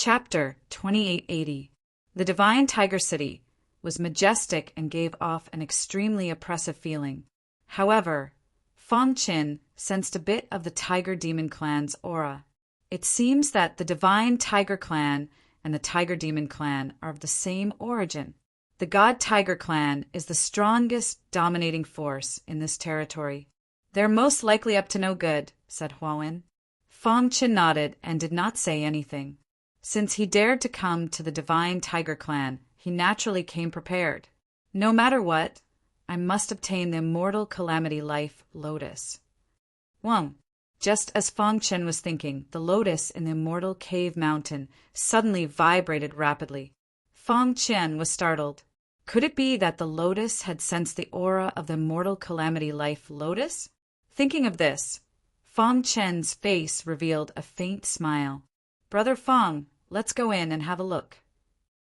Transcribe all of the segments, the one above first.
Chapter 2880. The Divine Tiger City was majestic and gave off an extremely oppressive feeling. However, Fong Qin sensed a bit of the Tiger Demon Clan's aura. It seems that the Divine Tiger Clan and the Tiger Demon Clan are of the same origin. The God Tiger Clan is the strongest dominating force in this territory. They're most likely up to no good, said Huawin. Fong Qin nodded and did not say anything. Since he dared to come to the Divine Tiger Clan, he naturally came prepared. No matter what, I must obtain the immortal calamity life lotus. Wang. Just as Fong Qin was thinking, the lotus in the immortal cave mountain suddenly vibrated rapidly. Fong Qin was startled. Could it be that the lotus had sensed the aura of the immortal calamity life lotus? Thinking of this, Fong Qin's face revealed a faint smile. Brother Fong, let's go in and have a look.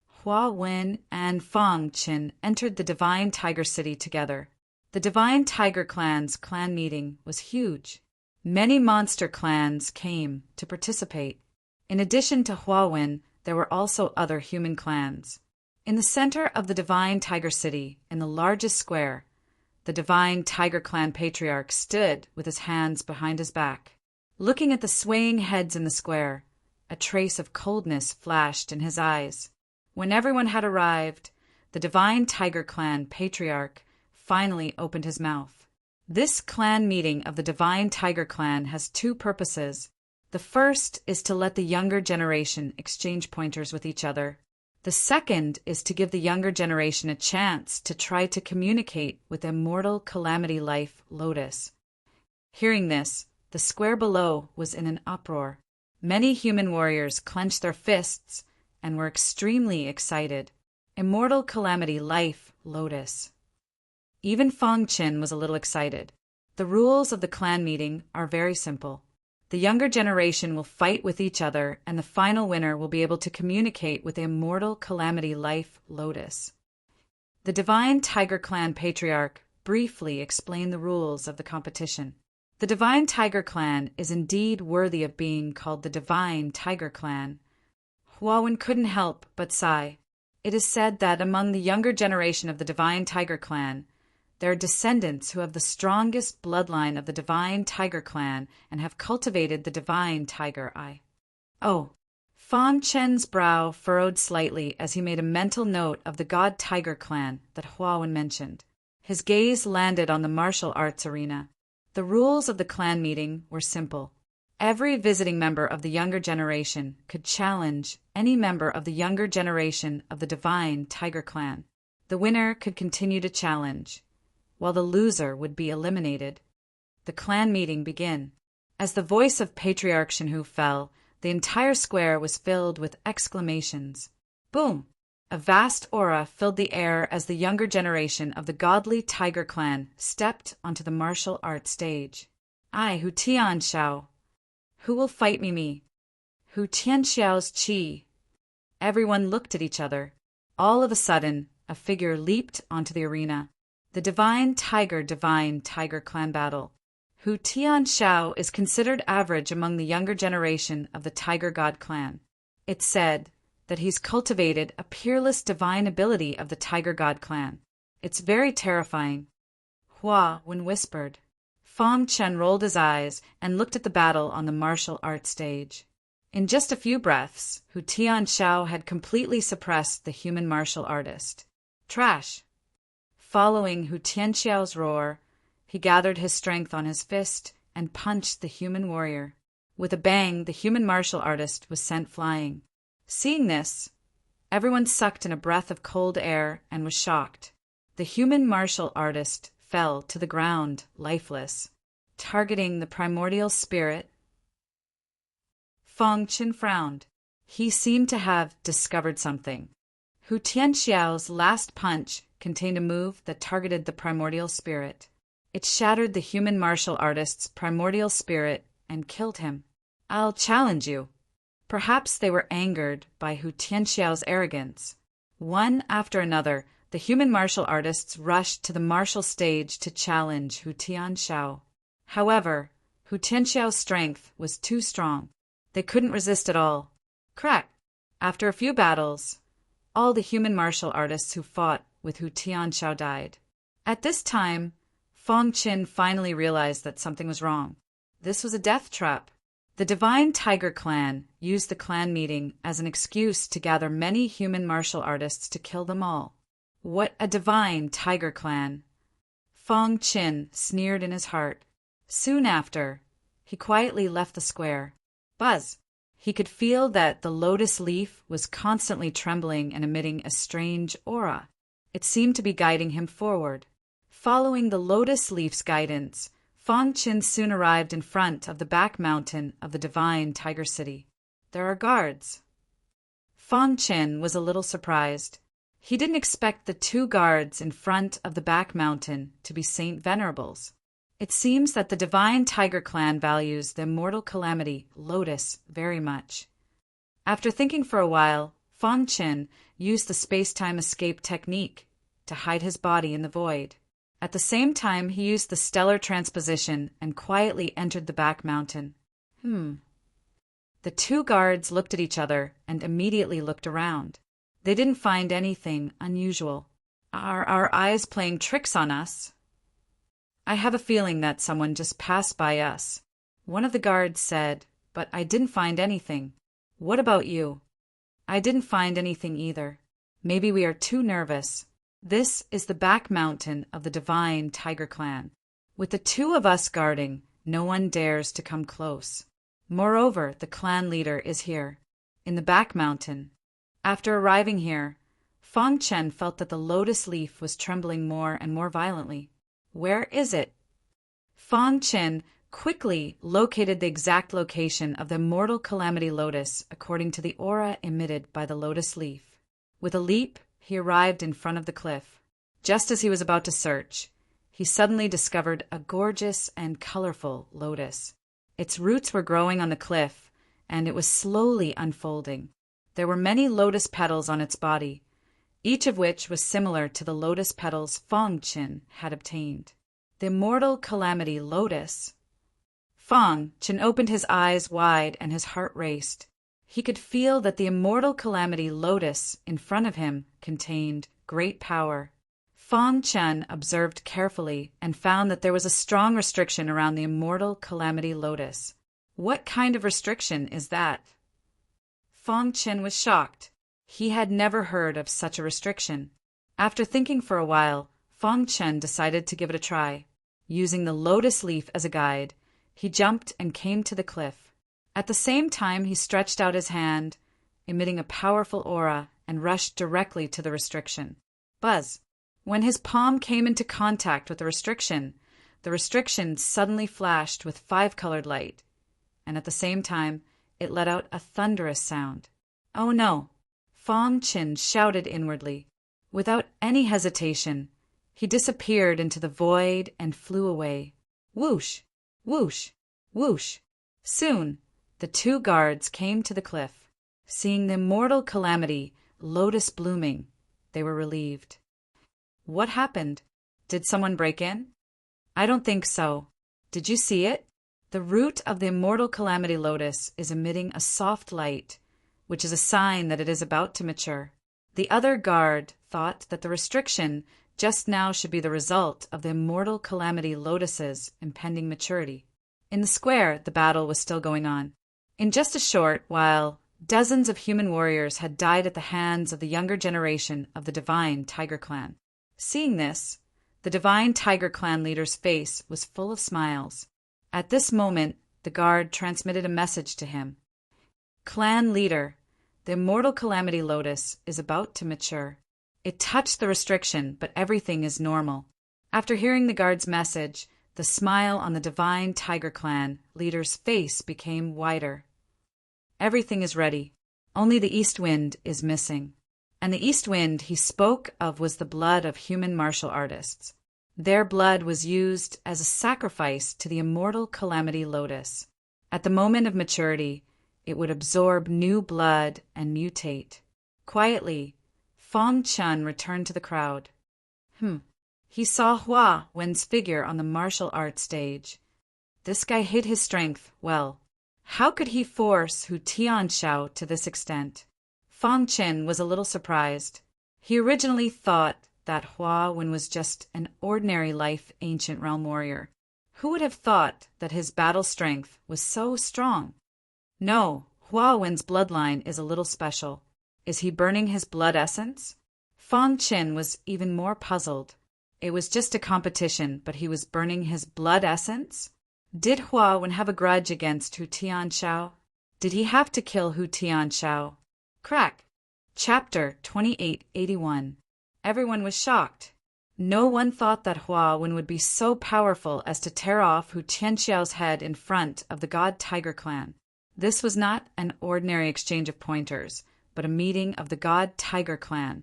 Hua Wen and Fong Qin entered the Divine Tiger City together. The Divine Tiger Clan's clan meeting was huge. Many monster clans came to participate. In addition to Hua Wen, there were also other human clans. In the center of the Divine Tiger City, in the largest square, the Divine Tiger Clan Patriarch stood with his hands behind his back. Looking at the swaying heads in the square, a trace of coldness flashed in his eyes. When everyone had arrived, the Divine Tiger Clan Patriarch finally opened his mouth. This clan meeting of the Divine Tiger Clan has two purposes. The first is to let the younger generation exchange pointers with each other. The second is to give the younger generation a chance to try to communicate with immortal calamity life lotus. Hearing this, the square below was in an uproar. Many human warriors clenched their fists and were extremely excited. Immortal calamity life lotus. Even Fong Qin was a little excited. The rules of the clan meeting are very simple. The younger generation will fight with each other, and the final winner will be able to communicate with the immortal calamity life lotus. The Divine Tiger Clan Patriarch briefly explained the rules of the competition. The Divine Tiger Clan is indeed worthy of being called the Divine Tiger Clan. Huawin couldn't help but sigh. It is said that among the younger generation of the Divine Tiger Clan, there are descendants who have the strongest bloodline of the Divine Tiger Clan and have cultivated the Divine Tiger Eye. Oh, Fong Qin's brow furrowed slightly as he made a mental note of the God Tiger Clan that Huawin mentioned. His gaze landed on the martial arts arena. The rules of the clan meeting were simple. Every visiting member of the younger generation could challenge any member of the younger generation of the Divine Tiger Clan. The winner could continue to challenge, while the loser would be eliminated. The clan meeting began. As the voice of Patriarch Shenhu fell, the entire square was filled with exclamations. Boom! A vast aura filled the air as the younger generation of the godly Tiger Clan stepped onto the martial arts stage. I, Hu Tianxiao. Who will fight me? Hu Tianxiao's Qi. Everyone looked at each other. All of a sudden, a figure leaped onto the arena. The Divine Tiger Clan battle. Hu Tianxiao is considered average among the younger generation of the Tiger God Clan. It's said that he's cultivated a peerless divine ability of the Tiger God Clan. It's very terrifying. Hua Wen whispered. Fong Qin rolled his eyes and looked at the battle on the martial arts stage. In just a few breaths, Hu Tianxiao had completely suppressed the human martial artist. Trash! Following Hu Tianxiao's roar, he gathered his strength on his fist and punched the human warrior. With a bang, the human martial artist was sent flying. Seeing this, everyone sucked in a breath of cold air and was shocked. The human martial artist fell to the ground, lifeless, targeting the primordial spirit. Fong Qin frowned. He seemed to have discovered something. Hu Tianxiao's last punch contained a move that targeted the primordial spirit. It shattered the human martial artist's primordial spirit and killed him. I'll challenge you. Perhaps they were angered by Hu Tianxiao's arrogance. One after another, the human martial artists rushed to the martial stage to challenge Hu Tianxiao. However, Hu Tianxiao's strength was too strong. They couldn't resist at all. Crack! After a few battles, all the human martial artists who fought with Hu Tianxiao died. At this time, Feng Qin finally realized that something was wrong. This was a death trap. The Divine Tiger Clan used the clan meeting as an excuse to gather many human martial artists to kill them all. What a divine tiger clan! Feng Qin sneered in his heart. Soon after, he quietly left the square. Buzz! He could feel that the lotus leaf was constantly trembling and emitting a strange aura. It seemed to be guiding him forward. Following the lotus leaf's guidance, Feng Qin soon arrived in front of the back mountain of the divine Tiger City. There are guards. Feng Qin was a little surprised. He didn't expect the two guards in front of the back mountain to be Saint Venerables. It seems that the Divine Tiger Clan values the immortal calamity, Lotus, very much. After thinking for a while, Feng Qin used the space-time escape technique to hide his body in the void. At the same time, he used the stellar transposition and quietly entered the back mountain. The two guards looked at each other and immediately looked around. They didn't find anything unusual. Are our eyes playing tricks on us? I have a feeling that someone just passed by us. One of the guards said, but I didn't find anything. What about you? I didn't find anything either. Maybe we are too nervous. This is the back mountain of the Divine Tiger Clan. With the two of us guarding, no one dares to come close. Moreover, the clan leader is here, in the back mountain. After arriving here, Feng Qin felt that the lotus leaf was trembling more and more violently. Where is it? Feng Qin quickly located the exact location of the immortal calamity lotus according to the aura emitted by the lotus leaf. With a leap, he arrived in front of the cliff. Just as he was about to search, he suddenly discovered a gorgeous and colorful lotus. Its roots were growing on the cliff, and it was slowly unfolding. There were many lotus petals on its body, each of which was similar to the lotus petals Feng Qin had obtained. The immortal calamity lotus. Feng Qin opened his eyes wide and his heart raced. He could feel that the immortal calamity lotus in front of him contained great power. Feng Qin observed carefully and found that there was a strong restriction around the immortal calamity lotus. What kind of restriction is that? Feng Qin was shocked. He had never heard of such a restriction. After thinking for a while, Feng Qin decided to give it a try. Using the lotus leaf as a guide, he jumped and came to the cliff. At the same time, he stretched out his hand, emitting a powerful aura, and rushed directly to the restriction. Buzz! When his palm came into contact with the restriction suddenly flashed with five-colored light, and at the same time, it let out a thunderous sound. Oh no! Feng Qin shouted inwardly. Without any hesitation, he disappeared into the void and flew away. Whoosh! Whoosh! Whoosh! Soon, the two guards came to the cliff. Seeing the immortal calamity, lotus blooming, they were relieved. What happened? Did someone break in? I don't think so. Did you see it? The root of the immortal calamity lotus is emitting a soft light, which is a sign that it is about to mature. The other guard thought that the restriction just now should be the result of the immortal calamity lotus's impending maturity. In the square, the battle was still going on. In just a short while, dozens of human warriors had died at the hands of the younger generation of the Divine Tiger Clan. Seeing this, the Divine Tiger Clan leader's face was full of smiles. At this moment, the guard transmitted a message to him. Clan leader, the immortal calamity lotus is about to mature. It touched the restriction, but everything is normal. After hearing the guard's message, the smile on the Divine Tiger Clan leader's face became wider. Everything is ready. Only the east wind is missing. And the east wind he spoke of was the blood of human martial artists. Their blood was used as a sacrifice to the immortal calamity lotus. At the moment of maturity, it would absorb new blood and mutate. Quietly, Feng Qin returned to the crowd. He saw Hua Wen's figure on the martial arts stage. This guy hid his strength well. How could he force Hu Tianxiao to this extent? Fang Qin was a little surprised. He originally thought that Hua Wen was just an ordinary life ancient realm warrior. Who would have thought that his battle strength was so strong? No, Hua Wen's bloodline is a little special. Is he burning his blood essence? Fang Qin was even more puzzled. It was just a competition, but he was burning his blood essence? Did Hua Wen have a grudge against Hu Tianxiao? Did he have to kill Hu Tianxiao? Crack. Chapter 2881. Everyone was shocked. No one thought that Hua Wen would be so powerful as to tear off Hu Tianxiao's head in front of the God Tiger clan. This was not an ordinary exchange of pointers, but a meeting of the God Tiger clan.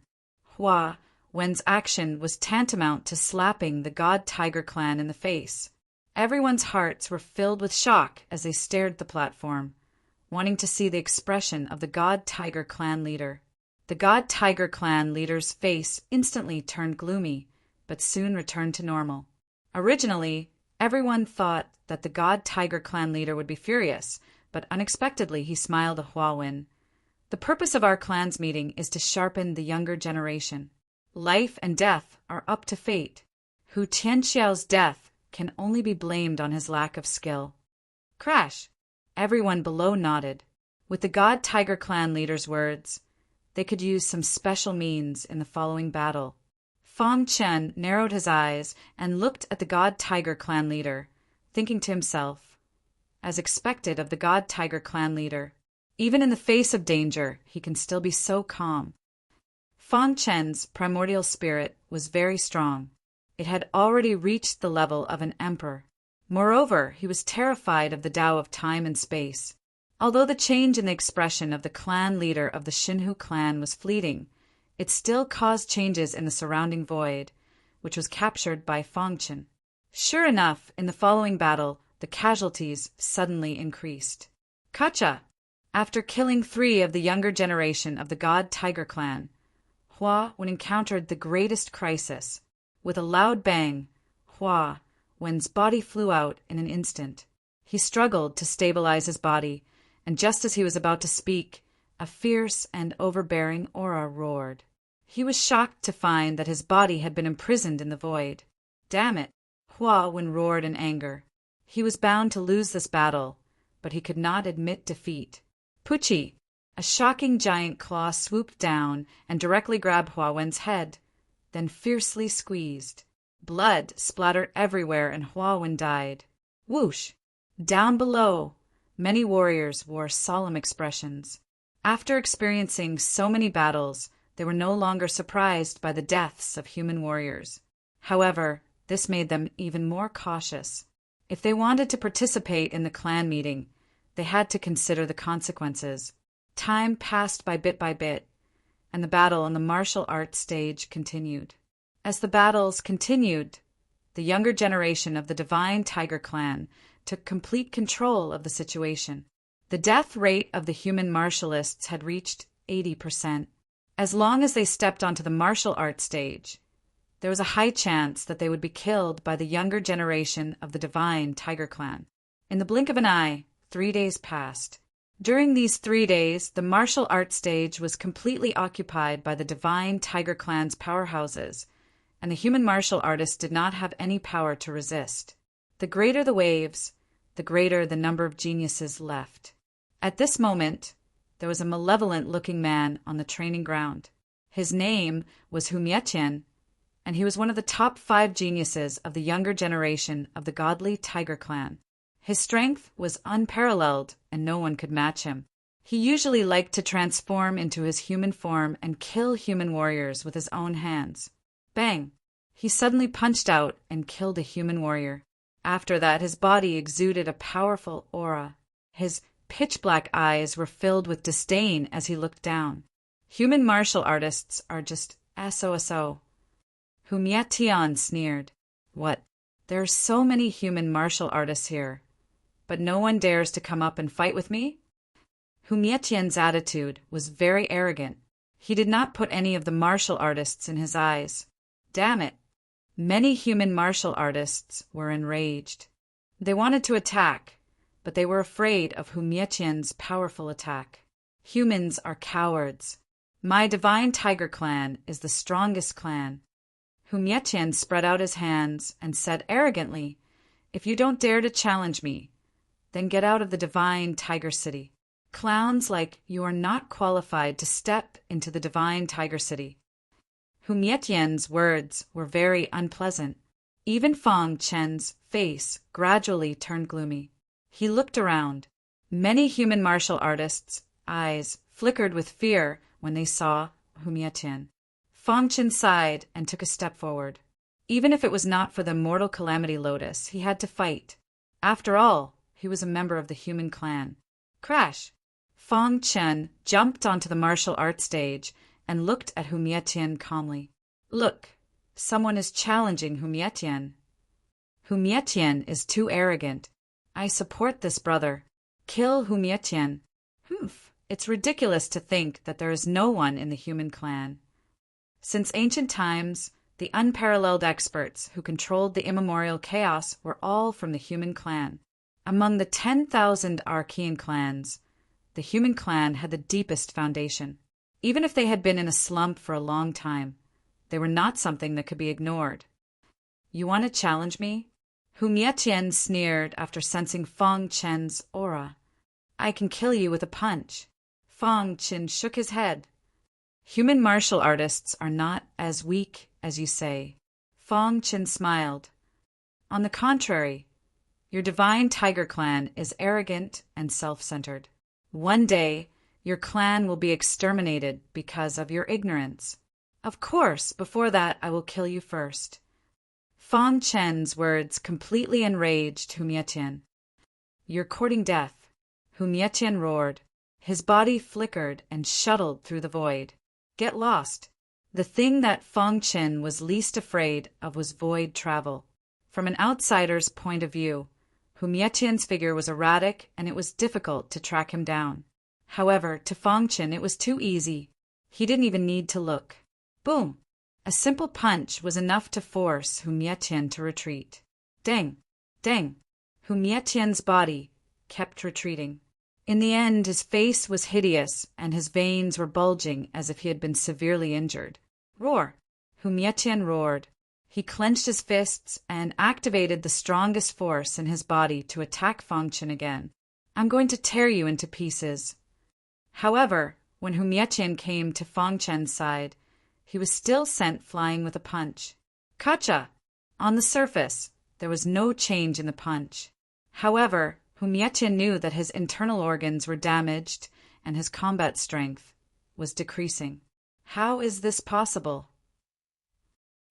Hua Wen's action was tantamount to slapping the God Tiger clan in the face. Everyone's hearts were filled with shock as they stared at the platform, wanting to see the expression of the God Tiger clan leader. The God Tiger clan leader's face instantly turned gloomy, but soon returned to normal. Originally, everyone thought that the God Tiger clan leader would be furious, but unexpectedly he smiled at Hua Wen. The purpose of our clan's meeting is to sharpen the younger generation. Life and death are up to fate. Hu Tianxiao's death can only be blamed on his lack of skill. Crash! Everyone below nodded. With the God Tiger clan leader's words, they could use some special means in the following battle. Fang Chen narrowed his eyes and looked at the God Tiger clan leader, thinking to himself, as expected of the God Tiger clan leader, even in the face of danger, he can still be so calm. Fang Chen's primordial spirit was very strong. It had already reached the level of an emperor. Moreover, he was terrified of the Tao of time and space. Although the change in the expression of the clan leader of the Xinhu clan was fleeting, it still caused changes in the surrounding void, which was captured by Fang Chen. Sure enough, in the following battle, the casualties suddenly increased. Kacha! After killing 3 of the younger generation of the God Tiger clan, Hua Wen encountered the greatest crisis. With a loud bang, Hua Wen's body flew out in an instant. He struggled to stabilize his body, and just as he was about to speak, a fierce and overbearing aura roared. He was shocked to find that his body had been imprisoned in the void. Damn it! Hua Wen roared in anger. He was bound to lose this battle, but he could not admit defeat. Pucci! A shocking giant claw swooped down and directly grabbed Hua Wen's head, then fiercely squeezed. Blood splattered everywhere and Hua Wen died. Whoosh! Down below, many warriors wore solemn expressions. After experiencing so many battles, they were no longer surprised by the deaths of human warriors. However, this made them even more cautious. If they wanted to participate in the clan meeting, they had to consider the consequences. Time passed by bit, and the battle on the martial arts stage continued. As the battles continued, the younger generation of the Divine Tiger clan took complete control of the situation. The death rate of the human martialists had reached 80%. As long as they stepped onto the martial arts stage, there was a high chance that they would be killed by the younger generation of the Divine Tiger clan. In the blink of an eye, 3 days passed. During these 3 days, the martial arts stage was completely occupied by the Divine Tiger clan's powerhouses, and the human martial artists did not have any power to resist. The greater the waves, the greater the number of geniuses left. At this moment, there was a malevolent-looking man on the training ground. His name was Hu Mietian, and he was one of the top 5 geniuses of the younger generation of the godly Tiger clan. His strength was unparalleled, and no one could match him. He usually liked to transform into his human form and kill human warriors with his own hands. Bang! He suddenly punched out and killed a human warrior. After that, his body exuded a powerful aura. His pitch-black eyes were filled with disdain as he looked down. Human martial artists are just SOSO. Hu Mietian sneered. What? There are so many human martial artists here, but no one dares to come up and fight with me? Hu Mietian's attitude was very arrogant. He did not put any of the martial artists in his eyes. Damn it! Many human martial artists were enraged. They wanted to attack, but they were afraid of Hu Mietian's powerful attack. Humans are cowards. My divine tiger clan is the strongest clan. Hu Mietian spread out his hands and said arrogantly, "If you don't dare to challenge me, then get out of the divine tiger city. Clowns like you are not qualified to step into the divine tiger city." Hu Mietian's words were very unpleasant. Even Fang Chen's face gradually turned gloomy. He looked around. Many human martial artists' eyes flickered with fear when they saw Hu Mietian. Fang Chen sighed and took a step forward. Even if it was not for the mortal calamity lotus, he had to fight. After all, he was a member of the human clan. Crash! Fang Chen jumped onto the martial arts stage and looked at Hu Mietian calmly. "Look, someone is challenging Hu Mietian. Hu Mietian is too arrogant. I support this brother. Kill Hu Mietian." "Humph, it's ridiculous to think that there is no one in the human clan. Since ancient times, the unparalleled experts who controlled the immemorial chaos were all from the human clan. Among the 10,000 Archean clans, the human clan had the deepest foundation. Even if they had been in a slump for a long time, they were not something that could be ignored." "You want to challenge me?" Hu Mietian sneered after sensing Fang Chen's aura. "I can kill you with a punch." Fang Chen shook his head. "Human martial artists are not as weak as you say." Fang Chen smiled. "On the contrary, your divine tiger clan is arrogant and self-centered. One day, your clan will be exterminated because of your ignorance. Of course, before that I will kill you first." Fang Chen's words completely enraged Hu Mietian. "You're courting death." Hu Mietian roared. His body flickered and shuttled through the void. Get lost. The thing that Fang Chen was least afraid of was void travel. From an outsider's point of view, Hu Mietian's figure was erratic and it was difficult to track him down. However, to Fang Chen it was too easy. He didn't even need to look. Boom! A simple punch was enough to force Hu Mietian to retreat. Dang! Dang! Hu Mietian's body kept retreating. In the end, his face was hideous and his veins were bulging as if he had been severely injured. Roar! Hu Mietian roared. He clenched his fists and activated the strongest force in his body to attack Fang Chen again. "I'm going to tear you into pieces." However, when Hu Mietian came to Fang Chen's side, he was still sent flying with a punch. Kacha! On the surface, there was no change in the punch. However, Hu Mietian knew that his internal organs were damaged and his combat strength was decreasing. How is this possible?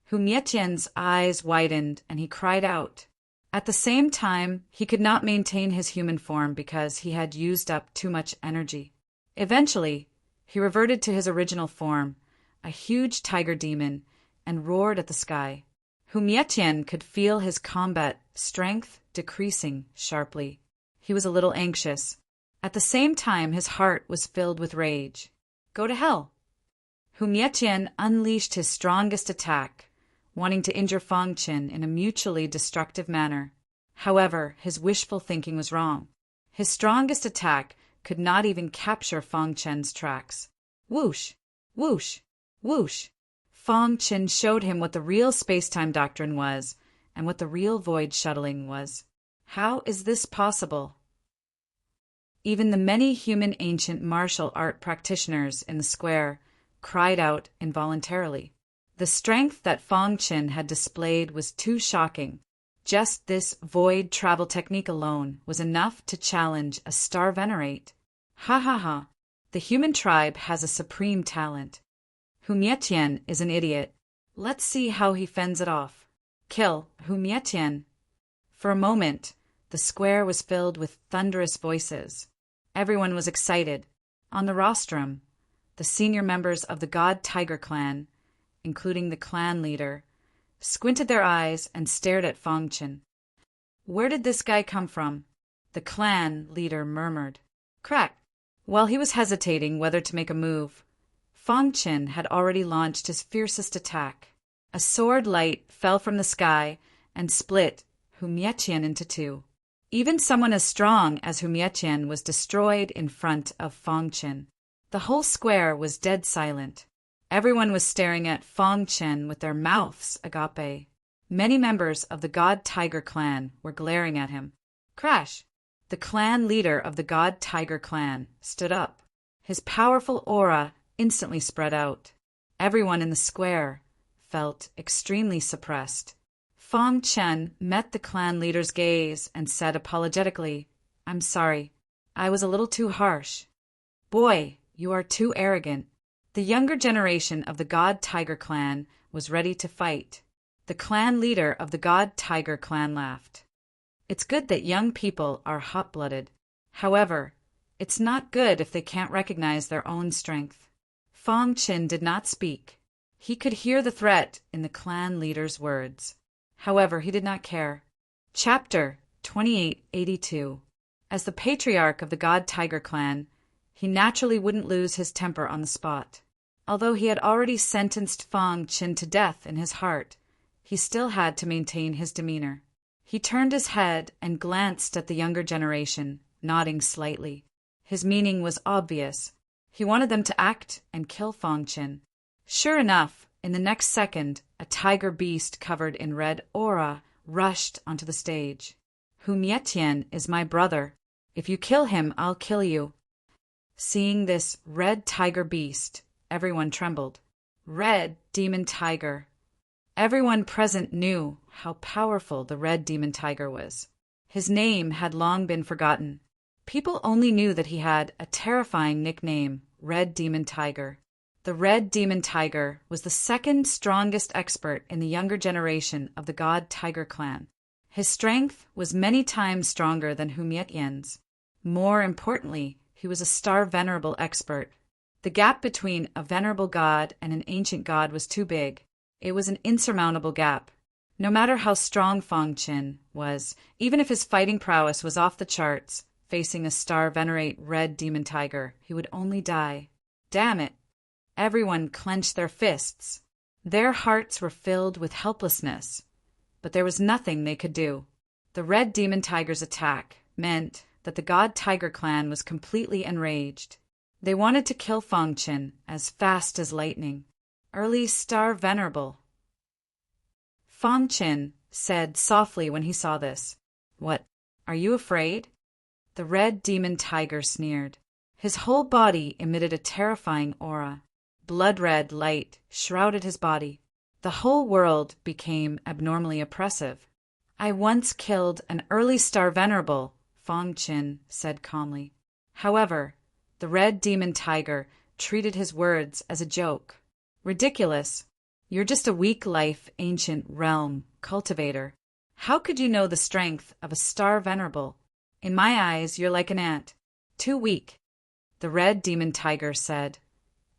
Hu Mietian's eyes widened and he cried out. At the same time, he could not maintain his human form because he had used up too much energy. Eventually, he reverted to his original form, a huge tiger demon, and roared at the sky. Hu Mietian could feel his combat strength decreasing sharply. He was a little anxious. At the same time, his heart was filled with rage. Go to hell! Hu Mietian unleashed his strongest attack, wanting to injure Fang Chen in a mutually destructive manner. However, his wishful thinking was wrong. His strongest attack could not even capture Fang Chen's tracks. Whoosh! Whoosh! Whoosh! Fang Chen showed him what the real space-time doctrine was and what the real void shuttling was. How is this possible? Even the many human ancient martial art practitioners in the square cried out involuntarily. The strength that Fang Chen had displayed was too shocking. Just this void travel technique alone was enough to challenge a star venerate. Ha ha ha! The human tribe has a supreme talent. Hu Mietian is an idiot. Let's see how he fends it off. Kill Hu Mietian. For a moment, the square was filled with thunderous voices. Everyone was excited. On the rostrum, the senior members of the God Tiger clan, including the clan leader, squinted their eyes and stared at Fang Chen. Where did this guy come from? The clan leader murmured. Crack! While he was hesitating whether to make a move, Fang Chen had already launched his fiercest attack. A sword light fell from the sky and split Hu Mietian into two. Even someone as strong as Hu Mietian was destroyed in front of Fang Chen. The whole square was dead silent. Everyone was staring at Fang Chen with their mouths agape. Many members of the God Tiger clan were glaring at him. Crash! The clan leader of the God Tiger clan stood up. His powerful aura instantly spread out. Everyone in the square felt extremely suppressed. Fang Chen met the clan leader's gaze and said apologetically, "I'm sorry. I was a little too harsh." "Boy, you are too arrogant." The younger generation of the God Tiger clan was ready to fight. The clan leader of the God Tiger clan laughed. "It's good that young people are hot-blooded. However, it's not good if they can't recognize their own strength." Fang Chen did not speak. He could hear the threat in the clan leader's words. However, he did not care. Chapter 2882. As the patriarch of the God Tiger clan, he naturally wouldn't lose his temper on the spot. Although he had already sentenced Fang Chen to death in his heart, he still had to maintain his demeanor. He turned his head and glanced at the younger generation, nodding slightly. His meaning was obvious. He wanted them to act and kill Fang Chen. Sure enough, in the next second, a tiger beast covered in red aura rushed onto the stage. "Hu Mietian is my brother. If you kill him, I'll kill you." Seeing this red tiger beast, everyone trembled. Red demon tiger. Everyone present knew how powerful the red demon tiger was. His name had long been forgotten. People only knew that he had a terrifying nickname, Red Demon Tiger. The Red Demon Tiger was the second strongest expert in the younger generation of the God Tiger clan. His strength was many times stronger than Hu Mietian's. More importantly, he was a star venerable expert. The gap between a venerable god and an ancient god was too big. It was an insurmountable gap. No matter how strong Fang Chen was, even if his fighting prowess was off the charts, facing a star venerate red demon tiger, he would only die. Damn it! Everyone clenched their fists. Their hearts were filled with helplessness, but there was nothing they could do. The red demon tiger's attack meant that the God Tiger clan was completely enraged. They wanted to kill Fang Chen as fast as lightning. Early star venerable. Fang Chen said softly when he saw this, "What, are you afraid?" The red demon tiger sneered. His whole body emitted a terrifying aura. Blood-red light shrouded his body. The whole world became abnormally oppressive. "I once killed an early star venerable," Fang Chen said calmly. However, the red demon tiger treated his words as a joke. "Ridiculous. You're just a weak-life ancient realm cultivator. How could you know the strength of a star venerable? In my eyes, you're like an ant. Too weak." The red demon tiger said,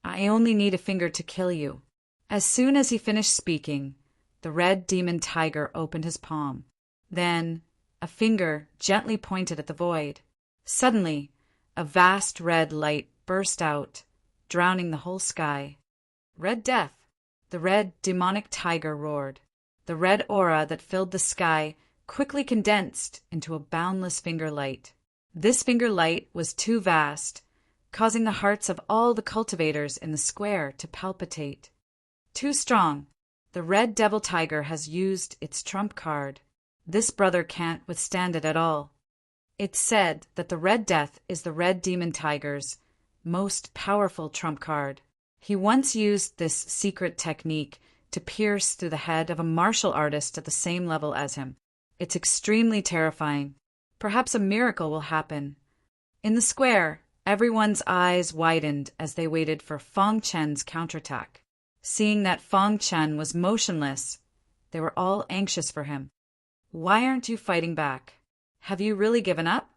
"I only need a finger to kill you." As soon as he finished speaking, the red demon tiger opened his palm. Then a finger gently pointed at the void. Suddenly, a vast red light burst out, drowning the whole sky. "Red death!" The red demonic tiger roared. The red aura that filled the sky quickly condensed into a boundless finger light. This finger light was too vast, causing the hearts of all the cultivators in the square to palpitate. Too strong. The red devil tiger has used its trump card. This brother can't withstand it at all. It's said that the red death is the red demon tiger's most powerful trump card. He once used this secret technique to pierce through the head of a martial artist at the same level as him. It's extremely terrifying. Perhaps a miracle will happen. In the square, everyone's eyes widened as they waited for Fang Chen's counterattack. Seeing that Fang Chen was motionless, they were all anxious for him. "Why aren't you fighting back? Have you really given up?"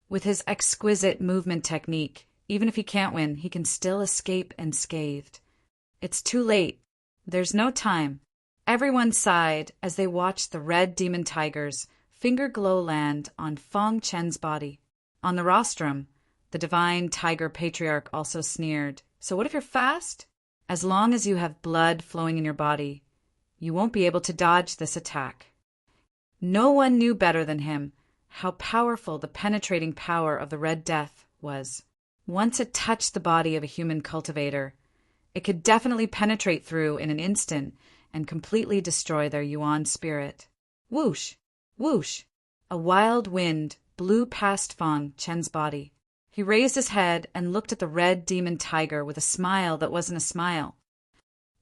With his exquisite movement technique, even if he can't win, he can still escape unscathed. It's too late. There's no time. Everyone sighed as they watched the red demon tiger's finger glow land on Fang Chen's body. On the rostrum, the divine tiger patriarch also sneered. "So what if you're fast? As long as you have blood flowing in your body, you won't be able to dodge this attack." No one knew better than him how powerful the penetrating power of the Red Death was. Once it touched the body of a human cultivator, it could definitely penetrate through in an instant and completely destroy their yuan spirit. Whoosh! Whoosh! A wild wind blew past Fan Chen's body. He raised his head and looked at the red demon tiger with a smile that wasn't a smile.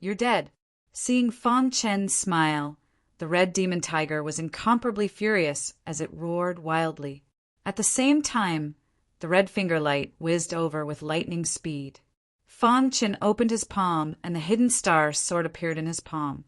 "You're dead." Seeing Fan Chen's smile, the red demon tiger was incomparably furious as it roared wildly. At the same time, the red finger light whizzed over with lightning speed. Fan Chen opened his palm and the hidden star sword appeared in his palm.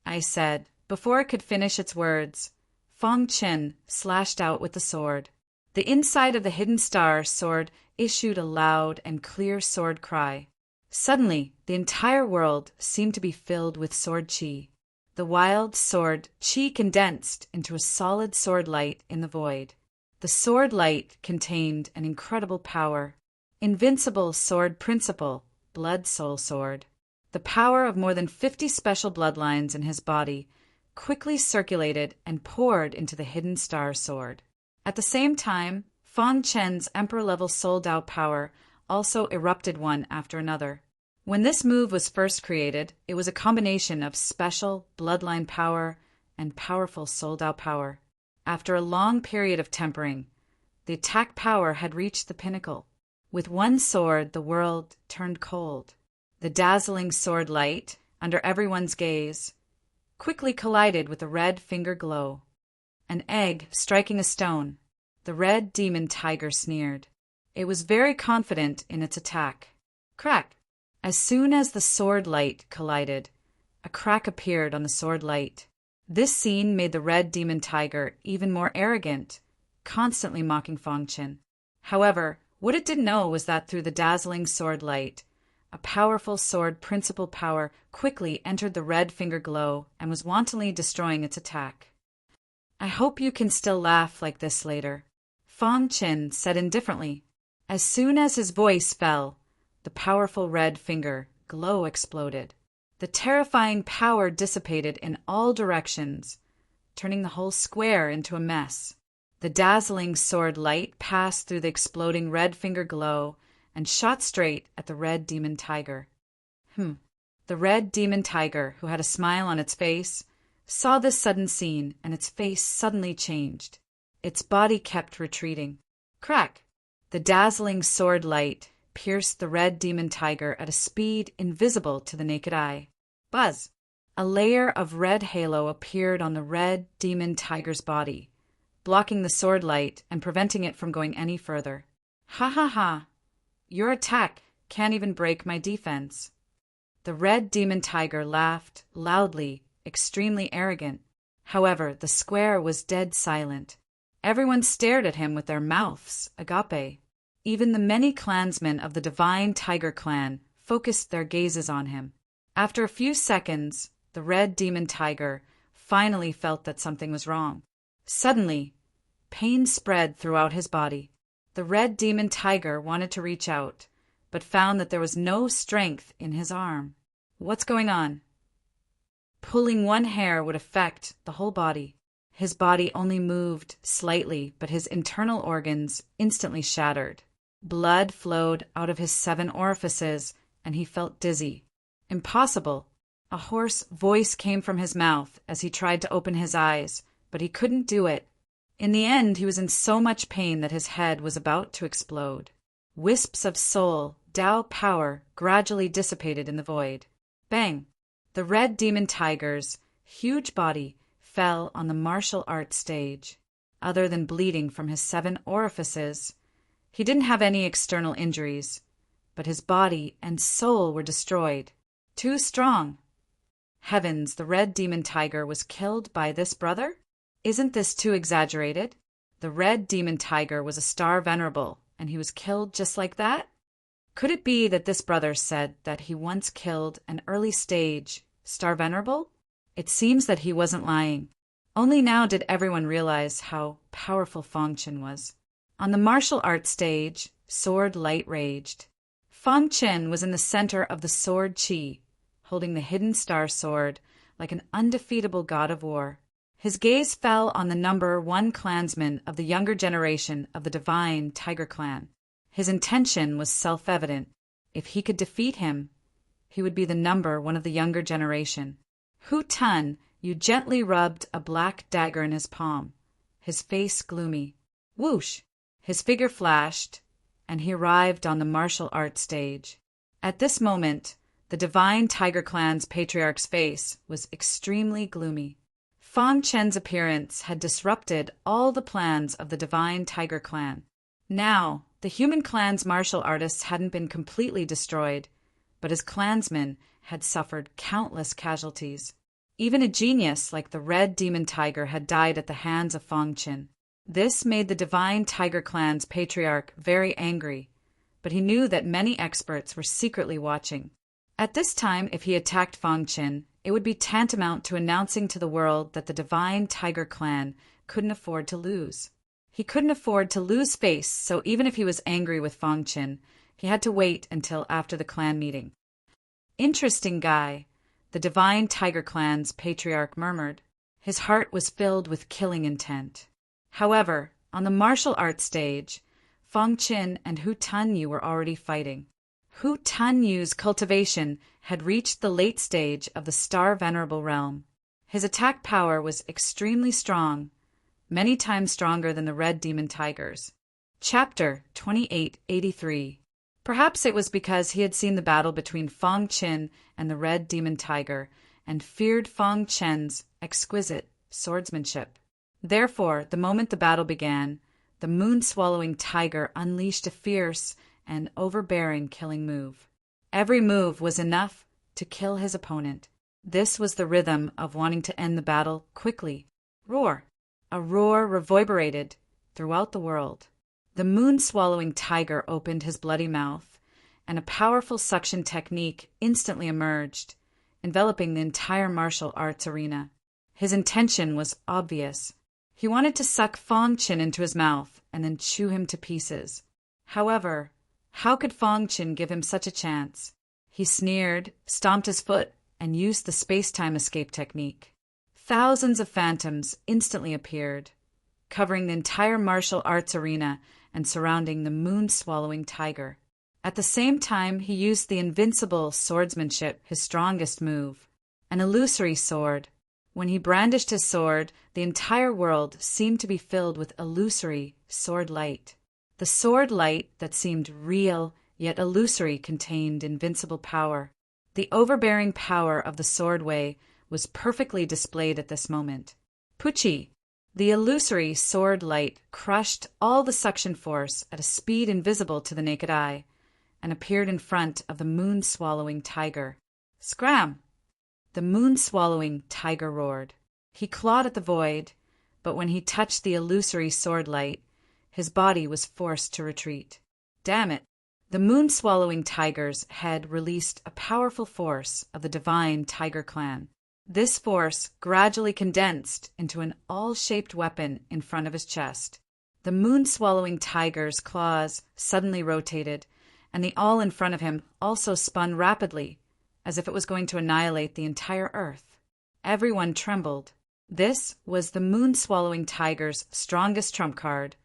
I said, before it could finish its words. Fan Chen slashed out with the sword. The inside of the hidden star sword issued a loud and clear sword cry. Suddenly, the entire world seemed to be filled with sword chi. The wild sword chi condensed into a solid sword light in the void. The sword light contained an incredible power. Invincible sword principle, blood soul sword. The power of more than 50 special bloodlines in his body quickly circulated and poured into the hidden star sword. At the same time, Fan Chen's emperor-level Soul Dao power also erupted one after another. When this move was first created, it was a combination of special bloodline power and powerful Soul Dao power. After a long period of tempering, the attack power had reached the pinnacle. With one sword, the world turned cold. The dazzling sword light, under everyone's gaze, quickly collided with the red finger glow. An egg striking a stone, the red demon tiger sneered. It was very confident in its attack. Crack! As soon as the sword light collided, a crack appeared on the sword light. This scene made the red demon tiger even more arrogant, constantly mocking Fan Chen. However, what it didn't know was that through the dazzling sword light, a powerful sword principle power quickly entered the red finger glow and was wantonly destroying its attack. "I hope you can still laugh like this later," Fan Chen said indifferently. As soon as his voice fell, the powerful red finger glow exploded. The terrifying power dissipated in all directions, turning the whole square into a mess. The dazzling sword light passed through the exploding red finger glow and shot straight at the red demon tiger. The red demon tiger, who had a smile on its face, saw this sudden scene and its face suddenly changed. Its body kept retreating. Crack! The dazzling sword light pierced the red demon tiger at a speed invisible to the naked eye. Buzz! A layer of red halo appeared on the red demon tiger's body, blocking the sword light and preventing it from going any further. Ha ha ha! Your attack can't even break my defense. The red demon tiger laughed loudly, extremely arrogant. However, the square was dead silent. Everyone stared at him with their mouths agape. Even the many clansmen of the Divine Tiger Clan focused their gazes on him. After a few seconds, the red demon tiger finally felt that something was wrong. Suddenly, pain spread throughout his body. The red demon tiger wanted to reach out, but found that there was no strength in his arm. What's going on? Pulling one hair would affect the whole body. His body only moved slightly, but his internal organs instantly shattered. Blood flowed out of his 7 orifices, and he felt dizzy. Impossible! A hoarse voice came from his mouth as he tried to open his eyes, but he couldn't do it. In the end, he was in so much pain that his head was about to explode. Wisps of soul, Dao power, gradually dissipated in the void. Bang! The red demon tiger's huge body fell on the martial arts stage. Other than bleeding from his 7 orifices, he didn't have any external injuries, but his body and soul were destroyed. Too strong. Heavens, the red demon tiger was killed by this brother? Isn't this too exaggerated? The red demon tiger was a star venerable, and he was killed just like that? Could it be that this brother said that he once killed an early stage star venerable? It seems that he wasn't lying. Only now did everyone realize how powerful Fan Chen was. On the martial arts stage, sword light raged. Fan Chen was in the center of the sword chi, holding the hidden star sword like an undefeatable god of war. His gaze fell on the number 1 clansman of the younger generation of the Divine Tiger Clan. His intention was self-evident. If he could defeat him, he would be the number one of the younger generation. Hu Tun Yu gently rubbed a black dagger in his palm, his face gloomy. Whoosh! His figure flashed, and he arrived on the martial arts stage. At this moment, the Divine Tiger Clan's patriarch's face was extremely gloomy. Fang Chen's appearance had disrupted all the plans of the Divine Tiger Clan. Now, the human clan's martial artists hadn't been completely destroyed, but his clansmen had suffered countless casualties. Even a genius like the Red Demon Tiger had died at the hands of Fang Chen. This made the Divine Tiger Clan's patriarch very angry, but he knew that many experts were secretly watching. At this time, if he attacked Fang Chen, it would be tantamount to announcing to the world that the Divine Tiger Clan couldn't afford to lose. He couldn't afford to lose face, so even if he was angry with Fang Chen, he had to wait until after the clan meeting. Interesting guy, the Divine Tiger Clan's patriarch murmured. His heart was filled with killing intent. However, on the martial arts stage, Fang Chen and Hu Tanyu were already fighting. Hu Tanyu's cultivation had reached the late stage of the Star Venerable realm. His attack power was extremely strong, many times stronger than the Red Demon Tiger's. Chapter 2883. Perhaps it was because he had seen the battle between Fang Chen and the Red Demon Tiger and feared Fang Chen's exquisite swordsmanship. Therefore, the moment the battle began, the moon-swallowing tiger unleashed a fierce and overbearing killing move. Every move was enough to kill his opponent. This was the rhythm of wanting to end the battle quickly. Roar! A roar reverberated throughout the world. The moon-swallowing tiger opened his bloody mouth, and a powerful suction technique instantly emerged, enveloping the entire martial arts arena. His intention was obvious. He wanted to suck Fang Chen into his mouth and then chew him to pieces. However, how could Fang Chen give him such a chance? He sneered, stomped his foot, and used the space-time escape technique. Thousands of phantoms instantly appeared, covering the entire martial arts arena and surrounding the moon-swallowing tiger. At the same time, he used the invincible swordsmanship, his strongest move, an illusory sword. When he brandished his sword, the entire world seemed to be filled with illusory sword light. The sword light that seemed real yet illusory contained invincible power. The overbearing power of the sword way was perfectly displayed at this moment. Pucci! The illusory sword light crushed all the suction force at a speed invisible to the naked eye and appeared in front of the moon-swallowing tiger. Scram! The moon-swallowing tiger roared. He clawed at the void, but when he touched the illusory sword light, his body was forced to retreat. Damn it! The moon-swallowing tiger's head released a powerful force of the Divine Tiger Clan. This force gradually condensed into an all-shaped weapon in front of his chest. The moon-swallowing tiger's claws suddenly rotated, and the all in front of him also spun rapidly, as if it was going to annihilate the entire earth. Everyone trembled. This was the moon-swallowing tiger's strongest trump card,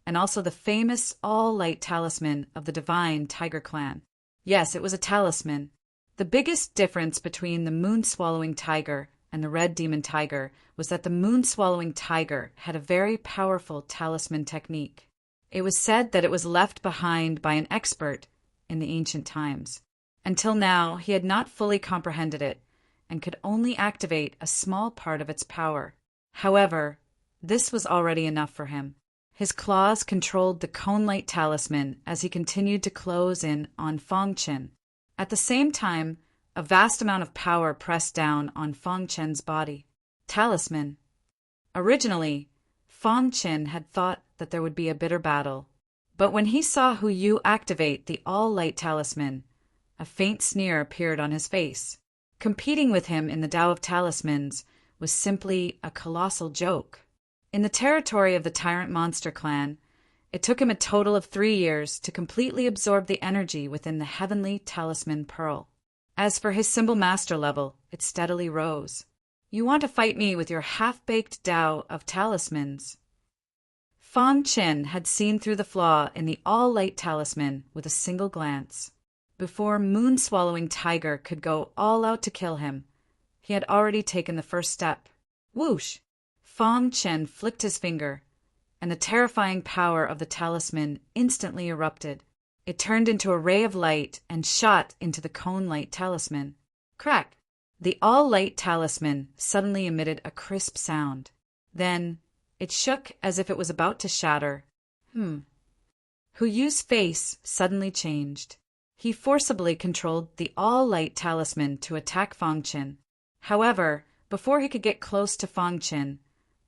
and also the famous all-light talisman of the Divine Tiger Clan. Yes, it was a talisman. The biggest difference between the moon-swallowing tiger and the Red Demon Tiger was that the moon-swallowing tiger had a very powerful talisman technique. It was said that it was left behind by an expert in the ancient times. Until now, he had not fully comprehended it and could only activate a small part of its power. However, this was already enough for him. His claws controlled the cone-light talisman as he continued to close in on Fang Chen. At the same time, a vast amount of power pressed down on Fang Chen's body. Talisman. Originally, Fang Chen had thought that there would be a bitter battle, but when he saw Hu Yu activate the all-light talisman, a faint sneer appeared on his face. Competing with him in the Tao of Talismans was simply a colossal joke. In the territory of the Tyrant Monster Clan, it took him a total of 3 years to completely absorb the energy within the Heavenly Talisman Pearl. As for his symbol master level, it steadily rose. You want to fight me with your half-baked Tao of Talismans? Fang Qin had seen through the flaw in the all-light talisman with a single glance. Before moon-swallowing tiger could go all out to kill him, he had already taken the first step. Whoosh! Fang Qin flicked his finger, and the terrifying power of the talisman instantly erupted. It turned into a ray of light and shot into the cone-light talisman. Crack! The all-light talisman suddenly emitted a crisp sound. Then it shook as if it was about to shatter. Hu Yu's face suddenly changed. He forcibly controlled the all-light talisman to attack Fang Qin. However, before he could get close to Fang Qin,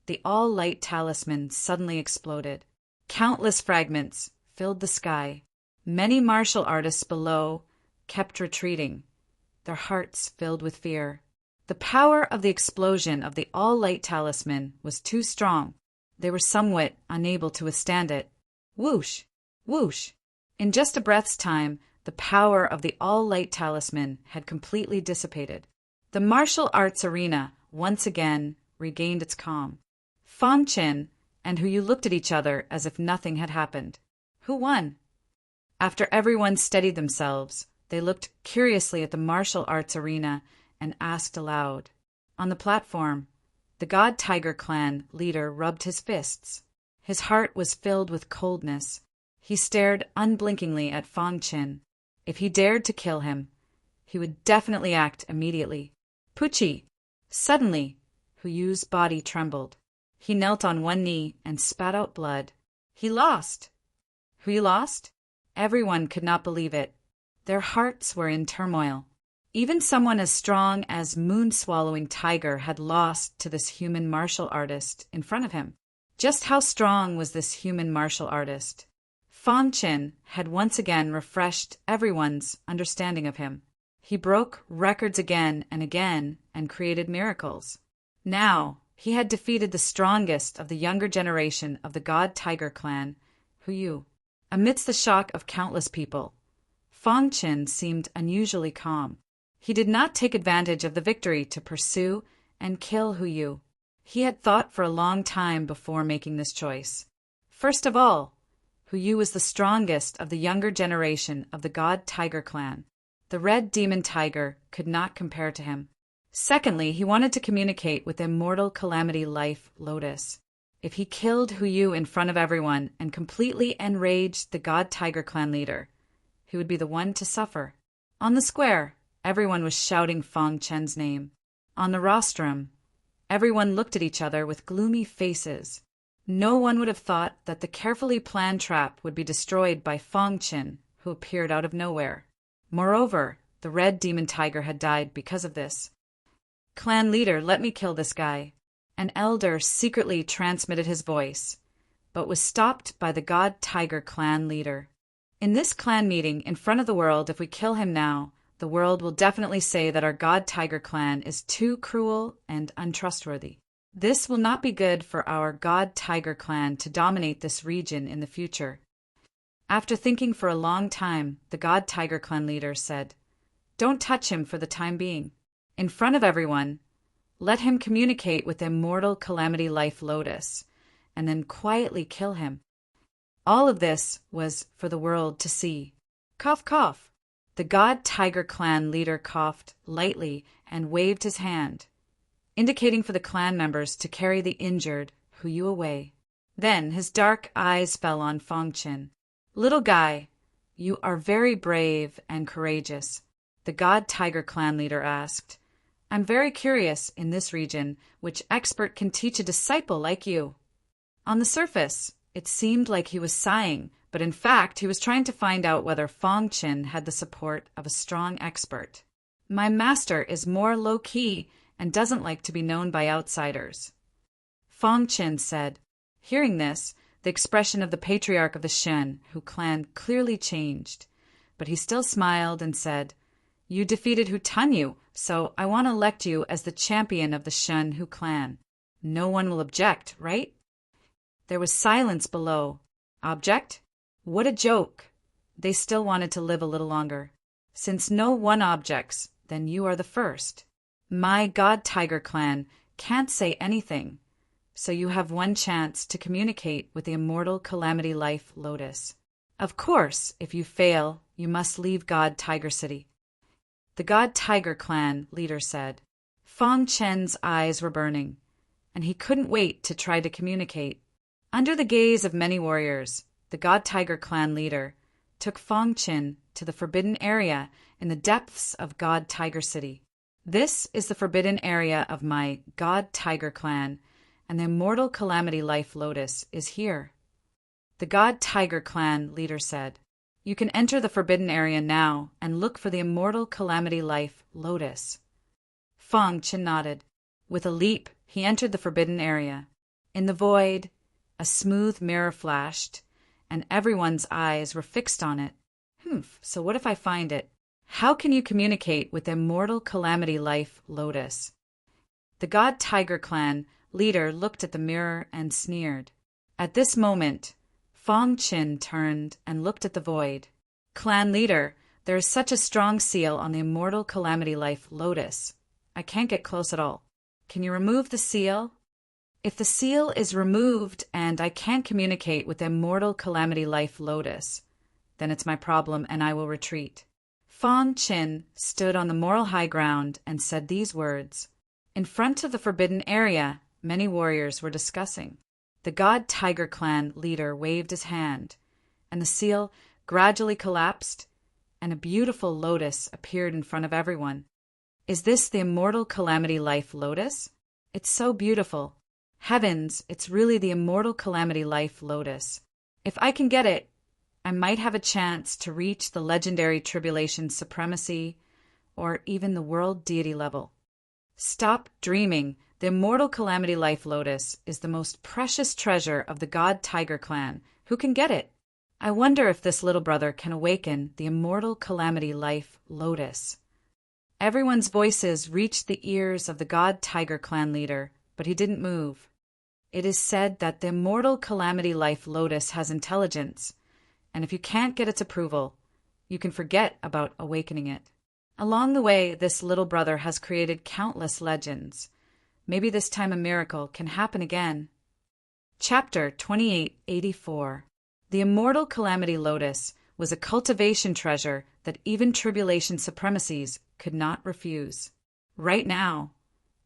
the all-light talisman suddenly exploded. Countless fragments filled the sky. Many martial artists below kept retreating, their hearts filled with fear. The power of the explosion of the all-light talisman was too strong. They were somewhat unable to withstand it. Whoosh! Whoosh! In just a breath's time, the power of the all-light talisman had completely dissipated. The martial arts arena once again regained its calm. Fang Qin and Hu Yu looked at each other as if nothing had happened. Who won? After everyone steadied themselves, they looked curiously at the martial arts arena and asked aloud. On the platform, the God Tiger clan leader rubbed his fists. His heart was filled with coldness. He stared unblinkingly at Fang Qin. If he dared to kill him, he would definitely act immediately. Pucci! Suddenly, Hu Yu's body trembled. He knelt on one knee and spat out blood. He lost! Hu Yu lost? Everyone could not believe it. Their hearts were in turmoil. Even someone as strong as moon-swallowing tiger had lost to this human martial artist in front of him. Just how strong was this human martial artist? Fang Qin had once again refreshed everyone's understanding of him. He broke records again and created miracles. Now, he had defeated the strongest of the younger generation of the God Tiger clan, Hu Yu. Amidst the shock of countless people, Fang Qin seemed unusually calm. He did not take advantage of the victory to pursue and kill Hu Yu. He had thought for a long time before making this choice. First of all, Hu Yu was the strongest of the younger generation of the God Tiger clan. The red demon tiger could not compare to him. Secondly, he wanted to communicate with immortal Calamity Life Lotus. If he killed Hu Yu in front of everyone and completely enraged the God Tiger clan leader, he would be the one to suffer. On the square, everyone was shouting Fang Qin's name. On the rostrum, everyone looked at each other with gloomy faces. No one would have thought that the carefully planned trap would be destroyed by Fang Qin, who appeared out of nowhere. Moreover, the red demon tiger had died because of this. Clan leader, let me kill this guy. An elder secretly transmitted his voice, but was stopped by the God Tiger clan leader. In this clan meeting in front of the world, if we kill him now, the world will definitely say that our God Tiger clan is too cruel and untrustworthy. This will not be good for our God Tiger clan to dominate this region in the future. After thinking for a long time, the God Tiger clan leader said, "Don't touch him for the time being. In front of everyone, let him communicate with immortal Calamity Life Lotus, and then quietly kill him." All of this was for the world to see. Cough, cough. The God Tiger clan leader coughed lightly and waved his hand, indicating for the clan members to carry the injured Hu Yu away. Then his dark eyes fell on Fang Qin. "Little guy, you are very brave and courageous," the God Tiger clan leader asked. "I'm very curious in this region which expert can teach a disciple like you." On the surface, it seemed like he was sighing, but in fact he was trying to find out whether Fang Qin had the support of a strong expert. "My master is more low-key and doesn't like to be known by outsiders," Fang Qin said. Hearing this, the expression of the patriarch of the Shen Hu clan clearly changed, but he still smiled and said, "You defeated Hu Tanyu, so I want to elect you as the champion of the Shen Hu clan. No one will object, right?" There was silence below. Object? What a joke! They still wanted to live a little longer. "Since no one objects, then you are the first. My God Tiger clan can't say anything, so you have one chance to communicate with the immortal Calamity Life Lotus. Of course, if you fail, you must leave God Tiger City. The God Tiger clan leader said. Fang Chen's eyes were burning, and he couldn't wait to try to communicate. Under the gaze of many warriors, the God Tiger clan leader took Fang Chen to the forbidden area in the depths of God Tiger City. This is the forbidden area of my God Tiger clan, and the immortal Calamity Life Lotus is here. The God Tiger clan leader said, You can enter the forbidden area now and look for the immortal Calamity Life Lotus. Fang Chen nodded. With a leap, he entered the forbidden area. In the void, a smooth mirror flashed, and everyone's eyes were fixed on it. So what if I find it? How can you communicate with the immortal Calamity Life Lotus? The God Tiger clan leader looked at the mirror and sneered. At this moment, Fang Chen turned and looked at the void. Clan leader, there is such a strong seal on the immortal Calamity Life Lotus. I can't get close at all. Can you remove the seal? If the seal is removed and I can't communicate with the immortal Calamity Life Lotus, then it's my problem and I will retreat. Fang Chen stood on the moral high ground and said these words. In front of the forbidden area, many warriors were discussing. The God Tiger clan leader waved his hand, and the seal gradually collapsed, and a beautiful lotus appeared in front of everyone. Is this the immortal Calamity Life Lotus? It's so beautiful. Heavens, it's really the immortal Calamity Life Lotus. If I can get it, I might have a chance to reach the legendary Tribulation Supremacy, or even the world deity level. Stop dreaming. The immortal Calamity Life Lotus is the most precious treasure of the God Tiger clan. Who can get it? I wonder if this little brother can awaken the immortal Calamity Life Lotus. Everyone's voices reached the ears of the God Tiger clan leader, but he didn't move. It is said that the immortal Calamity Life Lotus has intelligence, and if you can't get its approval, you can forget about awakening it. Along the way, this little brother has created countless legends. Maybe this time a miracle can happen again. Chapter 2884. The immortal Calamity Lotus was a cultivation treasure that even Tribulation Supremacies could not refuse. Right now,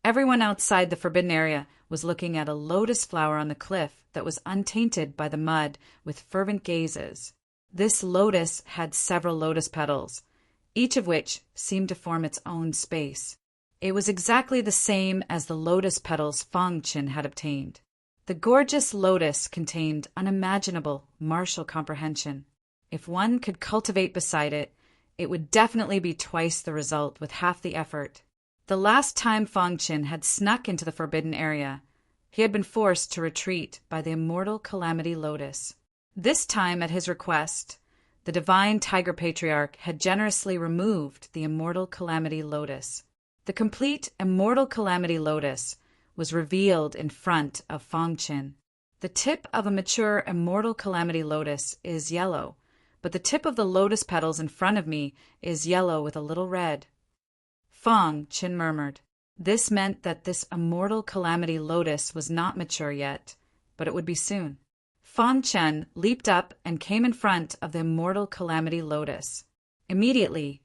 everyone outside the forbidden area was looking at a lotus flower on the cliff that was untainted by the mud with fervent gazes. This lotus had several lotus petals, each of which seemed to form its own space. It was exactly the same as the lotus petals Fang Chen had obtained. The gorgeous lotus contained unimaginable martial comprehension. If one could cultivate beside it, it would definitely be twice the result with half the effort. The last time Fang Chen had snuck into the forbidden area, he had been forced to retreat by the immortal Calamity Lotus. This time, at his request, the divine Tiger Patriarch had generously removed the immortal Calamity Lotus. The complete immortal Calamity Lotus was revealed in front of Fang Chen. The tip of a mature immortal Calamity Lotus is yellow, but the tip of the lotus petals in front of me is yellow with a little red. Fang Chen murmured. This meant that this immortal Calamity Lotus was not mature yet, but it would be soon. Fang Chen leaped up and came in front of the immortal Calamity Lotus. Immediately,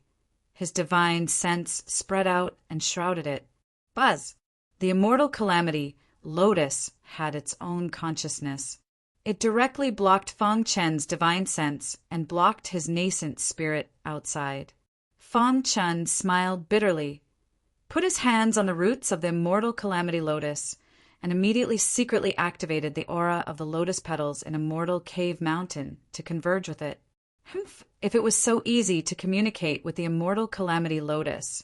his divine sense spread out and shrouded it. Buzz! The immortal Calamity Lotus had its own consciousness. It directly blocked Fang Chen's divine sense and blocked his nascent spirit outside. Fang Chen smiled bitterly, put his hands on the roots of the immortal Calamity Lotus, and immediately secretly activated the aura of the lotus petals in Immortal Cave Mountain to converge with it. If it was so easy to communicate with the immortal Calamity Lotus,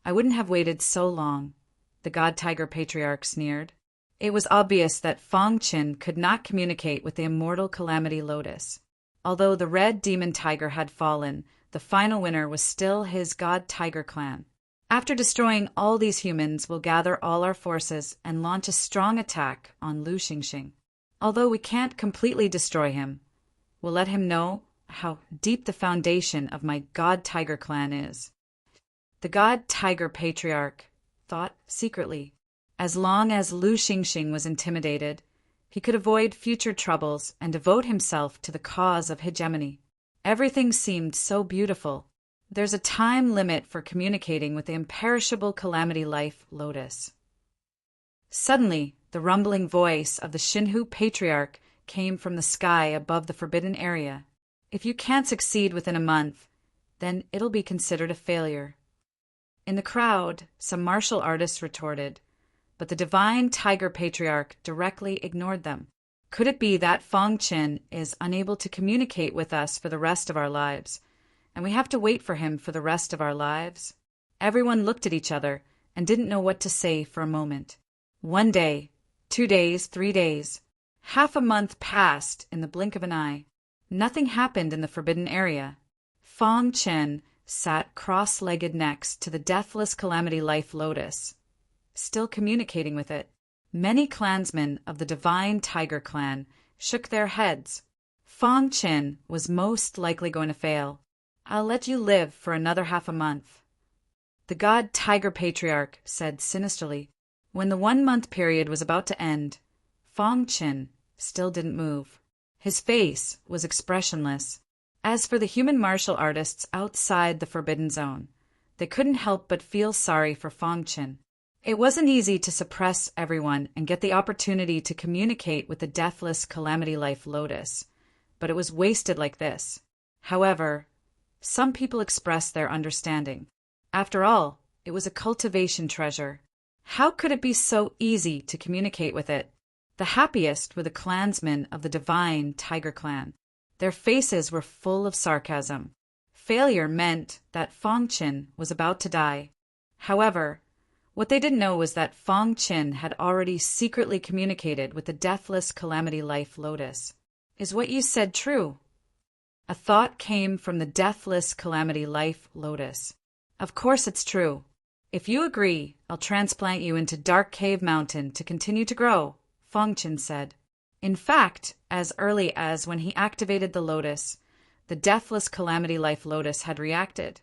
I wouldn't have waited so long, the God Tiger Patriarch sneered. It was obvious that Fang Chen could not communicate with the immortal Calamity Lotus. Although the red demon tiger had fallen, the final winner was still his God Tiger clan. After destroying all these humans, we'll gather all our forces and launch a strong attack on Lu Xingxing. Although we can't completely destroy him, we'll let him know how deep the foundation of my God Tiger clan is. The God Tiger Patriarch thought secretly. As long as Lu Xingxing was intimidated, he could avoid future troubles and devote himself to the cause of hegemony. Everything seemed so beautiful. There's a time limit for communicating with the imperishable calamity life Lotus. Suddenly, the rumbling voice of the Xinhu patriarch came from the sky above the forbidden area. If you can't succeed within a month, then it'll be considered a failure. In the crowd, some martial artists retorted, but the divine tiger patriarch directly ignored them. Could it be that Feng Qin is unable to communicate with us for the rest of our lives, and we have to wait for him for the rest of our lives? Everyone looked at each other and didn't know what to say for a moment. 1 day, 2 days, 3 days. Half a month passed in the blink of an eye. Nothing happened in the forbidden area. Feng Qin sat cross-legged next to the deathless calamity life Lotus, still communicating with it. Many clansmen of the divine tiger clan shook their heads. Feng Qin was most likely going to fail. I'll let you live for another half a month. The god tiger patriarch said sinisterly. When the 1-month period was about to end, Feng Qin still didn't move. His face was expressionless. As for the human martial artists outside the forbidden zone, they couldn't help but feel sorry for Feng Qin. It wasn't easy to suppress everyone and get the opportunity to communicate with the deathless calamity life Lotus, but it was wasted like this. However, some people expressed their understanding. After all, it was a cultivation treasure. How could it be so easy to communicate with it? The happiest were the clansmen of the divine tiger clan. Their faces were full of sarcasm. Failure meant that Feng Qin was about to die. However, what they didn't know was that Feng Qin had already secretly communicated with the deathless calamity life Lotus. Is what you said true? A thought came from the deathless calamity life Lotus. Of course it's true. If you agree, I'll transplant you into Dark Cave Mountain to continue to grow, Feng Qin said. In fact, as early as when he activated the Lotus, the deathless calamity life Lotus had reacted.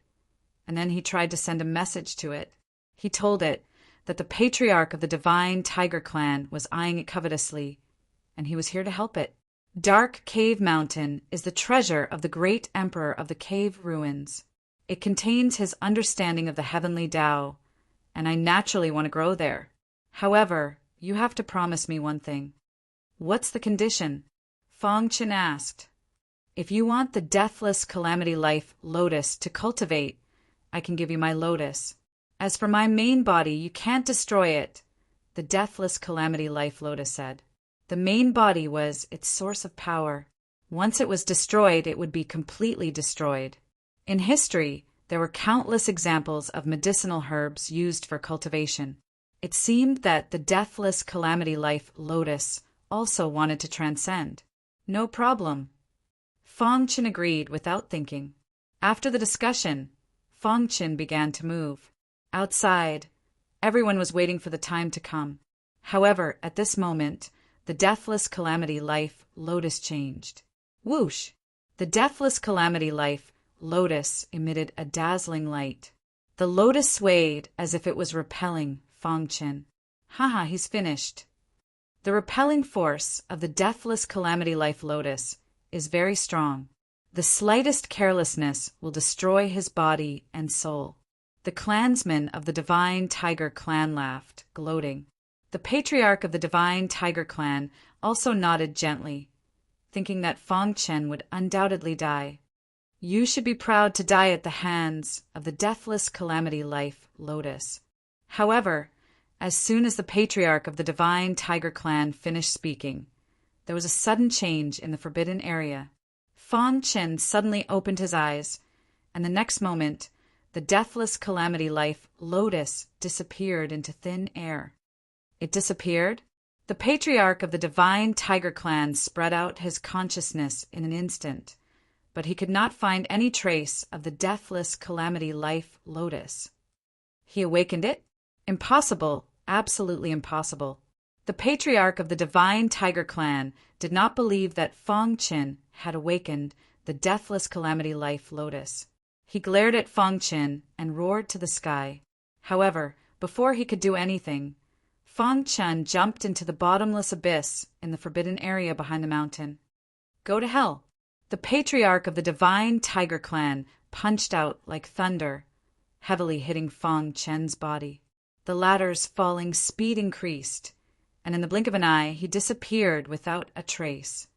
And then he tried to send a message to it. He told it that the patriarch of the divine tiger clan was eyeing it covetously, and he was here to help it. Dark Cave Mountain is the treasure of the great emperor of the cave ruins. It contains his understanding of the heavenly Tao, and I naturally want to grow there. However, you have to promise me one thing. What's the condition? Feng Qin asked. If you want the deathless calamity life Lotus to cultivate, I can give you my Lotus. As for my main body, you can't destroy it, the deathless calamity life Lotus said. The main body was its source of power. Once it was destroyed, it would be completely destroyed. In history, there were countless examples of medicinal herbs used for cultivation. It seemed that the deathless calamity life Lotus also wanted to transcend. No problem. Feng Qin agreed without thinking. After the discussion, Feng Qin began to move. Outside, everyone was waiting for the time to come. However, at this moment, the deathless calamity life Lotus changed. Whoosh! The deathless calamity life Lotus emitted a dazzling light. The Lotus swayed as if it was repelling Feng Qin. Haha, he's finished. The repelling force of the deathless calamity life Lotus is very strong. The slightest carelessness will destroy his body and soul. The clansmen of the divine tiger clan laughed, gloating. The patriarch of the divine tiger clan also nodded gently, thinking that Feng Qin would undoubtedly die. You should be proud to die at the hands of the deathless calamity life Lotus. However, as soon as the patriarch of the divine tiger clan finished speaking, there was a sudden change in the forbidden area. Feng Qin suddenly opened his eyes, and the next moment, the deathless calamity life Lotus disappeared into thin air. It disappeared? The patriarch of the divine tiger clan spread out his consciousness in an instant, but he could not find any trace of the deathless calamity life Lotus. He awakened it? Impossible, absolutely impossible. The patriarch of the divine tiger clan did not believe that Feng Qin had awakened the deathless calamity life Lotus. He glared at Feng Qin and roared to the sky. However, before he could do anything, Fang Chen jumped into the bottomless abyss in the forbidden area behind the mountain. Go to hell! The patriarch of the divine tiger clan punched out like thunder, heavily hitting Fang Chen's body. The latter's falling speed increased, and in the blink of an eye he disappeared without a trace.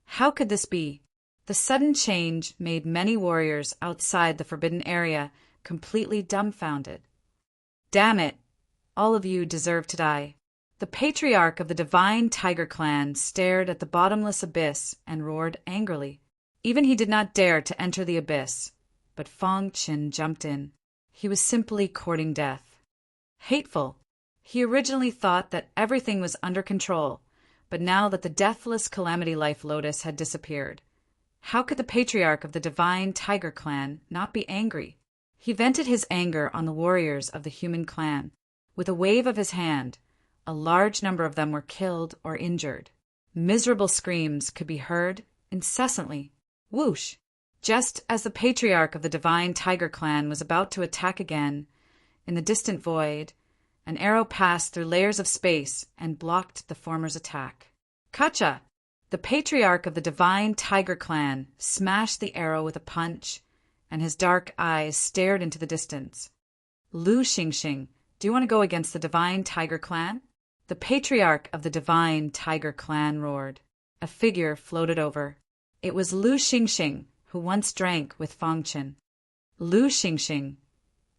How could this be? The sudden change made many warriors outside the forbidden area completely dumbfounded. Damn it! All of you deserve to die. The patriarch of the divine tiger clan stared at the bottomless abyss and roared angrily. Even he did not dare to enter the abyss, but Fang Chen jumped in. He was simply courting death. Hateful. He originally thought that everything was under control, but now that the deathless Calamity Life Lotus had disappeared, how could the patriarch of the divine tiger clan not be angry? He vented his anger on the warriors of the human clan. With a wave of his hand, a large number of them were killed or injured. Miserable screams could be heard incessantly. Whoosh! Just as the patriarch of the divine tiger clan was about to attack again, in the distant void, an arrow passed through layers of space and blocked the former's attack. Kacha! The patriarch of the divine tiger clan smashed the arrow with a punch, and his dark eyes stared into the distance. Lu Xingxing, do you want to go against the divine tiger clan? The patriarch of the divine tiger clan roared. A figure floated over. It was Lu Xingxing, who once drank with Fang Chen. Lu Xingxing,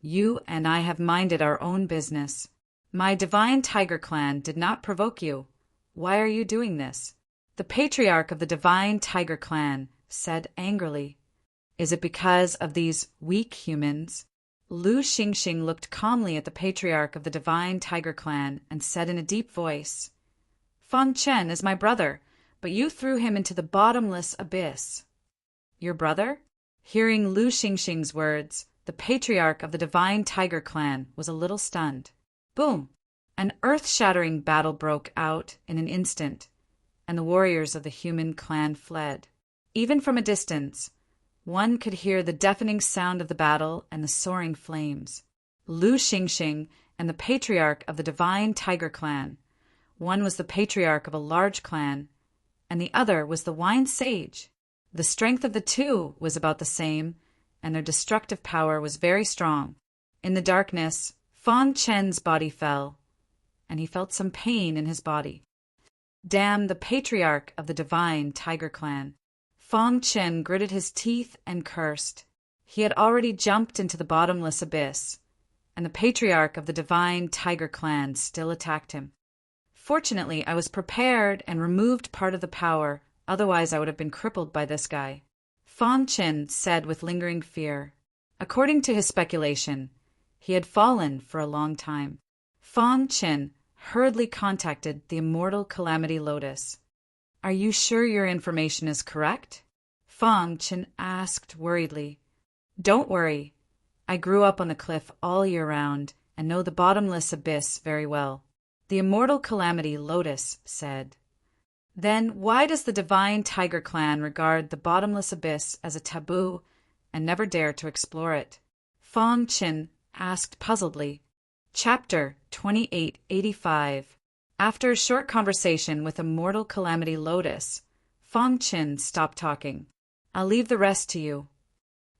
you and I have minded our own business. My divine tiger clan did not provoke you. Why are you doing this? The patriarch of the divine tiger clan said angrily. Is it because of these weak humans? Lu Xingxing looked calmly at the patriarch of the divine tiger clan and said in a deep voice, Fang Chen is my brother, but you threw him into the bottomless abyss. Your brother? Hearing Lu Xingxing's words, the patriarch of the divine tiger clan was a little stunned. Boom! An earth-shattering battle broke out in an instant, and the warriors of the human clan fled. Even from a distance, one could hear the deafening sound of the battle and the soaring flames. Lu Xingxing and the patriarch of the divine tiger clan. One was the patriarch of a large clan, and the other was the wine sage. The strength of the two was about the same, and their destructive power was very strong. In the darkness, Fang Chen's body fell, and he felt some pain in his body. Damn the patriarch of the divine tiger clan. Fang Chen gritted his teeth and cursed. He had already jumped into the bottomless abyss, and the patriarch of the divine tiger clan still attacked him. Fortunately, I was prepared and removed part of the power, otherwise I would have been crippled by this guy. Fang Chen said with lingering fear. According to his speculation, he had fallen for a long time. Fang Chen hurriedly contacted the immortal Calamity Lotus. Are you sure your information is correct? Fang Chen asked worriedly. Don't worry. I grew up on the cliff all year round and know the bottomless abyss very well. The immortal Calamity Lotus said. Then why does the divine tiger clan regard the bottomless abyss as a taboo and never dare to explore it? Fang Chen asked puzzledly. Chapter 2885. After a short conversation with immortal Calamity Lotus, Fang Chen stopped talking. I'll leave the rest to you.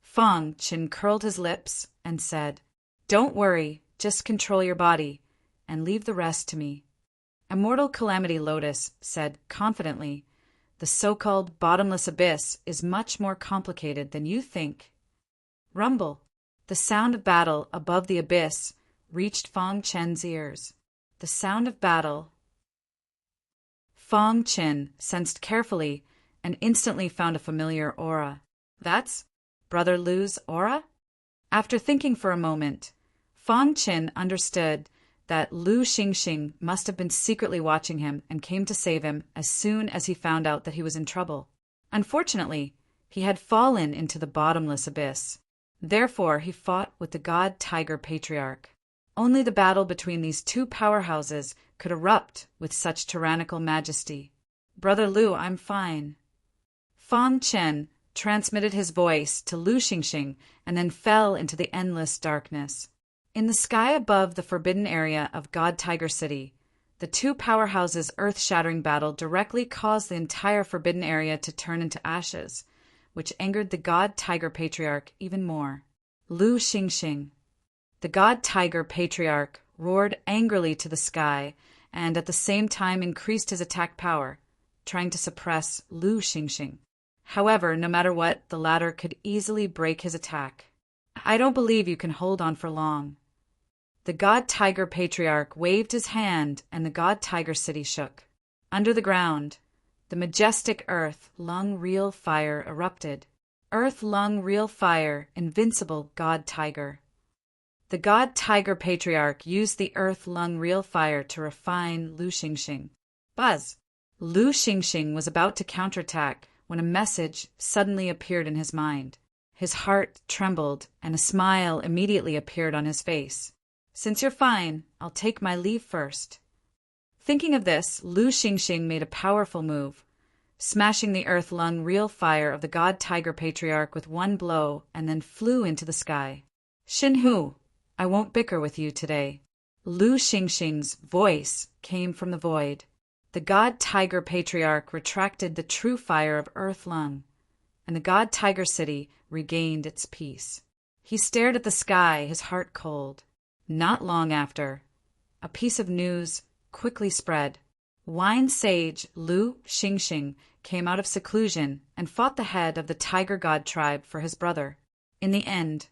Fang Chen curled his lips and said, Don't worry, just control your body, and leave the rest to me. Immortal Calamity Lotus said confidently, The so-called bottomless abyss is much more complicated than you think. Rumble. The sound of battle above the abyss reached Fang Chen's ears. The sound of battle. Fang Chen sensed carefully and instantly found a familiar aura. That's Brother Lu's aura? After thinking for a moment, Fang Chen understood that Lu Xingxing must have been secretly watching him and came to save him as soon as he found out that he was in trouble. Unfortunately, he had fallen into the bottomless abyss. Therefore, he fought with the god Tiger Patriarch. Only the battle between these two powerhouses could erupt with such tyrannical majesty. Brother Lu, I'm fine. Fang Chen transmitted his voice to Lu Xingxing and then fell into the endless darkness. In the sky above the forbidden area of God Tiger City, The two powerhouses' earth-shattering battle directly caused the entire forbidden area to turn into ashes, which angered the god tiger patriarch even more. Lu Xingxing. The god tiger patriarch roared angrily to the sky and at the same time increased his attack power, trying to suppress Lu Xingxing. However, no matter what, the latter could easily break his attack. I don't believe you can hold on for long. The god tiger patriarch waved his hand and the god tiger city shook. Under the ground, the majestic earth lung real fire erupted. Earth lung real fire, invincible god tiger. The god tiger patriarch used the earth lung real fire to refine Lu Xingxing. Buzz! Lu Xingxing was about to counterattack when a message suddenly appeared in his mind. His heart trembled and a smile immediately appeared on his face. Since you're fine, I'll take my leave first. Thinking of this, Lu Xingxing made a powerful move, smashing the earth lung real fire of the god tiger patriarch with one blow and then flew into the sky. Xinhu, I won't bicker with you today. Lu Xingxing's voice came from the void. The god tiger patriarch retracted the true fire of earth lung, and the god tiger city regained its peace. He stared at the sky, his heart cold. Not long after, a piece of news quickly spread. Wine sage Lu Xingxing came out of seclusion and fought the head of the tiger god tribe for his brother. In the end,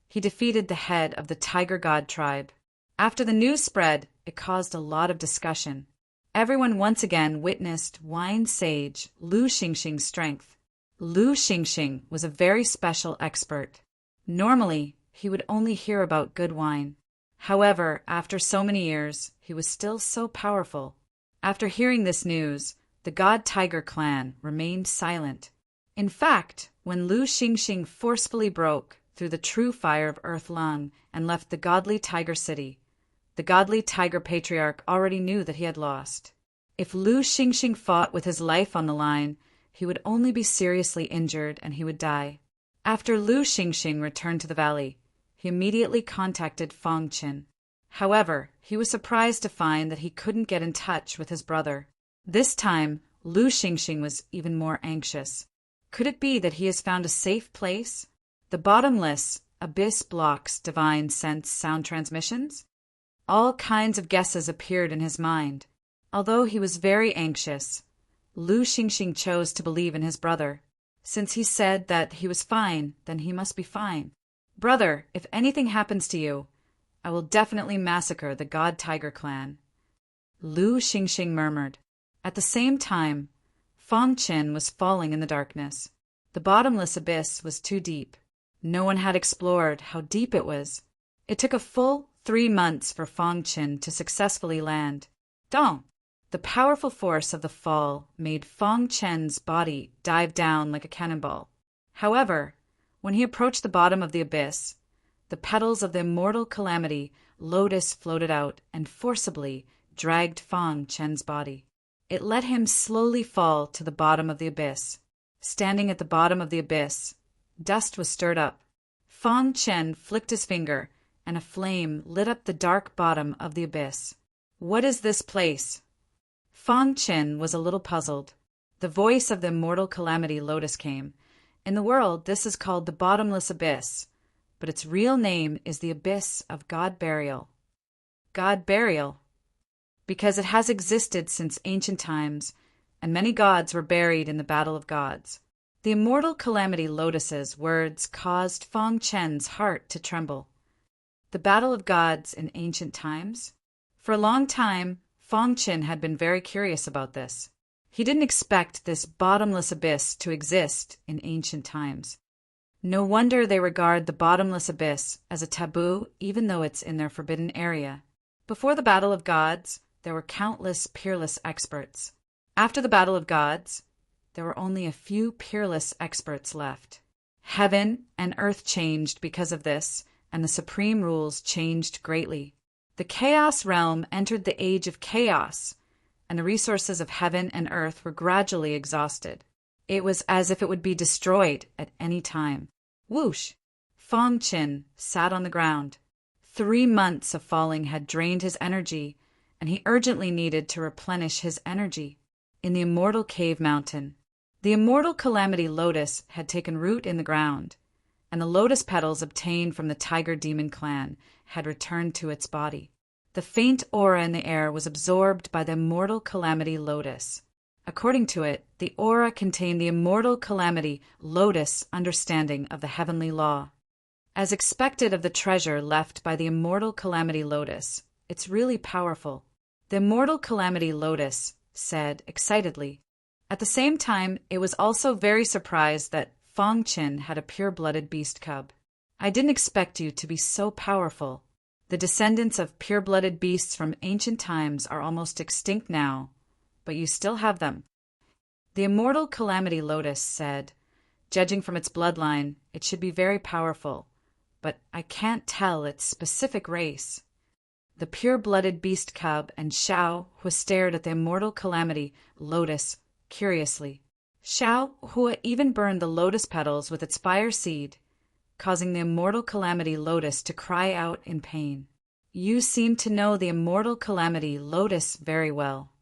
he defeated the head of the tiger god tribe. After the news spread, it caused a lot of discussion. Everyone once again witnessed wine sage Lu Xingxing's strength. Lu Xingxing was a very special expert. Normally, he would only hear about good wine. However, after so many years, he was still so powerful. After hearing this news, the god tiger clan remained silent. In fact, when Lu Xingxing forcefully broke through the true fire of earth lung and left the godly tiger city, the godly tiger patriarch already knew that he had lost. If Lu Xingxing fought with his life on the line, he would only be seriously injured and he would die. After Lu Xingxing returned to the valley, he immediately contacted Fang Qin. However, he was surprised to find that he couldn't get in touch with his brother. This time, Lu Xingxing was even more anxious. Could it be that he has found a safe place? The bottomless abyss blocks divine sense sound transmissions? All kinds of guesses appeared in his mind. Although he was very anxious, Lu Xingxing chose to believe in his brother. Since he said that he was fine, then he must be fine. Brother, if anything happens to you, I will definitely massacre the god tiger clan. Lu Xingxing murmured. At the same time, Fang Qin was falling in the darkness. The bottomless abyss was too deep. No one had explored how deep it was. It took a full 3 months for Fang Qin to successfully land. Dong! The powerful force of the fall made Fang Qin's body dive down like a cannonball. However, when he approached the bottom of the abyss, the petals of the immortal calamity lotus floated out and forcibly dragged Fang Qin's body. It let him slowly fall to the bottom of the abyss. Standing at the bottom of the abyss, dust was stirred up. Fang Qin flicked his finger, and a flame lit up the dark bottom of the abyss. What is this place? Fang Qin was a little puzzled. The voice of the immortal calamity lotus came. In the world, this is called the bottomless abyss, but its real name is the abyss of God burial. God burial, because it has existed since ancient times, and many gods were buried in the battle of gods. The immortal calamity lotus's words caused Fang Qin's heart to tremble. The battle of gods in ancient times? For a long time, Fang Qin had been very curious about this. He didn't expect this bottomless abyss to exist in ancient times. No wonder they regard the bottomless abyss as a taboo, even though it's in their forbidden area. Before the battle of gods, there were countless peerless experts. After the battle of gods, there were only a few peerless experts left. Heaven and earth changed because of this, and the supreme rules changed greatly. The chaos realm entered the age of chaos, and the resources of heaven and earth were gradually exhausted. It was as if it would be destroyed at any time. Whoosh! Fang Qin sat on the ground. 3 months of falling had drained his energy, and he urgently needed to replenish his energy. In the immortal cave mountain, the immortal calamity lotus had taken root in the ground, and the lotus petals obtained from the tiger demon clan had returned to its body. The faint aura in the air was absorbed by the immortal calamity lotus. According to it, the aura contained the immortal calamity lotus understanding of the heavenly law. As expected of the treasure left by the immortal calamity lotus, it's really powerful, the immortal calamity lotus said excitedly. At the same time, it was also very surprised that Fong Qin had a pure-blooded beast cub. I didn't expect you to be so powerful. The descendants of pure-blooded beasts from ancient times are almost extinct now, but you still have them. The immortal calamity lotus said, judging from its bloodline, it should be very powerful, but I can't tell its specific race. The pure-blooded beast cub and Xiao Hua stared at the immortal calamity lotus curiously. Xiao Hua even burned the lotus petals with its fire seed, causing the immortal calamity lotus to cry out in pain. You seem to know the immortal calamity lotus very well,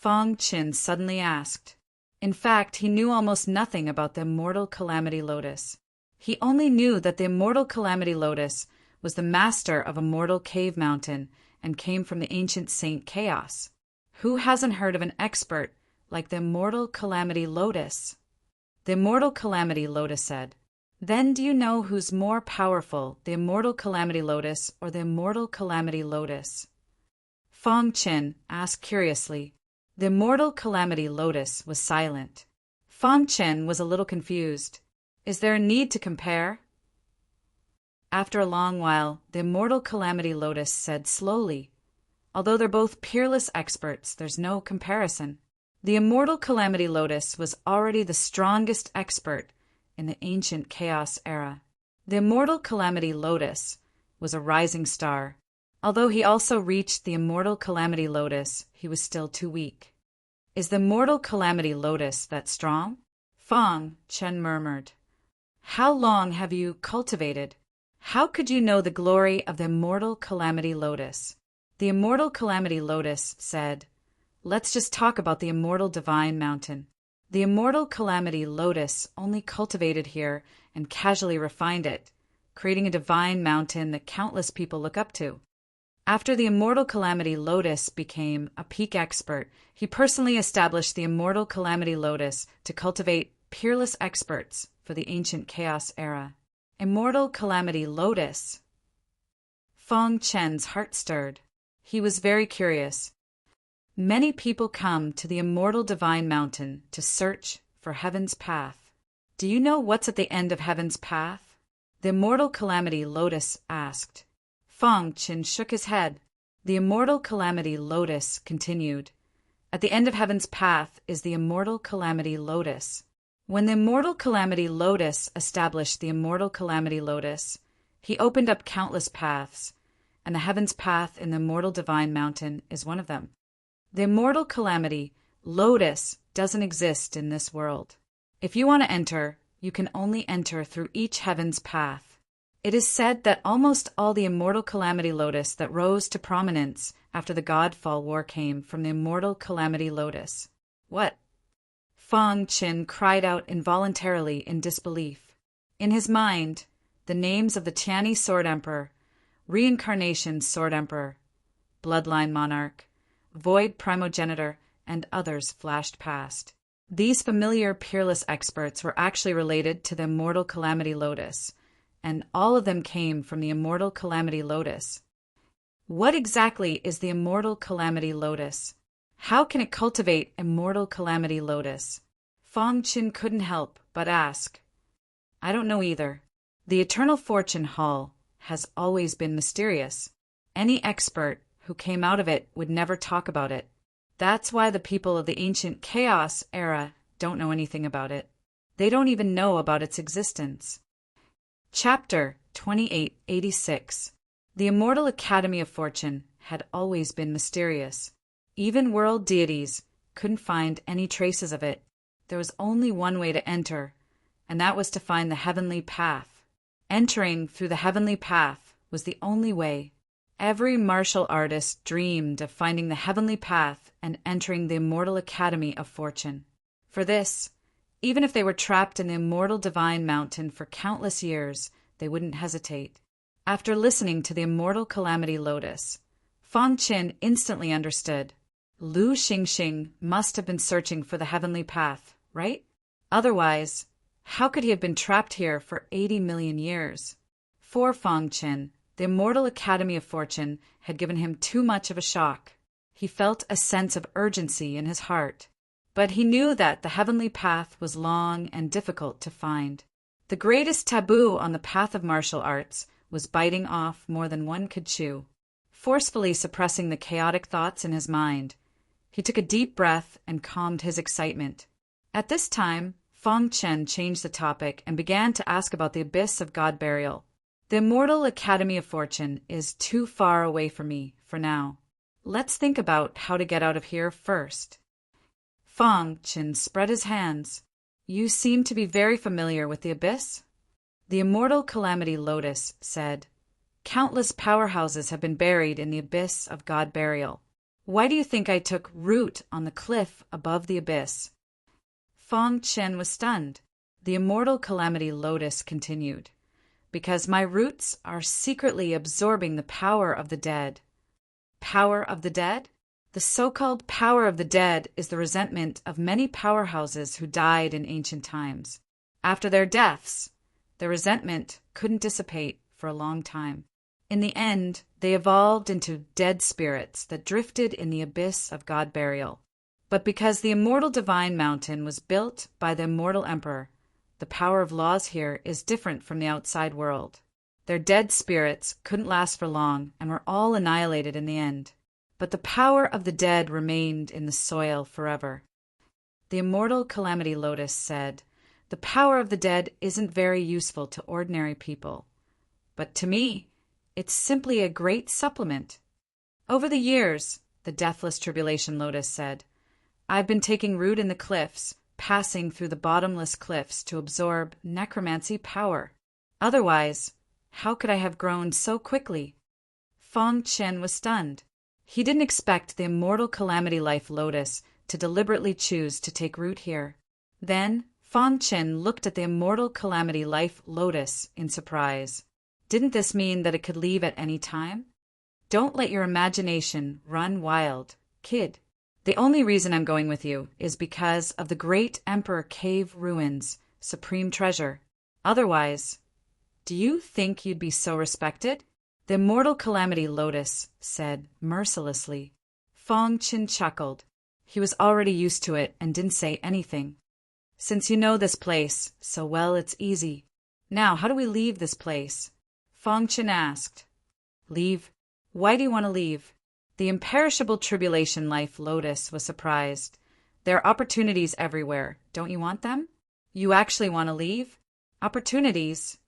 Fong Qin suddenly asked. In fact, he knew almost nothing about the immortal calamity lotus. He only knew that the immortal calamity lotus was the master of immortal cave mountain and came from the ancient Saint Chaos. Who hasn't heard of an expert like the immortal calamity lotus? The immortal calamity lotus said. Then do you know who's more powerful, the immortal calamity lotus or the immortal calamity lotus? Fong Qin asked curiously. The immortal calamity lotus was silent. Fong Qin was a little confused. Is there a need to compare? After a long while, the immortal calamity lotus said slowly, although they're both peerless experts, there's no comparison. The immortal calamity lotus was already the strongest expert in the ancient chaos era. The immortal calamity lotus was a rising star. Although he also reached the immortal calamity lotus, he was still too weak. Is the immortal calamity lotus that strong? Fong Chen murmured. How long have you cultivated? How could you know the glory of the immortal calamity lotus? The immortal calamity lotus said, let's just talk about the immortal divine mountain. The immortal calamity lotus only cultivated here and casually refined it, creating a divine mountain that countless people look up to. After the immortal calamity lotus became a peak expert, he personally established the immortal calamity lotus to cultivate peerless experts for the ancient chaos era. Immortal calamity lotus. Fong Chen's heart stirred. He was very curious. Many people come to the immortal divine mountain to search for heaven's path. Do you know what's at the end of heaven's path? The immortal calamity lotus asked. Fong Chen shook his head. The immortal calamity lotus continued. At the end of heaven's path is the immortal calamity lotus. When the immortal calamity lotus established the immortal calamity lotus, he opened up countless paths, and the heaven's path in the immortal divine mountain is one of them. The immortal calamity lotus doesn't exist in this world. If you want to enter, you can only enter through each heaven's path. It is said that almost all the immortal calamity lotus that rose to prominence after the Godfall War came from the immortal calamity lotus. What? Fong Qin cried out involuntarily in disbelief. In his mind, the names of the Tianyi Sword Emperor, Reincarnation Sword Emperor, Bloodline Monarch, Void Primogenitor, and others flashed past. These familiar peerless experts were actually related to the immortal calamity lotus, and all of them came from the immortal calamity lotus. What exactly is the immortal calamity lotus? How can it cultivate immortal calamity lotus? Fong Qin couldn't help but ask. I don't know either. The Eternal Fortune Hall has always been mysterious. Any expert who came out of it would never talk about it. That's why the people of the ancient chaos era don't know anything about it. They don't even know about its existence. Chapter 2886. The Immortal Academy of Fortune had always been mysterious. Even world deities couldn't find any traces of it. There was only one way to enter, and that was to find the heavenly path. Entering through the heavenly path was the only way. Every martial artist dreamed of finding the heavenly path and entering the immortal Academy of Fortune. For this, even if they were trapped in the immortal Divine Mountain for countless years, they wouldn't hesitate. After listening to the immortal Calamity Lotus, Fang Qin instantly understood. Lu Xingxing must have been searching for the heavenly path, right? Otherwise, how could he have been trapped here for 80 million years? For Fang Qin, the immortal Academy of Fortune had given him too much of a shock. He felt a sense of urgency in his heart. But he knew that the heavenly path was long and difficult to find. The greatest taboo on the path of martial arts was biting off more than one could chew. Forcefully suppressing the chaotic thoughts in his mind, he took a deep breath and calmed his excitement. At this time, Fang Qin changed the topic and began to ask about the abyss of God burial. The immortal Academy of Fortune is too far away from me for now. Let's think about how to get out of here first. Fang Qin spread his hands. You seem to be very familiar with the abyss? The immortal Calamity Lotus said, countless powerhouses have been buried in the abyss of God burial. Why do you think I took root on the cliff above the abyss? Fang Qin was stunned. The immortal Calamity Lotus continued, because my roots are secretly absorbing the power of the dead. Power of the dead? The so-called power of the dead is the resentment of many powerhouses who died in ancient times. After their deaths, their resentment couldn't dissipate for a long time. In the end, they evolved into dead spirits that drifted in the abyss of God burial. But because the immortal Divine Mountain was built by the immortal Emperor, the power of laws here is different from the outside world. Their dead spirits couldn't last for long and were all annihilated in the end. But the power of the dead remained in the soil forever. The immortal Calamity Lotus said, the power of the dead isn't very useful to ordinary people. But to me, it's simply a great supplement. Over the years, the Deathless Tribulation Lotus said, I've been taking root in the cliffs, passing through the bottomless cliffs to absorb necromancy power. Otherwise, how could I have grown so quickly? Fang Qin was stunned. He didn't expect the immortal Calamity Life Lotus to deliberately choose to take root here. Then, Fang Qin looked at the immortal Calamity Life Lotus in surprise. Didn't this mean that it could leave at any time? Don't let your imagination run wild, kid. The only reason I'm going with you is because of the great Emperor Cave Ruins, supreme treasure. Otherwise, do you think you'd be so respected? The immortal Calamity Lotus said mercilessly. Fang Qin chuckled. He was already used to it and didn't say anything. Since you know this place so well, it's easy. Now, how do we leave this place? Fang Qin asked. Leave? Why do you want to leave? The imperishable Tribulation Life Lotus was surprised. There are opportunities everywhere. Don't you want them? You actually want to leave? Opportunities?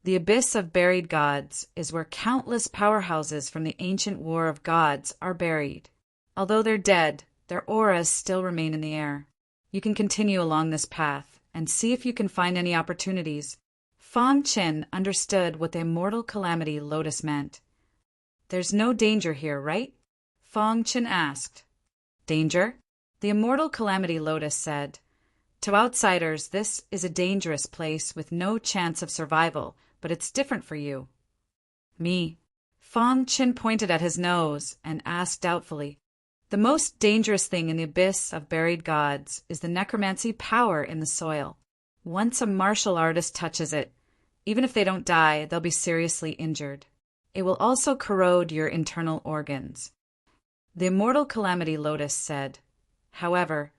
The abyss of buried gods is where countless powerhouses from the ancient war of gods are buried. Although they're dead, their auras still remain in the air. You can continue along this path and see if you can find any opportunities. Fang Qin understood what the immortal Calamity Lotus meant. There's no danger here, right? Fang Qin asked. Danger? The immortal Calamity Lotus said. To outsiders, this is a dangerous place with no chance of survival, but it's different for you. Me? Fang Qin pointed at his nose and asked doubtfully. The most dangerous thing in the abyss of buried gods is the necromancy power in the soil. Once a martial artist touches it, even if they don't die, they'll be seriously injured. It will also corrode your internal organs. The immortal Calamity Lotus said, however,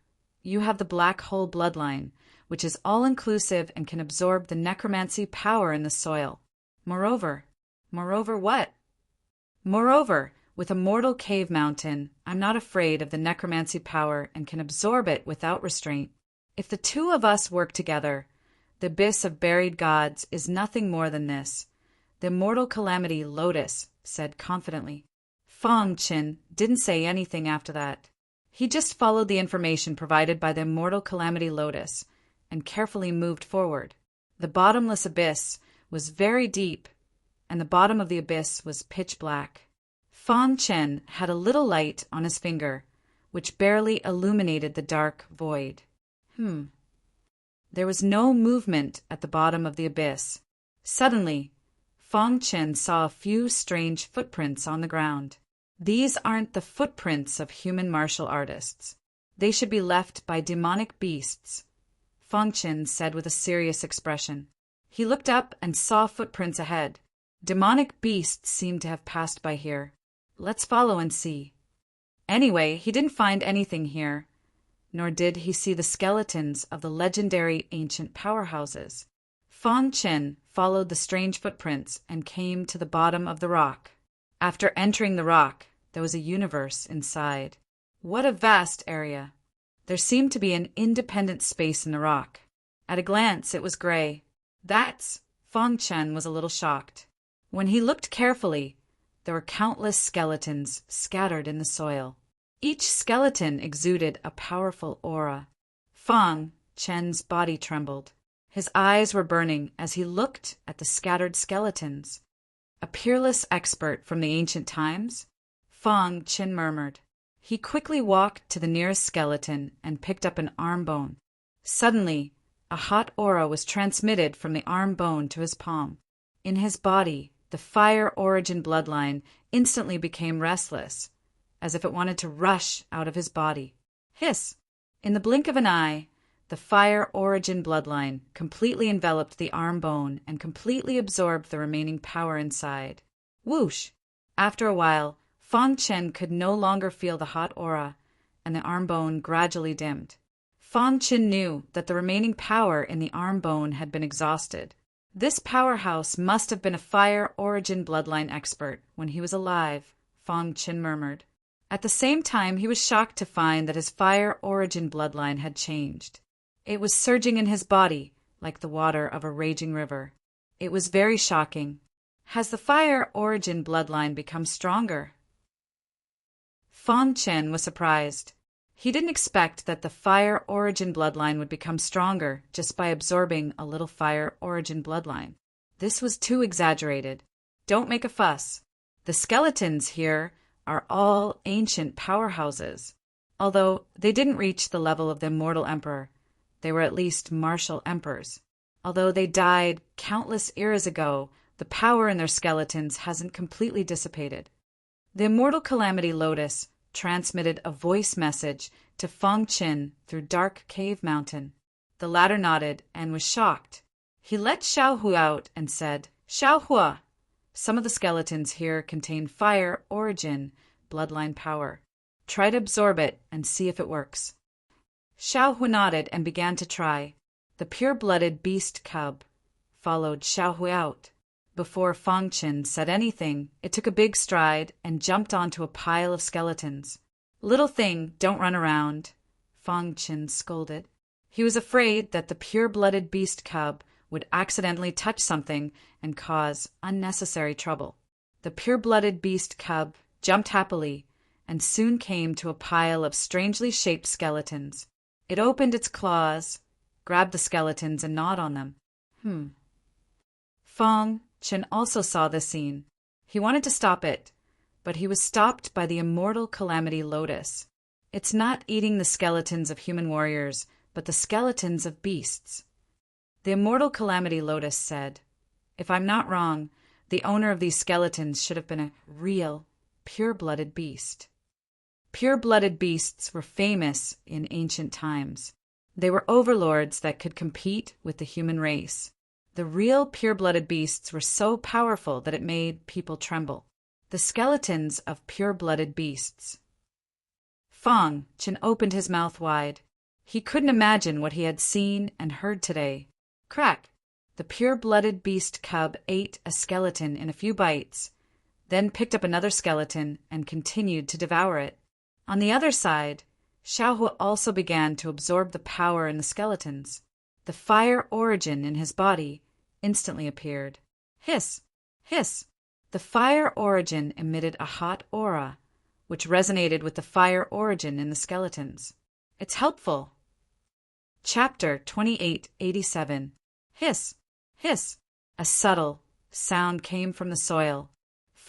you have the black hole bloodline, which is all-inclusive and can absorb the necromancy power in the soil. Moreover what? Moreover, with a mortal cave mountain, I'm not afraid of the necromancy power and can absorb it without restraint. If the two of us work together, the abyss of buried gods is nothing more than this. The immortal Calamity Lotus said confidently. Fang Qin didn't say anything after that. He just followed the information provided by the immortal Calamity Lotus and carefully moved forward. The bottomless abyss was very deep, and the bottom of the abyss was pitch black. Fang Chen had a little light on his finger, which barely illuminated the dark void. There was no movement at the bottom of the abyss. Suddenly, Fang Chen saw a few strange footprints on the ground. These aren't the footprints of human martial artists. They should be left by demonic beasts, Fang Chen said with a serious expression. He looked up and saw footprints ahead. Demonic beasts seemed to have passed by here. Let's follow and see. Anyway, he didn't find anything here, nor did he see the skeletons of the legendary ancient powerhouses. Fang Chen followed the strange footprints and came to the bottom of the rock. After entering the rock, there was a universe inside. What a vast area! There seemed to be an independent space in the rock. At a glance, it was gray. Fang Chen was a little shocked. When he looked carefully, there were countless skeletons scattered in the soil. Each skeleton exuded a powerful aura. Fang Chen's body trembled. His eyes were burning as he looked at the scattered skeletons. A peerless expert from the ancient times? Fang Chen murmured. He quickly walked to the nearest skeleton and picked up an arm bone. Suddenly, a hot aura was transmitted from the arm bone to his palm. In his body, the fire origin bloodline instantly became restless, as if it wanted to rush out of his body. Hiss! In the blink of an eye, the fire origin bloodline completely enveloped the arm bone and completely absorbed the remaining power inside. Whoosh! After a while, Fang Chen could no longer feel the hot aura, and the arm bone gradually dimmed. Fang Chen knew that the remaining power in the arm bone had been exhausted. This powerhouse must have been a fire origin bloodline expert when he was alive, Fang Chen murmured. At the same time, he was shocked to find that his fire origin bloodline had changed. It was surging in his body like the water of a raging river. It was very shocking. Has the fire origin bloodline become stronger? Fang Chen was surprised. He didn't expect that the fire origin bloodline would become stronger just by absorbing a little fire origin bloodline. This was too exaggerated. Don't make a fuss. The skeletons here are all ancient powerhouses. Although they didn't reach the level of the immortal emperor, they were at least martial emperors. Although they died countless eras ago, the power in their skeletons hasn't completely dissipated. The immortal calamity lotus transmitted a voice message to Fang Chen through Dark Cave Mountain. The latter nodded and was shocked. He let Xiaohu out and said, "Xiaohu, some of the skeletons here contain fire origin bloodline power. Try to absorb it and see if it works." Xiaohu nodded and began to try. The pure-blooded beast cub followed Xiaohu out. Before Fang Chen said anything, it took a big stride and jumped onto a pile of skeletons. "Little thing, don't run around," Fang Chen scolded. He was afraid that the pure-blooded beast cub would accidentally touch something and cause unnecessary trouble. The pure-blooded beast cub jumped happily and soon came to a pile of strangely shaped skeletons. It opened its claws, grabbed the skeletons, and gnawed on them. Fang Chen also saw this scene. He wanted to stop it, but he was stopped by the immortal calamity lotus. It's not eating the skeletons of human warriors, but the skeletons of beasts. The immortal calamity lotus said, "If I'm not wrong, the owner of these skeletons should have been a real, pure-blooded beast." Pure-blooded beasts were famous in ancient times. They were overlords that could compete with the human race. The real pure-blooded beasts were so powerful that it made people tremble. The skeletons of pure-blooded beasts. Fang Chen opened his mouth wide. He couldn't imagine what he had seen and heard today. Crack! The pure-blooded beast cub ate a skeleton in a few bites, then picked up another skeleton and continued to devour it. On the other side, Xiaohu also began to absorb the power in the skeletons. The fire origin in his body instantly appeared. Hiss! Hiss! The fire origin emitted a hot aura, which resonated with the fire origin in the skeletons. It's helpful. Chapter 2887. Hiss! Hiss! A subtle sound came from the soil.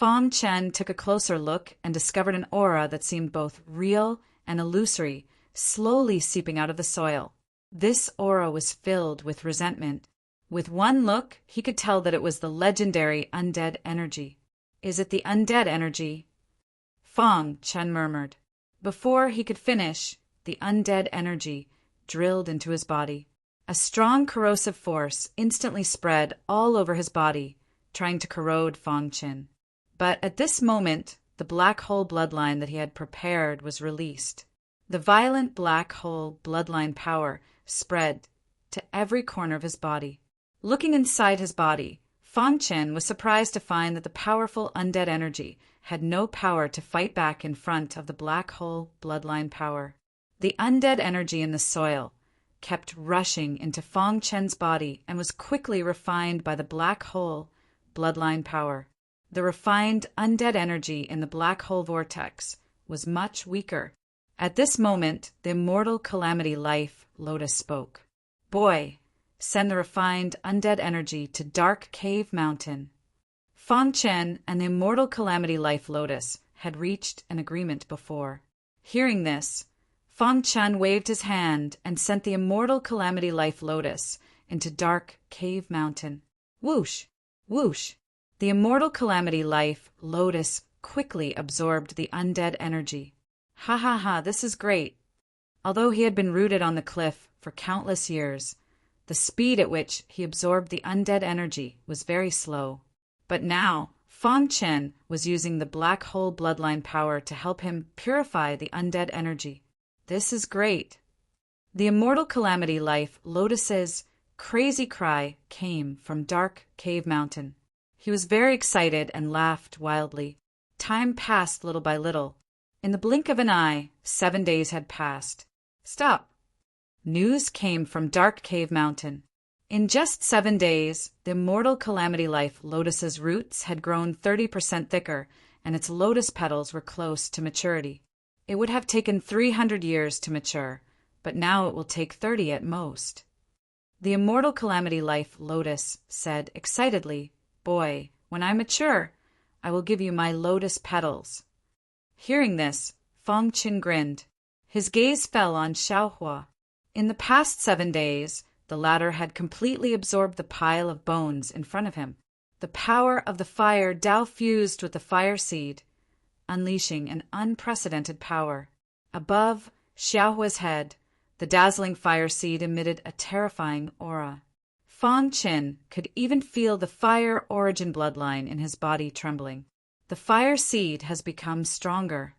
Fong Chen took a closer look and discovered an aura that seemed both real and illusory, slowly seeping out of the soil. This aura was filled with resentment. With one look, he could tell that it was the legendary undead energy. Is it the undead energy? Fong Chen murmured. Before he could finish, the undead energy drilled into his body. A strong corrosive force instantly spread all over his body, trying to corrode Fong Chen. But at this moment, the black hole bloodline that he had prepared was released. The violent black hole bloodline power spread to every corner of his body. Looking inside his body, Fong Chen was surprised to find that the powerful undead energy had no power to fight back in front of the black hole bloodline power. The undead energy in the soil kept rushing into Fong Chen's body and was quickly refined by the black hole bloodline power. The refined undead energy in the black hole vortex was much weaker. At this moment, the immortal calamity life Lotus spoke. Boy, send the refined undead energy to Dark Cave Mountain. Fong Chen and the immortal calamity life Lotus had reached an agreement before. Hearing this, Fong Chen waved his hand and sent the immortal calamity life Lotus into Dark Cave Mountain. Whoosh! Whoosh! The immortal calamity life Lotus quickly absorbed the undead energy. Ha ha ha, this is great. Although he had been rooted on the cliff for countless years, the speed at which he absorbed the undead energy was very slow. But now, Fong Chen was using the black hole bloodline power to help him purify the undead energy. This is great. The immortal calamity life Lotus's crazy cry came from Dark Cave Mountain. He was very excited and laughed wildly. Time passed little by little. In the blink of an eye, 7 days had passed. Stop! News came from Dark Cave Mountain. In just 7 days, the immortal calamity life Lotus's roots had grown 30% thicker, and its lotus petals were close to maturity. It would have taken 300 years to mature, but now it will take 30 at most. The immortal calamity life Lotus said excitedly, Boy, when I mature, I will give you my lotus petals. Hearing this, Fong Chen grinned. His gaze fell on Xiaohua. In the past 7 days, the latter had completely absorbed the pile of bones in front of him. The power of the fire Dao fused with the fire seed, unleashing an unprecedented power. Above Xiaohua's head, the dazzling fire seed emitted a terrifying aura. Fong Chen could even feel the fire origin bloodline in his body trembling. The fire seed has become stronger,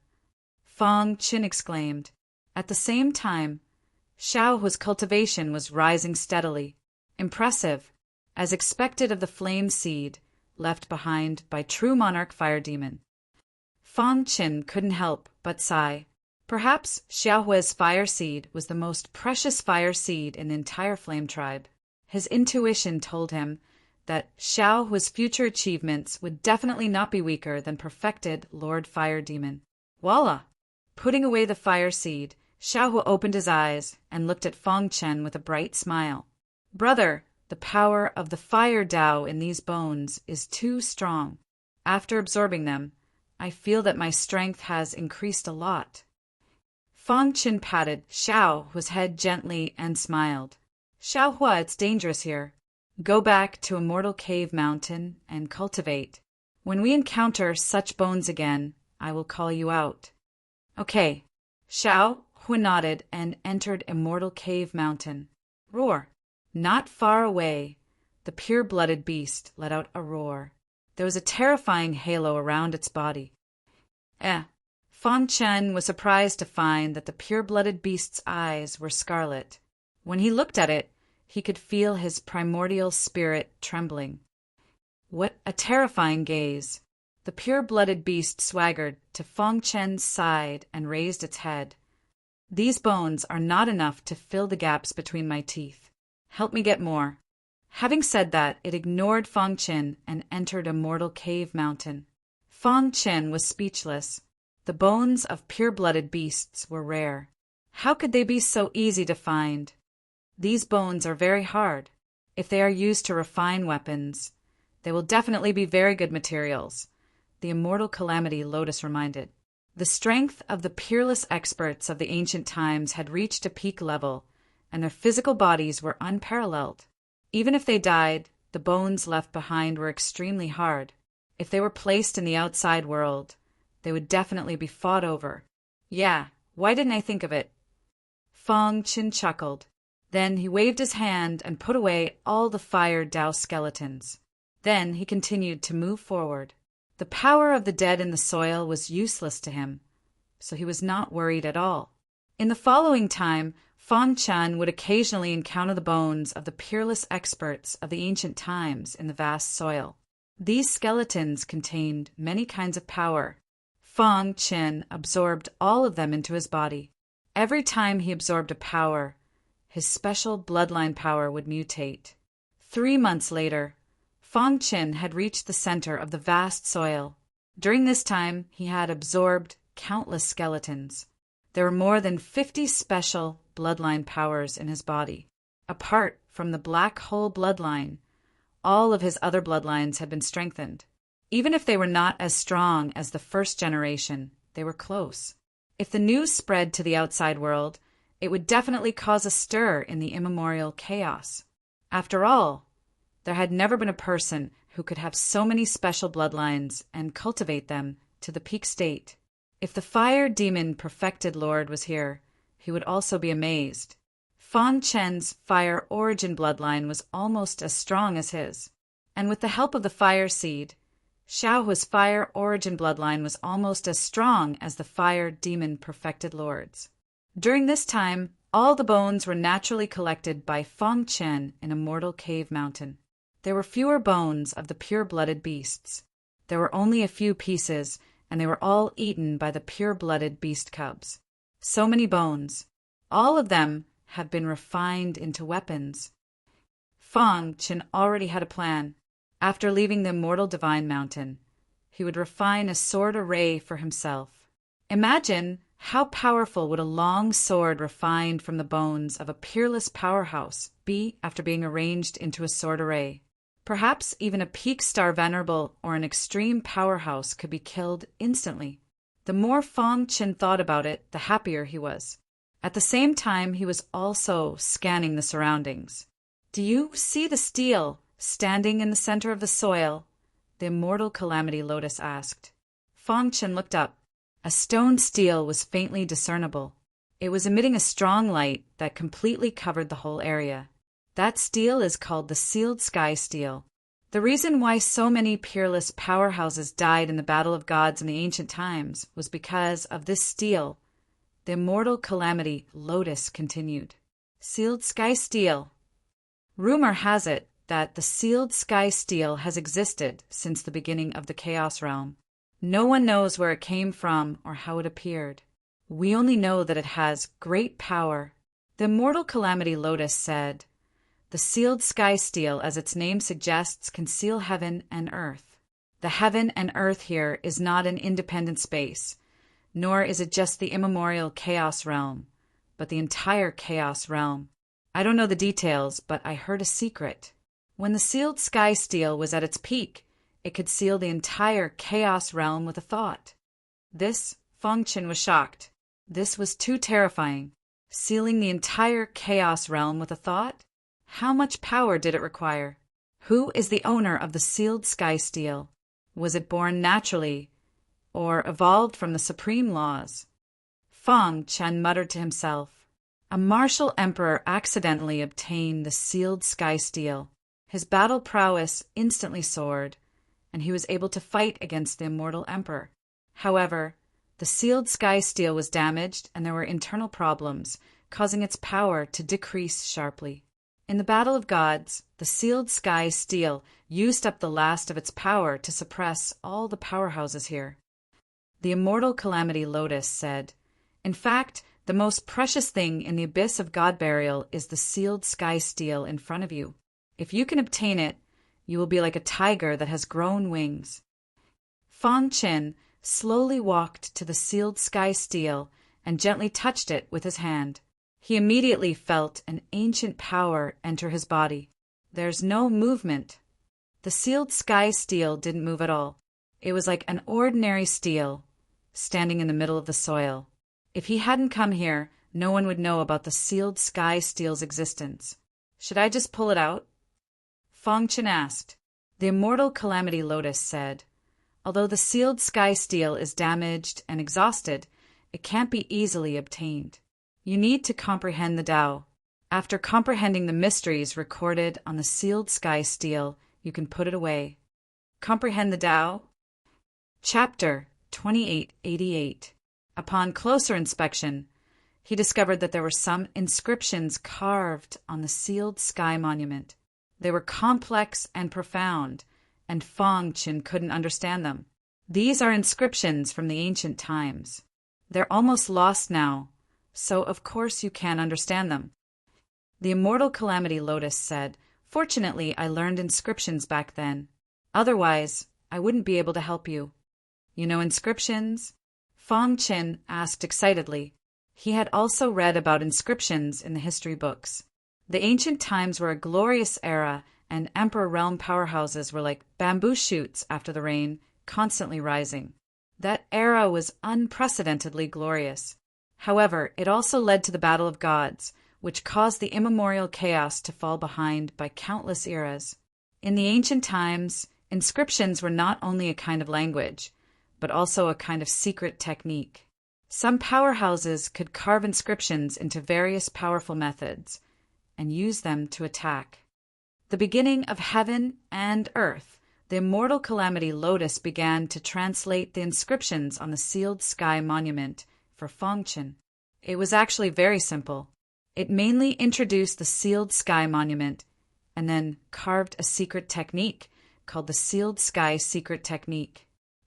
Fong Chen exclaimed. At the same time, Xiaohua's cultivation was rising steadily. Impressive, as expected of the flame seed left behind by true monarch fire demon. Fong Chen couldn't help but sigh. Perhaps Xiaohua's fire seed was the most precious fire seed in the entire flame tribe. His intuition told him that Xiaohua's future achievements would definitely not be weaker than perfected Lord Fire Demon. Voila! Putting away the fire seed, Xiaohua opened his eyes and looked at Fong Chen with a bright smile. Brother, the power of the fire Dao in these bones is too strong. After absorbing them, I feel that my strength has increased a lot. Fong Chen patted Xiaohua's head gently and smiled. Xiaohua, it's dangerous here. Go back to Immortal Cave Mountain and cultivate. When we encounter such bones again, I will call you out. Okay. Xiaohua nodded and entered Immortal Cave Mountain. Roar. Not far away, the pure-blooded beast let out a roar. There was a terrifying halo around its body. Fong Chen was surprised to find that the pure-blooded beast's eyes were scarlet. When he looked at it, he could feel his primordial spirit trembling. What a terrifying gaze! The pure-blooded beast swaggered to Fong Chen's side and raised its head. These bones are not enough to fill the gaps between my teeth. Help me get more. Having said that, it ignored Fong Chen and entered Immortal Cave Mountain. Fong Chen was speechless. The bones of pure-blooded beasts were rare. How could they be so easy to find? These bones are very hard. If they are used to refine weapons, they will definitely be very good materials. the immortal calamity Lotus reminded. The strength of the peerless experts of the ancient times had reached a peak level, and their physical bodies were unparalleled. Even if they died, the bones left behind were extremely hard. If they were placed in the outside world, they would definitely be fought over. Yeah, why didn't I think of it? Fang Qin chuckled. Then he waved his hand and put away all the fire-doused skeletons. Then he continued to move forward. The power of the dead in the soil was useless to him, so he was not worried at all. In the following time, Fan Chen would occasionally encounter the bones of the peerless experts of the ancient times in the vast soil. These skeletons contained many kinds of power. Fang Chen absorbed all of them into his body. Every time he absorbed a power, his special bloodline power would mutate. 3 months later, Fang Chen had reached the center of the vast soil. During this time, he had absorbed countless skeletons. There were more than 50 special bloodline powers in his body. Apart from the black hole bloodline, all of his other bloodlines had been strengthened. Even if they were not as strong as the first generation, they were close. If the news spread to the outside world, it would definitely cause a stir in the immemorial chaos. After all, there had never been a person who could have so many special bloodlines and cultivate them to the peak state. If the fire demon perfected Lord was here, he would also be amazed. Fan Chen's fire origin bloodline was almost as strong as his, and with the help of the fire seed, Xiaohu's fire origin bloodline was almost as strong as the fire demon perfected Lord's. During this time, all the bones were naturally collected by Fang Chen in a mortal cave mountain. There were fewer bones of the pure-blooded beasts. There were only a few pieces, and they were all eaten by the pure-blooded beast cubs. So many bones. All of them have been refined into weapons. Fang Chen already had a plan. After leaving the immortal divine mountain, he would refine a sword array for himself. Imagine how powerful would a long sword refined from the bones of a peerless powerhouse be after being arranged into a sword array. Perhaps even a peak star venerable or an extreme powerhouse could be killed instantly. The more Fang Chen thought about it, the happier he was. At the same time, he was also scanning the surroundings. Do you see the steel standing in the center of the soil? The immortal calamity Lotus asked. Fang Chen looked up. A stone steel was faintly discernible. It was emitting a strong light that completely covered the whole area. That steel is called the sealed sky steel. The reason why so many peerless powerhouses died in the battle of gods in the ancient times was because of this steel. The immortal calamity Lotus continued. Sealed sky steel. Rumor has it that the sealed sky steel has existed since the beginning of the Chaos Realm. No one knows where it came from or how it appeared. We only know that it has great power. The immortal calamity Lotus said, "The sealed sky steel, as its name suggests, can seal heaven and earth. The heaven and earth here is not an independent space, nor is it just the immemorial Chaos Realm, but the entire Chaos Realm. I don't know the details, but I heard a secret. When the sealed sky steel was at its peak, it could seal the entire Chaos Realm with a thought." This, Fang Chen was shocked. This was too terrifying. Sealing the entire Chaos Realm with a thought? How much power did it require? Who is the owner of the sealed sky steel? Was it born naturally, or evolved from the supreme laws? Fang Chen muttered to himself. A martial emperor accidentally obtained the sealed sky steel. His battle prowess instantly soared, and he was able to fight against the immortal emperor. However, the sealed sky steel was damaged and there were internal problems, causing its power to decrease sharply. In the battle of gods, the sealed sky steel used up the last of its power to suppress all the powerhouses here. The immortal calamity Lotus said, "In fact, the most precious thing in the abyss of god burial is the sealed sky steel in front of you. If you can obtain it, you will be like a tiger that has grown wings." Fang Chen slowly walked to the sealed sky steel and gently touched it with his hand. He immediately felt an ancient power enter his body. There's no movement. The sealed sky steel didn't move at all. It was like an ordinary steel, standing in the middle of the soil. If he hadn't come here, no one would know about the sealed sky steel's existence. Should I just pull it out? Fong Chen asked. The immortal Calamity Lotus said, although the sealed sky steel is damaged and exhausted, it can't be easily obtained. You need to comprehend the Tao. After comprehending the mysteries recorded on the sealed sky steel, you can put it away. Comprehend the Tao? Chapter 2888. Upon closer inspection, he discovered that there were some inscriptions carved on the sealed sky monument. They were complex and profound, and Fong Chen couldn't understand them. These are inscriptions from the ancient times. They're almost lost now, so of course you can't understand them. The immortal Calamity Lotus said, fortunately I learned inscriptions back then. Otherwise, I wouldn't be able to help you. You know inscriptions? Fong Chen asked excitedly. He had also read about inscriptions in the history books. The ancient times were a glorious era, and emperor realm powerhouses were like bamboo shoots after the rain, constantly rising. That era was unprecedentedly glorious. However, it also led to the Battle of Gods, which caused the immemorial chaos to fall behind by countless eras. In the ancient times, inscriptions were not only a kind of language, but also a kind of secret technique. Some powerhouses could carve inscriptions into various powerful methods and use them to attack. The beginning of heaven and earth, the immortal Calamity Lotus began to translate the inscriptions on the sealed sky monument for Fong Chen. It was actually very simple. It mainly introduced the sealed sky monument and then carved a secret technique called the sealed sky secret technique.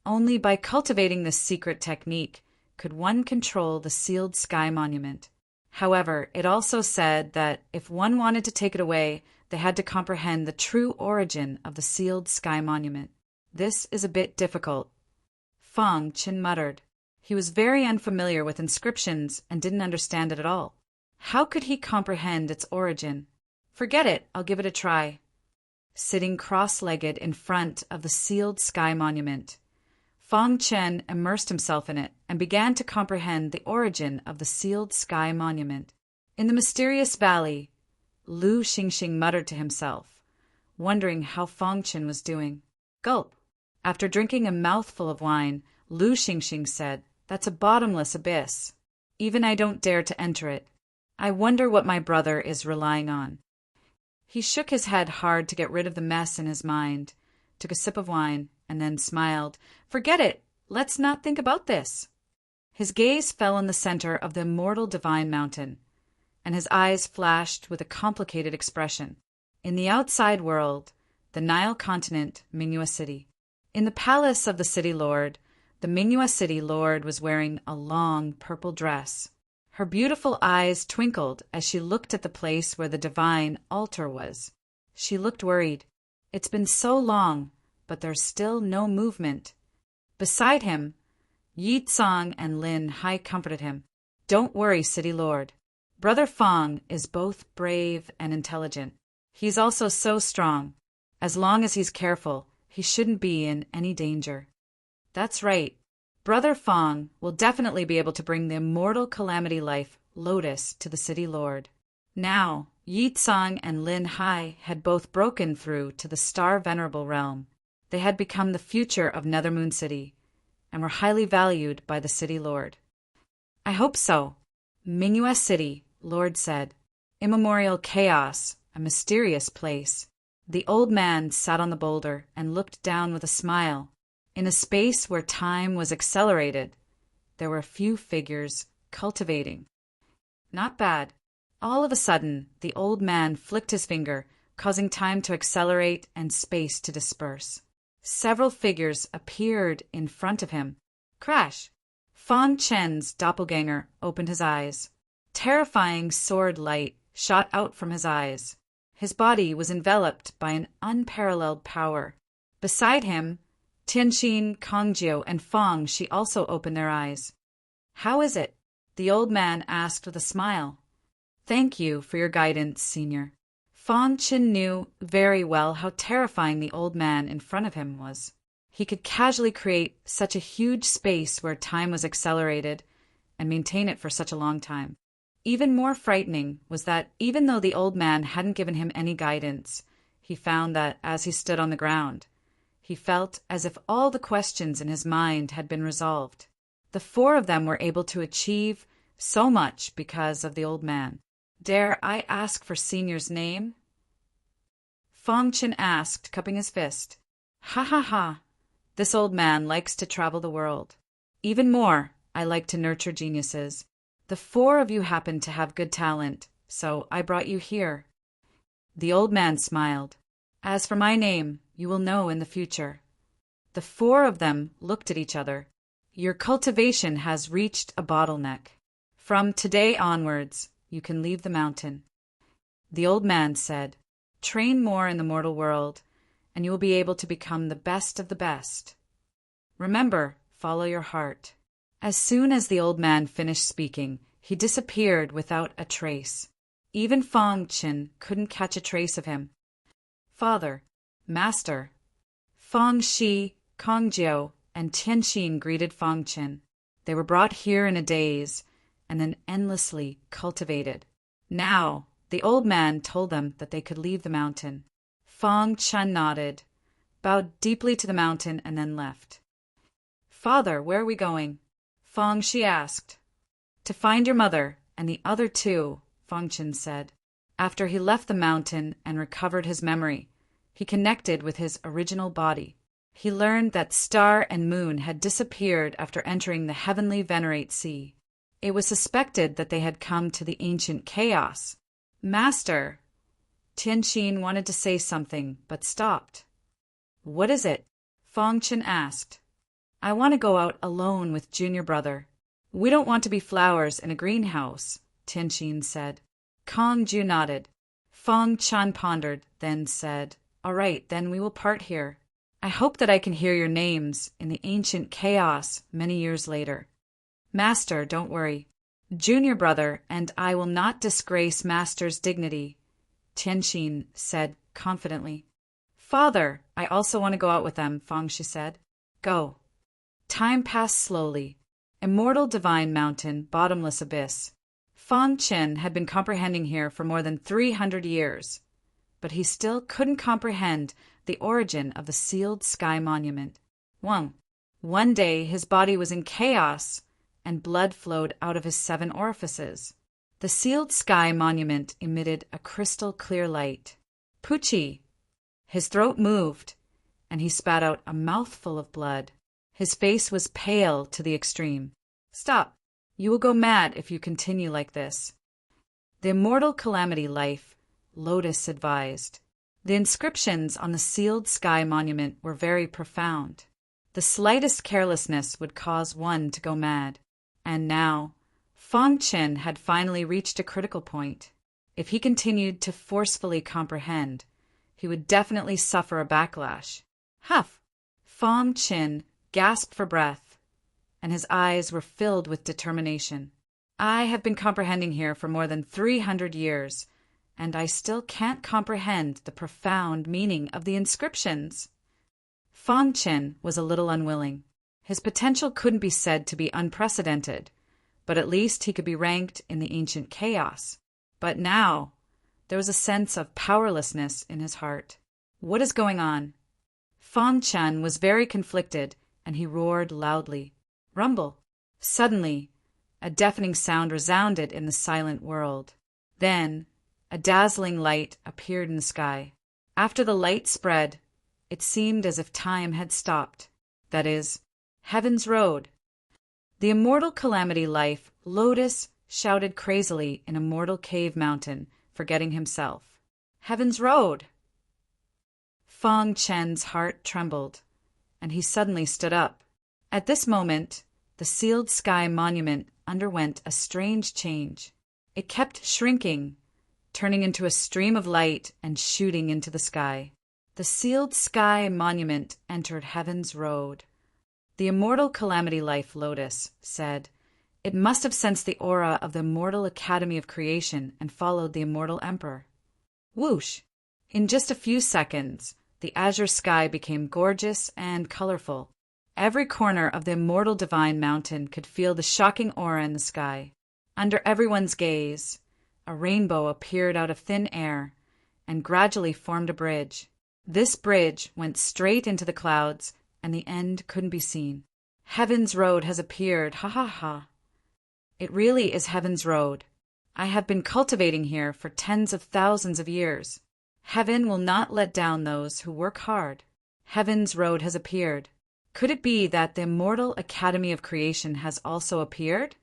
Only by cultivating this secret technique could one control the sealed sky monument. However, it also said that if one wanted to take it away, they had to comprehend the true origin of the sealed sky monument. This is a bit difficult. Fong Chen muttered. He was very unfamiliar with inscriptions and didn't understand it at all. How could he comprehend its origin? Forget it, I'll give it a try. Sitting cross-legged in front of the sealed sky monument, Fong Chen immersed himself in it and began to comprehend the origin of the sealed sky monument. In the mysterious valley, Lu Xingxing muttered to himself, wondering how Fong Chen was doing. Gulp. After drinking a mouthful of wine, Lu Xingxing said, "That's a bottomless abyss. Even I don't dare to enter it. I wonder what my brother is relying on." He shook his head hard to get rid of the mess in his mind, took a sip of wine, and then smiled. "Forget it. Let's not think about this." His gaze fell in the center of the immortal divine mountain, and his eyes flashed with a complicated expression. In the outside world, the Nile continent, Mingyue City. In the palace of the city lord, the Mingyue City lord was wearing a long purple dress. Her beautiful eyes twinkled as she looked at the place where the divine altar was. She looked worried. It's been so long, but there's still no movement. Beside him, Yi Tsang and Lin Hai comforted him. "Don't worry, City Lord. Brother Fong is both brave and intelligent. He's also so strong. As long as he's careful, he shouldn't be in any danger." "That's right. Brother Fong will definitely be able to bring the immortal calamity life, Lotus, to the City Lord." Now, Yi Tsang and Lin Hai had both broken through to the Star Venerable realm. They had become the future of Nethermoon City, and were highly valued by the City Lord. "I hope so." Mingyue City, Lord said. Immemorial chaos, a mysterious place. The old man sat on the boulder and looked down with a smile. In a space where time was accelerated, there were a few figures cultivating. Not bad. All of a sudden, the old man flicked his finger, causing time to accelerate and space to disperse. Several figures appeared in front of him. Crash! Fong Chen's doppelganger opened his eyes. Terrifying sword light shot out from his eyes. His body was enveloped by an unparalleled power. Beside him, Tianxin, Kongjiu, and Fong Shi also opened their eyes. "How is it?" the old man asked with a smile. "Thank you for your guidance, Senior." Fong Chen knew very well how terrifying the old man in front of him was. He could casually create such a huge space where time was accelerated and maintain it for such a long time. Even more frightening was that even though the old man hadn't given him any guidance, he found that as he stood on the ground, he felt as if all the questions in his mind had been resolved. The four of them were able to achieve so much because of the old man. "Dare I ask for Senior's name?" Fong Chin asked, cupping his fist. "Ha ha ha! This old man likes to travel the world. Even more, I like to nurture geniuses. The four of you happen to have good talent, so I brought you here." The old man smiled. "As for my name, you will know in the future." The four of them looked at each other. "Your cultivation has reached a bottleneck. From today onwards, you can leave the mountain." The old man said, "Train more in the mortal world, and you will be able to become the best of the best. Remember, follow your heart." As soon as the old man finished speaking, he disappeared without a trace. Even Fong Chin couldn't catch a trace of him. "Father, Master." Fong Shi, Kong Jiao, and Tian Xin greeted Fong Chin. They were brought here in a daze, and then endlessly cultivated. Now, the old man told them that they could leave the mountain. Fong Chin nodded, bowed deeply to the mountain, and then left. "Father, where are we going?" Fong Shi asked. "To find your mother, and the other two," Fong Chin said. After he left the mountain and recovered his memory, he connected with his original body. He learned that Star and Moon had disappeared after entering the heavenly Venerate Sea. It was suspected that they had come to the ancient chaos. "Master," Tian Xin wanted to say something, but stopped. "What is it?" Fong Chin asked. "I want to go out alone with Junior Brother." "We don't want to be flowers in a greenhouse," Tian Xin said. Kong Ju nodded. Fong Chan pondered, then said, "All right, then we will part here. I hope that I can hear your names in the ancient chaos many years later." "Master, don't worry. Junior Brother and I will not disgrace Master's dignity," Tian Xin said confidently. "Father, I also want to go out with them," Fong Shi said. "Go." Time passed slowly. Immortal Divine Mountain, Bottomless Abyss. Fong Chin had been comprehending here for more than 300 years, but he still couldn't comprehend the origin of the Sealed Sky Monument. One day his body was in chaos, and blood flowed out of his 7 orifices. The Sealed Sky Monument emitted a crystal-clear light. "Poochie!" His throat moved, and he spat out a mouthful of blood. His face was pale to the extreme. "Stop! You will go mad if you continue like this." The Immortal Calamity Life, Lotus advised. The inscriptions on the Sealed Sky Monument were very profound. The slightest carelessness would cause one to go mad. And now, Fong Chin had finally reached a critical point. If he continued to forcefully comprehend, he would definitely suffer a backlash. "Huff!" Fong Chin gasped for breath, and his eyes were filled with determination. "I have been comprehending here for more than 300 years, and I still can't comprehend the profound meaning of the inscriptions." Fong Chin was a little unwilling. His potential couldn't be said to be unprecedented, but at least he could be ranked in the ancient chaos. But now, there was a sense of powerlessness in his heart. "What is going on?" Fong Chin was very conflicted, and he roared loudly. "Rumble!" Suddenly, a deafening sound resounded in the silent world. Then, a dazzling light appeared in the sky. After the light spread, it seemed as if time had stopped. That is, Heaven's Road. The Immortal Calamity Life, Lotus, shouted crazily in Immortal Cave Mountain, forgetting himself. "Heaven's Road!" Fong Chen's heart trembled, and he suddenly stood up. At this moment, the Sealed Sky Monument underwent a strange change. It kept shrinking, turning into a stream of light and shooting into the sky. The Sealed Sky Monument entered Heaven's Road. The Immortal Calamity Life Lotus said, "It must have sensed the aura of the Immortal Academy of Creation and followed the Immortal Emperor." Whoosh! In just a few seconds, the the azure sky became gorgeous and colorful. Every corner of the immortal divine mountain could feel the shocking aura in the sky. Under everyone's gaze, a rainbow appeared out of thin air and gradually formed a bridge. This bridge went straight into the clouds, and the end couldn't be seen. Heaven's Road has appeared, ha ha ha. It really is Heaven's Road. I have been cultivating here for tens of thousands of years. Heaven will not let down those who work hard. Heaven's Road has appeared. Could it be that the immortal Academy of Creation has also appeared?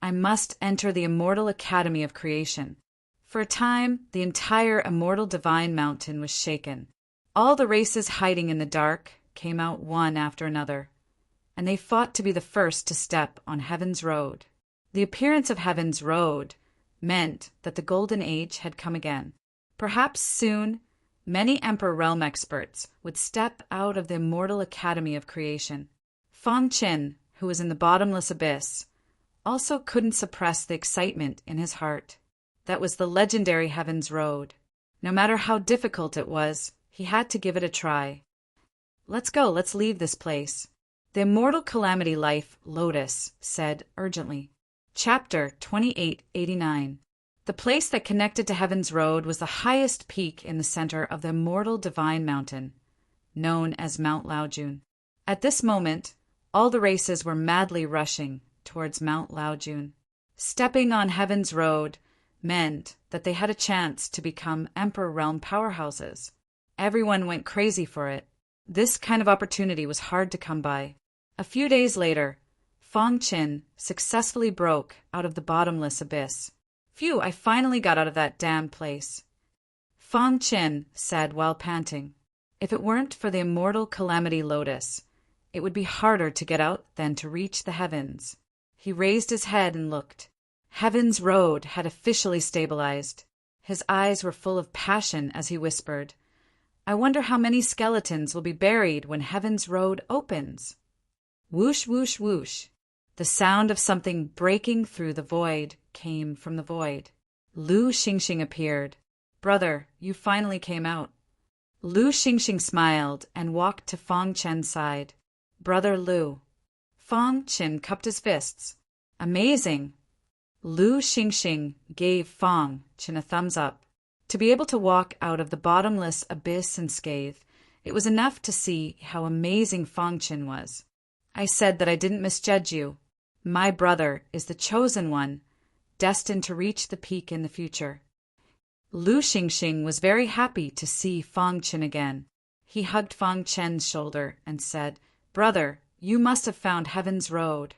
I must enter the immortal Academy of Creation. For a time, the entire immortal divine mountain was shaken. All the races hiding in the dark came out one after another, and they fought to be the first to step on Heaven's Road. The appearance of Heaven's Road meant that the Golden Age had come again. Perhaps soon, many Emperor Realm experts would step out of the immortal Academy of Creation. Fang Qin, who was in the bottomless abyss, also couldn't suppress the excitement in his heart. That was the legendary Heaven's Road. No matter how difficult it was, he had to give it a try. Let's go, let's leave this place. The immortal calamity life, Lotus, said urgently. Chapter 2889. The place that connected to Heaven's Road was the highest peak in the center of the immortal divine mountain, known as Mount Laojun. At this moment, all the races were madly rushing towards Mount Laojun. Stepping on Heaven's Road meant that they had a chance to become Emperor Realm powerhouses. Everyone went crazy for it. This kind of opportunity was hard to come by. A few days later, Fang Qin successfully broke out of the bottomless abyss. Phew, I finally got out of that damned place. Fang Qin said while panting. If it weren't for the immortal calamity Lotus, it would be harder to get out than to reach the heavens. He raised his head and looked. Heaven's Road had officially stabilized. His eyes were full of passion as he whispered, I wonder how many skeletons will be buried when Heaven's Road opens. Whoosh, whoosh, whoosh. The sound of something breaking through the void came from the void. Lu Xingxing appeared. Brother, you finally came out. Lu Xingxing smiled and walked to Fang Qin's side. Brother Lu. Fang Qin cupped his fists. Amazing. Lu Xingxing gave Fang Qin a thumbs up. To be able to walk out of the bottomless abyss unscathed, it was enough to see how amazing Fang Qin was. I said that I didn't misjudge you. My brother is the chosen one, destined to reach the peak in the future. Lu Xingxing was very happy to see Fang Qin again. He hugged Fang Qin's shoulder and said, Brother, you must have found Heaven's Road.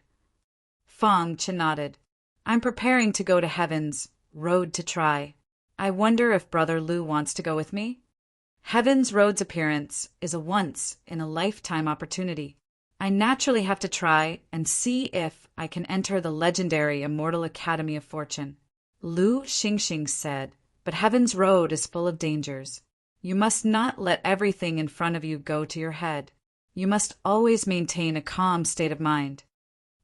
Fang Qin nodded. I'm preparing to go to Heaven's Road to try. I wonder if Brother Lu wants to go with me? Heaven's Road's appearance is a once-in-a-lifetime opportunity. I naturally have to try and see if I can enter the legendary Immortal Academy of Fortune. Lu Xingxing said, but Heaven's Road is full of dangers. You must not let everything in front of you go to your head. You must always maintain a calm state of mind.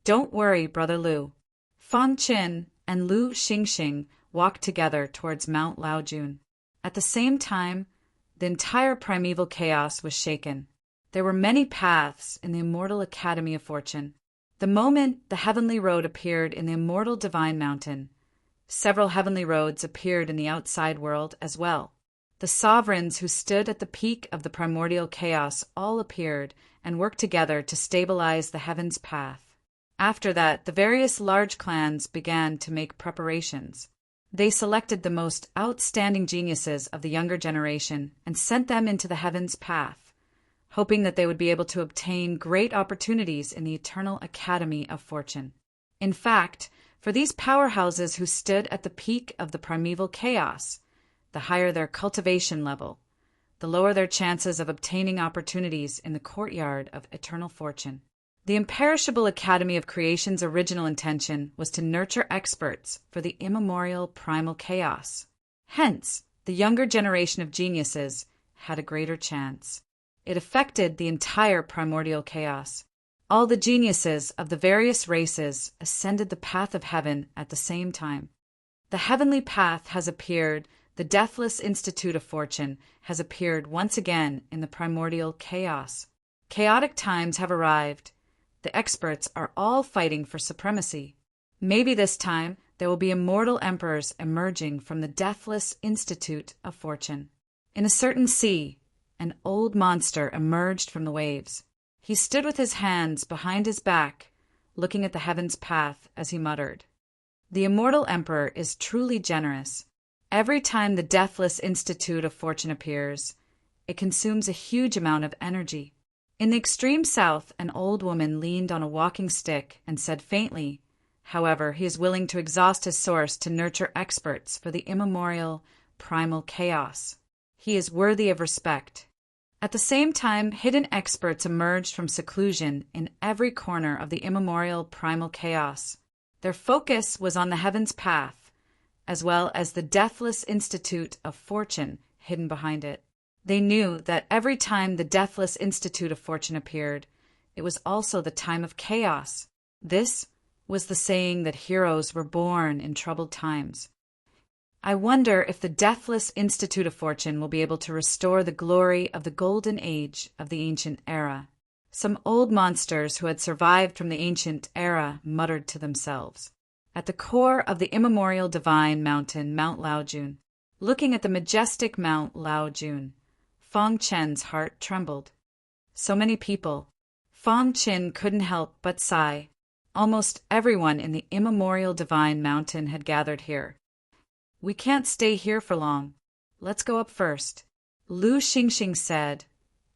Don't worry, Brother Lu. Fang Qin and Lu Xingxing walked together towards Mount Laojun. At the same time, the entire primeval chaos was shaken. There were many paths in the Immortal Academy of Fortune. The moment the Heavenly Road appeared in the Immortal Divine Mountain, several heavenly roads appeared in the outside world as well. The sovereigns who stood at the peak of the primordial chaos all appeared and worked together to stabilize the heavens' path. After that, the various large clans began to make preparations. They selected the most outstanding geniuses of the younger generation and sent them into the heavens' path, hoping that they would be able to obtain great opportunities in the Eternal Academy of Fortune. In fact, for these powerhouses who stood at the peak of the primeval chaos, the higher their cultivation level, the lower their chances of obtaining opportunities in the courtyard of eternal fortune. The imperishable Academy of Creation's original intention was to nurture experts for the immemorial primal chaos. Hence, the younger generation of geniuses had a greater chance. It affected the entire primordial chaos. All the geniuses of the various races ascended the path of heaven at the same time. The heavenly path has appeared the deathless Institute of Fortune has appeared once again in the primordial chaos. Chaotic times have arrived. The experts are all fighting for supremacy. Maybe this time there will be immortal emperors emerging from the deathless Institute of Fortune. In a certain sea, an old monster emerged from the waves. He stood with his hands behind his back, looking at the heaven's path as he muttered, "The immortal emperor is truly generous. Every time the deathless Institute of Fortune appears, it consumes a huge amount of energy." In the extreme south, an old woman leaned on a walking stick and said faintly, "However, he is willing to exhaust his source to nurture experts for the immemorial, primal chaos. He is worthy of respect." At the same time, hidden experts emerged from seclusion in every corner of the immemorial primal chaos. Their focus was on the heaven's path, as well as the deathless Institute of Fortune hidden behind it. They knew that every time the deathless Institute of Fortune appeared, it was also the time of chaos. This was the saying that heroes were born in troubled times. I wonder if the deathless Institute of Fortune will be able to restore the glory of the golden age of the ancient era. Some old monsters who had survived from the ancient era muttered to themselves. At the core of the immemorial divine mountain, Mount Laojun, looking at the majestic Mount Laojun, Fong Chen's heart trembled. So many people. Fong Chen couldn't help but sigh. Almost everyone in the immemorial divine mountain had gathered here. "We can't stay here for long. Let's go up first," Lu Xingxing said,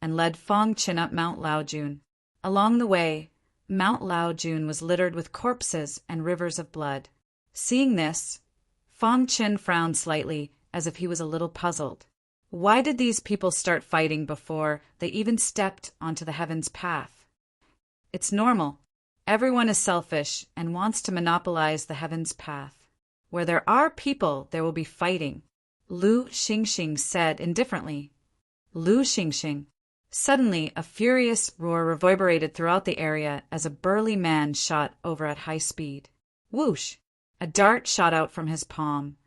and led Fong Chen up Mount Laojun. Along the way, Mount Laojun was littered with corpses and rivers of blood. Seeing this, Fong Chen frowned slightly, as if he was a little puzzled. Why did these people start fighting before they even stepped onto the heaven's path? It's normal. Everyone is selfish and wants to monopolize the heaven's path. Where there are people, there will be fighting, Lu Xingxing said indifferently. Lu Xingxing. Suddenly, a furious roar reverberated throughout the area as a burly man shot over at high speed. Whoosh! A dart shot out from his palm,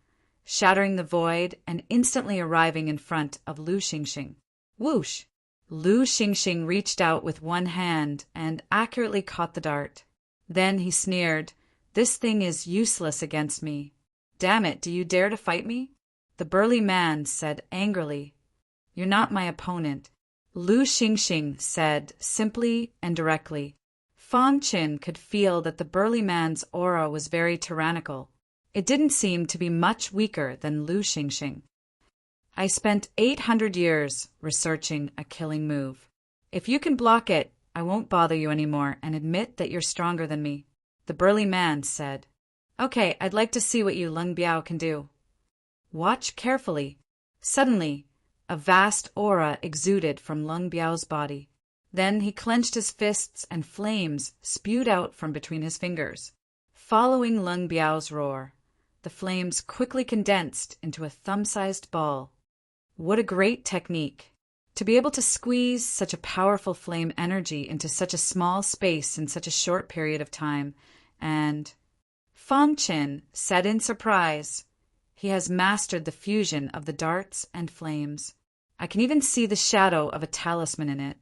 shattering the void and instantly arriving in front of Lu Xingxing. Whoosh! Lu Xingxing reached out with one hand and accurately caught the dart. Then he sneered, "This thing is useless against me. Damn it, do you dare to fight me?" The burly man said angrily, "You're not my opponent," Lu Xingxing said simply and directly. Fong Chen could feel that the burly man's aura was very tyrannical. It didn't seem to be much weaker than Lu Xingxing. "I spent 800 years researching a killing move. If you can block it, I won't bother you anymore and admit that you're stronger than me," the burly man said. "Okay, I'd like to see what you Lung Biao can do." Watch carefully. Suddenly, a vast aura exuded from Lung Biao's body. Then he clenched his fists and flames spewed out from between his fingers. Following Lung Biao's roar, the flames quickly condensed into a thumb-sized ball. What a great technique! To be able to squeeze such a powerful flame energy into such a small space in such a short period of time, and Fong Chen said in surprise, "He has mastered the fusion of the darts and flames. I can even see the shadow of a talisman in it."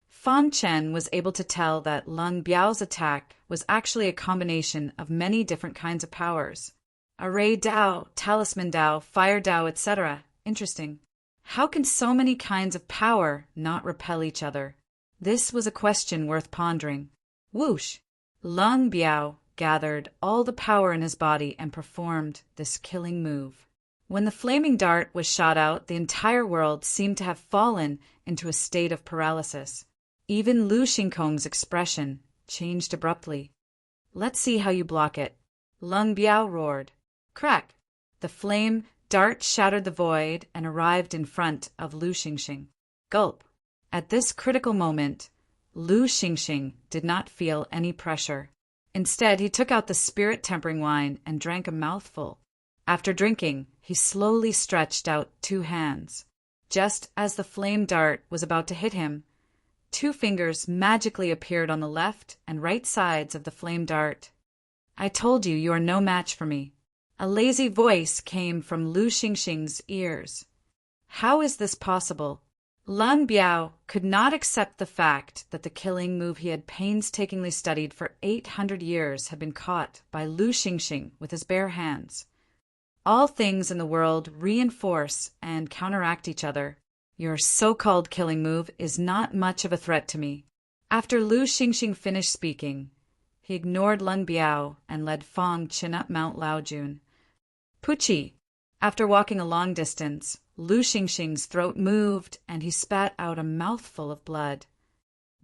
Fong Chen was able to tell that Lung Biao's attack was actually a combination of many different kinds of powers. Array Dao, Talisman Dao, Fire Dao, etc. Interesting. How can so many kinds of power not repel each other? This was a question worth pondering. Whoosh! Lung Biao gathered all the power in his body and performed this killing move. When the flaming dart was shot out, the entire world seemed to have fallen into a state of paralysis. Even Lu Xingkong's expression changed abruptly. "Let's see how you block it," Lung Biao roared. Crack! The flame dart shattered the void and arrived in front of Lu Xingxing. Gulp! At this critical moment, Lu Xingxing did not feel any pressure. Instead, he took out the spirit-tempering wine and drank a mouthful. After drinking, he slowly stretched out 2 hands. Just as the flame dart was about to hit him, 2 fingers magically appeared on the left and right sides of the flame dart. "I told you you are no match for me," A lazy voice came from Lu Xingxing's ears. How is this possible? Lun Biao could not accept the fact that the killing move he had painstakingly studied for 800 years had been caught by Lu Xingxing with his bare hands. All things in the world reinforce and counteract each other. Your so-called killing move is not much of a threat to me. After Lu Xingxing finished speaking, he ignored Lun Biao and led Fang Qin up Mount Laojun. Puchi. After walking a long distance, Lu Xingxing's throat moved and he spat out a mouthful of blood.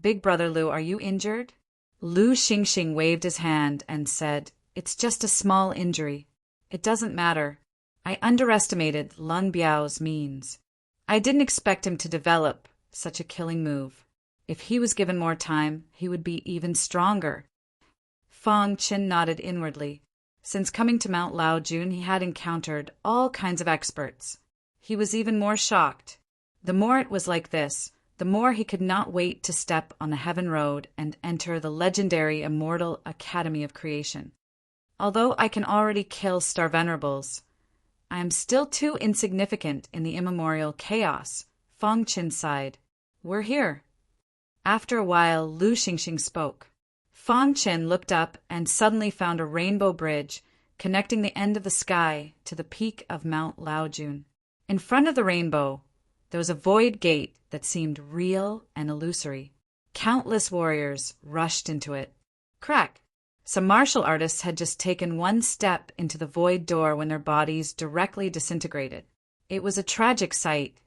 Big brother Lu, are you injured? Lu Xingxing waved his hand and said, It's just a small injury. It doesn't matter. I underestimated Lun Biao's means. I didn't expect him to develop such a killing move. If he was given more time, he would be even stronger. Fang Qin nodded inwardly. Since coming to Mount Laojun, he had encountered all kinds of experts. He was even more shocked. The more it was like this, the more he could not wait to step on the Heaven Road and enter the legendary immortal Academy of Creation. Although I can already kill Starvenerables, I am still too insignificant in the immemorial chaos. Fang Qin sighed. We're here. After a while, Lu Xingxing spoke. Fang Qin looked up and suddenly found a rainbow bridge connecting the end of the sky to the peak of Mount Laojun. In front of the rainbow, there was a void gate that seemed real and illusory. Countless warriors rushed into it. Crack! Some martial artists had just taken one step into the void door when their bodies directly disintegrated. It was a tragic sight.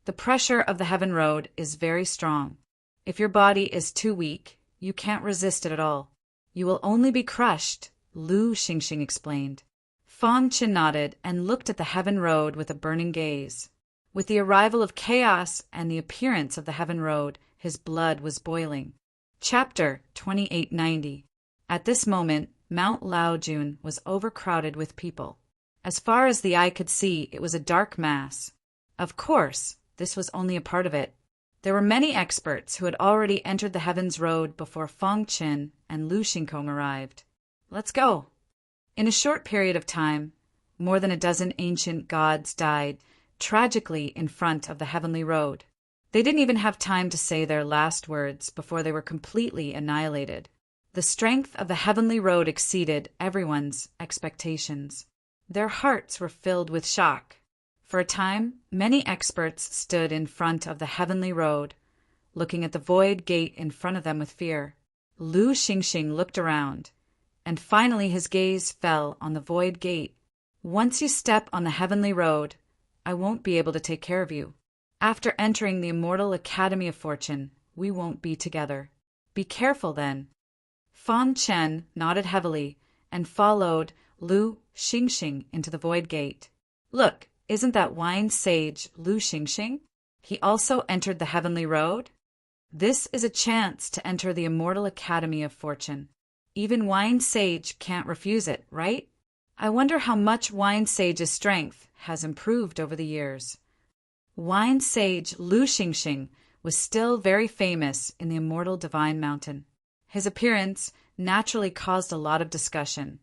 The pressure of the Heaven Road is very strong. If your body is too weak, you can't resist it at all. You will only be crushed, Lu Xingxing explained. Fang Qin nodded and looked at the Heaven Road with a burning gaze. With the arrival of chaos and the appearance of the Heaven Road, his blood was boiling. Chapter 2890. At this moment, Mount Laojun was overcrowded with people. As far as the eye could see, it was a dark mass. Of course, this was only a part of it. There were many experts who had already entered the Heaven's Road before Fang Qin and Lu Xingkong arrived. Let's go. In a short period of time, more than a dozen ancient gods died, tragically in front of the Heavenly Road. They didn't even have time to say their last words before they were completely annihilated. The strength of the Heavenly Road exceeded everyone's expectations. Their hearts were filled with shock. For a time, many experts stood in front of the Heavenly Road, looking at the void gate in front of them with fear. Lu Xingxing looked around, and finally his gaze fell on the void gate. Once you step on the Heavenly Road, I won't be able to take care of you. After entering the immortal Academy of Fortune, we won't be together. Be careful then. Fang Qin nodded heavily and followed Lu Xingxing into the void gate. Look, isn't that wine sage Lu Xingxing? He also entered the Heavenly Road? This is a chance to enter the immortal Academy of Fortune. Even wine sage can't refuse it, right? I wonder how much wine sage's strength has improved over the years. Wine sage Lu Xingxing was still very famous in the immortal Divine Mountain. His appearance naturally caused a lot of discussion,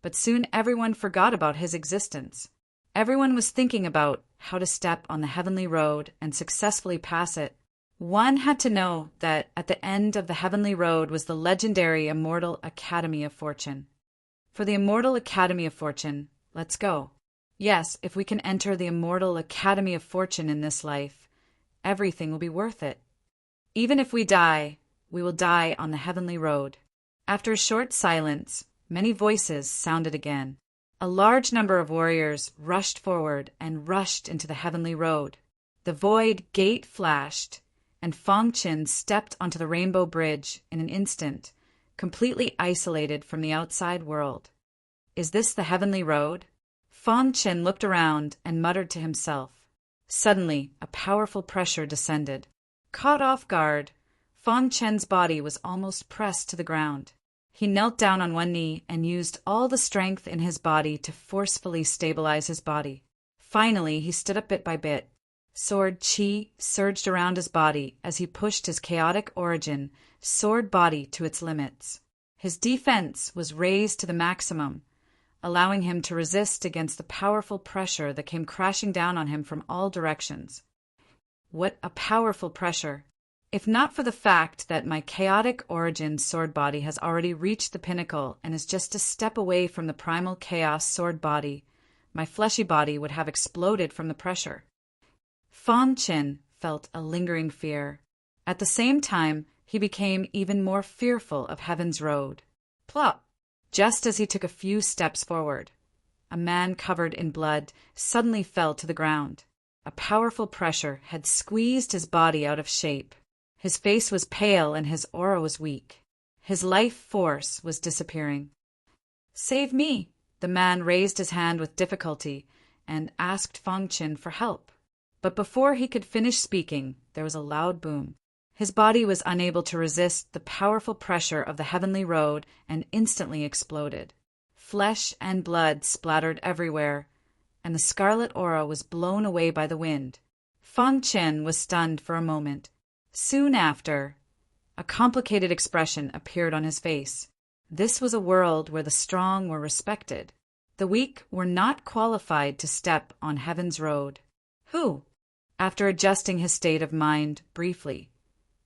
but soon everyone forgot about his existence. Everyone was thinking about how to step on the Heavenly Road and successfully pass it. One had to know that at the end of the Heavenly Road was the legendary Immortal Academy of Fortune. For the Immortal Academy of Fortune, let's go. Yes, if we can enter the Immortal Academy of Fortune in this life, everything will be worth it. Even if we die, we will die on the Heavenly Road. After a short silence, many voices sounded again. A large number of warriors rushed forward and rushed into the Heavenly Road. The void gate flashed, and Fang Qin stepped onto the rainbow bridge in an instant, completely isolated from the outside world. Is this the Heavenly Road? Fang Qin looked around and muttered to himself. Suddenly, a powerful pressure descended. Caught off guard, Fang Qin's body was almost pressed to the ground. He knelt down on one knee and used all the strength in his body to forcefully stabilize his body. Finally, he stood up bit by bit. Sword chi surged around his body as he pushed his chaotic origin sword body to its limits. His defense was raised to the maximum. allowing him to resist against the powerful pressure that came crashing down on him from all directions. What a powerful pressure! If not for the fact that my chaotic origin sword body has already reached the pinnacle and is just a step away from the primal chaos sword body, my fleshy body would have exploded from the pressure. Fan Qin felt a lingering fear. At the same time, he became even more fearful of Heaven's Road. Plop! Just as he took a few steps forward, a man covered in blood suddenly fell to the ground. A powerful pressure had squeezed his body out of shape. His face was pale and his aura was weak. His life force was disappearing. "Save me!" The man raised his hand with difficulty and asked Fan Qin for help. But before he could finish speaking, there was a loud boom. His body was unable to resist the powerful pressure of the heavenly road and instantly exploded. Flesh and blood splattered everywhere, and the scarlet aura was blown away by the wind. Fan Qin was stunned for a moment. Soon after, a complicated expression appeared on his face. This was a world where the strong were respected. The weak were not qualified to step on Heaven's Road. Who? After adjusting his state of mind briefly,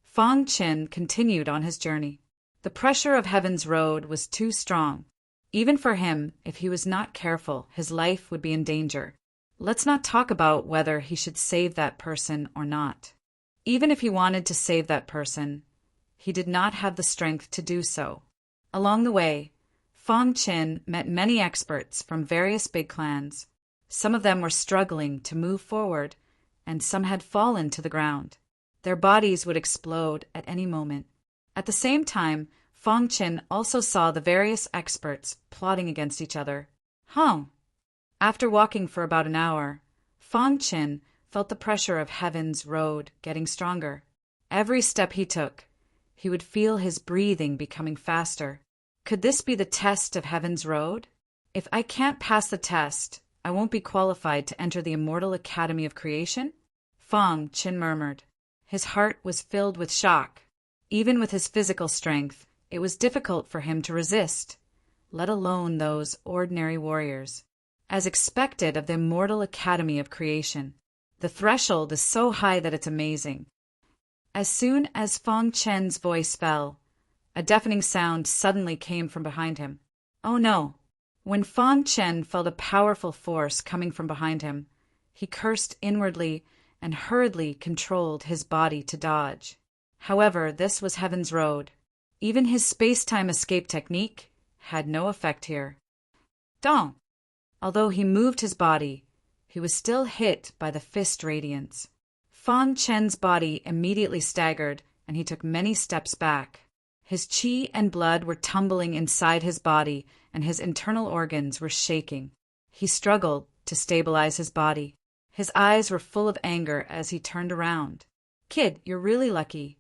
Fan Qin continued on his journey. The pressure of Heaven's Road was too strong. Even for him, if he was not careful, his life would be in danger. Let's not talk about whether he should save that person or not. Even if he wanted to save that person, he did not have the strength to do so. Along the way, Fan Qin met many experts from various big clans. Some of them were struggling to move forward, and some had fallen to the ground. Their bodies would explode at any moment. At the same time, Fan Qin also saw the various experts plotting against each other. After walking for about an hour, Fan Qin felt the pressure of Heaven's Road getting stronger. Every step he took, he would feel his breathing becoming faster. Could this be the test of Heaven's Road? If I can't pass the test, I won't be qualified to enter the Immortal Academy of Creation? Fan Qin murmured. His heart was filled with shock. Even with his physical strength, it was difficult for him to resist, let alone those ordinary warriors. As expected of the Immortal Academy of Creation, the threshold is so high that it's amazing. As soon as Fan Qin's voice fell, a deafening sound suddenly came from behind him. Oh no! When Fan Qin felt a powerful force coming from behind him, he cursed inwardly and hurriedly controlled his body to dodge. However, this was Heaven's Road. Even his space-time escape technique had no effect here. Dong! Although he moved his body, he was still hit by the fist radiance. Fan Qin's body immediately staggered, and he took many steps back. His qi and blood were tumbling inside his body, and his internal organs were shaking. He struggled to stabilize his body. His eyes were full of anger as he turned around. "Kid, you're really lucky."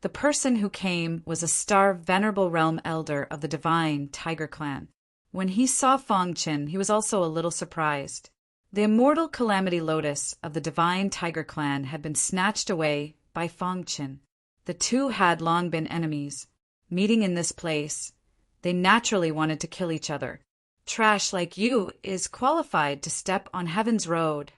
The person who came was a star venerable realm elder of the divine Tiger Clan. When he saw Fan Qin, he was also a little surprised. The immortal Calamity Lotus of the divine Tiger Clan had been snatched away by Fan Qin. The two had long been enemies. Meeting in this place, they naturally wanted to kill each other. Trash like you is qualified to step on Heaven's Road.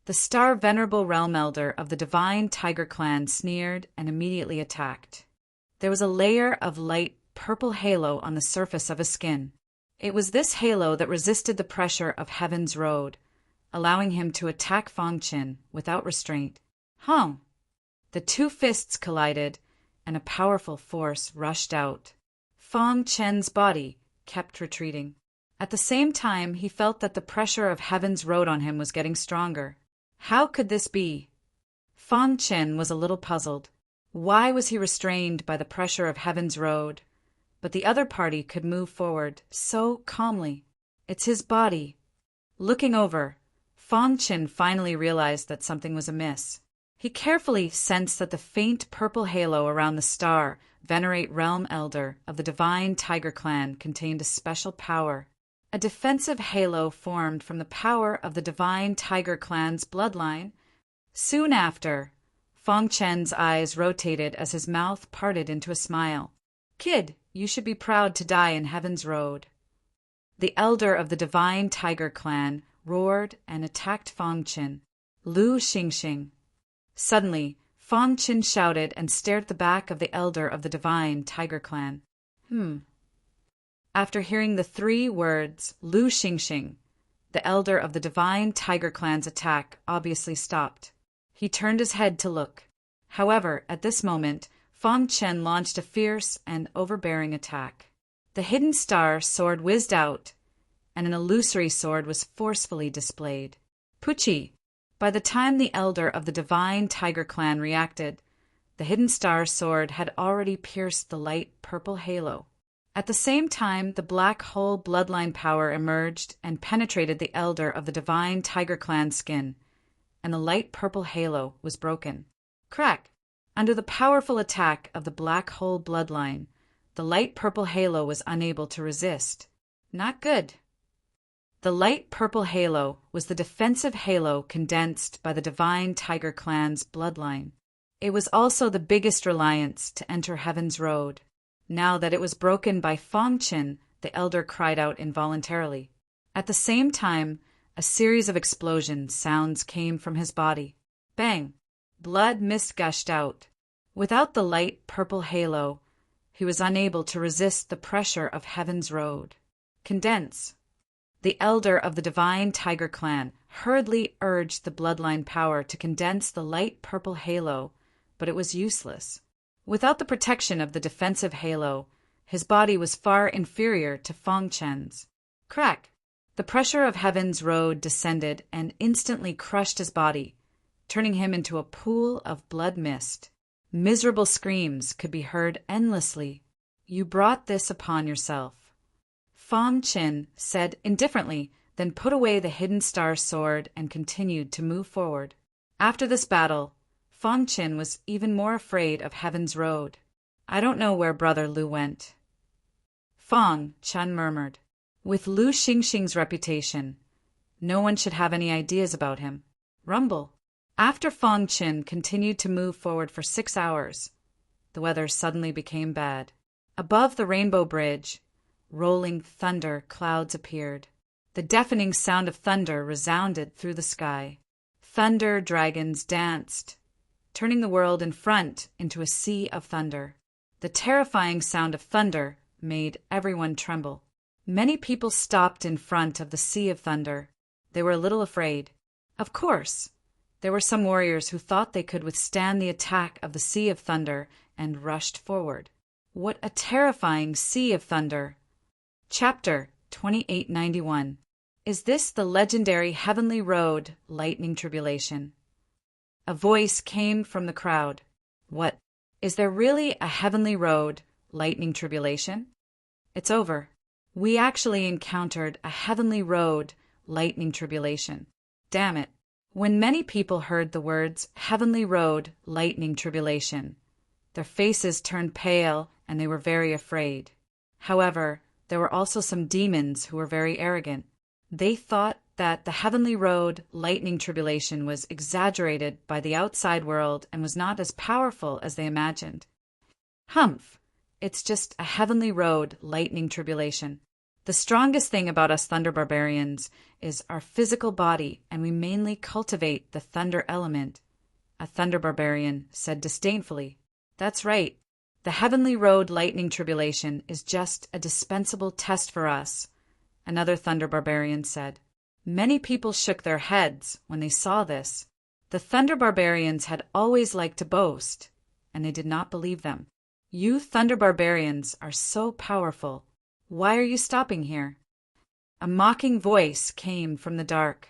The star venerable realm elder of the divine Tiger Clan sneered and immediately attacked. There was a layer of light purple halo on the surface of his skin. It was this halo that resisted the pressure of Heaven's Road, allowing him to attack Fan Qin without restraint. The two fists collided, and a powerful force rushed out. Fan Qin's body kept retreating. At the same time, he felt that the pressure of Heaven's Road on him was getting stronger. How could this be? Fan Qin was a little puzzled. Why was he restrained by the pressure of Heaven's Road? But the other party could move forward so calmly. It's his body. Looking over, Fan Qin finally realized that something was amiss. He carefully sensed that the faint purple halo around the star, venerate realm elder of the divine Tiger Clan, contained a special power. A defensive halo formed from the power of the divine Tiger Clan's bloodline. Soon after, Fan Qin's eyes rotated as his mouth parted into a smile. "Kid, you should be proud to die in Heaven's Road." the elder of the divine tiger clan, roared and attacked Fang Qin. Lu Xingxing. Suddenly, Fang Qin shouted and stared at the back of the elder of the divine tiger clan. After hearing the 3 words, Lu Xingxing, the elder of the divine tiger clan's attack obviously stopped. He turned his head to look. However, at this moment, Fang Qin launched a fierce and overbearing attack. The hidden star sword whizzed out, and an illusory sword was forcefully displayed. Pucci! By the time the elder of the divine tiger clan reacted, the hidden star sword had already pierced the light purple halo. At the same time, the black hole bloodline power emerged and penetrated the elder of the divine tiger clan skin, and the light purple halo was broken. Crack! Under the powerful attack of the black hole bloodline, the light purple halo was unable to resist. Not good. The light purple halo was the defensive halo condensed by the divine tiger clan's bloodline. It was also the biggest reliance to enter Heaven's Road. Now that it was broken by Fang Qin, the elder cried out involuntarily. At the same time, a series of explosion sounds came from his body. Bang! Blood mist gushed out. Without the light purple halo, he was unable to resist the pressure of Heaven's Road. Condense! The elder of the divine tiger clan hurriedly urged the bloodline power to condense the light purple halo, but it was useless. Without the protection of the defensive halo, his body was far inferior to Fang Qin's. Crack! The pressure of Heaven's Road descended and instantly crushed his body, turning him into a pool of blood mist. Miserable screams could be heard endlessly. You brought this upon yourself. Fang Qin said indifferently, then put away the hidden star sword and continued to move forward. After this battle, Fang Qin was even more afraid of Heaven's Road. I don't know where Brother Lu went. Fang Qin murmured. With Lu Xingxing's reputation, no one should have any ideas about him. Rumble. After Fang Qin continued to move forward for 6 hours, the weather suddenly became bad. Above the Rainbow Bridge, rolling thunder clouds appeared. The deafening sound of thunder resounded through the sky. Thunder dragons danced, turning the world in front into a sea of thunder. The terrifying sound of thunder made everyone tremble. Many people stopped in front of the sea of thunder. They were a little afraid. Of course, there were some warriors who thought they could withstand the attack of the sea of thunder and rushed forward. What a terrifying sea of thunder! Chapter 2891. Is this the legendary Heavenly Road lightning tribulation? A voice came from the crowd. What? Is there really a Heavenly Road lightning tribulation? It's over. We actually encountered a Heavenly Road lightning tribulation. Damn it. When many people heard the words Heavenly Road lightning tribulation, their faces turned pale and they were very afraid. However, there were also some demons who were very arrogant. They thought that the Heavenly Road lightning tribulation was exaggerated by the outside world and was not as powerful as they imagined. Humph! It's just a Heavenly Road lightning tribulation. The strongest thing about us Thunder Barbarians is our physical body, and we mainly cultivate the thunder element, a Thunder Barbarian said disdainfully. That's right. The Heavenly Road lightning tribulation is just a dispensable test for us, another Thunder Barbarian said. Many people shook their heads when they saw this. The Thunder Barbarians had always liked to boast, and they did not believe them. You Thunder Barbarians are so powerful. Why are you stopping here? A mocking voice came from the dark.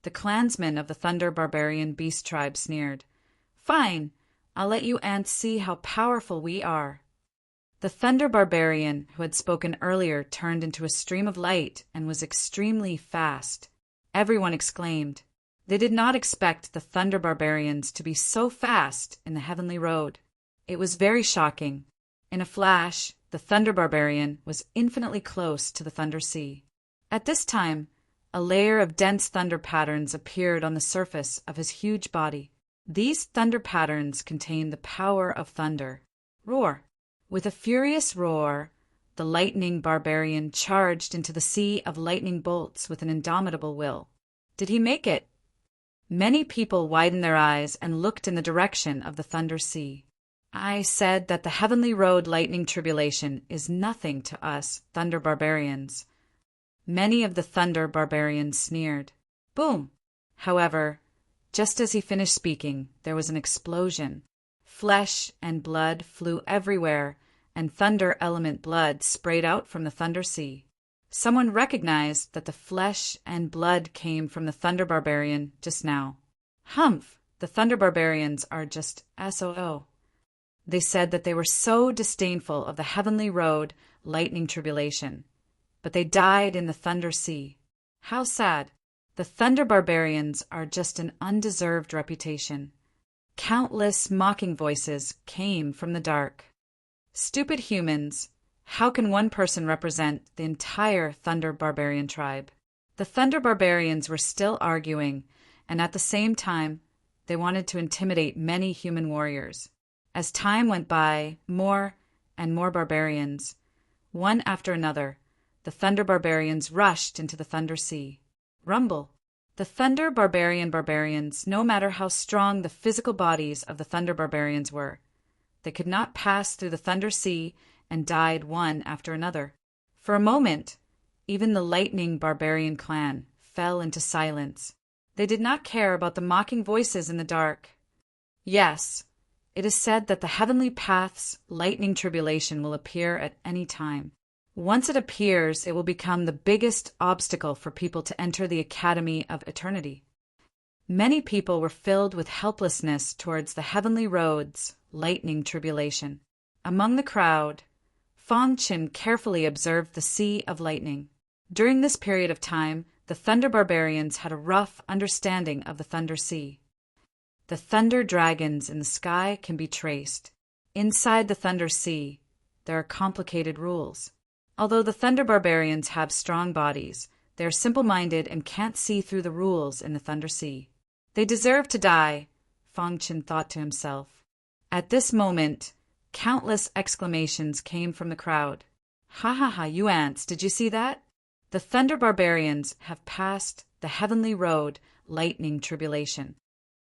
The clansmen of the Thunder Barbarian Beast Tribe sneered. Fine, I'll let you ants see how powerful we are. The Thunder Barbarian who had spoken earlier turned into a stream of light and was extremely fast. Everyone exclaimed. They did not expect the Thunder Barbarians to be so fast in the Heavenly Road. It was very shocking. In a flash, the Thunder Barbarian was infinitely close to the Thunder Sea. At this time, a layer of dense thunder patterns appeared on the surface of his huge body. These thunder patterns contained the power of thunder. Roar! With a furious roar, the lightning barbarian charged into the sea of lightning bolts with an indomitable will. Did he make it? Many people widened their eyes and looked in the direction of the Thunder Sea. I said that the heavenly road lightning tribulation is nothing to us Thunder Barbarians. Many of the Thunder Barbarians sneered. Boom! However, just as he finished speaking, there was an explosion. Flesh and blood flew everywhere, and thunder element blood sprayed out from the Thunder Sea. Someone recognized that the flesh and blood came from the Thunder Barbarian just now. Humph! The Thunder Barbarians are just SOO. They said that they were so disdainful of the heavenly road, lightning tribulation. But they died in the Thunder Sea. How sad. The Thunder Barbarians are just an undeserved reputation. Countless mocking voices came from the dark. Stupid humans, how can one person represent the entire Thunder Barbarian tribe? The Thunder Barbarians were still arguing, and at the same time, they wanted to intimidate many human warriors. As time went by, more and more barbarians, one after another, the Thunder Barbarians rushed into the Thunder Sea. Rumble. The Thunder Barbarians, no matter how strong the physical bodies of the Thunder Barbarians were, they could not pass through the Thunder Sea and died one after another. For a moment, even the Lightning Barbarian clan fell into silence. They did not care about the mocking voices in the dark. Yes, it is said that the heavenly path's lightning tribulation will appear at any time. Once it appears, it will become the biggest obstacle for people to enter the Academy of Eternity. Many people were filled with helplessness towards the heavenly road's lightning tribulation. Among the crowd, Fong Chin carefully observed the sea of lightning. During this period of time, the Thunder Barbarians had a rough understanding of the Thunder Sea. The thunder dragons in the sky can be traced. Inside the Thunder Sea, there are complicated rules. Although the Thunder Barbarians have strong bodies, they are simple-minded and can't see through the rules in the Thunder Sea. They deserve to die, Fong Chin thought to himself. At this moment, countless exclamations came from the crowd. Ha ha ha, you ants, did you see that? The Thunder Barbarians have passed the heavenly road lightning tribulation.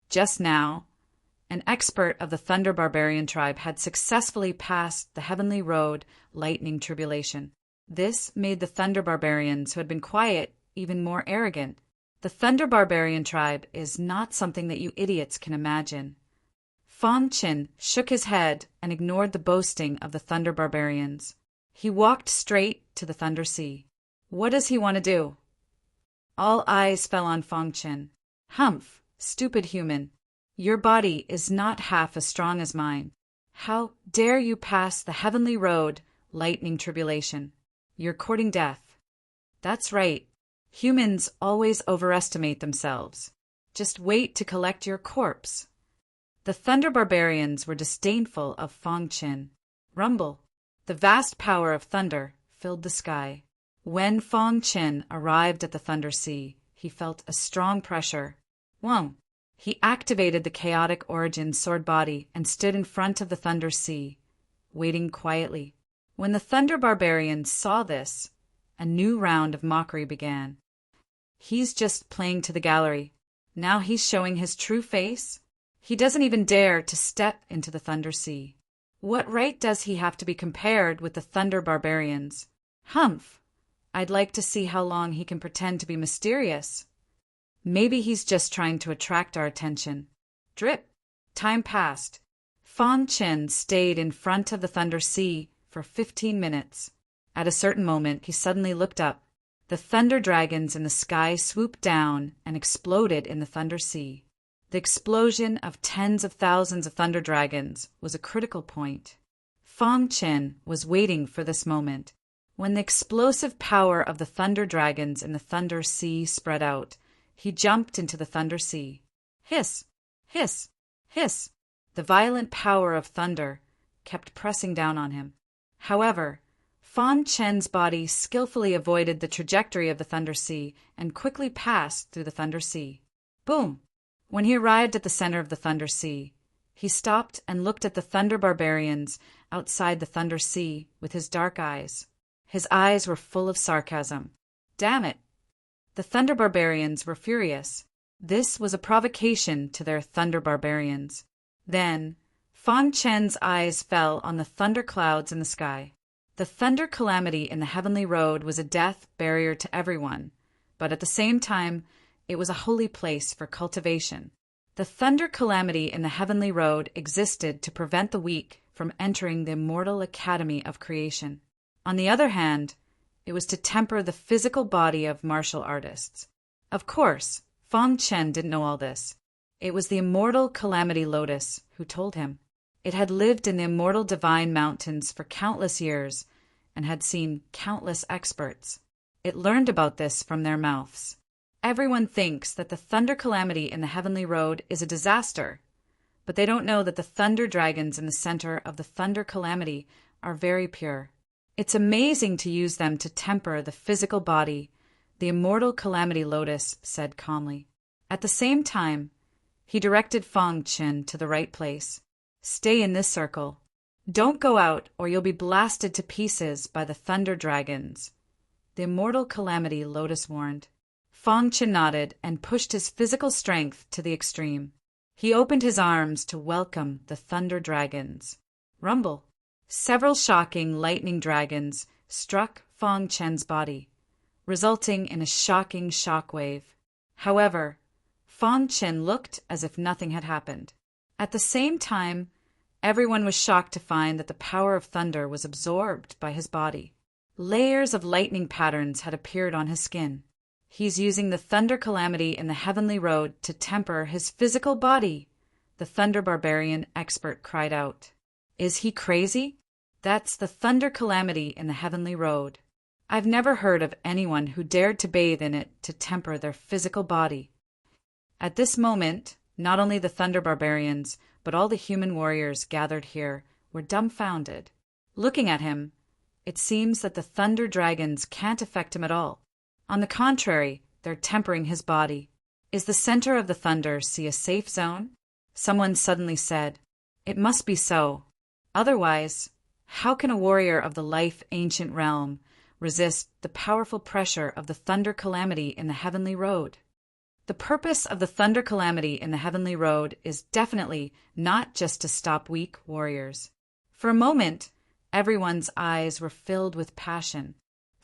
Just now, an expert of the Thunder Barbarian tribe had successfully passed the heavenly road lightning tribulation. This made the Thunder Barbarians, who had been quiet, even more arrogant. The Thunder Barbarian tribe is not something that you idiots can imagine. Fong Chin shook his head and ignored the boasting of the Thunder Barbarians. He walked straight to the Thunder Sea. What does he want to do? All eyes fell on Fong Chin. Humph, stupid human. Your body is not half as strong as mine. How dare you pass the heavenly road, lightning tribulation? You're courting death. That's right. Humans always overestimate themselves. Just wait to collect your corpse. The Thunder Barbarians were disdainful of Fong Chin. Rumble. The vast power of thunder filled the sky. When Fong Chin arrived at the Thunder Sea, he felt a strong pressure. Whoa! He activated the chaotic origin sword body and stood in front of the Thunder Sea, waiting quietly. When the Thunder Barbarians saw this, a new round of mockery began. He's just playing to the gallery. Now he's showing his true face. He doesn't even dare to step into the Thunder Sea. What right does he have to be compared with the Thunder Barbarians? Humph! I'd like to see how long he can pretend to be mysterious. Maybe he's just trying to attract our attention. Drip. Time passed. Fong Chin stayed in front of the Thunder Sea for 15 minutes. At a certain moment, he suddenly looked up. The thunder dragons in the sky swooped down and exploded in the Thunder Sea. The explosion of tens of thousands of thunder dragons was a critical point. Fong Chin was waiting for this moment. When the explosive power of the thunder dragons in the Thunder Sea spread out, he jumped into the Thunder Sea. Hiss! Hiss! Hiss! The violent power of thunder kept pressing down on him. However, Fong Chin's body skillfully avoided the trajectory of the Thunder Sea and quickly passed through the Thunder Sea. Boom! When he arrived at the center of the Thunder Sea, he stopped and looked at the Thunder Barbarians outside the Thunder Sea with his dark eyes. His eyes were full of sarcasm. Damn it! The Thunder Barbarians were furious. This was a provocation to their Thunder Barbarians. Then, Fang Chen's eyes fell on the thunder clouds in the sky. The thunder calamity in the heavenly road was a death barrier to everyone, but at the same time, it was a holy place for cultivation. The thunder calamity in the heavenly road existed to prevent the weak from entering the immortal academy of creation. On the other hand, it was to temper the physical body of martial artists. Of course, Fang Chen didn't know all this. It was the immortal calamity lotus who told him. It had lived in the immortal divine mountains for countless years and had seen countless experts. It learned about this from their mouths. Everyone thinks that the thunder calamity in the heavenly road is a disaster, but they don't know that the thunder dragons in the center of the thunder calamity are very pure. It's amazing to use them to temper the physical body, the immortal calamity lotus said calmly. At the same time, he directed Fang Chen to the right place. Stay in this circle. Don't go out or you'll be blasted to pieces by the thunder dragons, the immortal calamity lotus warned. Fang Chen nodded and pushed his physical strength to the extreme. He opened his arms to welcome the thunder dragons. Rumble. Several shocking lightning dragons struck Fang Chen's body, resulting in a shocking shockwave. However, Fang Chen looked as if nothing had happened. At the same time, everyone was shocked to find that the power of thunder was absorbed by his body. Layers of lightning patterns had appeared on his skin. He's using the thunder calamity in the heavenly road to temper his physical body, the thunder barbarian expert cried out. Is he crazy? That's the thunder calamity in the heavenly road. I've never heard of anyone who dared to bathe in it to temper their physical body. At this moment, not only the thunder barbarians, but all the human warriors gathered here were dumbfounded. Looking at him, it seems that the thunder dragons can't affect him at all. On the contrary, they're tempering his body. Is the center of the thunder sea a safe zone? Someone suddenly said. It must be so. Otherwise, how can a warrior of the life-ancient realm resist the powerful pressure of the thunder calamity in the heavenly road? The purpose of the thunder calamity in the heavenly road is definitely not just to stop weak warriors. For a moment, everyone's eyes were filled with passion.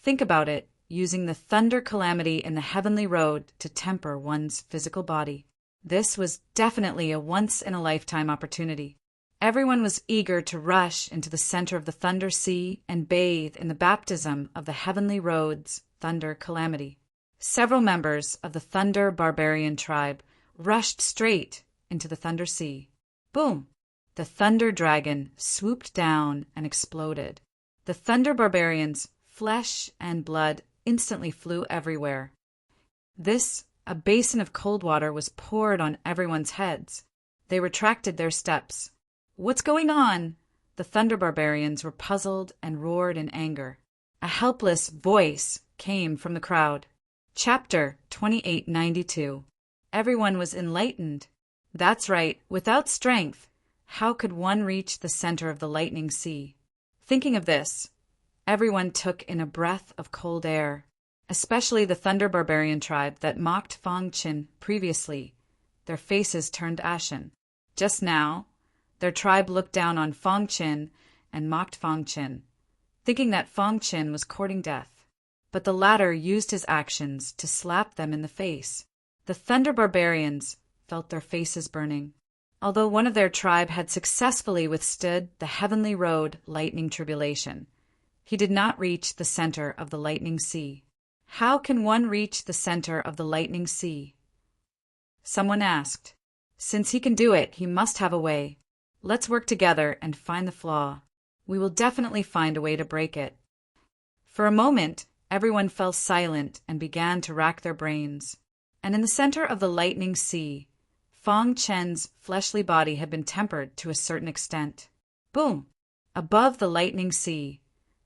Think about it, using the thunder calamity in the heavenly road to temper one's physical body. This was definitely a once-in-a-lifetime opportunity. Everyone was eager to rush into the center of the thunder sea and bathe in the baptism of the heavenly road's thunder calamity. Several members of the Thunder Barbarian tribe rushed straight into the Thunder Sea. Boom! The Thunder Dragon swooped down and exploded. The Thunder Barbarians' flesh and blood instantly flew everywhere. A basin of cold water was poured on everyone's heads. They retracted their steps. What's going on? The Thunder Barbarians were puzzled and roared in anger. A helpless voice came from the crowd. Chapter 2892. Everyone was enlightened. That's right, without strength, how could one reach the center of the lightning sea? Thinking of this, everyone took in a breath of cold air, especially the Thunder Barbarian tribe that mocked Fang Chen previously. Their faces turned ashen. Just now, their tribe looked down on Fang Chen and mocked Fang Chen, thinking that Fang Chen was courting death. But the latter used his actions to slap them in the face. The Thunder Barbarians felt their faces burning. Although one of their tribe had successfully withstood the heavenly road lightning tribulation, he did not reach the center of the lightning sea. How can one reach the center of the lightning sea? Someone asked. Since he can do it, he must have a way. Let's work together and find the flaw. We will definitely find a way to break it. For a moment, everyone fell silent and began to rack their brains. And in the center of the lightning sea, Fang Chen's fleshly body had been tempered to a certain extent. Boom! Above the lightning sea,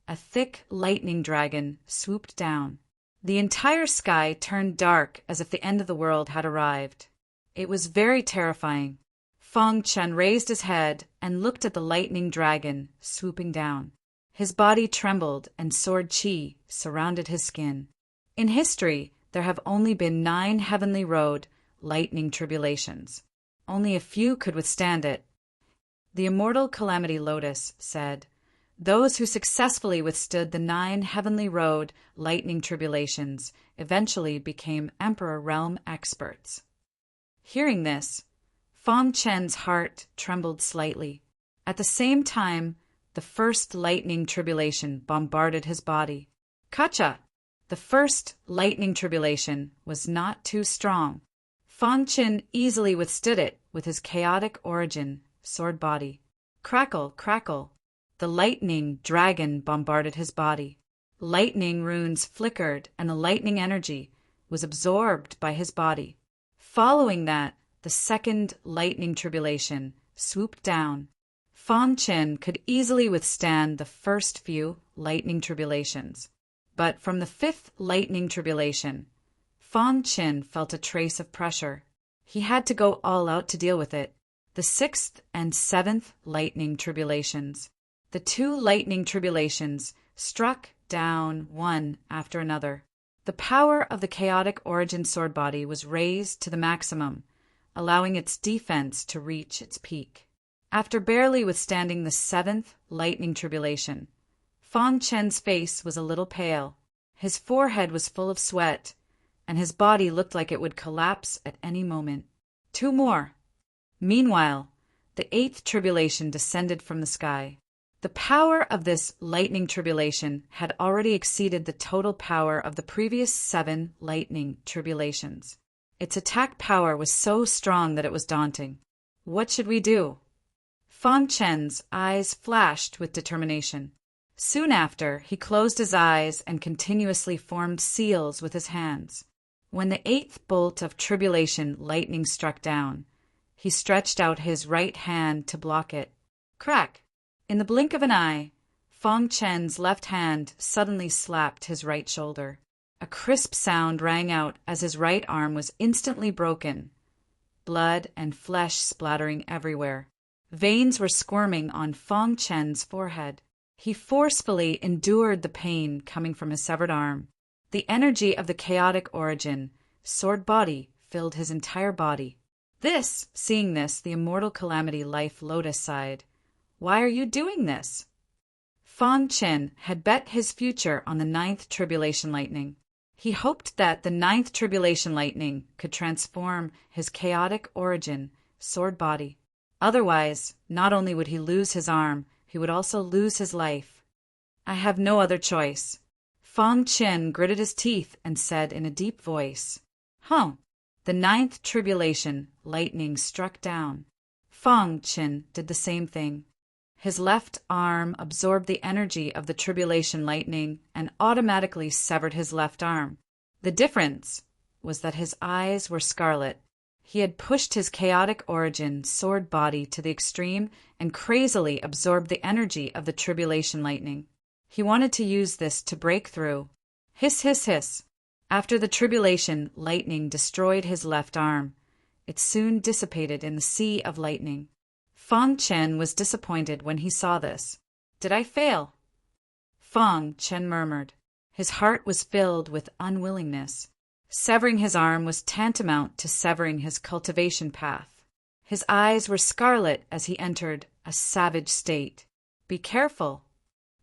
a thick lightning dragon swooped down. The entire sky turned dark as if the end of the world had arrived. It was very terrifying. Fang Chen raised his head and looked at the lightning dragon swooping down. His body trembled and sword chi surrounded his skin. In history, there have only been 9 heavenly road lightning tribulations. Only a few could withstand it. The immortal Calamity Lotus said, "Those who successfully withstood the 9 heavenly road lightning tribulations eventually became Emperor Realm experts." Hearing this, Fang Chen's heart trembled slightly. At the same time, the first lightning tribulation bombarded his body. Kacha! The first lightning tribulation was not too strong. Fang Chen easily withstood it with his chaotic origin, sword body. Crackle, crackle. The lightning dragon bombarded his body. Lightning runes flickered and the lightning energy was absorbed by his body. Following that, the second lightning tribulation swooped down. Fang Chen could easily withstand the first few lightning tribulations. But from the 5th lightning tribulation, Fang Chen felt a trace of pressure. He had to go all out to deal with it. The 6th and 7th lightning tribulations. The 2 lightning tribulations struck down one after another. The power of the chaotic origin sword body was raised to the maximum, allowing its defense to reach its peak. After barely withstanding the 7th lightning tribulation, Fang Chen's face was a little pale. His forehead was full of sweat, and his body looked like it would collapse at any moment. 2 more. Meanwhile, the 8th tribulation descended from the sky. The power of this lightning tribulation had already exceeded the total power of the previous 7 lightning tribulations. Its attack power was so strong that it was daunting. What should we do? Fang Chen's eyes flashed with determination. Soon after, he closed his eyes and continuously formed seals with his hands. When the 8th bolt of tribulation lightning struck down, he stretched out his right hand to block it. Crack! In the blink of an eye, Fang Chen's left hand suddenly slapped his right shoulder. A crisp sound rang out as his right arm was instantly broken, blood and flesh splattering everywhere. Veins were squirming on Fang Chen's forehead. He forcefully endured the pain coming from his severed arm. The energy of the chaotic origin, sword body, filled his entire body. Seeing this, the immortal Calamity Life Lotus sighed. "Why are you doing this?" Fang Chen had bet his future on the 9th tribulation lightning. He hoped that the 9th tribulation lightning could transform his chaotic origin, sword body. Otherwise, not only would he lose his arm, he would also lose his life. "I have no other choice." Fang Chen gritted his teeth and said in a deep voice, The 9th tribulation lightning struck down. Fang Chen did the same thing. His left arm absorbed the energy of the tribulation lightning and automatically severed his left arm. The difference was that his eyes were scarlet. He had pushed his chaotic origin sword body to the extreme and crazily absorbed the energy of the tribulation lightning. He wanted to use this to break through. Hiss, hiss, hiss. After the tribulation lightning destroyed his left arm, it soon dissipated in the sea of lightning. Fang Chen was disappointed when he saw this. "Did I fail?" Fang Chen murmured. His heart was filled with unwillingness. Severing his arm was tantamount to severing his cultivation path. His eyes were scarlet as he entered a savage state. "Be careful."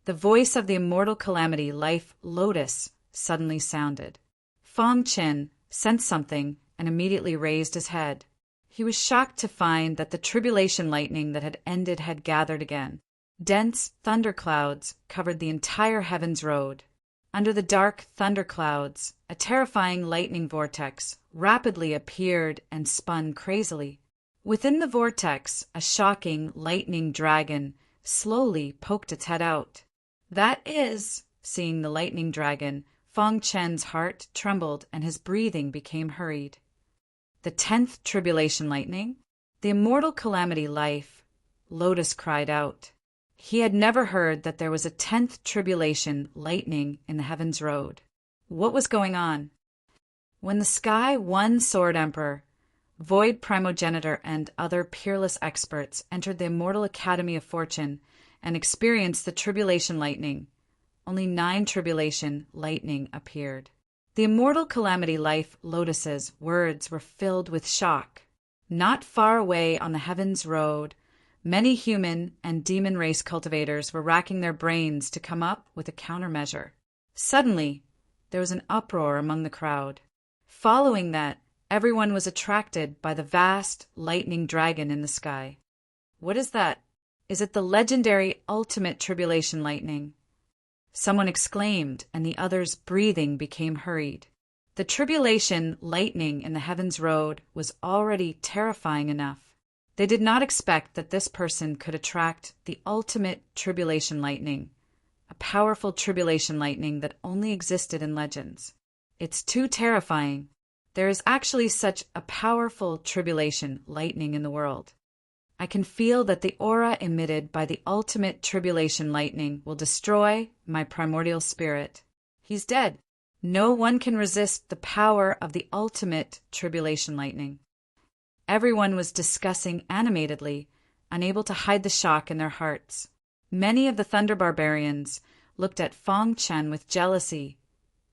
The voice of the immortal Calamity Life Lotus suddenly sounded. Fang Chen sensed something and immediately raised his head. He was shocked to find that the tribulation lightning that had ended had gathered again. Dense thunderclouds covered the entire heavens road. Under the dark thunderclouds, a terrifying lightning vortex rapidly appeared and spun crazily. Within the vortex, a shocking lightning dragon slowly poked its head out. Seeing the lightning dragon, Fang Chen's heart trembled and his breathing became hurried. The 10th tribulation lightning? The immortal Calamity Life Lotus cried out. He had never heard that there was a 10th tribulation lightning in the heavens road. What was going on? When the Sky One Sword Emperor, Void Primogenitor, and other peerless experts entered the Immortal Academy of Fortune and experienced the tribulation lightning. Only 9 tribulation lightning appeared. The immortal calamity life Lotus's words were filled with shock. Not far away on the heavens road, many human and demon race cultivators were racking their brains to come up with a countermeasure. Suddenly, there was an uproar among the crowd. Following that, everyone was attracted by the vast lightning dragon in the sky. What is that? Is it the legendary ultimate tribulation lightning? Someone exclaimed, and the others' breathing became hurried. The tribulation lightning in the heavens road was already terrifying enough. They did not expect that this person could attract the ultimate tribulation lightning, a powerful tribulation lightning that only existed in legends. It's too terrifying. There is actually such a powerful tribulation lightning in the world. I can feel that the aura emitted by the ultimate tribulation lightning will destroy my primordial spirit. He's dead. No one can resist the power of the ultimate tribulation lightning. Everyone was discussing animatedly, unable to hide the shock in their hearts. Many of the Thunder Barbarians looked at Feng Chen with jealousy,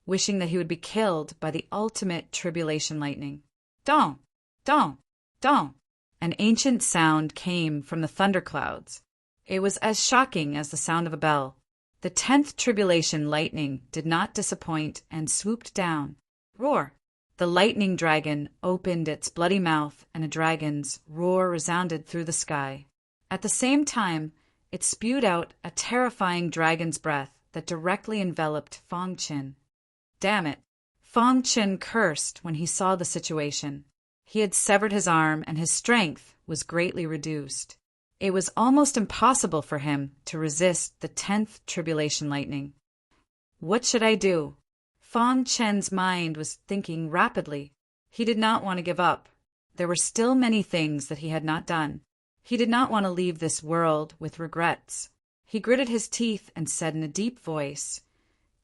wishing that he would be killed by the ultimate tribulation lightning. Dong! Dong! Dong! An ancient sound came from the thunderclouds. It was as shocking as the sound of a bell. The 10th tribulation lightning did not disappoint and swooped down. Roar! The lightning dragon opened its bloody mouth, and a dragon's roar resounded through the sky. At the same time, it spewed out a terrifying dragon's breath that directly enveloped Feng Chen. Damn it! Feng Chen cursed when he saw the situation. He had severed his arm, and his strength was greatly reduced. It was almost impossible for him to resist the 10th tribulation lightning. What should I do? Feng Chen's mind was thinking rapidly. He did not want to give up. There were still many things that he had not done. He did not want to leave this world with regrets. He gritted his teeth and said in a deep voice,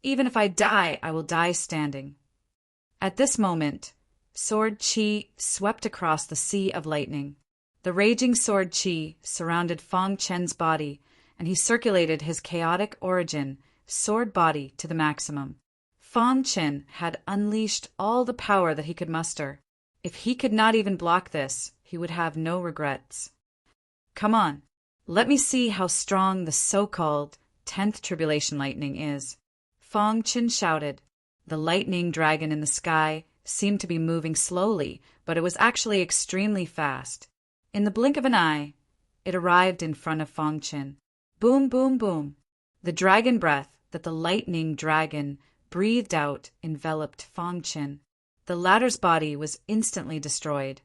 "Even if I die, I will die standing." At this moment, sword qi swept across the sea of lightning. The raging sword qi surrounded Feng Chen's body, and he circulated his chaotic origin sword body to the maximum. Feng Chen had unleashed all the power that he could muster. If he could not even block this, he would have no regrets. Come on, let me see how strong the so-called 10th tribulation lightning is. Feng Chen shouted. The lightning dragon in the sky seemed to be moving slowly, but it was actually extremely fast. In the blink of an eye, it arrived in front of Feng Chen. Boom, boom, boom. The dragon breath that the lightning dragon breathed out enveloped Feng Chen. The latter's body was instantly destroyed.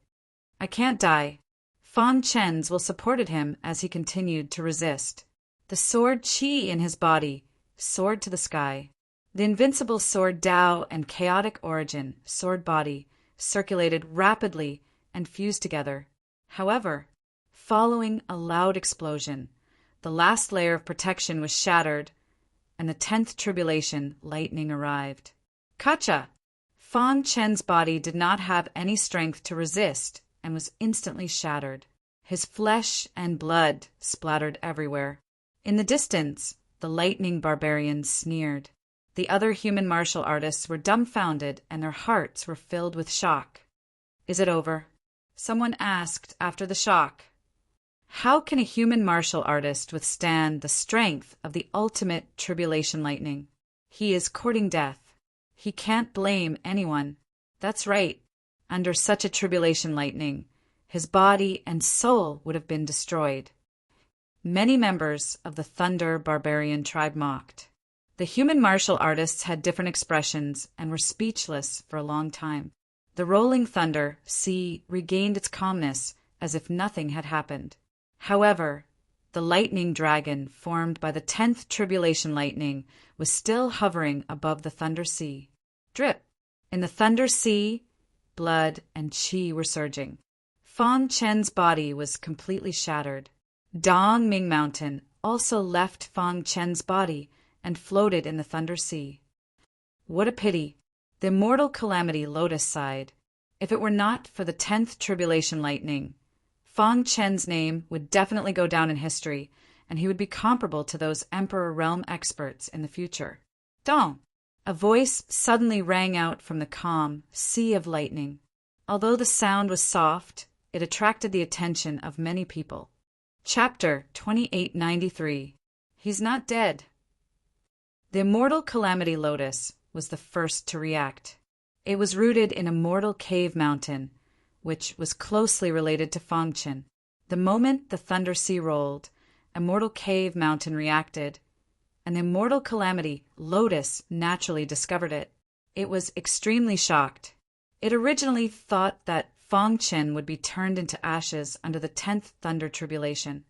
I can't die. Feng Chen's will supported him as he continued to resist. The sword qi in his body soared to the sky. The invincible sword Dao and chaotic origin sword body circulated rapidly and fused together. However, following a loud explosion, the last layer of protection was shattered, and the 10th tribulation lightning arrived. Kacha! Feng Chen's body did not have any strength to resist and was instantly shattered. His flesh and blood splattered everywhere. In the distance, the lightning barbarians sneered. The other human martial artists were dumbfounded, and their hearts were filled with shock. Is it over? Someone asked after the shock. How can a human martial artist withstand the strength of the ultimate tribulation lightning? He is courting death. He can't blame anyone. That's right. Under such a tribulation lightning, his body and soul would have been destroyed. Many members of the Thunder Barbarian tribe mocked. The human martial artists had different expressions and were speechless for a long time. The rolling thunder sea regained its calmness as if nothing had happened. However, the lightning dragon formed by the 10th tribulation lightning was still hovering above the thunder sea. Drip! In the thunder sea, blood and qi were surging. Feng Chen's body was completely shattered. Dong Ming Mountain also left Feng Chen's body and floated in the thunder sea. What a pity! The immortal calamity Lotus sighed. If it were not for the 10th tribulation lightning, Feng Chen's name would definitely go down in history, and he would be comparable to those Emperor Realm experts in the future. Dong! A voice suddenly rang out from the calm sea of lightning. Although the sound was soft, it attracted the attention of many people. Chapter 2893. He's not dead. The immortal Calamity Lotus was the first to react. It was rooted in a mortal cave mountain, which was closely related to Fangchen. The moment the Thunder Sea rolled, a mortal cave mountain reacted, and the immortal Calamity Lotus naturally discovered it. It was extremely shocked. It originally thought that Fangchen would be turned into ashes under the 10th Thunder Tribulation.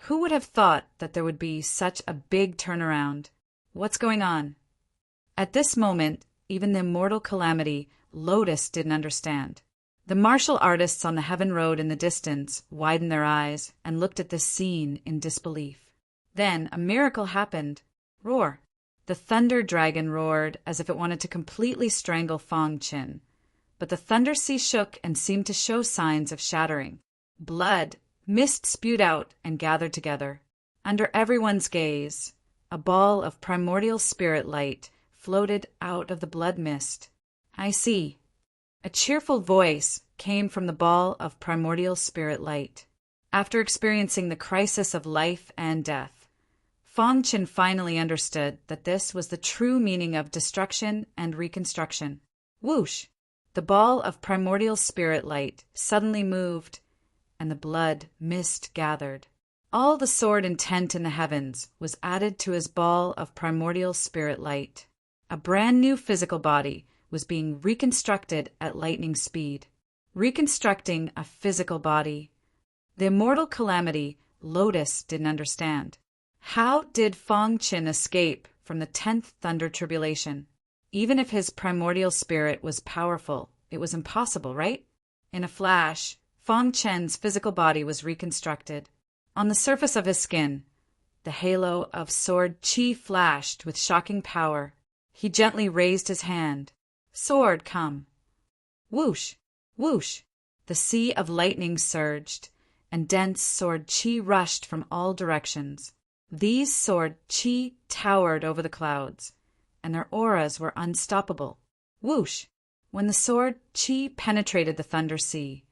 Who would have thought that there would be such a big turnaround? What's going on? At this moment, even the immortal Calamity Lotus didn't understand. The martial artists on the Heaven Road in the distance widened their eyes and looked at this scene in disbelief. Then a miracle happened. Roar! The Thunder Dragon roared as if it wanted to completely strangle Fangchen. But the Thunder Sea shook and seemed to show signs of shattering. Blood, mist spewed out and gathered together. Under everyone's gaze, a ball of primordial spirit light floated out of the blood mist. I see. A cheerful voice came from the ball of primordial spirit light. After experiencing the crisis of life and death, Fangchen finally understood that this was the true meaning of destruction and reconstruction. Whoosh! The ball of primordial spirit light suddenly moved, and the blood mist gathered. All the sword intent in the heavens was added to his ball of primordial spirit light. A brand new physical body was being reconstructed at lightning speed. Reconstructing a physical body. The immortal Calamity Lotus didn't understand. How did Fangchen escape from the 10th Thunder Tribulation? Even if his primordial spirit was powerful, it was impossible, right? In a flash, Fangchen's physical body was reconstructed. On the surface of his skin, the halo of sword chi flashed with shocking power. He gently raised his hand. Sword, come. Whoosh! Whoosh! The sea of lightning surged, and dense sword chi rushed from all directions. These sword chi towered over the clouds, and their auras were unstoppable. Whoosh! When the sword chi penetrated the Thunder Sea,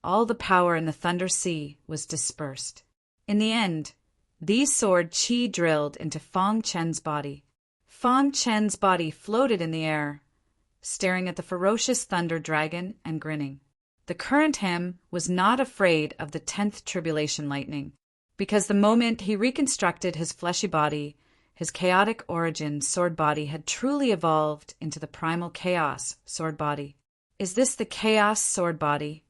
all the power in the Thunder Sea was dispersed. In the end, these sword chi drilled into Fangchen's body. Fangchen's body floated in the air, staring at the ferocious Thunder Dragon and grinning. The current him was not afraid of the 10th Tribulation lightning, because the moment he reconstructed his fleshy body, his chaotic origin sword body had truly evolved into the primal chaos sword body. Is this the chaos sword body?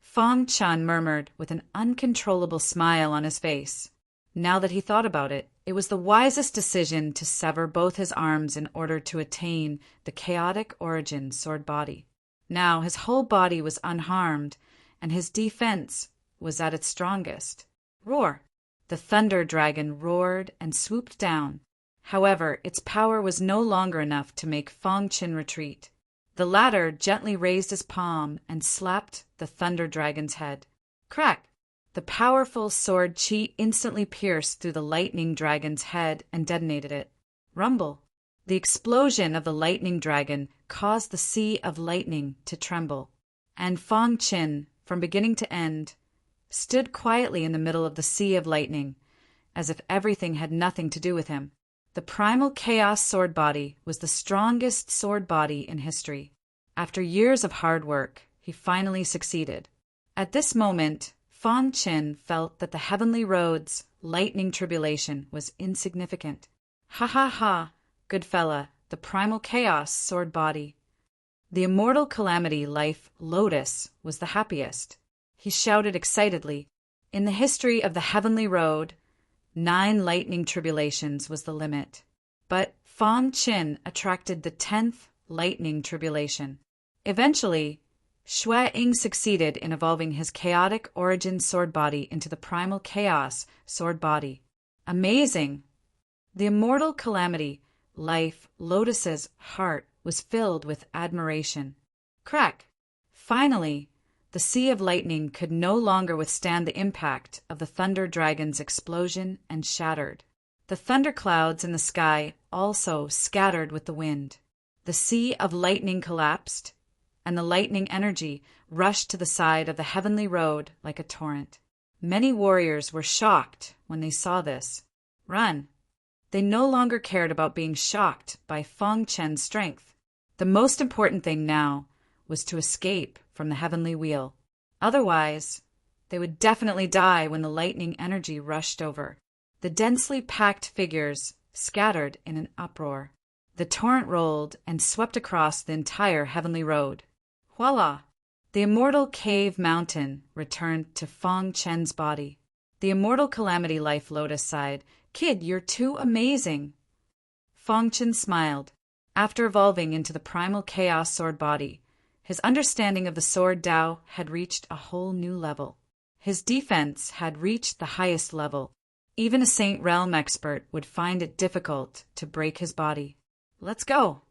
Fangchen murmured with an uncontrollable smile on his face. Now that he thought about it, it was the wisest decision to sever both his arms in order to attain the chaotic origin sword body. Now his whole body was unharmed, and his defense was at its strongest. Roar! The Thunder Dragon roared and swooped down. However, its power was no longer enough to make Fangchen retreat. The latter gently raised his palm and slapped the Thunder Dragon's head. Crack! The powerful sword chi instantly pierced through the lightning dragon's head and detonated it. Rumble! The explosion of the lightning dragon caused the sea of lightning to tremble, and Fangchen, from beginning to end, stood quietly in the middle of the sea of lightning, as if everything had nothing to do with him. The primal chaos sword body was the strongest sword body in history. After years of hard work, he finally succeeded. At this moment, Fangchen felt that the Heavenly Road's lightning tribulation was insignificant. Ha ha ha, good fella, the primal chaos sword body. The immortal Calamity Life Lotus was the happiest. He shouted excitedly. In the history of the Heavenly Road, 9 lightning tribulations was the limit. But Fangchen attracted the 10th lightning tribulation. Eventually, Xue Ying succeeded in evolving his chaotic origin sword body into the primal chaos sword body. Amazing! The immortal Calamity Life Lotus's heart was filled with admiration. Crack! Finally, The Sea of Lightning could no longer withstand the impact of the Thunder Dragon's explosion and shattered. The thunder clouds in the sky also scattered with the wind. The Sea of Lightning collapsed, and the lightning energy rushed to the side of the heavenly road like a torrent. Many warriors were shocked when they saw this. Run! They no longer cared about being shocked by Feng Chen's strength. The most important thing now was to escape from the heavenly wheel. Otherwise, they would definitely die when the lightning energy rushed over. The densely packed figures scattered in an uproar. The torrent rolled and swept across the entire heavenly road. Voila! The immortal cave mountain returned to Feng Chen's body. The immortal calamity life lotus sighed, "Kid, you're too amazing." Feng Chen smiled. After evolving into the primal chaos sword body, his understanding of the sword Tao had reached a whole new level. His defense had reached the highest level. Even a Saint Realm expert would find it difficult to break his body. Let's go!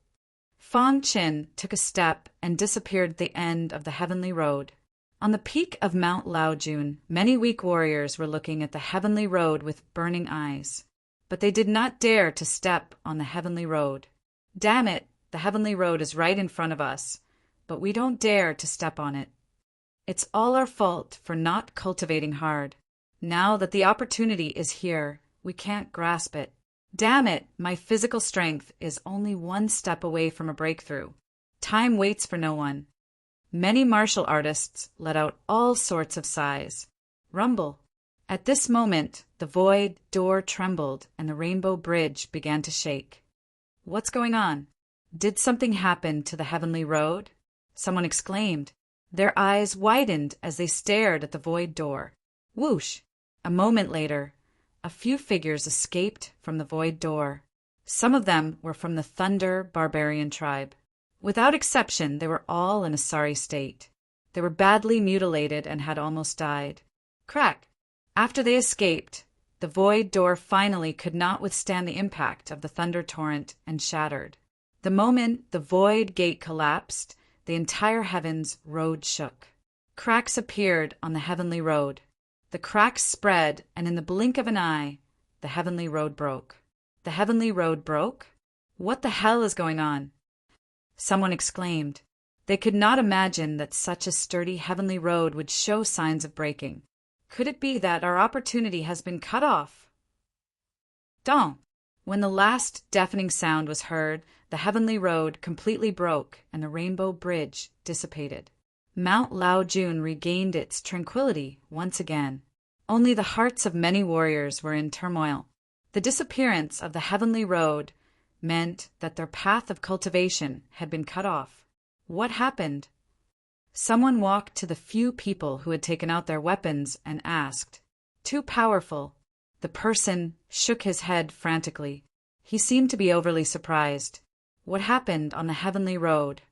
Feng Chen took a step and disappeared at the end of the heavenly road. On the peak of Mount Laojun, many weak warriors were looking at the heavenly road with burning eyes. But they did not dare to step on the heavenly road. Damn it, the heavenly road is right in front of us, but we don't dare to step on it. It's all our fault for not cultivating hard. Now that the opportunity is here, we can't grasp it. Damn it, my physical strength is only one step away from a breakthrough. Time waits for no one. Many martial artists let out all sorts of sighs. Rumble. At this moment, the void door trembled and the rainbow bridge began to shake. What's going on? Did something happen to the heavenly road? Someone exclaimed. Their eyes widened as they stared at the void door. Whoosh! A moment later, a few figures escaped from the void door. Some of them were from the Thunder Barbarian tribe. Without exception, they were all in a sorry state. They were badly mutilated and had almost died. Crack! After they escaped, the void door finally could not withstand the impact of the thunder torrent and shattered. The moment the void gate collapsed, the entire heavens road shook. Cracks appeared on the heavenly road. The cracks spread, and in the blink of an eye, the heavenly road broke. The heavenly road broke? What the hell is going on? Someone exclaimed. They could not imagine that such a sturdy heavenly road would show signs of breaking. Could it be that our opportunity has been cut off? Dong! When the last deafening sound was heard, the heavenly road completely broke and the rainbow bridge dissipated. Mount Laojun regained its tranquility once again. Only the hearts of many warriors were in turmoil. The disappearance of the heavenly road meant that their path of cultivation had been cut off. What happened? Someone walked to the few people who had taken out their weapons and asked. Too powerful. The person shook his head frantically. He seemed to be overly surprised. What happened on the heavenly road?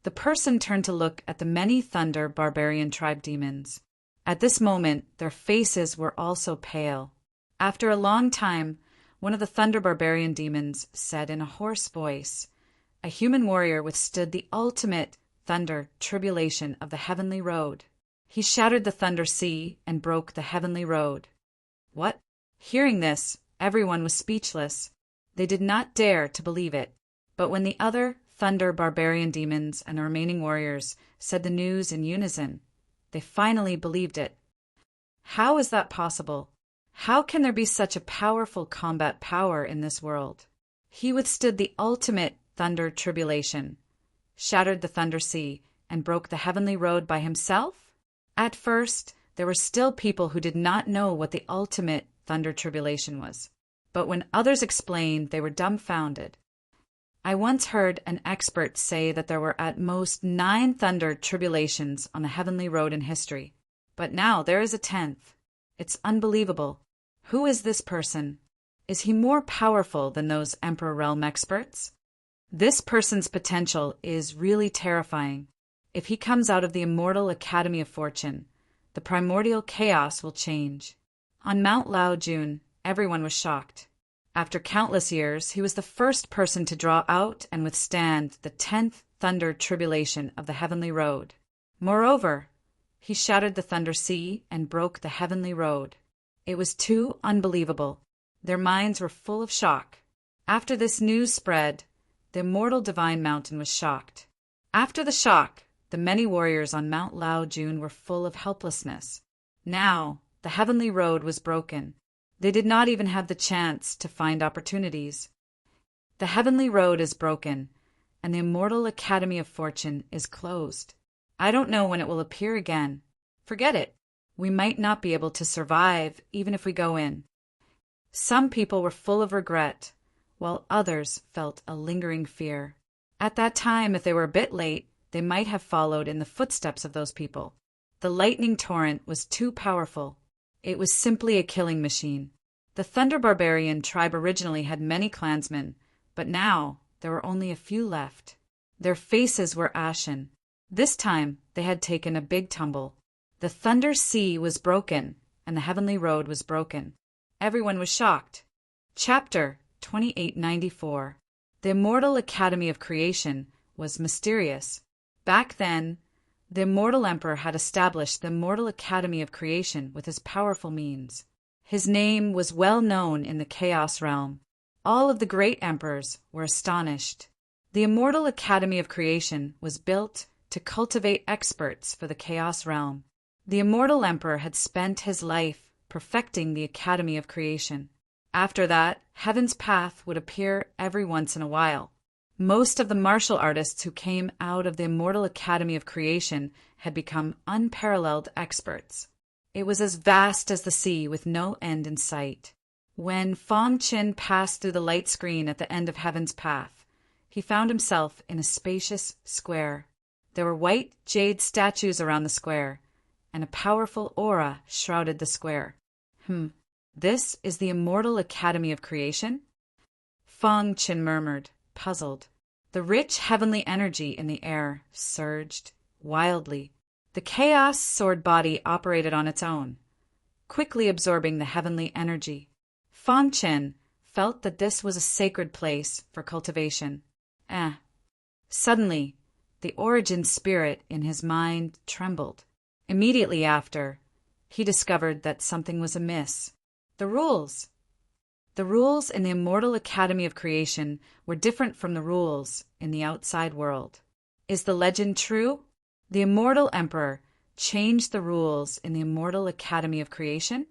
The person turned to look at the many Thunder Barbarian tribe demons. At this moment, their faces were also pale. After a long time, one of the Thunder Barbarian demons said in a hoarse voice, "A human warrior withstood the ultimate thunder tribulation of the heavenly road. He shattered the thunder sea and broke the heavenly road." What? Hearing this, everyone was speechless. They did not dare to believe it. But when the other Thunder Barbarian demons and the remaining warriors said the news in unison, they finally believed it. How is that possible? How can there be such a powerful combat power in this world? He withstood the ultimate thunder tribulation, shattered the thunder sea, and broke the heavenly road by himself? At first, there were still people who did not know what the ultimate thunder tribulation was. But when others explained, they were dumbfounded. I once heard an expert say that there were at most 9 thunder tribulations on the heavenly road in history. But now there is a 10th. It's unbelievable. Who is this person? Is he more powerful than those Emperor Realm experts? This person's potential is really terrifying. If he comes out of the immortal Academy of Fortune, the primordial chaos will change. On Mount Laojun, everyone was shocked. After countless years, he was the first person to draw out and withstand the 10th thunder tribulation of the heavenly road. Moreover, he shattered the Thunder Sea and broke the heavenly road. It was too unbelievable. Their minds were full of shock. After this news spread, the immortal divine mountain was shocked. After the shock, the many warriors on Mount Lao Jun were full of helplessness. Now, the heavenly road was broken. They did not even have the chance to find opportunities. The heavenly road is broken, and the immortal Academy of Fortune is closed. I don't know when it will appear again. Forget it. We might not be able to survive even if we go in. Some people were full of regret, while others felt a lingering fear. At that time, if they were a bit late, they might have followed in the footsteps of those people. The lightning torrent was too powerful. It was simply a killing machine. The Thunder Barbarian tribe originally had many clansmen, but now there were only a few left. Their faces were ashen. This time they had taken a big tumble. The Thunder Sea was broken, and the heavenly road was broken. Everyone was shocked. Chapter 2894. The Immortal Academy of Creation was mysterious. Back then, the Immortal Emperor had established the Immortal Academy of Creation with his powerful means. His name was well known in the Chaos Realm. All of the great emperors were astonished. The Immortal Academy of Creation was built to cultivate experts for the Chaos Realm. The Immortal Emperor had spent his life perfecting the Academy of Creation. After that, Heaven's Path would appear every once in a while. Most of the martial artists who came out of the Immortal Academy of Creation had become unparalleled experts. It was as vast as the sea with no end in sight. When Fong Qin passed through the light screen at the end of Heaven's Path, he found himself in a spacious square. There were white jade statues around the square, and a powerful aura shrouded the square. This is the Immortal Academy of Creation? Fong Qin murmured, puzzled. The rich heavenly energy in the air surged wildly. The chaos sword body operated on its own, quickly absorbing the heavenly energy. Fong Qin felt that this was a sacred place for cultivation. Suddenly, the origin spirit in his mind trembled. Immediately after, he discovered that something was amiss. The rules in the Immortal Academy of Creation were different from the rules in the outside world. Is the legend true? The Immortal Emperor changed the rules in the Immortal Academy of Creation?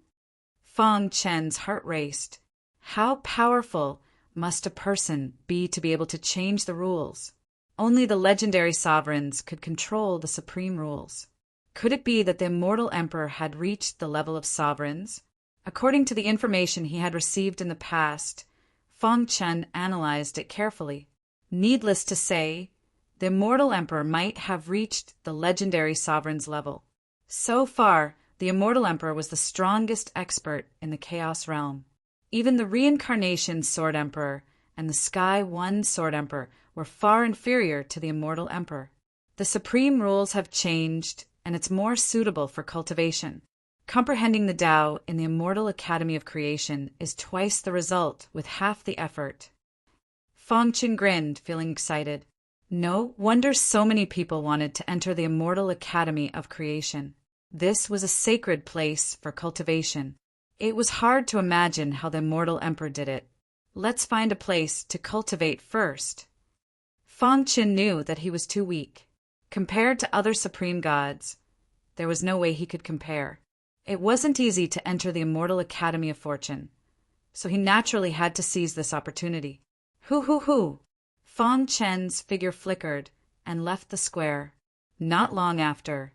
Fong Chen's heart raced. How powerful must a person be to be able to change the rules? Only the legendary sovereigns could control the supreme rules. Could it be that the Immortal Emperor had reached the level of sovereigns? According to the information he had received in the past, Fong Chen analyzed it carefully. Needless to say, the Immortal Emperor might have reached the legendary sovereign's level. So far, the Immortal Emperor was the strongest expert in the Chaos Realm. Even the Reincarnation Sword Emperor and the Sky One Sword Emperor were far inferior to the Immortal Emperor. The supreme rules have changed, and it's more suitable for cultivation. Comprehending the Tao in the Immortal Academy of Creation is twice the result with half the effort. Fong Qin grinned, feeling excited. No wonder so many people wanted to enter the Immortal Academy of Creation. This was a sacred place for cultivation. It was hard to imagine how the Immortal Emperor did it. Let's find a place to cultivate first. Fong Qin knew that he was too weak. Compared to other supreme gods, there was no way he could compare. It wasn't easy to enter the Immortal Academy of Fortune, so he naturally had to seize this opportunity. Hoo! Fong Chen's figure flickered and left the square. Not long after,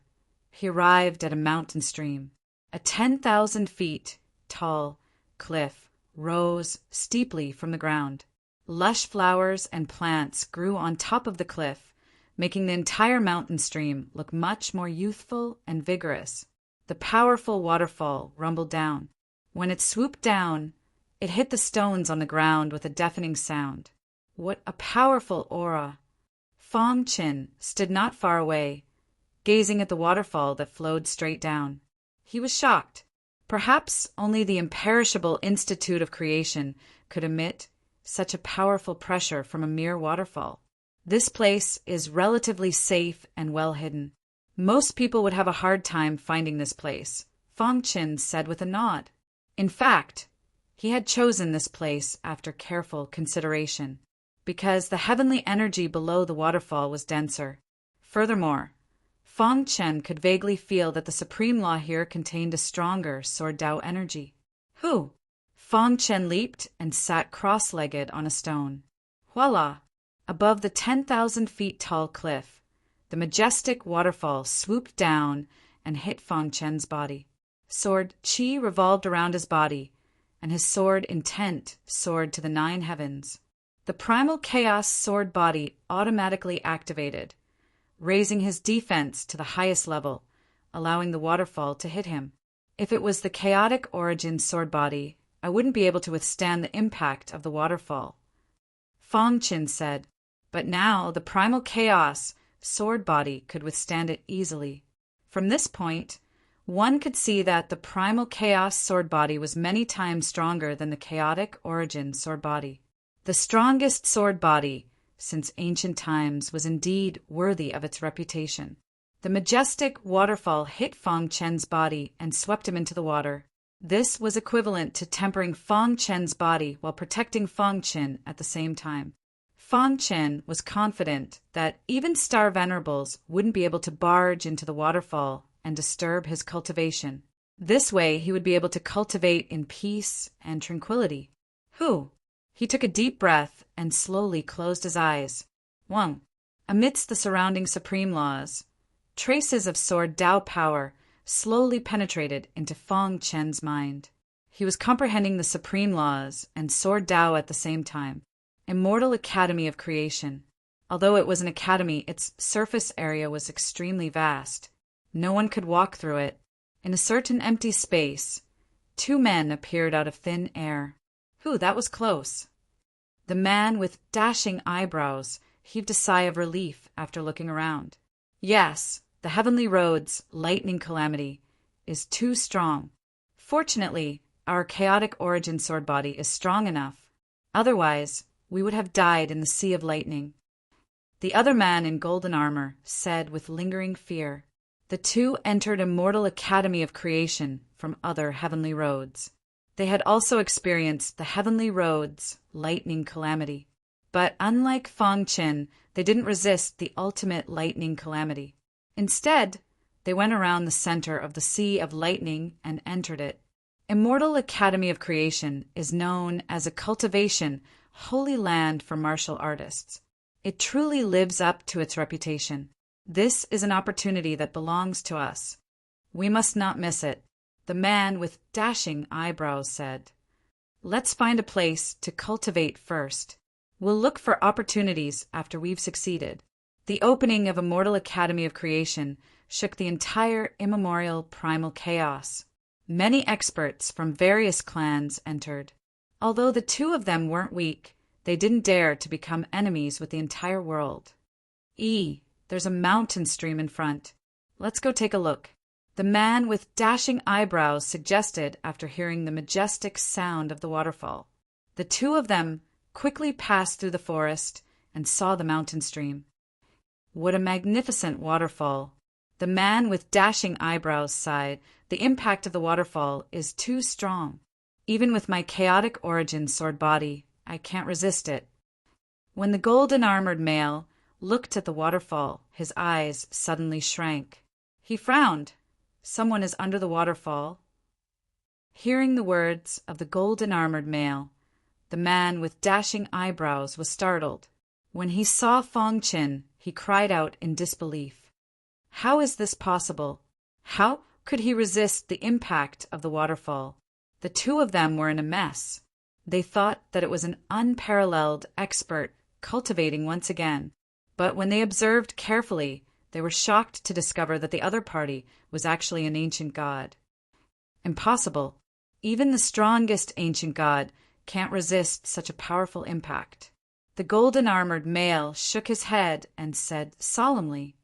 he arrived at a mountain stream. A 10,000 feet tall cliff rose steeply from the ground. Lush flowers and plants grew on top of the cliff, making the entire mountain stream look much more youthful and vigorous. The powerful waterfall rumbled down. When it swooped down, it hit the stones on the ground with a deafening sound. What a powerful aura! Fong Qin stood not far away, gazing at the waterfall that flowed straight down. He was shocked. Perhaps only the imperishable Institute of Creation could emit such a powerful pressure from a mere waterfall. This place is relatively safe and well hidden. Most people would have a hard time finding this place, Fong Qin said with a nod. In fact, he had chosen this place after careful consideration, because the heavenly energy below the waterfall was denser. Furthermore, Fong Chen could vaguely feel that the supreme law here contained a stronger Sword Dao energy. Who? Fong Chen leaped and sat cross-legged on a stone. Voila! Above the 10,000 feet tall cliff, the majestic waterfall swooped down and hit Fong Chen's body. Sword Qi revolved around his body, and his sword intent soared to the 9 heavens. The primal chaos sword body automatically activated, raising his defense to the highest level, allowing the waterfall to hit him. If it was the chaotic origin sword body, I wouldn't be able to withstand the impact of the waterfall, Fong Qin said, but now the primal chaos sword body could withstand it easily. From this point, one could see that the primal chaos sword body was many times stronger than the chaotic origin sword body. The strongest sword body since ancient times was indeed worthy of its reputation. The majestic waterfall hit Fong Chen's body and swept him into the water. This was equivalent to tempering Fong Chen's body while protecting Fong Chen at the same time. Fong Chen was confident that even star venerables wouldn't be able to barge into the waterfall and disturb his cultivation. This way he would be able to cultivate in peace and tranquility. Who? He took a deep breath and slowly closed his eyes. Wang. Amidst the surrounding supreme laws, traces of Sword Dao power slowly penetrated into Fong Chen's mind. He was comprehending the supreme laws and Sword Dao at the same time. Immortal Academy of Creation. Although it was an academy, its surface area was extremely vast. No one could walk through it. In a certain empty space, 2 men appeared out of thin air. Whew, that was close. The man with dashing eyebrows heaved a sigh of relief after looking around. Yes, the heavenly road's lightning calamity is too strong. Fortunately, our chaotic origin sword body is strong enough. Otherwise, we would have died in the sea of lightning. The other man in golden armor said with lingering fear. The 2 entered Immortal Academy of Creation from other heavenly roads. They had also experienced the heavenly road's lightning calamity. But unlike Fong Qin, they didn't resist the ultimate lightning calamity. Instead, they went around the center of the Sea of Lightning and entered it. Immortal Academy of Creation is known as a cultivation holy land for martial artists. It truly lives up to its reputation. This is an opportunity that belongs to us. We must not miss it, the man with dashing eyebrows said. Let's find a place to cultivate first. We'll look for opportunities after we've succeeded. The opening of Immortal Academy of Creation shook the entire immemorial primal chaos. Many experts from various clans entered. Although the 2 of them weren't weak, they didn't dare to become enemies with the entire world. There's a mountain stream in front. Let's go take a look, the man with dashing eyebrows suggested after hearing the majestic sound of the waterfall. The 2 of them quickly passed through the forest and saw the mountain stream. What a magnificent waterfall! The man with dashing eyebrows sighed. The impact of the waterfall is too strong. Even with my chaotic origin sword body, I can't resist it. When the golden-armored male looked at the waterfall, his eyes suddenly shrank. He frowned. Someone is under the waterfall. Hearing the words of the golden-armored male, the man with dashing eyebrows was startled. When he saw Fong Qin, he cried out in disbelief. How is this possible? How could he resist the impact of the waterfall? The 2 of them were in a mess. They thought that it was an unparalleled expert cultivating once again. But when they observed carefully, they were shocked to discover that the other party was actually an ancient god. Impossible. Even the strongest ancient god can't resist such a powerful impact. The golden-armored male shook his head and said solemnly,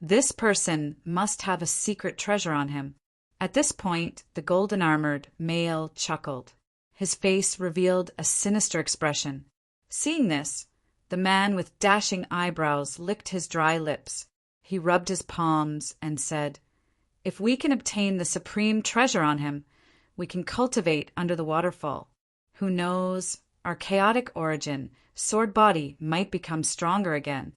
"This person must have a secret treasure on him." At this point, the golden-armored male chuckled. His face revealed a sinister expression. Seeing this, the man with dashing eyebrows licked his dry lips. He rubbed his palms and said, "If we can obtain the supreme treasure on him, we can cultivate under the waterfall. Who knows, our chaotic origin, sword body, might become stronger again.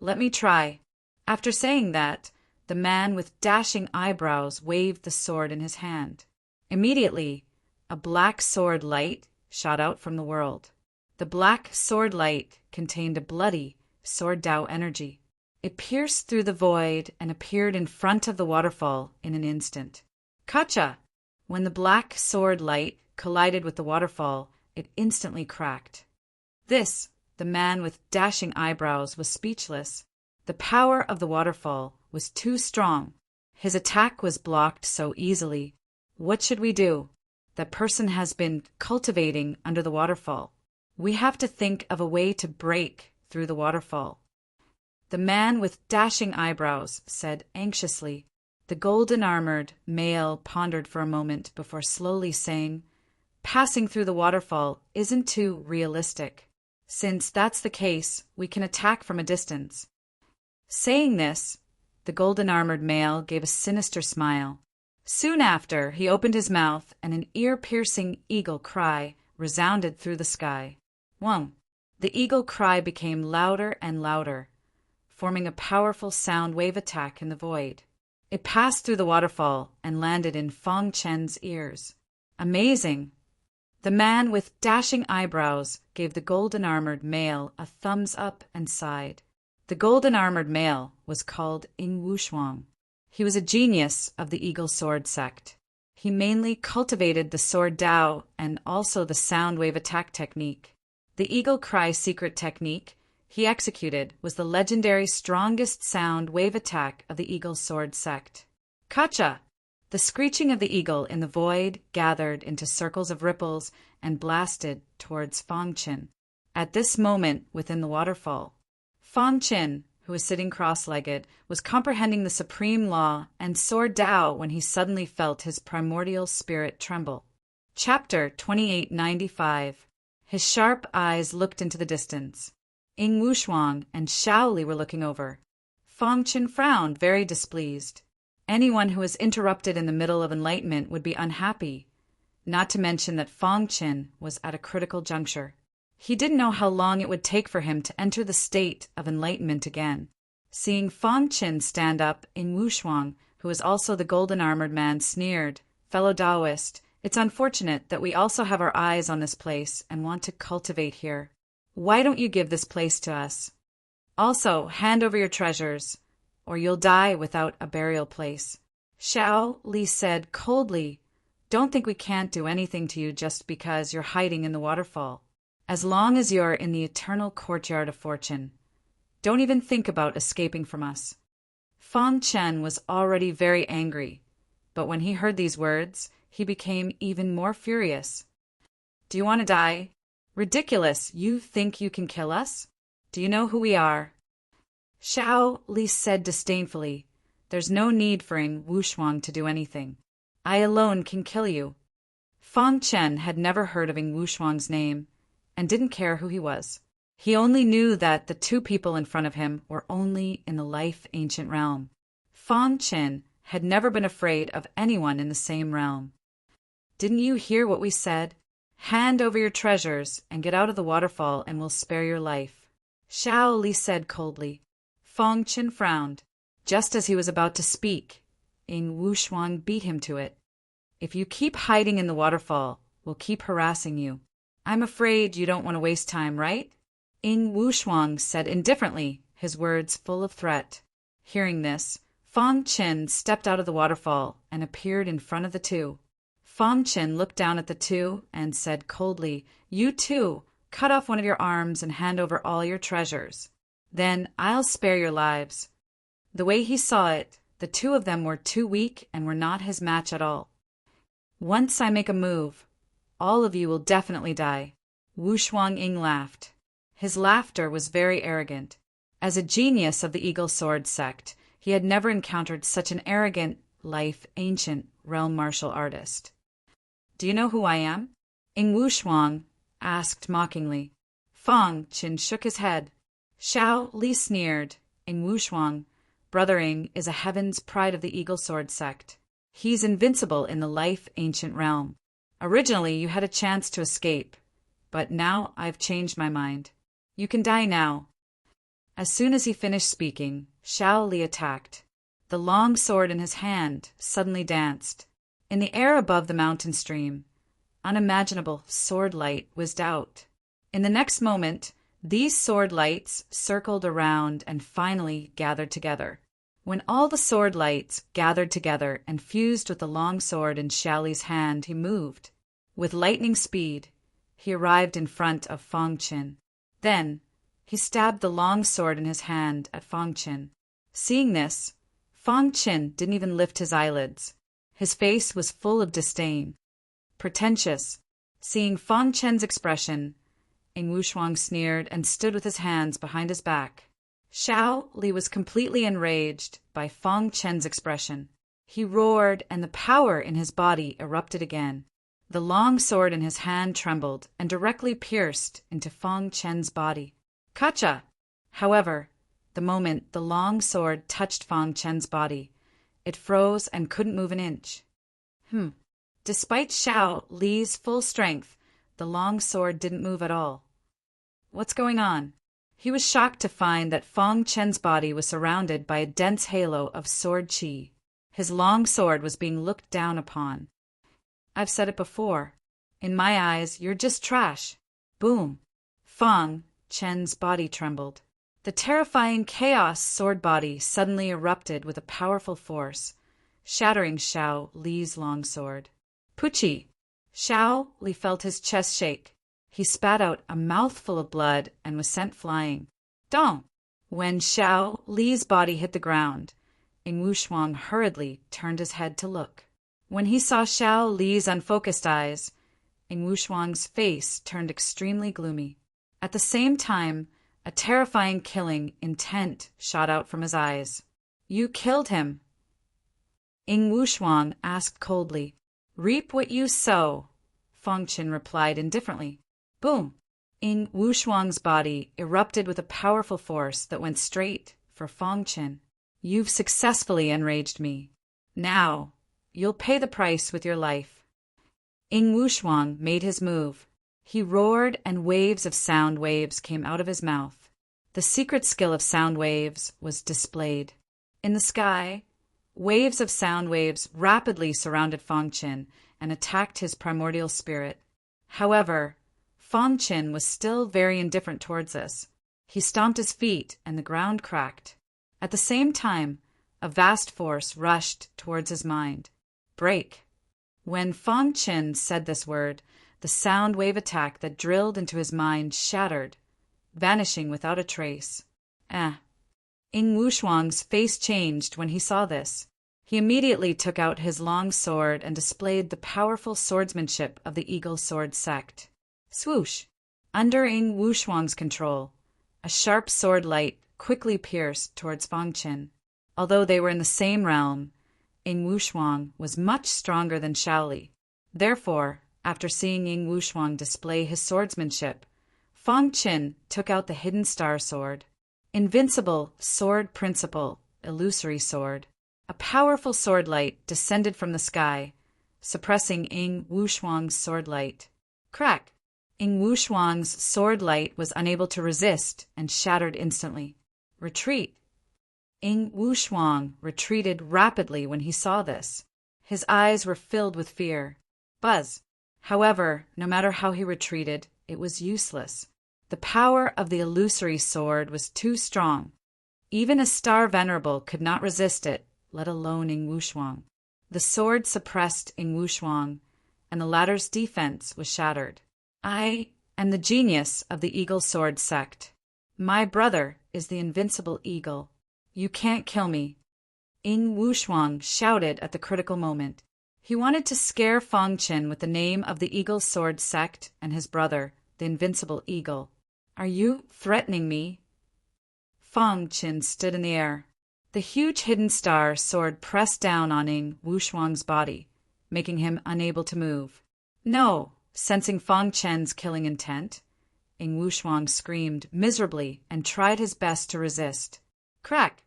Let me try." After saying that, the man with dashing eyebrows waved the sword in his hand. Immediately, a black sword light shot out from the world. The black sword light contained a bloody sword Tao energy. It pierced through the void and appeared in front of the waterfall in an instant. Kacha! When the black sword light collided with the waterfall, it instantly cracked. The man with dashing eyebrows was speechless. The power of the waterfall was too strong. His attack was blocked so easily. What should we do? That person has been cultivating under the waterfall. We have to think of a way to break through the waterfall. The man with dashing eyebrows said anxiously. The golden-armored male pondered for a moment before slowly saying, "Passing through the waterfall isn't too realistic. Since that's the case, we can attack from a distance." Saying this, the golden-armored male gave a sinister smile. Soon after, he opened his mouth and an ear-piercing eagle cry resounded through the sky. Wong! The eagle cry became louder and louder, forming a powerful sound wave attack in the void. It passed through the waterfall and landed in Fong Chen's ears. Amazing! The man with dashing eyebrows gave the golden-armored male a thumbs up and sighed. The golden-armored male was called Ing Wushuang. He was a genius of the Eagle Sword sect. He mainly cultivated the Sword Dao and also the sound wave attack technique. The Eagle Cry secret technique he executed was the legendary strongest sound wave attack of the Eagle Sword sect. Kacha! The screeching of the eagle in the void gathered into circles of ripples and blasted towards Fong Chin. At this moment within the waterfall, Fong Chin, who was sitting cross-legged, was comprehending the supreme law and Sword Dao when he suddenly felt his primordial spirit tremble. Chapter 2895. His sharp eyes looked into the distance. Ing Wushuang and Shaoli were looking over. Fong Chin frowned, very displeased. Anyone who was interrupted in the middle of enlightenment would be unhappy, not to mention that Fong Chin was at a critical juncture. He didn't know how long it would take for him to enter the state of enlightenment again. Seeing Fong Chin stand up, Ing Wushuang, who was also the golden-armored man, sneered, "Fellow Taoist, it's unfortunate that we also have our eyes on this place and want to cultivate here. Why don't you give this place to us? Also, hand over your treasures, or you'll die without a burial place." Xiao Li said coldly, "Don't think we can't do anything to you just because you're hiding in the waterfall. As long as you're in the eternal courtyard of fortune, don't even think about escaping from us." Fong Chen was already very angry, but when he heard these words, he became even more furious. "Do you want to die? Ridiculous! You think you can kill us? Do you know who we are?" Xiao Li said disdainfully, "There's no need for Ing Wushuang to do anything. I alone can kill you." Fong Chen had never heard of Ing Wushuang's name and didn't care who he was. He only knew that the two people in front of him were only in the life-ancient realm. Fong Chen had never been afraid of anyone in the same realm. "Didn't you hear what we said? Hand over your treasures and get out of the waterfall and we'll spare your life," Xiao Li said coldly. Fong Chen frowned. Just as he was about to speak, Ing Wushuang beat him to it. "If you keep hiding in the waterfall, we'll keep harassing you. I'm afraid you don't want to waste time, right?" Ing Wushuang said indifferently, his words full of threat. Hearing this, Fong Chen stepped out of the waterfall and appeared in front of the two. Fong Chen looked down at the two and said coldly, "You two, cut off one of your arms and hand over all your treasures. Then I'll spare your lives." The way he saw it, the two of them were too weak and were not his match at all. "Once I make a move, all of you will definitely die." Wushuang Ing laughed. His laughter was very arrogant. As a genius of the Eagle Sword sect, he had never encountered such an arrogant, life-ancient realm martial artist. "Do you know who I am?" Ing Wushuang asked mockingly. Fong Chen shook his head. Xiao Li sneered. Ing Wushuang, Brother Ing is a heaven's pride of the Eagle Sword sect. He's invincible in the life-ancient realm. Originally, you had a chance to escape, but now I've changed my mind. You can die now." As soon as he finished speaking, Shao Li attacked. The long sword in his hand suddenly danced. In the air above the mountain stream, unimaginable sword light whizzed out. In the next moment, these sword lights circled around and finally gathered together. When all the sword lights gathered together and fused with the long sword in Shao Li's hand, he moved. With lightning speed, he arrived in front of Fang Qin. Then, he stabbed the long sword in his hand at Fang Qin. Seeing this, Fang Qin didn't even lift his eyelids. His face was full of disdain. Pretentious. Seeing Fang Qin's expression, Ing Wushuang sneered and stood with his hands behind his back. Shao Li was completely enraged by Fang Qin's expression. He roared, and the power in his body erupted again. The long sword in his hand trembled and directly pierced into Fang Qin's body. Kacha! However, the moment the long sword touched Fang Qin's body, it froze and couldn't move an inch. Despite Shao Li's full strength, the long sword didn't move at all. What's going on? He was shocked to find that Fang Qin's body was surrounded by a dense halo of sword qi. His long sword was being looked down upon. I've said it before. In my eyes, you're just trash. Boom. Fang Qin's body trembled. The terrifying chaos sword body suddenly erupted with a powerful force, shattering Shao Li's long sword. Pucci! Shao Li felt his chest shake. He spat out a mouthful of blood and was sent flying. Dong! When Shao Li's body hit the ground, Ing Wushuang hurriedly turned his head to look. When he saw Shao Li's unfocused eyes, Ing Wushuang's face turned extremely gloomy. At the same time, a terrifying killing intent shot out from his eyes. You killed him? Ing Wushuang asked coldly. Reap what you sow, Fang Qin replied indifferently. Boom! Ing Wushuang's body erupted with a powerful force that went straight for Fang Qin. You've successfully enraged me. Now, you'll pay the price with your life. Ing Wushuang made his move. He roared and waves of sound waves came out of his mouth. The secret skill of sound waves was displayed. In the sky, waves of sound waves rapidly surrounded Fang Qin and attacked his primordial spirit. However, Fang Qin was still very indifferent towards this. He stomped his feet and the ground cracked. At the same time, a vast force rushed towards his mind. Break! When Fang Qin said this word, the sound wave attack that drilled into his mind shattered, vanishing without a trace. Ing Wushuang's face changed when he saw this. He immediately took out his long sword and displayed the powerful swordsmanship of the Eagle Sword sect. Swoosh! Under Ing Wushuang's control, a sharp sword light quickly pierced towards Fang Qin. Although they were in the same realm, Ing Wushuang was much stronger than Shao Li. Therefore, after seeing Ing Wushuang display his swordsmanship, Fang Qin took out the hidden star sword. Invincible sword principle, illusory sword. A powerful sword light descended from the sky, suppressing Ing Wushuang's sword light. Crack! Ing Wushuang's sword light was unable to resist and shattered instantly. Retreat! Ing Wushuang retreated rapidly when he saw this. His eyes were filled with fear. Buzz! However, no matter how he retreated, it was useless. The power of the illusory sword was too strong. Even a star venerable could not resist it, let alone Ing Wushuang. The sword suppressed Ing Wushuang, and the latter's defense was shattered. I am the genius of the Eagle Sword sect. My brother is the invincible eagle. You can't kill me. Ing Wushuang shouted at the critical moment. He wanted to scare Fang Qin with the name of the Eagle Sword sect and his brother, the invincible eagle. Are you threatening me? Fang Qin stood in the air. The huge hidden star sword pressed down on Ing Wushuang's body, making him unable to move. No! Sensing Fang Qin's killing intent, Ing Wushuang screamed miserably and tried his best to resist. Crack!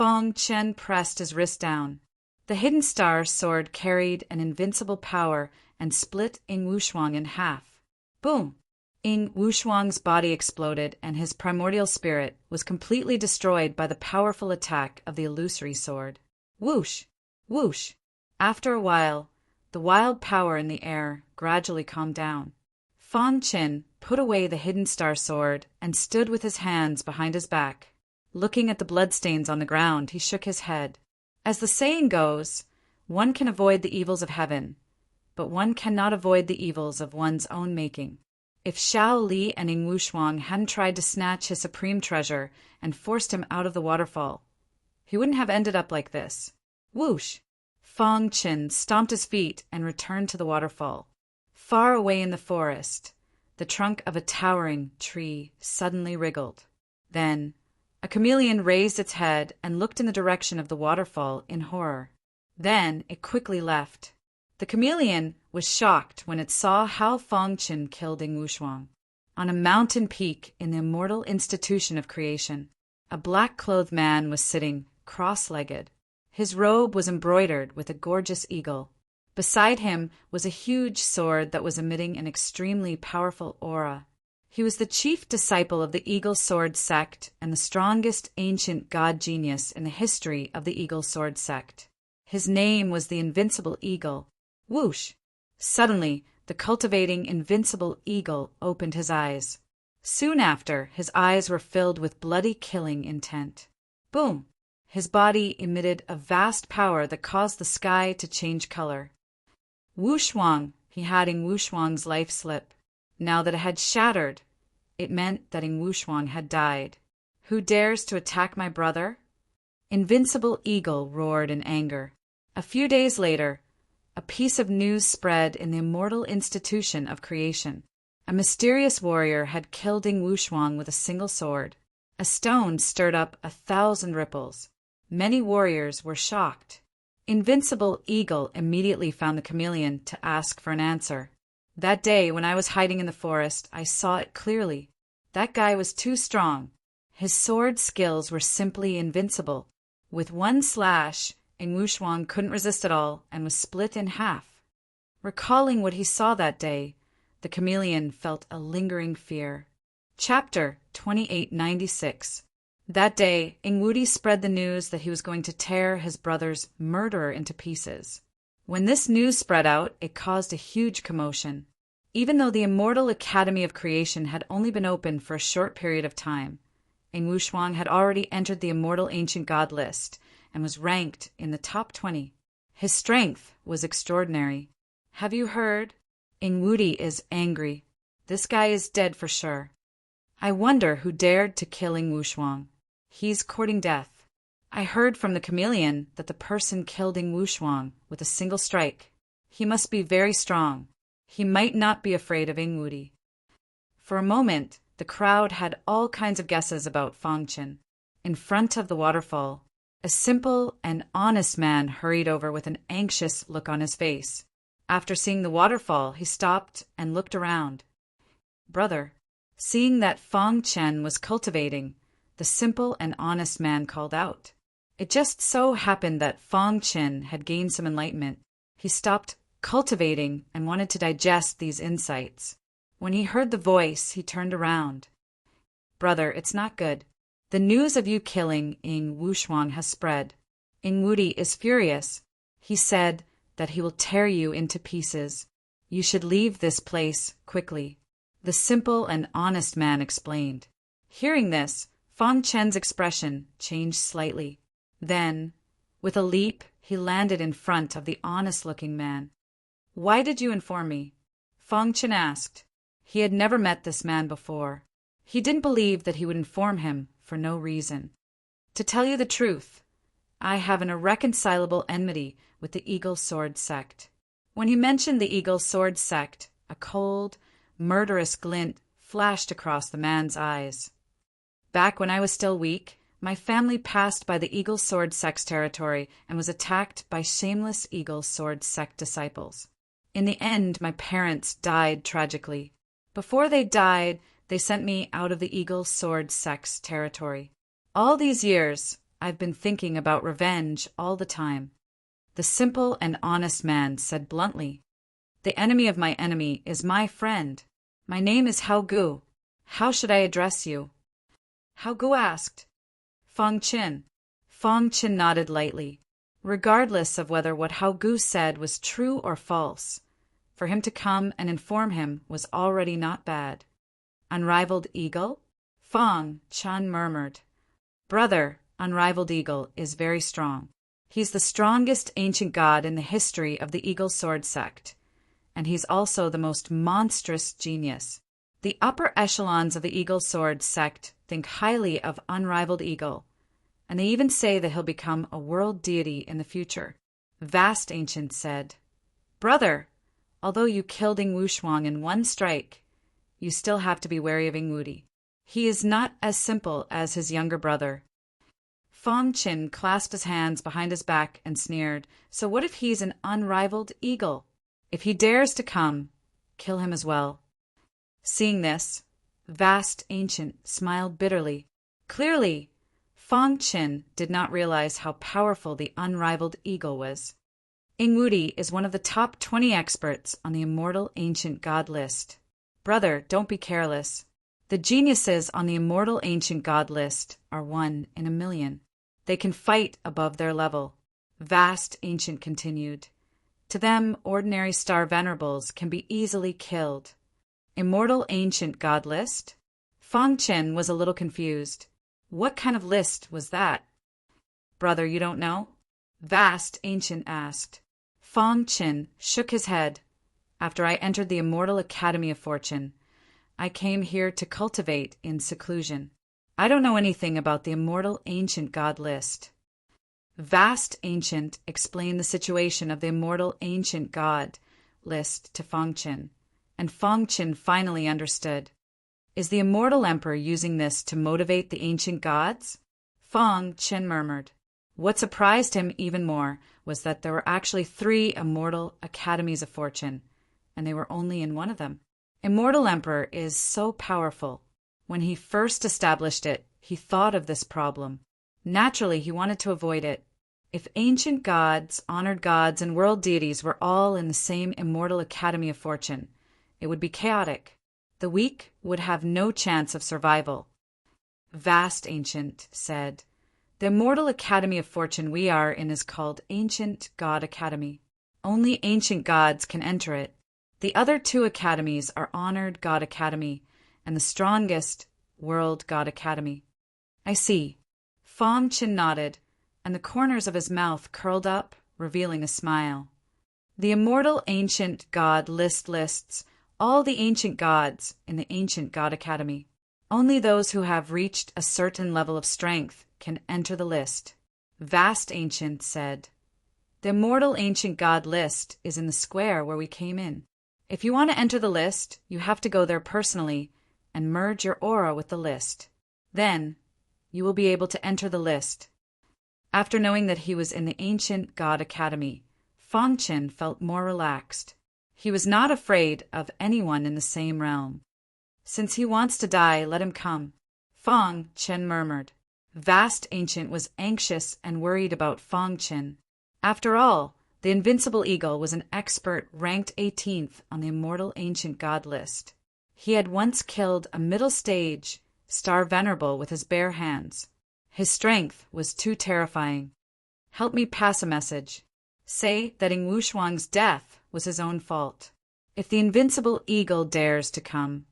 Fong Chen pressed his wrist down. The Hidden Star sword carried an invincible power and split Ing Wushuang in half. Boom! Ing Wushuang's body exploded and his primordial spirit was completely destroyed by the powerful attack of the illusory sword. Whoosh! Whoosh! After a while, the wild power in the air gradually calmed down. Fong Chen put away the Hidden Star sword and stood with his hands behind his back. Looking at the bloodstains on the ground, he shook his head. As the saying goes, one can avoid the evils of heaven, but one cannot avoid the evils of one's own making. If Xiao Li and Ing Wushuang hadn't tried to snatch his supreme treasure and forced him out of the waterfall, he wouldn't have ended up like this. Whoosh! Fong Chen stomped his feet and returned to the waterfall. Far away in the forest, the trunk of a towering tree suddenly wriggled. Then, a chameleon raised its head and looked in the direction of the waterfall in horror. Then it quickly left. The chameleon was shocked when it saw how Fong Chen killed Ing Wushuang. On a mountain peak in the immortal institution of creation, a black-clothed man was sitting, cross-legged. His robe was embroidered with a gorgeous eagle. Beside him was a huge sword that was emitting an extremely powerful aura. He was the chief disciple of the Eagle Sword sect and the strongest ancient god genius in the history of the Eagle Sword sect. His name was the Invincible Eagle. Whoosh! Suddenly, the cultivating Invincible Eagle opened his eyes. Soon after, his eyes were filled with bloody killing intent. Boom! His body emitted a vast power that caused the sky to change color. Wushuang! He had Ing Wushuang's life slip. Now that it had shattered, it meant that Ing Wushuang had died. Who dares to attack my brother? Invincible Eagle roared in anger. A few days later, a piece of news spread in the immortal institution of creation. A mysterious warrior had killed Ing Wushuang with a single sword. A stone stirred up 1,000 ripples. Many warriors were shocked. Invincible Eagle immediately found the chameleon to ask for an answer. That day, when I was hiding in the forest, I saw it clearly. That guy was too strong. His sword skills were simply invincible. With one slash, Ing Wushuang couldn't resist at all and was split in half. Recalling what he saw that day, the chameleon felt a lingering fear. Chapter 2896. That day, Ing Wudi spread the news that he was going to tear his brother's murderer into pieces. When this news spread out, it caused a huge commotion. Even though the Immortal Academy of Creation had only been open for a short period of time, Ing Wushuang had already entered the Immortal Ancient God list and was ranked in the top 20. His strength was extraordinary. Have you heard? Ing Wudi is angry. This guy is dead for sure. I wonder who dared to kill Ing Wushuang. He's courting death. I heard from the chameleon that the person killed Ing Wushuang with a single strike. He must be very strong. He might not be afraid of Ing Wudi. For a moment, the crowd had all kinds of guesses about Fong Chen. In front of the waterfall, a simple and honest man hurried over with an anxious look on his face. After seeing the waterfall, he stopped and looked around. Brother, seeing that Fong Chen was cultivating, the simple and honest man called out. It just so happened that Fong Chen had gained some enlightenment. He stopped cultivating and wanted to digest these insights. When he heard the voice, he turned around. Brother, it's not good. The news of you killing Ing Wushuang has spread. Ing Wudi is furious. He said that he will tear you into pieces. You should leave this place quickly. The simple and honest man explained. Hearing this, Fong Chen's expression changed slightly. Then, with a leap, he landed in front of the honest-looking man. Why did you inform me? Fong Chen asked. He had never met this man before. He didn't believe that he would inform him for no reason. To tell you the truth, I have an irreconcilable enmity with the Eagle Sword sect. When he mentioned the Eagle Sword sect, a cold, murderous glint flashed across the man's eyes. Back when I was still weak, my family passed by the Eagle Sword sect's territory and was attacked by shameless Eagle Sword sect disciples. In the end, my parents died tragically. Before they died, they sent me out of the Eagle Sword sect's territory. All these years, I've been thinking about revenge all the time. The simple and honest man said bluntly, "The enemy of my enemy is my friend. My name is Hao Gu. How should I address you?" Hao Gu asked. Fang Qin. Fang Qin nodded lightly, regardless of whether what Hao Gu said was true or false. For him to come and inform him was already not bad. Unrivaled Eagle? Fang Qin murmured. "Brother, Unrivaled Eagle is very strong. He's the strongest ancient god in the history of the Eagle Sword sect. And he's also the most monstrous genius. The upper echelons of the Eagle Sword sect think highly of Unrivaled Eagle, and they even say that he'll become a world deity in the future." Vast Ancient said, "Brother, although you killed Ing Wushuang in one strike, you still have to be wary of Ing Wudi. He is not as simple as his younger brother." Fang Qin clasped his hands behind his back and sneered, "So what if he's an unrivaled eagle? If he dares to come, kill him as well." Seeing this, Vast Ancient smiled bitterly. Clearly, Fang Qin did not realize how powerful the unrivaled eagle was. Ing Wudi is one of the top 20 experts on the Immortal Ancient God list. Brother, don't be careless. The geniuses on the Immortal Ancient God list are 1 in a million. They can fight above their level. Vast Ancient continued. To them, ordinary star venerables can be easily killed. Immortal Ancient God list? Fang Qin was a little confused. What kind of list was that? Brother, you don't know? Vast Ancient asked. Fang Qin shook his head. After I entered the Immortal Academy of Fortune, I came here to cultivate in seclusion. I don't know anything about the Immortal Ancient God list. Vast Ancient explained the situation of the Immortal Ancient God list to Fang Qin, and Fang Qin finally understood. Is the Immortal Emperor using this to motivate the ancient gods? Fang Qin murmured. What surprised him even more was that there were actually 3 Immortal Academies of Fortune, and they were only in one of them. Immortal Emperor is so powerful. When he first established it, he thought of this problem. Naturally, he wanted to avoid it. If ancient gods, honored gods, and world deities were all in the same Immortal Academy of Fortune, it would be chaotic. The weak would have no chance of survival. Vast Ancient said, "The Immortal Academy of Fortune we are in is called Ancient God Academy. Only ancient gods can enter it. The other 2 academies are Honored God Academy and the strongest World God Academy." I see. Fang Qin nodded, and the corners of his mouth curled up, revealing a smile. The Immortal Ancient God list lists all the ancient gods in the Ancient God Academy. Only those who have reached a certain level of strength can enter the list. Vast Ancient said, "The Immortal Ancient God list is in the square where we came in. If you want to enter the list, you have to go there personally and merge your aura with the list. Then, you will be able to enter the list." After knowing that he was in the Ancient God Academy, Fang Qin felt more relaxed. He was not afraid of anyone in the same realm. "Since he wants to die, let him come," Fang Qin murmured. Vast Ancient was anxious and worried about Fang Qin. After all, the Invincible Eagle was an expert ranked 18th on the Immortal Ancient God list. He had once killed a middle stage star venerable with his bare hands. His strength was too terrifying. "Help me pass a message. Say that Ing Wushuang's death was his own fault. If the Invincible Eagle dares to come,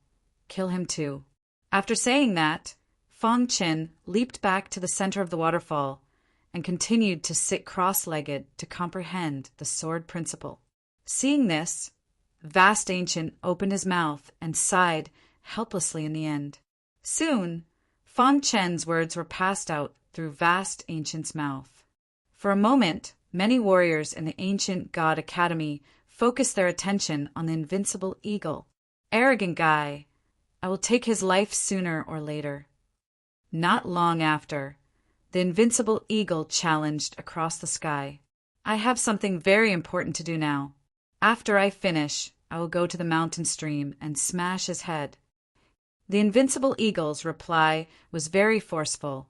kill him too." After saying that, Fang Qin leaped back to the center of the waterfall and continued to sit cross-legged to comprehend the sword principle. Seeing this, Vast Ancient opened his mouth and sighed helplessly in the end. Soon, Fang Qin's words were passed out through Vast Ancient's mouth. For a moment, many warriors in the Ancient God Academy focused their attention on the Invincible Eagle. "Arrogant guy. I will take his life sooner or later." Not long after, the Invincible Eagle challenged across the sky. "I have something very important to do now. After I finish, I will go to the mountain stream and smash his head." The Invincible Eagle's reply was very forceful.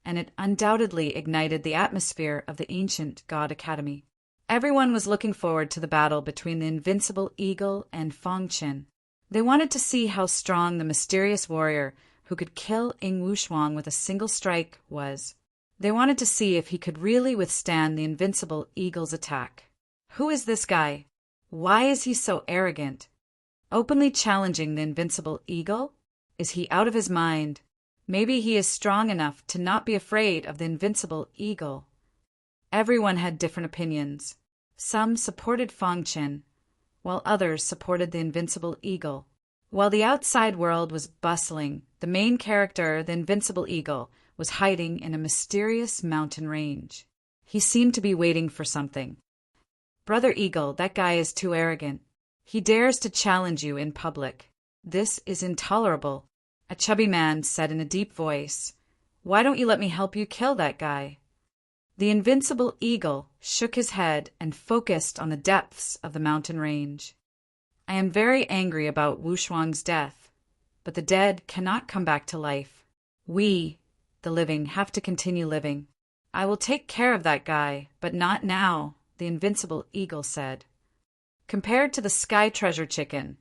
and it undoubtedly ignited the atmosphere of the ancient God Academy. Everyone was looking forward to the battle between the invincible eagle and Fong Qin. They wanted to see how strong the mysterious warrior who could kill Ing Wushuang with a single strike was. They wanted to see if he could really withstand the invincible eagle's attack. Who is this guy? Why is he so arrogant? Openly challenging the invincible eagle? Is he out of his mind? Maybe he is strong enough to not be afraid of the invincible eagle. Everyone had different opinions. Some supported Fong Qin, while others supported the invincible eagle. While the outside world was bustling, the main character, the invincible eagle, was hiding in a mysterious mountain range. He seemed to be waiting for something. "Brother Eagle, that guy is too arrogant. He dares to challenge you in public. This is intolerable," a chubby man said in a deep voice. "Why don't you let me help you kill that guy?" The invincible eagle shook his head and focused on the depths of the mountain range. "I am very angry about Wushuang's death, but the dead cannot come back to life. We, the living, have to continue living. I will take care of that guy, but not now," the invincible eagle said. Compared to the sky treasure chicken,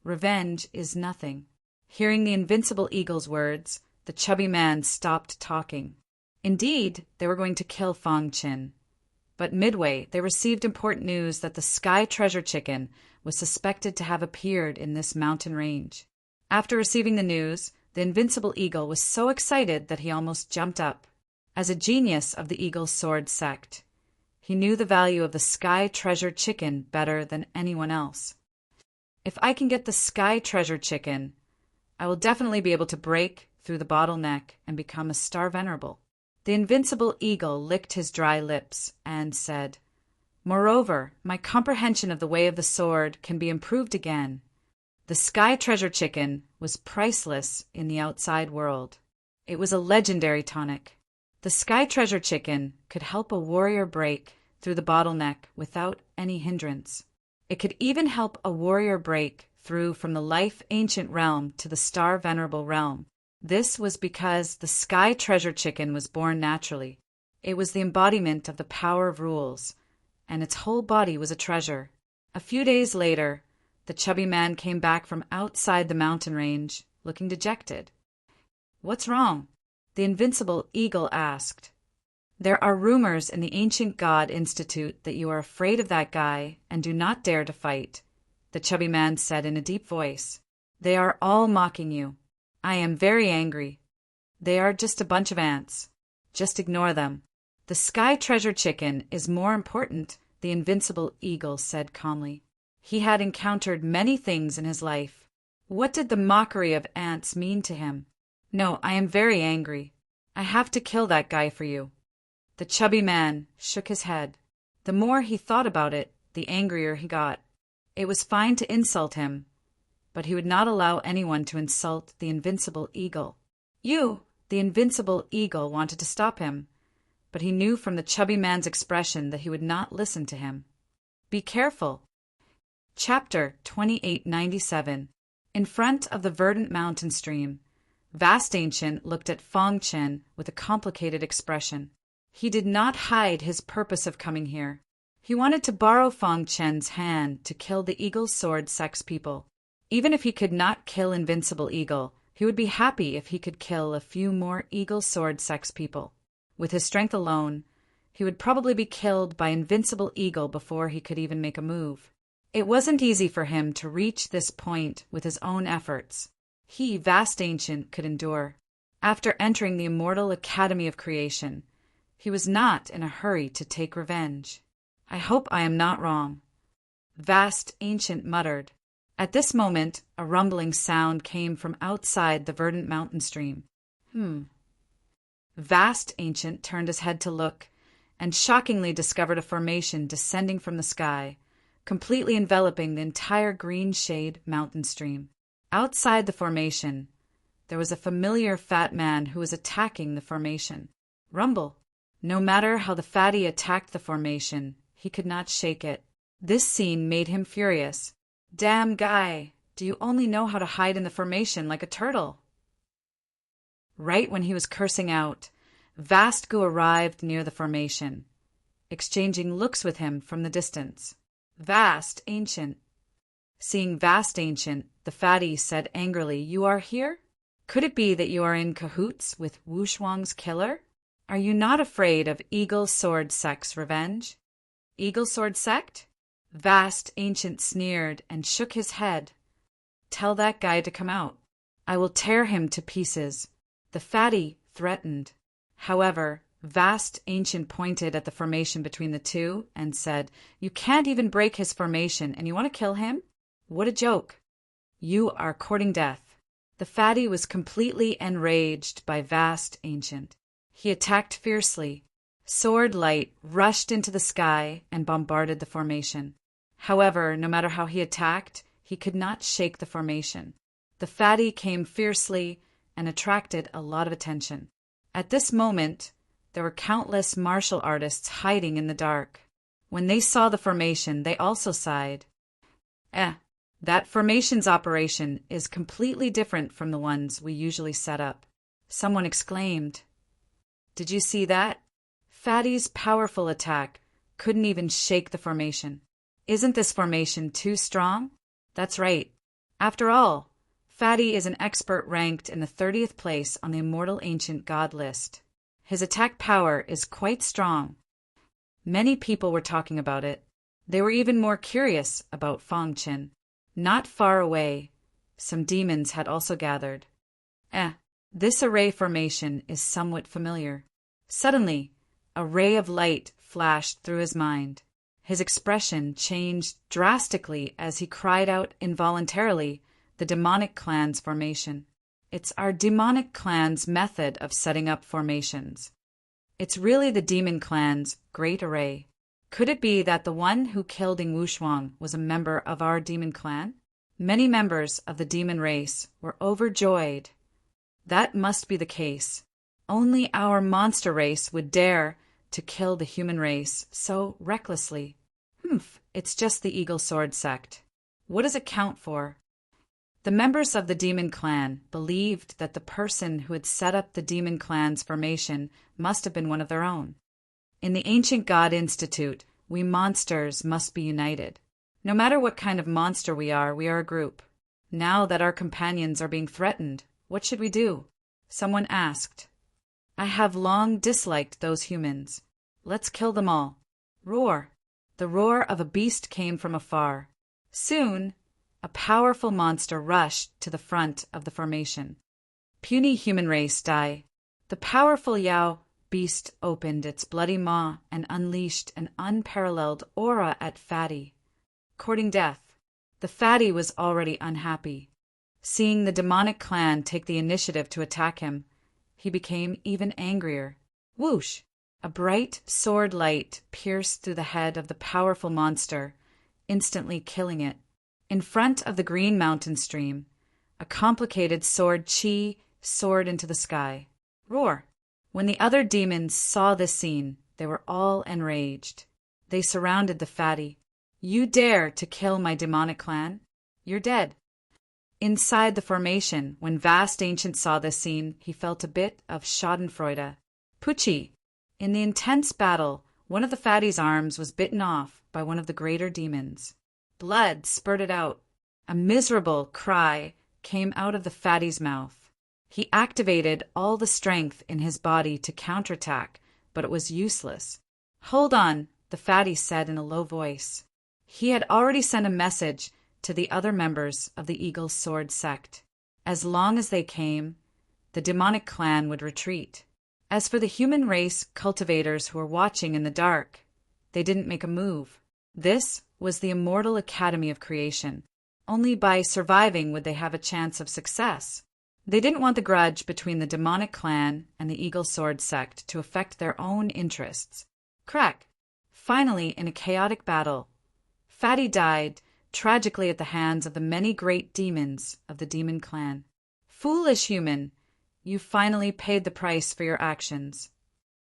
revenge is nothing. Hearing the invincible eagle's words, the chubby man stopped talking. Indeed, they were going to kill Fong Qin. But midway, they received important news that the sky treasure chicken was suspected to have appeared in this mountain range. After receiving the news, the invincible eagle was so excited that he almost jumped up. As a genius of the eagle's sword sect, he knew the value of the sky treasure chicken better than anyone else. "If I can get the sky treasure chicken, I will definitely be able to break through the bottleneck and become a star venerable." The invincible eagle licked his dry lips and said, "Moreover, my comprehension of the way of the sword can be improved again. The sky treasure chicken was priceless in the outside world. It was a legendary tonic. The sky treasure chicken could help a warrior break through the bottleneck without any hindrance. It could even help a warrior break through from the life ancient realm to the star venerable realm. This was because the sky treasure chicken was born naturally. It was the embodiment of the power of rules, and its whole body was a treasure." A few days later, the chubby man came back from outside the mountain range, looking dejected. "What's wrong?" the invincible eagle asked. "There are rumors in the Ancient God Institute that you are afraid of that guy and do not dare to fight," the chubby man said in a deep voice. "They are all mocking you. I am very angry. They are just a bunch of ants. Just ignore them. The sky treasure chicken is more important," the invincible eagle said calmly. He had encountered many things in his life. What did the mockery of ants mean to him? "No, I am very angry. I have to kill that guy for you." The chubby man shook his head. The more he thought about it, the angrier he got. It was fine to insult him, but he would not allow anyone to insult the invincible eagle. The invincible eagle wanted to stop him, but he knew from the chubby man's expression that he would not listen to him. Be careful. Chapter 2897. In front of the verdant mountain stream, Vast Ancient looked at Fong Qin with a complicated expression. He did not hide his purpose of coming here. He wanted to borrow Fong Qin's hand to kill the Eagle Sword sex people. Even if he could not kill Invincible Eagle, he would be happy if he could kill a few more Eagle Sword sex people. With his strength alone, he would probably be killed by Invincible Eagle before he could even make a move. It wasn't easy for him to reach this point with his own efforts. He, Vast Ancient, could endure. After entering the immortal Academy of Creation, he was not in a hurry to take revenge. "I hope I am not wrong," Vast Ancient muttered. At this moment, a rumbling sound came from outside the verdant mountain stream. Vast Ancient turned his head to look, and shockingly discovered a formation descending from the sky, completely enveloping the entire green shade mountain stream. Outside the formation, there was a familiar fat man who was attacking the formation. Rumble. No matter how the fatty attacked the formation, he could not shake it. This scene made him furious. "Damn guy, do you only know how to hide in the formation like a turtle?" Right when he was cursing out, Vastgu arrived near the formation, exchanging looks with him from the distance. Vast Ancient. Seeing Vast Ancient, the fatty said angrily, "You are here? Could it be that you are in cahoots with Wushuang's killer? Are you not afraid of Eagle Sword Sect's revenge?" Eagle Sword Sect? Vast Ancient sneered and shook his head. "Tell that guy to come out. I will tear him to pieces," the fatty threatened. However, Vast Ancient pointed at the formation between the two and said, "You can't even break his formation, and you want to kill him? What a joke. You are courting death." The fatty was completely enraged by Vast Ancient. He attacked fiercely. Sword light rushed into the sky and bombarded the formation. However, no matter how he attacked, he could not shake the formation. The fatty came fiercely and attracted a lot of attention. At this moment, there were countless martial artists hiding in the dark. When they saw the formation, they also sighed. That formation's operation is completely different from the ones we usually set up," someone exclaimed. "Did you see that? Fatty's powerful attack couldn't even shake the formation. Isn't this formation too strong?" "That's right. After all, Fatty is an expert ranked in the 30th place on the Immortal Ancient God list. His attack power is quite strong." Many people were talking about it. They were even more curious about Fong Qin. Not far away, some demons had also gathered. This array formation is somewhat familiar. Suddenly, a ray of light flashed through his mind. His expression changed drastically as he cried out involuntarily, "The demonic clan's formation. It's our demonic clan's method of setting up formations. It's really the demon clan's great array. Could it be that the one who killed Ing Wushuang was a member of our demon clan?" Many members of the demon race were overjoyed. That must be the case. Only our monster race would dare to kill the human race so recklessly. It's just the Eagle Sword Sect. What does it count for? The members of the demon clan believed that the person who had set up the demon clan's formation must have been one of their own. In the Ancient God Institute, we monsters must be united. No matter what kind of monster we are a group. Now that our companions are being threatened, what should we do? Someone asked. I have long disliked those humans. Let's kill them all. Roar. The roar of a beast came from afar. Soon, a powerful monster rushed to the front of the formation. Puny human race die. The powerful Yao beast opened its bloody maw and unleashed an unparalleled aura at Fatty. Courting death. The Fatty was already unhappy. Seeing the demonic clan take the initiative to attack him, he became even angrier. Whoosh! A bright sword light pierced through the head of the powerful monster, instantly killing it. In front of the green mountain stream, a complicated sword chi soared into the sky. Roar! When the other demons saw this scene, they were all enraged. They surrounded the Fatty. You dare to kill my demonic clan? You're dead. Inside the formation, when Vast Ancient saw this scene, he felt a bit of schadenfreude. Pucci! In the intense battle, one of the Fatty's arms was bitten off by one of the greater demons. Blood spurted out. A miserable cry came out of the Fatty's mouth. He activated all the strength in his body to counterattack, but it was useless. Hold on, the Fatty said in a low voice. He had already sent a message to the other members of the Eagle Sword Sect. As long as they came, the demonic clan would retreat. As for the human race cultivators who were watching in the dark, they didn't make a move. This was the Immortal Academy of Creation. Only by surviving would they have a chance of success. They didn't want the grudge between the demonic clan and the Eagle Sword Sect to affect their own interests. Crack! Finally, in a chaotic battle, Fatty died tragically at the hands of the many great demons of the demon clan. Foolish human, you finally paid the price for your actions.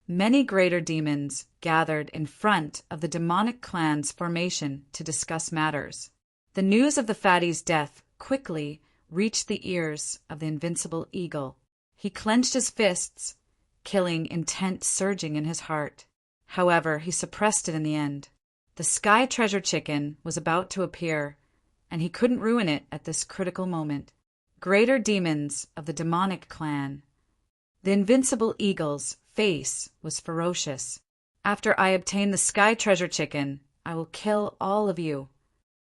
Many greater demons gathered in front of the demonic clan's formation to discuss matters. The news of the Fatty's death quickly reached the ears of the invincible eagle. He clenched his fists killing intent surging in his heart. However, he suppressed it in the end. The Sky Treasure Chicken was about to appear, and he couldn't ruin it at this critical moment. Greater demons of the demonic clan. The Invincible Eagle's face was ferocious. After I obtain the Sky Treasure Chicken, I will kill all of you.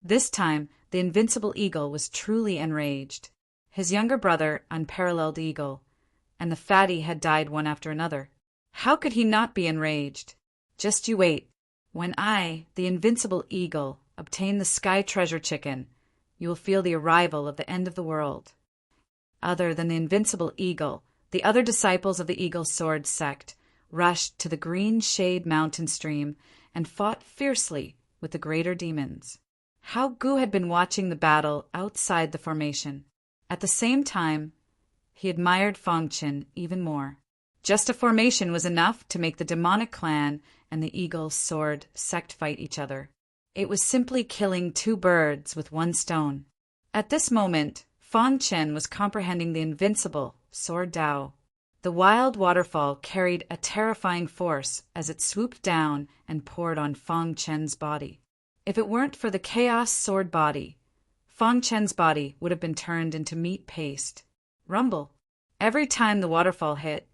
This time, the Invincible Eagle was truly enraged. His younger brother, Unparalleled Eagle, and the fatty had died one after another. How could he not be enraged? Just you wait. When I, the Invincible Eagle, obtain the Sky Treasure Chicken, you will feel the arrival of the end of the world. Other than the Invincible Eagle, the other disciples of the Eagle Sword sect rushed to the Green Shade Mountain stream and fought fiercely with the greater demons. How Gu had been watching the battle outside the formation. At the same time, he admired Fang Qin even more. Just a formation was enough to make the demonic clan and the Eagle Sword sect fight each other. It was simply killing two birds with one stone. At this moment, Fang Qin was comprehending the invincible Sword Dao. The wild waterfall carried a terrifying force as it swooped down and poured on Fang Qin's body. If it weren't for the Chaos Sword body, Fang Qin's body would have been turned into meat paste. Rumble. Every time the waterfall hit,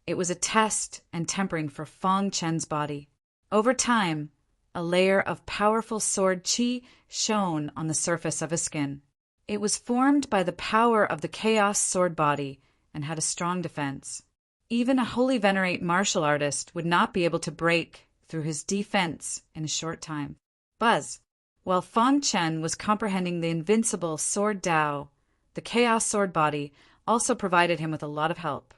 it was a test and tempering for Fang Qin's body. Over time, a layer of powerful sword qi shone on the surface of his skin. It was formed by the power of the Chaos Sword body and had a strong defense. Even a Holy Venerate martial artist would not be able to break through his defense in a short time. Buzz. While Fang Qin was comprehending the invincible Sword Dao, the Chaos Sword body also provided him with a lot of help.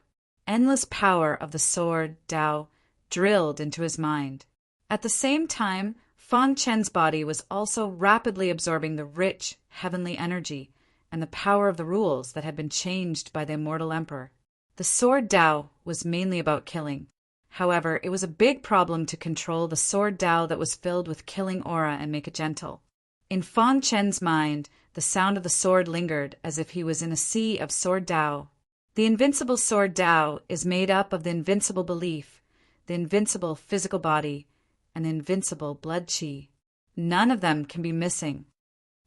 Endless power of the Sword Dao drilled into his mind. At the same time, Fang Qin's body was also rapidly absorbing the rich, heavenly energy and the power of the rules that had been changed by the Immortal Emperor. The Sword Dao was mainly about killing. However, it was a big problem to control the Sword Dao that was filled with killing aura and make it gentle. In Fang Qin's mind, the sound of the sword lingered as if he was in a sea of Sword Dao. The invincible Sword Dao is made up of the invincible belief, the invincible physical body, and the invincible blood qi. None of them can be missing.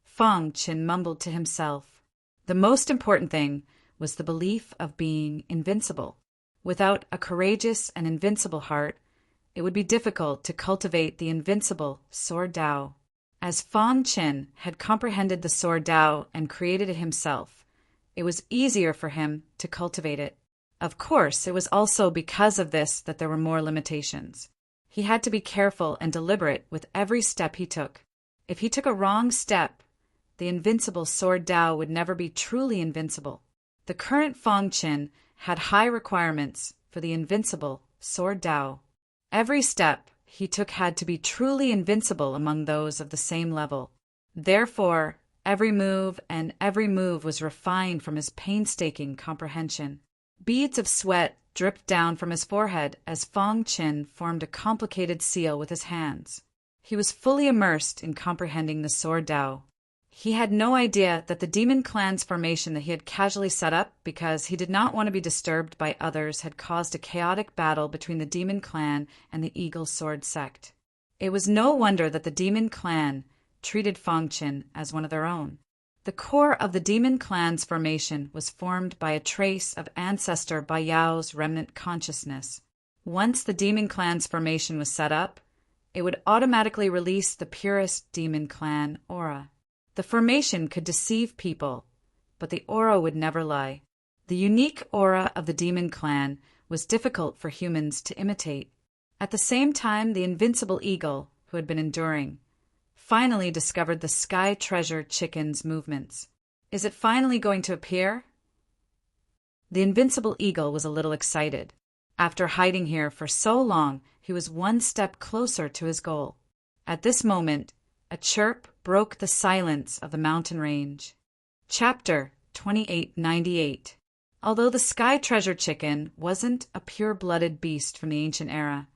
Fang Qin mumbled to himself. The most important thing was the belief of being invincible. Without a courageous and invincible heart, it would be difficult to cultivate the invincible Sword Dao. As Fang Qin had comprehended the Sword Dao and created it himself, it was easier for him to cultivate it. Of course, it was also because of this that there were more limitations. He had to be careful and deliberate with every step he took. If he took a wrong step, the invincible Sword Dao would never be truly invincible. The current Fang Qin had high requirements for the invincible Sword Dao. Every step he took had to be truly invincible among those of the same level. Therefore, every move was refined from his painstaking comprehension. Beads of sweat dripped down from his forehead as Fang Qin formed a complicated seal with his hands. He was fully immersed in comprehending the Sword Dao. He had no idea that the demon clan's formation that he had casually set up because he did not want to be disturbed by others had caused a chaotic battle between the demon clan and the Eagle Sword sect. It was no wonder that the demon clan treated Fang Qin as one of their own. The core of the demon clan's formation was formed by a trace of ancestor Bayao's remnant consciousness. Once the demon clan's formation was set up, it would automatically release the purest demon clan aura. The formation could deceive people, but the aura would never lie. The unique aura of the demon clan was difficult for humans to imitate. At the same time, the invincible eagle, who had been enduring, finally discovered the Sky Treasure Chicken's movements. Is it finally going to appear? The invincible eagle was a little excited. After hiding here for so long, he was one step closer to his goal. At this moment, a chirp broke the silence of the mountain range. Chapter 2898. Although the Sky Treasure Chicken wasn't a pure-blooded beast from the ancient era,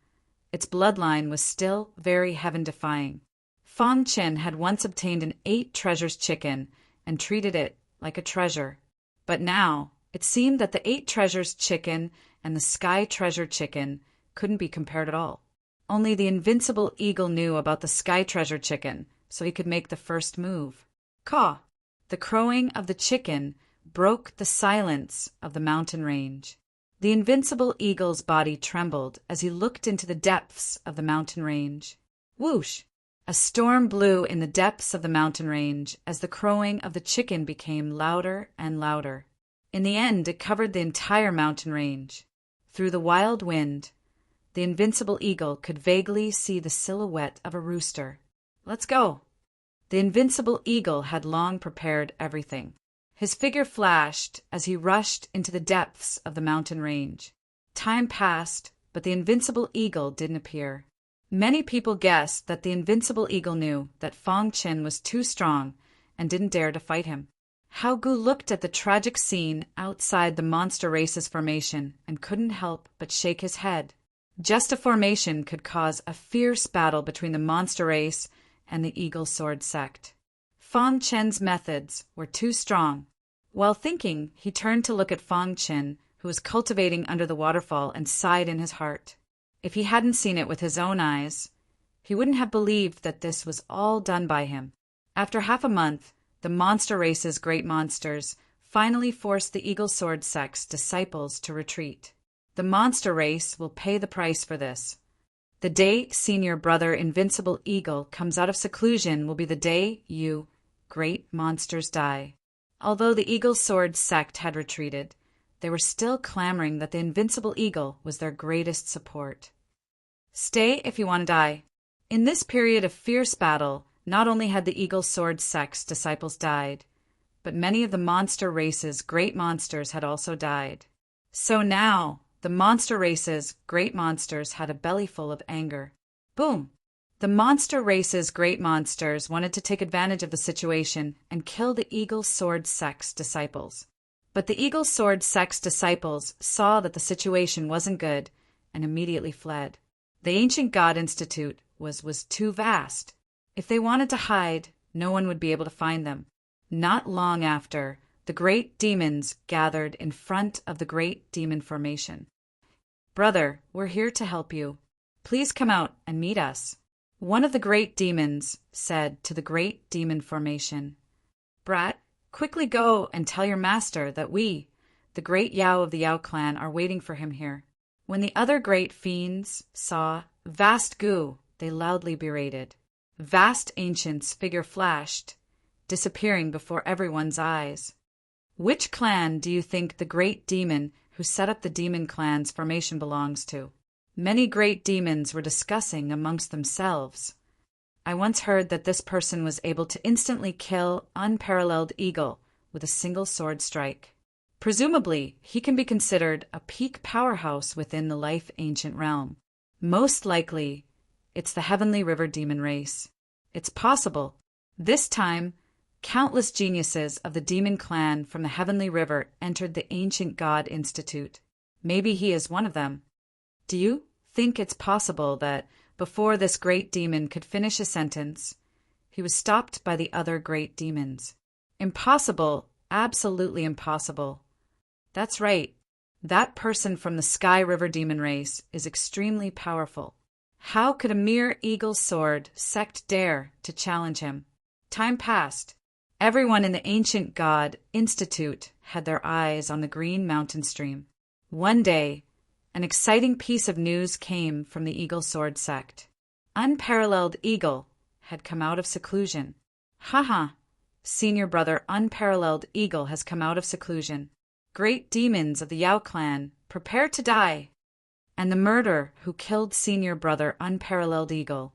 its bloodline was still very heaven-defying. Fang Qin had once obtained an 8 treasures chicken and treated it like a treasure. But now, it seemed that the 8 treasures chicken and the Sky Treasure Chicken couldn't be compared at all. Only the invincible eagle knew about the Sky Treasure Chicken, so he could make the first move. Caw! The crowing of the chicken broke the silence of the mountain range. The invincible eagle's body trembled as he looked into the depths of the mountain range. Whoosh! A storm blew in the depths of the mountain range as the crowing of the chicken became louder and louder. In the end, it covered the entire mountain range. Through the wild wind, the invincible eagle could vaguely see the silhouette of a rooster. Let's go! The invincible eagle had long prepared everything. His figure flashed as he rushed into the depths of the mountain range. Time passed, but the invincible eagle didn't appear. Many people guessed that the invincible eagle knew that Fong Qin was too strong and didn't dare to fight him. Hao Gu looked at the tragic scene outside the monster race's formation and couldn't help but shake his head. Just a formation could cause a fierce battle between the monster race and the Eagle Sword sect. Fong Qin's methods were too strong. While thinking, he turned to look at Fong Qin, who was cultivating under the waterfall, and sighed in his heart. If he hadn't seen it with his own eyes, he wouldn't have believed that this was all done by him. After half a month, the monster race's great monsters finally forced the Eagle Sword sect's disciples to retreat. The monster race will pay the price for this. The day Senior Brother Invincible Eagle comes out of seclusion will be the day you, great monsters, die. Although the Eagle Sword sect had retreated, they were still clamoring that the Invincible Eagle was their greatest support. Stay if you want to die. In this period of fierce battle, not only had the Eagle Sword sect's disciples died, but many of the monster race's great monsters had also died. So now, the monster race's great monsters had a bellyful of anger. Boom! The monster race's great monsters wanted to take advantage of the situation and kill the Eagle Sword sect's disciples. But the Eagle Sword sect's disciples saw that the situation wasn't good and immediately fled. The Ancient God Institute was too vast. If they wanted to hide, no one would be able to find them. Not long after, the great demons gathered in front of the great demon formation. Brother, we're here to help you. Please come out and meet us. One of the great demons said to the great demon formation. Brat, quickly go and tell your master that we, the great Yao of the Yao clan, are waiting for him here. When the other great fiends saw Vast Gu, they loudly berated. Vast Ancient's figure flashed, disappearing before everyone's eyes. Which clan do you think the great demon who set up the demon clan's formation belongs to? Many great demons were discussing amongst themselves. I once heard that this person was able to instantly kill unparalleled eagle with a single sword strike. Presumably, he can be considered a peak powerhouse within the life ancient realm. Most likely, it's the Heavenly River demon race. It's possible. This time, countless geniuses of the demon clan from the Heavenly River entered the Ancient God Institute. Maybe he is one of them. Do you think it's possible that before this great demon could finish a sentence, he was stopped by the other great demons? Impossible, absolutely impossible. That's right. That person from the Sky River demon race is extremely powerful. How could a mere Eagle Sword sect dare to challenge him? Time passed. Everyone in the Ancient God Institute had their eyes on the green mountain stream. One day, an exciting piece of news came from the Eagle Sword sect. Unparalleled Eagle had come out of seclusion. Haha, Senior Brother Unparalleled Eagle has come out of seclusion. Great demons of the Yao clan, prepare to die. And the murderer who killed Senior Brother Unparalleled Eagle.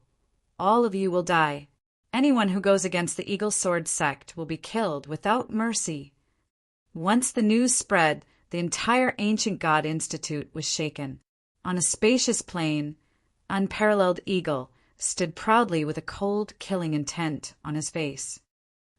All of you will die. Anyone who goes against the Eagle Sword sect will be killed without mercy. Once the news spread, the entire Ancient God Institute was shaken. On a spacious plain, Unparalleled Eagle stood proudly with a cold, killing intent on his face.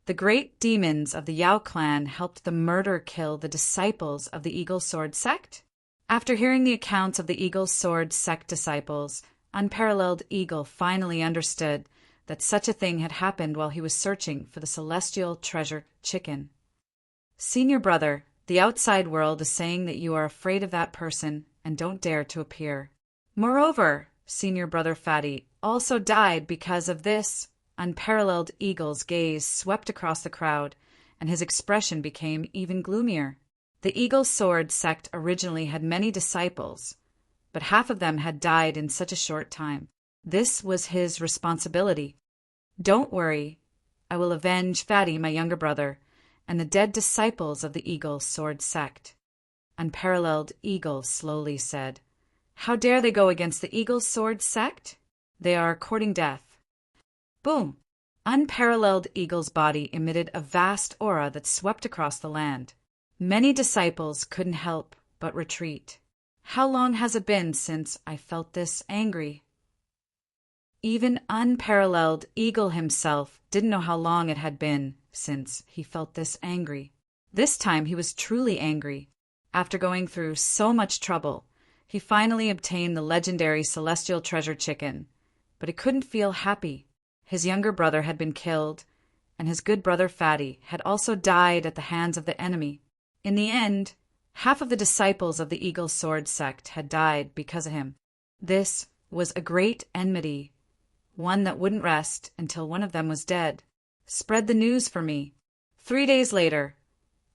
The great demons of the Yao clan helped the murder kill the disciples of the Eagle Sword sect? After hearing the accounts of the Eagle Sword sect disciples, Unparalleled Eagle finally understood that such a thing had happened while he was searching for the celestial treasure chicken. Senior Brother, the outside world is saying that you are afraid of that person and don't dare to appear. Moreover, Senior Brother Fatty also died because of this. Unparalleled Eagle's gaze swept across the crowd, and his expression became even gloomier. The Eagle's Sword sect originally had many disciples, but half of them had died in such a short time. This was his responsibility. Don't worry, I will avenge Fatty, my younger brother, and the dead disciples of the Eagle Sword sect. Unparalleled Eagle slowly said, How dare they go against the Eagle Sword sect? They are courting death. Boom! Unparalleled Eagle's body emitted a vast aura that swept across the land. Many disciples couldn't help but retreat. How long has it been since I felt this angry? Even Unparalleled Eagle himself didn't know how long it had been since he felt this angry. This time he was truly angry. After going through so much trouble, he finally obtained the legendary Celestial Treasure Chicken, but he couldn't feel happy. His younger brother had been killed, and his good brother Fatty had also died at the hands of the enemy. In the end, half of the disciples of the Eagle Sword sect had died because of him. This was a great enmity, one that wouldn't rest until one of them was dead. Spread the news for me. 3 days later,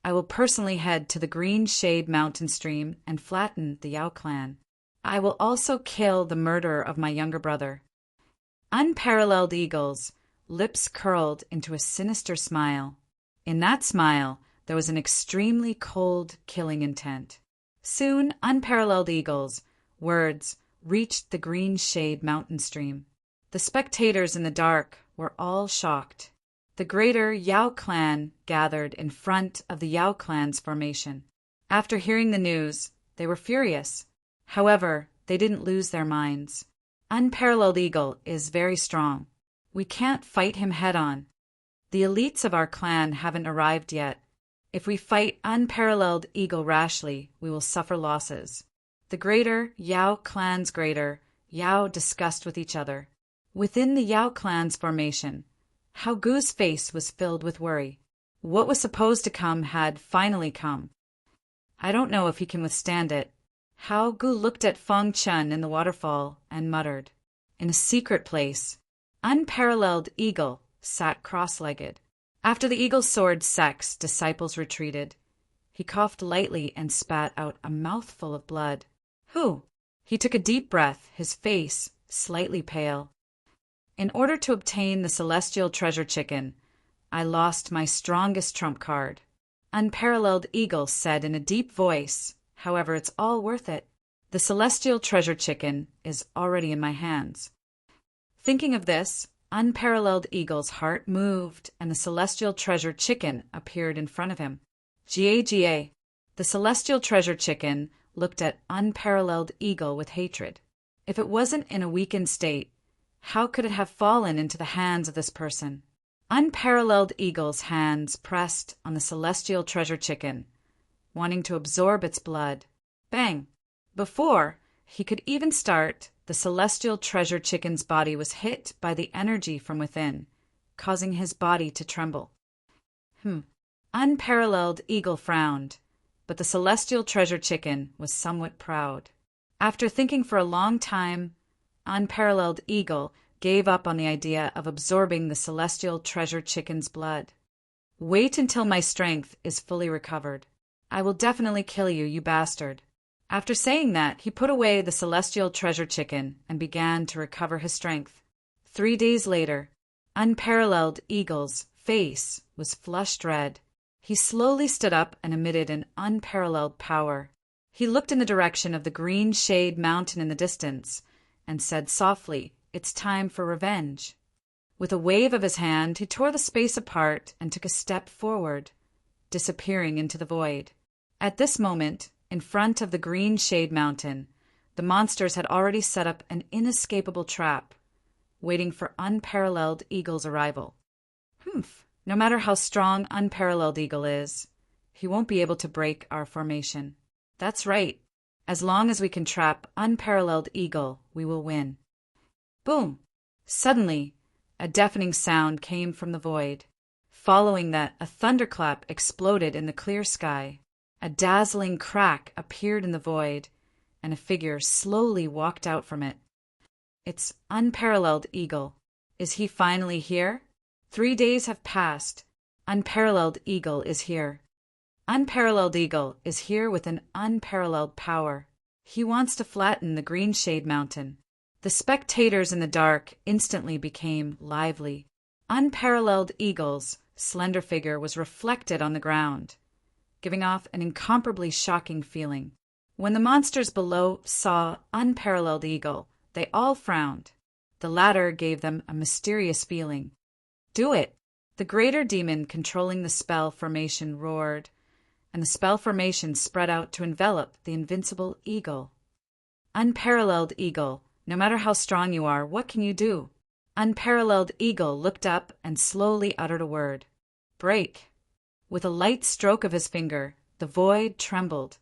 I will personally head to the Green Shade mountain stream and flatten the Yao clan. I will also kill the murderer of my younger brother. Unparalleled Eagle's lips curled into a sinister smile. In that smile, there was an extremely cold, killing intent. Soon, Unparalleled Eagle's words reached the Green Shade mountain stream. The spectators in the dark were all shocked. The greater Yao clan gathered in front of the Yao clan's formation. After hearing the news, they were furious. However, they didn't lose their minds. Unparalleled Eagle is very strong. We can't fight him head-on. The elites of our clan haven't arrived yet. If we fight Unparalleled Eagle rashly, we will suffer losses. The greater Yao clan's greater Yao discussed with each other. Within the Yao clan's formation, How Gu's face was filled with worry. What was supposed to come had finally come. I don't know if he can withstand it. How Gu looked at Feng Chun in the waterfall and muttered. In a secret place, Unparalleled Eagle sat cross-legged. After the Eagle Sword sect's disciples retreated, he coughed lightly and spat out a mouthful of blood. Who? He took a deep breath, his face slightly pale. In order to obtain the Celestial Treasure Chicken, I lost my strongest trump card. Unparalleled Eagle said in a deep voice, however, it's all worth it. The Celestial Treasure Chicken is already in my hands. Thinking of this, Unparalleled Eagle's heart moved and the Celestial Treasure Chicken appeared in front of him. Ga. The Celestial Treasure Chicken looked at Unparalleled Eagle with hatred. If it wasn't in a weakened state, how could it have fallen into the hands of this person? Unparalleled Eagle's hands pressed on the Celestial Treasure Chicken, wanting to absorb its blood. Bang! Before he could even start, the Celestial Treasure Chicken's body was hit by the energy from within, causing his body to tremble. Unparalleled Eagle frowned, but the Celestial Treasure Chicken was somewhat proud. After thinking for a long time, Unparalleled Eagle gave up on the idea of absorbing the Celestial Treasure Chicken's blood. Wait until my strength is fully recovered. I will definitely kill you, you bastard. After saying that, he put away the Celestial Treasure Chicken and began to recover his strength. 3 days later, Unparalleled Eagle's face was flushed red. He slowly stood up and emitted an unparalleled power. He looked in the direction of the Green Shade Mountain in the distance and said softly, It's time for revenge. With a wave of his hand, he tore the space apart and took a step forward, disappearing into the void. At this moment, in front of the Green Shade Mountain, the monsters had already set up an inescapable trap, waiting for Unparalleled Eagle's arrival. No matter how strong Unparalleled Eagle is, he won't be able to break our formation. That's right. As long as we can trap Unparalleled Eagle, we will win. Boom! Suddenly, a deafening sound came from the void. Following that, a thunderclap exploded in the clear sky. A dazzling crack appeared in the void, and a figure slowly walked out from it. It's Unparalleled Eagle. Is he finally here? 3 days have passed. Unparalleled Eagle is here. Unparalleled Eagle is here with an unparalleled power. He wants to flatten the Green Shade Mountain. The spectators in the dark instantly became lively. Unparalleled Eagle's slender figure was reflected on the ground, giving off an incomparably shocking feeling. When the monsters below saw Unparalleled Eagle, they all frowned. The latter gave them a mysterious feeling. Do it! The greater demon controlling the spell formation roared, and the spell formation spread out to envelop the invincible eagle. Unparalleled Eagle, no matter how strong you are, what can you do? Unparalleled Eagle looked up and slowly uttered a word. Break. With a light stroke of his finger, the void trembled,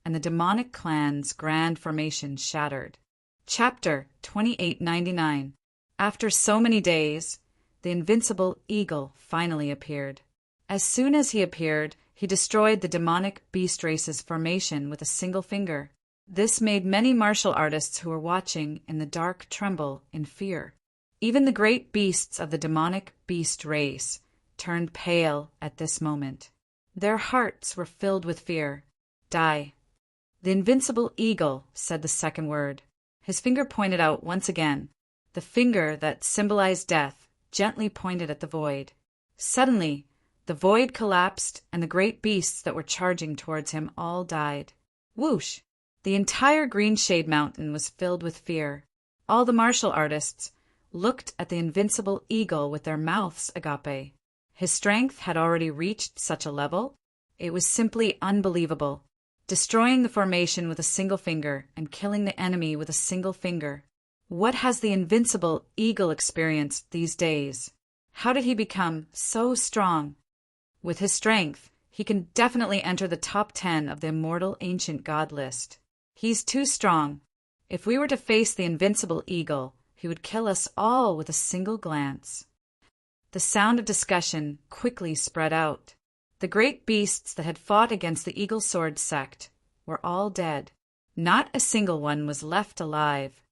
and the demonic clan's grand formation shattered. Chapter 2899. After so many days, the invincible eagle finally appeared. As soon as he appeared, he destroyed the demonic beast race's formation with a single finger. This made many martial artists who were watching in the dark tremble in fear. Even the great beasts of the demonic beast race turned pale at this moment. Their hearts were filled with fear. Die. The invincible eagle said the second word. His finger pointed out once again. The finger that symbolized death gently pointed at the void. Suddenly, the void collapsed and the great beasts that were charging towards him all died. Whoosh! The entire Green Shade Mountain was filled with fear. All the martial artists looked at the invincible eagle with their mouths agape. His strength had already reached such a level. It was simply unbelievable. Destroying the formation with a single finger and killing the enemy with a single finger. What has the invincible eagle experienced these days? How did he become so strong? With his strength, he can definitely enter the top 10 of the immortal ancient god list. He's too strong. If we were to face the invincible eagle, he would kill us all with a single glance. The sound of discussion quickly spread out. The great beasts that had fought against the Eagle Sword sect were all dead. Not a single one was left alive.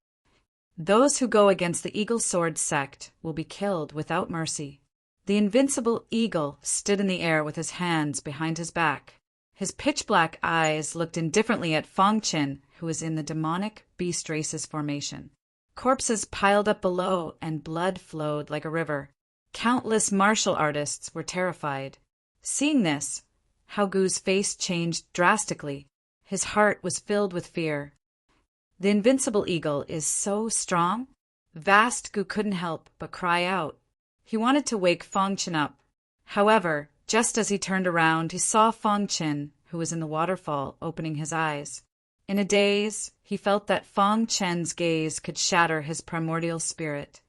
Those who go against the Eagle Sword sect will be killed without mercy. The invincible eagle stood in the air with his hands behind his back. His pitch-black eyes looked indifferently at Fong Qin, who was in the demonic beast race's formation. Corpses piled up below and blood flowed like a river. Countless martial artists were terrified. Seeing this, Hao Gu's face changed drastically. His heart was filled with fear. The invincible eagle is so strong. Vast Gu couldn't help but cry out. He wanted to wake Fong Qin up. However, just as he turned around, he saw Fong Qin, who was in the waterfall, opening his eyes. In a daze, he felt that Fong Qin's gaze could shatter his primordial spirit.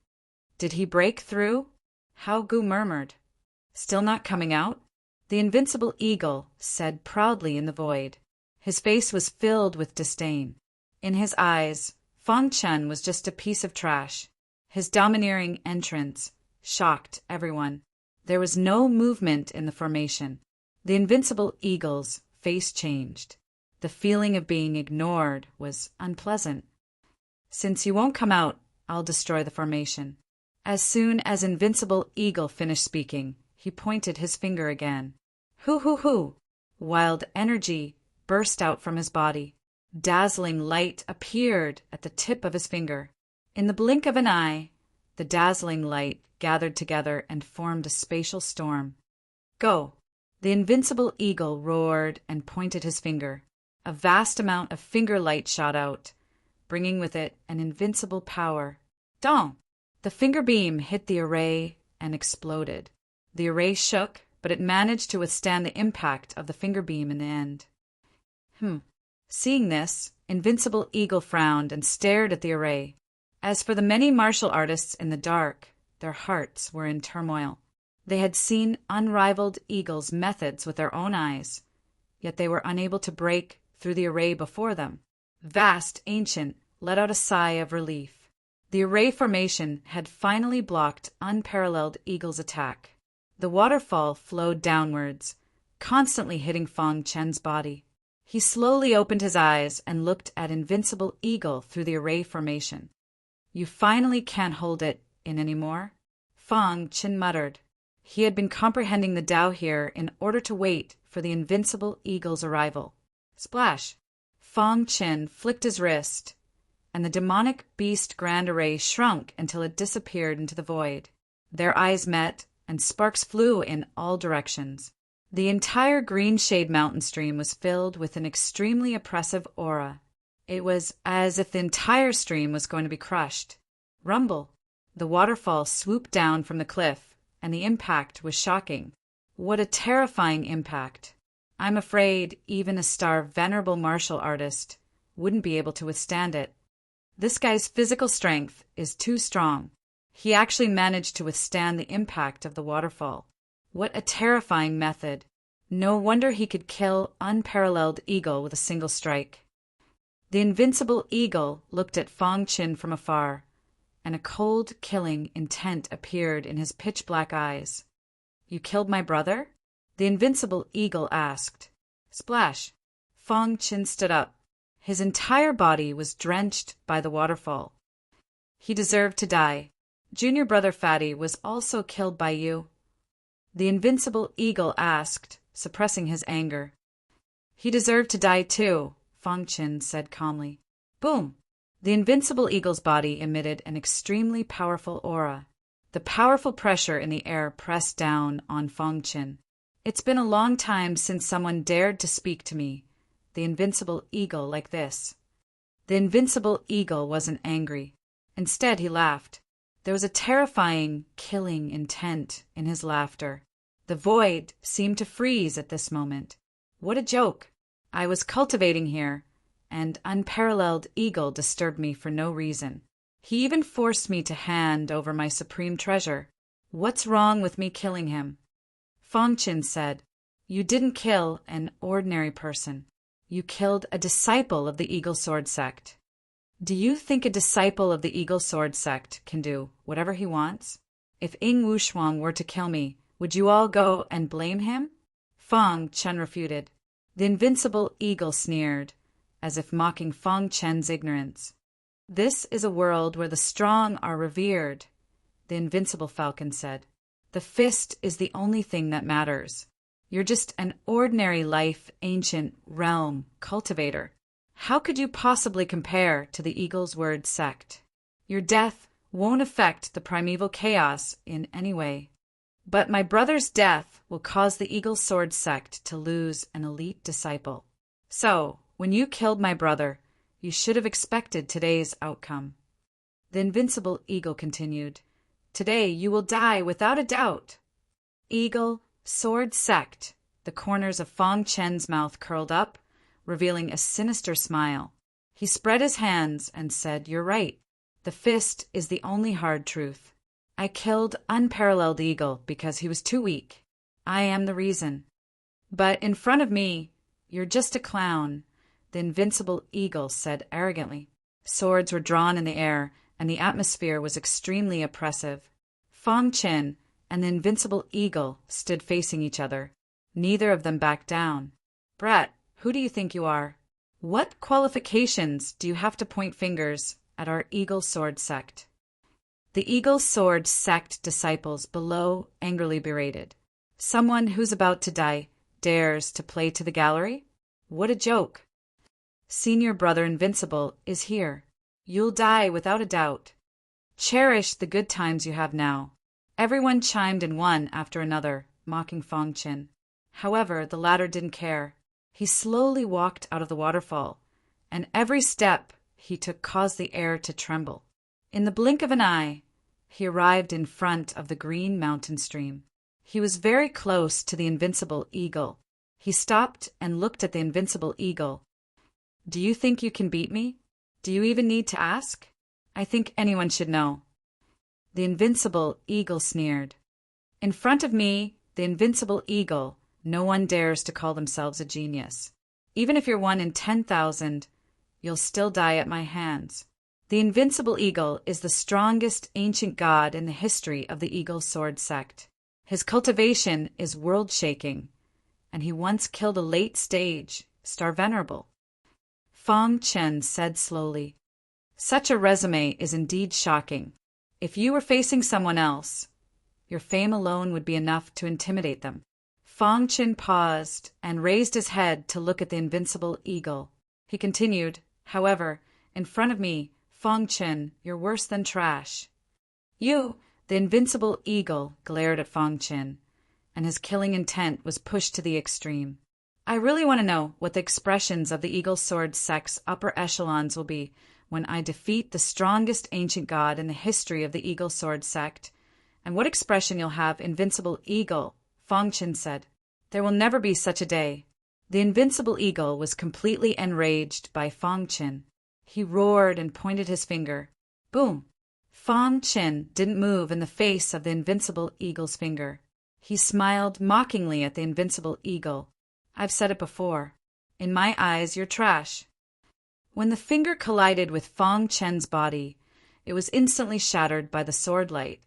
Did he break through? Hao Gu murmured. Still not coming out? The invincible eagle said proudly in the void. His face was filled with disdain. In his eyes, Fong Qin was just a piece of trash. His domineering entrance shocked everyone. There was no movement in the formation. The invincible eagle's face changed. The feeling of being ignored was unpleasant. Since you won't come out, I'll destroy the formation. As soon as invincible eagle finished speaking, he pointed his finger again. Hoo hoo hoo! Wild energy burst out from his body. Dazzling light appeared at the tip of his finger. In the blink of an eye, the dazzling light gathered together and formed a spatial storm. Go! The invincible eagle roared and pointed his finger. A vast amount of finger light shot out, bringing with it an invincible power. Dong! The finger beam hit the array and exploded. The array shook, but it managed to withstand the impact of the finger beam in the end. Seeing this, invincible eagle frowned and stared at the array. As for the many martial artists in the dark, their hearts were in turmoil. They had seen unrivaled eagle's methods with their own eyes, yet they were unable to break through the array before them. Vast Ancient let out a sigh of relief. The array formation had finally blocked Unparalleled Eagle's attack. The waterfall flowed downwards, constantly hitting Fong Chen's body. He slowly opened his eyes and looked at Invincible Eagle through the array formation. You finally can't hold it in anymore? Fang Qin muttered. He had been comprehending the Tao here in order to wait for the Invincible Eagle's arrival. Splash! Fang Qin flicked his wrist, and the demonic beast grand array shrunk until it disappeared into the void. Their eyes met, and sparks flew in all directions. The entire Green Shade mountain stream was filled with an extremely oppressive aura. It was as if the entire stream was going to be crushed. Rumble! The waterfall swooped down from the cliff, and the impact was shocking. What a terrifying impact! I'm afraid even a starved venerable martial artist wouldn't be able to withstand it. This guy's physical strength is too strong. He actually managed to withstand the impact of the waterfall. What a terrifying method. No wonder he could kill Unparalleled Eagle with a single strike. The Invincible Eagle looked at Fang Qin from afar, and a cold, killing intent appeared in his pitch-black eyes. You killed my brother? The Invincible Eagle asked. Splash! Fang Qin stood up. His entire body was drenched by the waterfall. He deserved to die. Junior brother Fatty was also killed by you. The Invincible Eagle asked, suppressing his anger. He deserved to die too, Fang Qin said calmly. Boom! The Invincible Eagle's body emitted an extremely powerful aura. The powerful pressure in the air pressed down on Fang Qin. It's been a long time since someone dared to speak to me, the Invincible Eagle, like this. The Invincible Eagle wasn't angry. Instead, he laughed. There was a terrifying, killing intent in his laughter. The void seemed to freeze at this moment. What a joke! I was cultivating here, and Unparalleled Eagle disturbed me for no reason. He even forced me to hand over my supreme treasure. What's wrong with me killing him? Fang Qin said, You didn't kill an ordinary person. You killed a disciple of the Eagle Sword Sect. Do you think a disciple of the Eagle Sword Sect can do whatever he wants? If Ying Wushuang were to kill me, would you all go and blame him? Fang Qin refuted. The Invincible Eagle sneered, as if mocking Fang Qin's ignorance. This is a world where the strong are revered, the Invincible Falcon said. The fist is the only thing that matters. You're just an ordinary life, ancient realm cultivator. How could you possibly compare to the Eagle's Word sect? Your death won't affect the primeval chaos in any way. But my brother's death will cause the Eagle Sword sect to lose an elite disciple. So, when you killed my brother, you should have expected today's outcome. The Invincible Eagle continued. Today you will die without a doubt. Eagle Sword Sect. The corners of Fang Qin's mouth curled up, revealing a sinister smile. He spread his hands and said, You're right. The fist is the only hard truth. I killed Unparalleled Eagle because he was too weak. I am the reason. But in front of me, you're just a clown, the Invincible Eagle said arrogantly. Swords were drawn in the air, and the atmosphere was extremely oppressive. Fang Qin and the Invincible Eagle stood facing each other. Neither of them backed down. Brat, who do you think you are? What qualifications do you have to point fingers at our Eagle Sword Sect? The Eagle Sword Sect disciples below angrily berated. Someone who's about to die dares to play to the gallery? What a joke. Senior brother Invincible is here. You'll die without a doubt. Cherish the good times you have now. Everyone chimed in one after another, mocking Fang Qin. However, the latter didn't care. He slowly walked out of the waterfall, and every step he took caused the air to tremble. In the blink of an eye, he arrived in front of the green mountain stream. He was very close to the Invincible Eagle. He stopped and looked at the Invincible Eagle. Do you think you can beat me? Do you even need to ask? I think anyone should know. The Invincible Eagle sneered. In front of me, the Invincible Eagle, no one dares to call themselves a genius. Even if you're 1 in 10,000, you'll still die at my hands. The Invincible Eagle is the strongest ancient god in the history of the Eagle Sword Sect. His cultivation is world-shaking, and he once killed a late-stage Star Venerable. Fong Chen said slowly. Such a resume is indeed shocking. If you were facing someone else, your fame alone would be enough to intimidate them. Fong Chen paused and raised his head to look at the invincible eagle. He continued, however, in front of me, Fong Chen, you're worse than trash. You, the invincible eagle, glared at Fong Chen, and his killing intent was pushed to the extreme. I really want to know what the expressions of the Eagle Sword sect's upper echelons will be when I defeat the strongest ancient god in the history of the Eagle Sword sect, and what expression you'll have, Invincible Eagle, Fong Chen said. There will never be such a day. The Invincible Eagle was completely enraged by Fong Chen. He roared and pointed his finger. Boom! Fong Chen didn't move in the face of the Invincible Eagle's finger. He smiled mockingly at the Invincible Eagle. I've said it before. In my eyes, you're trash. When the finger collided with Fong Chen's body, it was instantly shattered by the sword light,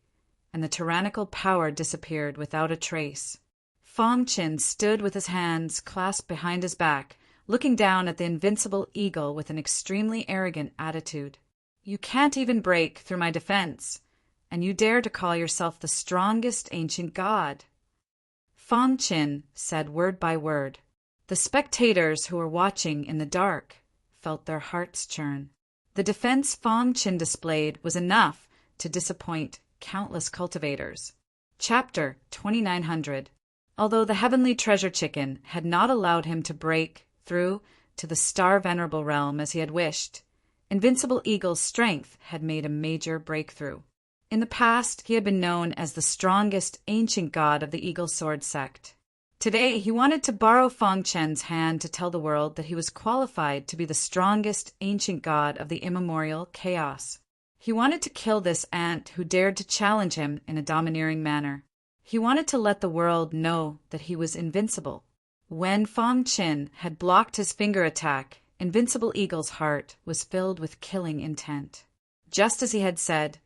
and the tyrannical power disappeared without a trace. Fong Chen stood with his hands clasped behind his back, looking down at the Invincible Eagle with an extremely arrogant attitude. You can't even break through my defense, and you dare to call yourself the strongest ancient god. Fong Chen said word by word. The spectators who were watching in the dark felt their hearts churn. The defense Fong Chen displayed was enough to disappoint countless cultivators. Chapter 2900. Although the heavenly treasure chicken had not allowed him to break through to the Star Venerable realm as he had wished, Invincible Eagle's strength had made a major breakthrough. In the past, he had been known as the strongest ancient god of the Eagle Sword sect. Today, he wanted to borrow Fong Chen's hand to tell the world that he was qualified to be the strongest ancient god of the immemorial chaos. He wanted to kill this ant who dared to challenge him in a domineering manner. He wanted to let the world know that he was invincible. When Fong Chen had blocked his finger attack, Invincible Eagle's heart was filled with killing intent. Just as he had said,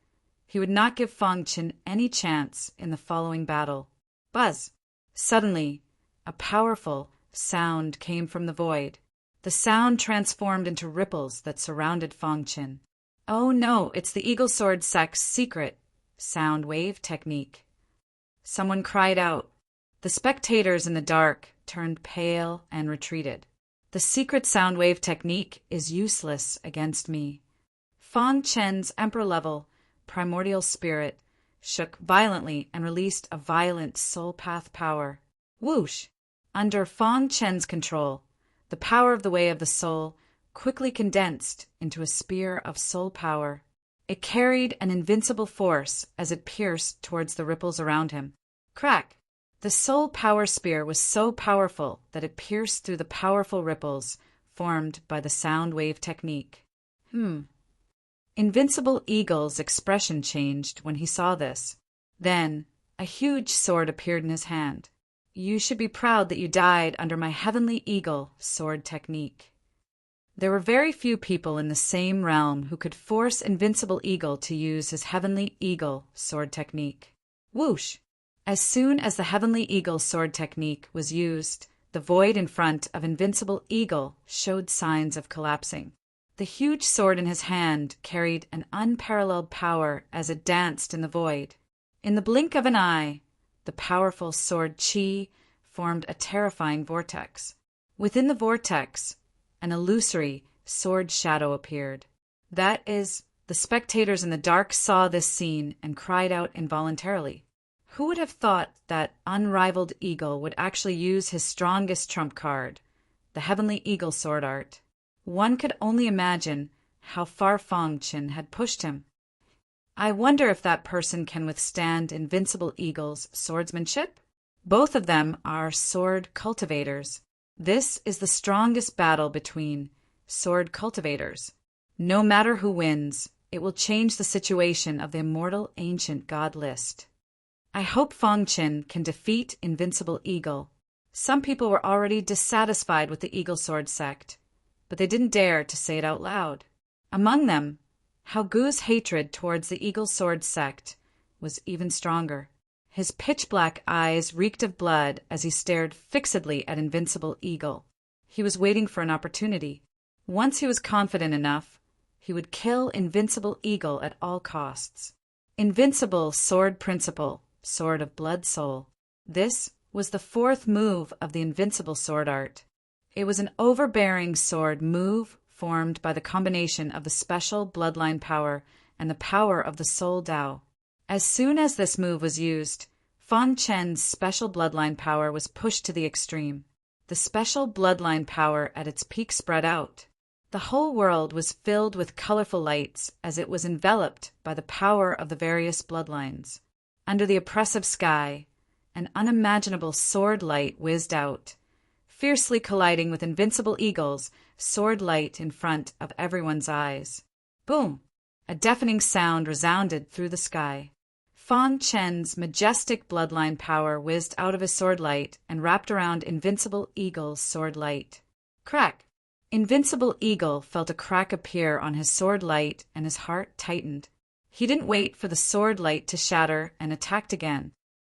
he would not give Fong Chen any chance in the following battle. Buzz! Suddenly, a powerful sound came from the void. The sound transformed into ripples that surrounded Fong Chen. Oh no, it's the Eagle Sword sect's secret sound wave technique. Someone cried out. The spectators in the dark turned pale and retreated. The secret sound wave technique is useless against me. Fong Chen's emperor-level primordial spirit shook violently and released a violent soul path power. Whoosh! Under Fong Chen's control, the power of the way of the soul quickly condensed into a spear of soul power. It carried an invincible force as it pierced towards the ripples around him. Crack! The soul power spear was so powerful that it pierced through the powerful ripples formed by the sound wave technique. Invincible Eagle's expression changed when he saw this. Then, a huge sword appeared in his hand. You should be proud that you died under my Heavenly Eagle sword technique. There were very few people in the same realm who could force Invincible Eagle to use his Heavenly Eagle sword technique. Whoosh! As soon as the Heavenly Eagle sword technique was used, the void in front of Invincible Eagle showed signs of collapsing. The huge sword in his hand carried an unparalleled power as it danced in the void. In the blink of an eye, the powerful sword Qi formed a terrifying vortex. Within the vortex, an illusory sword shadow appeared. That is, the spectators in the dark saw this scene and cried out involuntarily. Who would have thought that unrivaled eagle would actually use his strongest trump card, the Heavenly Eagle sword art? One could only imagine how far Fong Chen had pushed him. I wonder if that person can withstand Invincible Eagle's swordsmanship? Both of them are sword cultivators. This is the strongest battle between sword cultivators. No matter who wins, it will change the situation of the immortal ancient god list. I hope Fong Chen can defeat Invincible Eagle. Some people were already dissatisfied with the Eagle Sword sect, but they didn't dare to say it out loud. Among them, Hao Gu's hatred towards the Eagle Sword sect was even stronger. His pitch-black eyes reeked of blood as he stared fixedly at Invincible Eagle. He was waiting for an opportunity. Once he was confident enough, he would kill Invincible Eagle at all costs. Invincible Sword Principle, Sword of Blood Soul. This was the fourth move of the Invincible Sword art. It was an overbearing sword move formed by the combination of the special bloodline power and the power of the Soul Dao. As soon as this move was used, Fang Chen's special bloodline power was pushed to the extreme. The special bloodline power at its peak spread out. The whole world was filled with colorful lights as it was enveloped by the power of the various bloodlines. Under the oppressive sky, an unimaginable sword light whizzed out, fiercely colliding with Invincible Eagle's sword light in front of everyone's eyes. Boom! A deafening sound resounded through the sky. Fang Chen's majestic bloodline power whizzed out of his sword light and wrapped around Invincible Eagle's sword light. Crack! Invincible Eagle felt a crack appear on his sword light and his heart tightened. He didn't wait for the sword light to shatter and attacked again.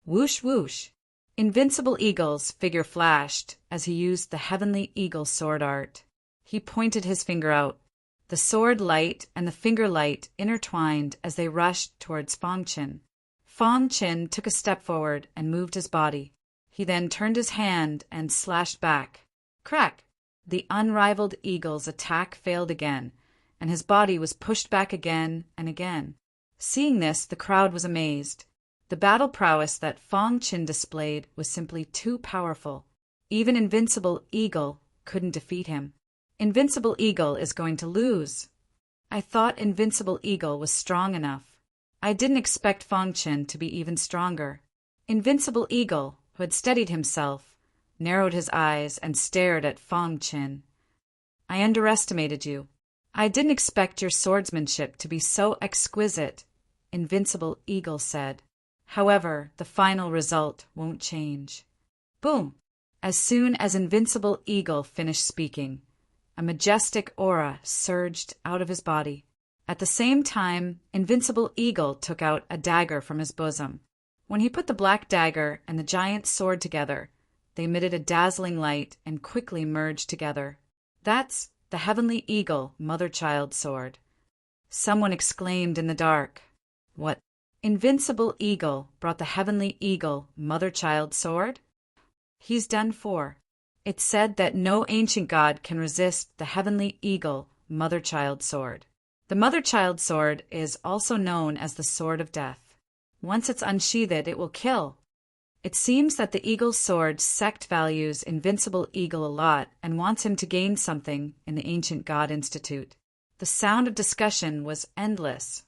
Whoosh whoosh! Invincible Eagle's figure flashed as he used the Heavenly Eagle sword art. He pointed his finger out. The sword light and the finger light intertwined as they rushed towards Fang Chen. Fang Chen took a step forward and moved his body. He then turned his hand and slashed back. Crack! The unrivaled eagle's attack failed again, and his body was pushed back again and again. Seeing this, the crowd was amazed. The battle prowess that Fang Chen displayed was simply too powerful. Even Invincible Eagle couldn't defeat him. Invincible Eagle is going to lose. I thought Invincible Eagle was strong enough. I didn't expect Fang Chen to be even stronger. Invincible Eagle, who had steadied himself, narrowed his eyes and stared at Fang Chen. I underestimated you. I didn't expect your swordsmanship to be so exquisite, Invincible Eagle said. However, the final result won't change. Boom! As soon as Invincible Eagle finished speaking, a majestic aura surged out of his body. At the same time, Invincible Eagle took out a dagger from his bosom. When he put the black dagger and the giant sword together, they emitted a dazzling light and quickly merged together. That's the Heavenly Eagle Mother-Child sword. Someone exclaimed in the dark. What? Invincible Eagle brought the Heavenly Eagle Mother-Child sword? He's done for. It's said that no ancient god can resist the Heavenly Eagle Mother-Child sword. The Mother-Child sword is also known as the Sword of Death. Once it's unsheathed, it will kill. It seems that the Eagle's sword sect values Invincible Eagle a lot and wants him to gain something in the Ancient God Institute. The sound of discussion was endless.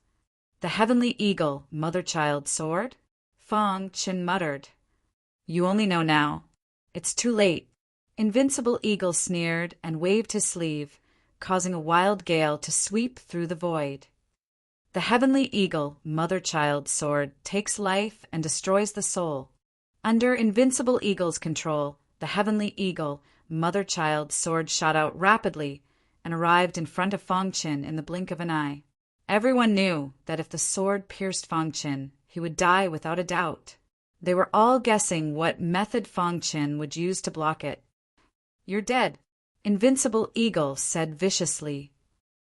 The Heavenly Eagle Mother-Child sword? Fang Chen muttered. You only know now. It's too late. Invincible Eagle sneered and waved his sleeve, causing a wild gale to sweep through the void. The Heavenly Eagle Mother-Child sword takes life and destroys the soul. Under Invincible Eagle's control, the Heavenly Eagle Mother-Child sword shot out rapidly and arrived in front of Fang Chen in the blink of an eye. Everyone knew that if the sword pierced Fang Chen, he would die without a doubt. They were all guessing what method Fang Chen would use to block it. You're dead, Invincible Eagle said viciously.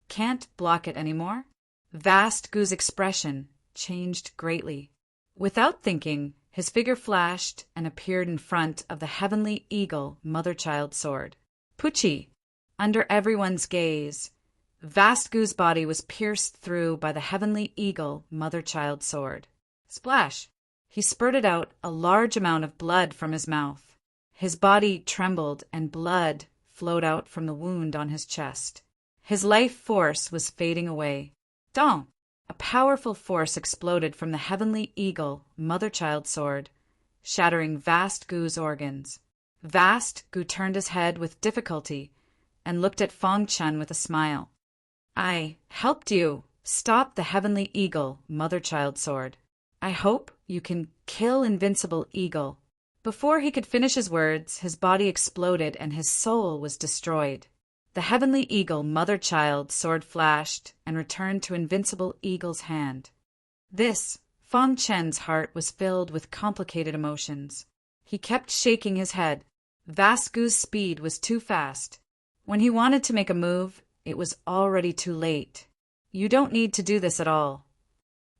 Can't block it anymore? Vast Gu's expression changed greatly. Without thinking, his figure flashed and appeared in front of the Heavenly Eagle Mother-Child sword. Pucci! Under everyone's gaze, Vast Gu's body was pierced through by the Heavenly Eagle Mother-Child sword. Splash! He spurted out a large amount of blood from his mouth. His body trembled and blood flowed out from the wound on his chest. His life force was fading away. Dong! A powerful force exploded from the Heavenly Eagle Mother-Child sword, shattering Vast Gu's organs. Vast Gu turned his head with difficulty and looked at Fang Chen with a smile. I helped you stop the Heavenly Eagle Mother-Child sword. I hope you can kill Invincible Eagle. Before he could finish his words, his body exploded and his soul was destroyed. The Heavenly Eagle Mother-Child sword flashed and returned to Invincible Eagle's hand. Fang Chen's heart was filled with complicated emotions. He kept shaking his head. Vast Gu's speed was too fast. When he wanted to make a move, it was already too late. You don't need to do this at all.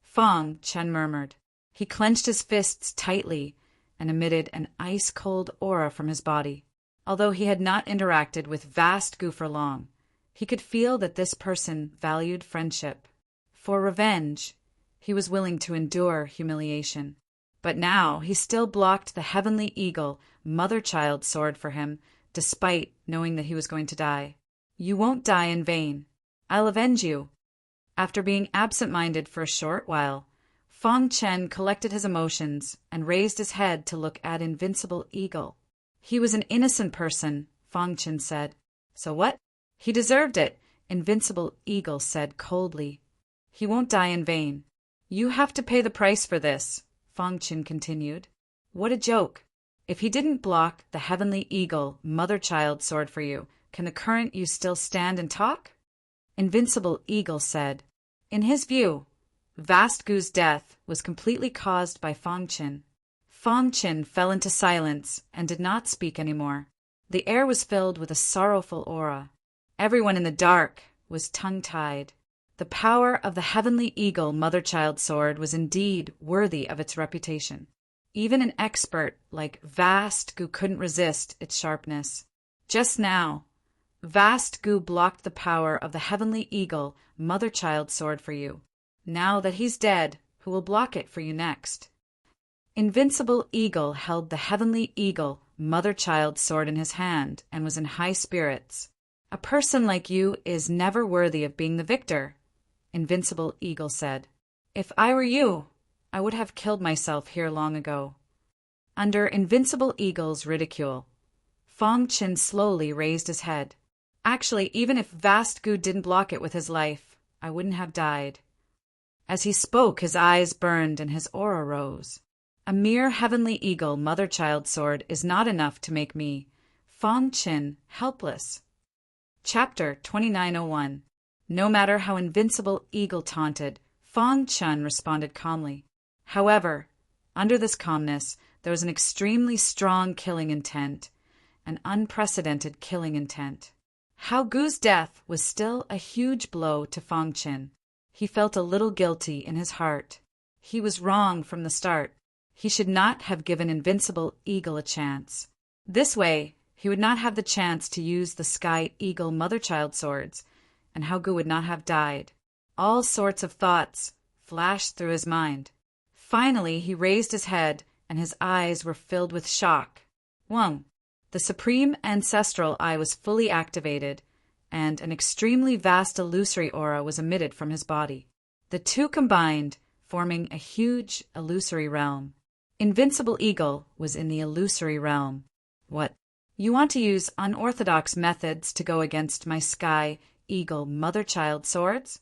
Fang Chen murmured. He clenched his fists tightly and emitted an ice-cold aura from his body. Although he had not interacted with Vast Gu for long, he could feel that this person valued friendship. For revenge, he was willing to endure humiliation. But now he still blocked the Heavenly Eagle mother-child sword for him, despite knowing that he was going to die. You won't die in vain. I'll avenge you. After being absent-minded for a short while, Fang Chen collected his emotions and raised his head to look at Invincible Eagle. He was an innocent person, Fang Chen said. So what? He deserved it, Invincible Eagle said coldly. He won't die in vain. You have to pay the price for this, Fang Chen continued. What a joke. If he didn't block the Heavenly Eagle mother-child sword for you, can the current you still stand and talk? Invincible Eagle said. In his view, Vast Gu's death was completely caused by Fang Chen. Fang Chen fell into silence and did not speak anymore. The air was filled with a sorrowful aura. Everyone in the dark was tongue-tied. The power of the Heavenly Eagle mother-child sword was indeed worthy of its reputation. Even an expert like Vast Gu couldn't resist its sharpness. Just now, Vast Gu blocked the power of the Heavenly Eagle mother-child sword for you. Now that he's dead, who will block it for you next? Invincible Eagle held the Heavenly Eagle mother-child sword in his hand and was in high spirits. A person like you is never worthy of being the victor, Invincible Eagle said. If I were you, I would have killed myself here long ago. Under Invincible Eagle's ridicule, Fang Chen slowly raised his head. Actually, even if Vast Gu didn't block it with his life, I wouldn't have died. As he spoke, his eyes burned and his aura rose. A mere Heavenly Eagle mother-child sword is not enough to make me, Fang Chen, helpless. Chapter 2901. No matter how Invincible Eagle taunted, Fang Chen responded calmly. However, under this calmness, there was an extremely strong killing intent, an unprecedented killing intent. Hao Gu's death was still a huge blow to Fang Chen. He felt a little guilty in his heart. He was wrong from the start. He should not have given Invincible Eagle a chance. This way, he would not have the chance to use the Sky Eagle mother-child swords, and Hao Gu would not have died. All sorts of thoughts flashed through his mind. Finally, he raised his head, and his eyes were filled with shock. Wang, the Supreme Ancestral Eye was fully activated, and an extremely vast illusory aura was emitted from his body. The two combined, forming a huge illusory realm. Invincible Eagle was in the illusory realm. What? You want to use unorthodox methods to go against my Sky Eagle mother-child swords?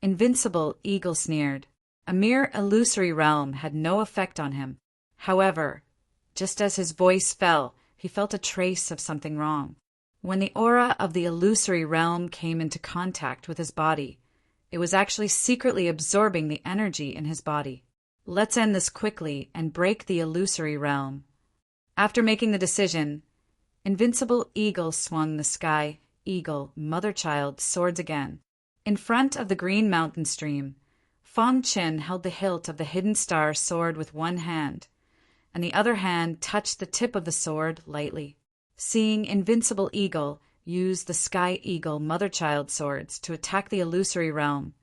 Invincible Eagle sneered. A mere illusory realm had no effect on him. However, just as his voice fell, he felt a trace of something wrong. When the aura of the illusory realm came into contact with his body, it was actually secretly absorbing the energy in his body. Let's end this quickly and break the illusory realm. After making the decision, Invincible Eagle swung the Sky Eagle mother-child swords again. In front of the green mountain stream, Fang Chen held the hilt of the Hidden Star sword with one hand, and the other hand touched the tip of the sword lightly. Seeing Invincible Eagle use the Sky Eagle mother-child swords to attack the illusory realm,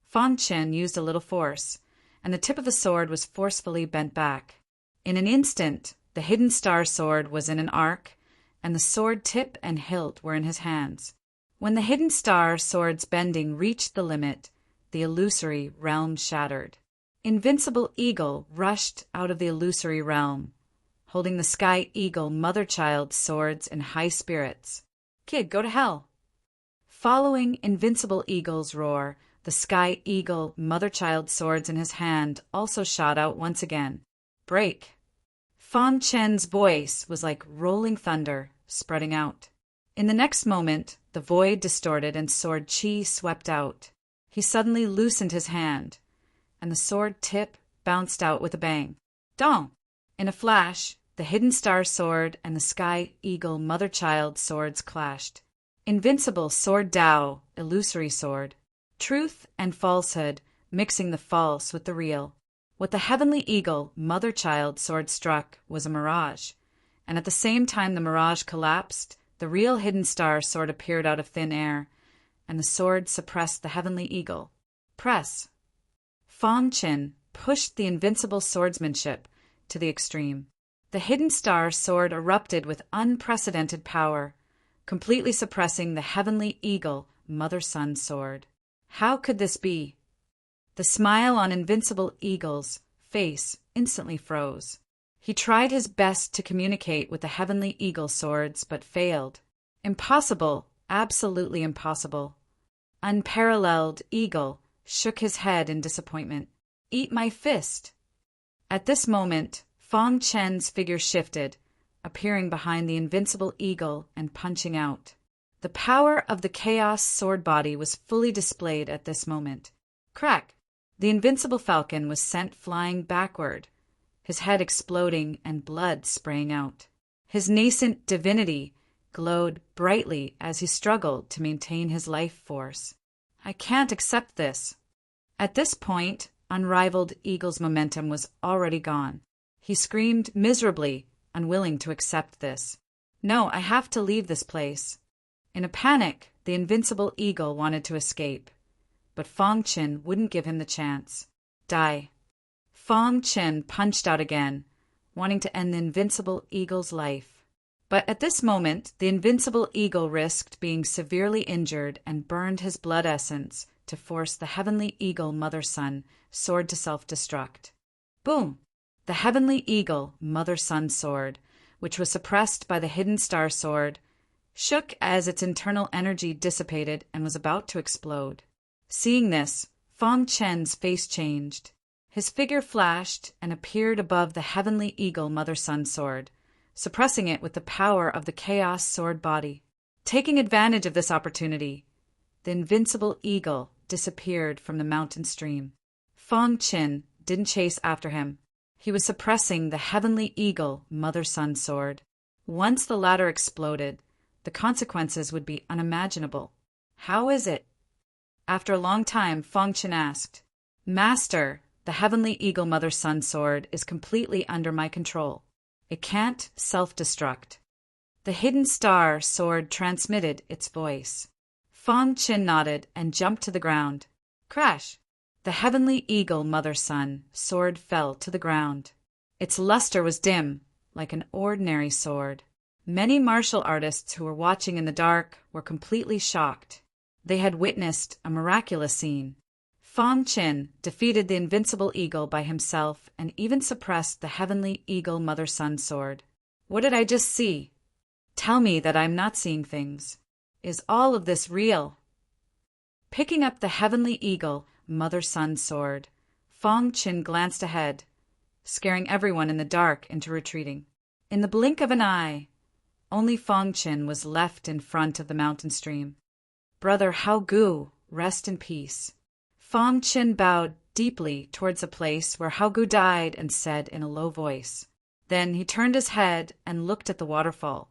Fang Chen used a little force, and the tip of the sword was forcefully bent back. In an instant, the Hidden Star sword was in an arc, and the sword tip and hilt were in his hands. When the Hidden Star sword's bending reached the limit, the illusory realm shattered. Invincible Eagle rushed out of the illusory realm, holding the Sky Eagle mother-child swords in high spirits. Kid, go to hell! Following Invincible Eagle's roar, the Sky Eagle mother-child swords in his hand also shot out once again. Break! Fang Chen's voice was like rolling thunder, spreading out. In the next moment, the void distorted and sword chi swept out. He suddenly loosened his hand, and the sword tip bounced out with a bang. Dong! In a flash, The Hidden Star Sword and the Sky Eagle Mother-Child swords clashed. Invincible Sword Tao, illusory sword. Truth and falsehood, mixing the false with the real. What the Heavenly Eagle Mother-Child sword struck was a mirage, and at the same time the mirage collapsed, the real Hidden Star sword appeared out of thin air, and the sword suppressed the Heavenly Eagle. Press. Fong Qin pushed the invincible swordsmanship to the extreme. The Hidden Star sword erupted with unprecedented power, completely suppressing the Heavenly Eagle Mother-Sun sword. How could this be? The smile on Invincible Eagle's face instantly froze. He tried his best to communicate with the Heavenly Eagle swords, but failed. Impossible, absolutely impossible. Unparalleled Eagle shook his head in disappointment. Eat my fist. At this moment, Fong Chen's figure shifted, appearing behind the Invincible Eagle and punching out. The power of the Chaos sword body was fully displayed at this moment. Crack! The Invincible Falcon was sent flying backward, his head exploding and blood spraying out. His nascent divinity glowed brightly as he struggled to maintain his life force. I can't accept this. At this point, unrivaled Eagle's momentum was already gone. He screamed miserably, unwilling to accept this. No, I have to leave this place. In a panic, the Invincible Eagle wanted to escape, but Fong Qin wouldn't give him the chance. Die. Fong Qin punched out again, wanting to end the Invincible Eagle's life. But at this moment, the Invincible Eagle risked being severely injured and burned his blood essence to force the Heavenly Eagle Mother-Sun sword to self-destruct. Boom! The Heavenly Eagle Mother-Sun sword, which was suppressed by the Hidden Star sword, shook as its internal energy dissipated and was about to explode. Seeing this, Fong Chen's face changed. His figure flashed and appeared above the Heavenly Eagle Mother-Sun sword, suppressing it with the power of the Chaos sword body. Taking advantage of this opportunity, the Invincible Eagle disappeared from the mountain stream. Fong Qin didn't chase after him. He was suppressing the Heavenly Eagle Mother-Sun sword. Once the latter exploded, the consequences would be unimaginable. How is it? After a long time, Fong Qin asked, Master, the Heavenly Eagle Mother-Sun sword is completely under my control. It can't self-destruct. The Hidden Star sword transmitted its voice. Fong Qin nodded and jumped to the ground. Crash! The Heavenly Eagle Mother-Sun sword fell to the ground. Its luster was dim, like an ordinary sword. Many martial artists who were watching in the dark were completely shocked. They had witnessed a miraculous scene. Fong Qin defeated the Invincible Eagle by himself and even suppressed the Heavenly Eagle Mother-Sun sword. What did I just see? Tell me that I'm not seeing things. Is all of this real? Picking up the Heavenly Eagle Mother-Sun sword, Fong Qin glanced ahead, scaring everyone in the dark into retreating. In the blink of an eye, only Fong Qin was left in front of the mountain stream. Brother Hao Gu, rest in peace. Fong Qin bowed deeply towards a place where Hao Gu died and said in a low voice. Then he turned his head and looked at the waterfall.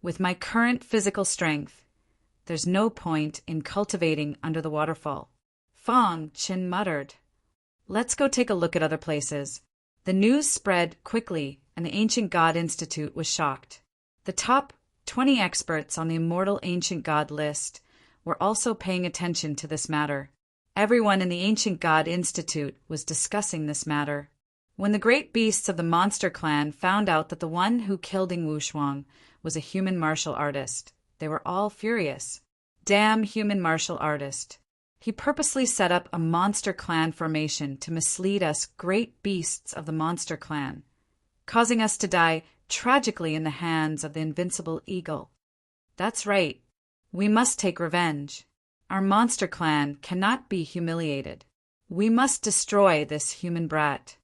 With my current physical strength, there's no point in cultivating under the waterfall. Fong Qin muttered. Let's go take a look at other places. The news spread quickly, and the Ancient God Institute was shocked. The top 20 experts on the Immortal Ancient God list were also paying attention to this matter. Everyone in the Ancient God Institute was discussing this matter. When the great beasts of the Monster Clan found out that the one who killed Ing Wushuang was a human martial artist, they were all furious. Damn human martial artist. He purposely set up a Monster Clan formation to mislead us great beasts of the Monster Clan, causing us to die tragically in the hands of the Invincible Eagle. That's right. We must take revenge. Our Monster Clan cannot be humiliated. We must destroy this human brat.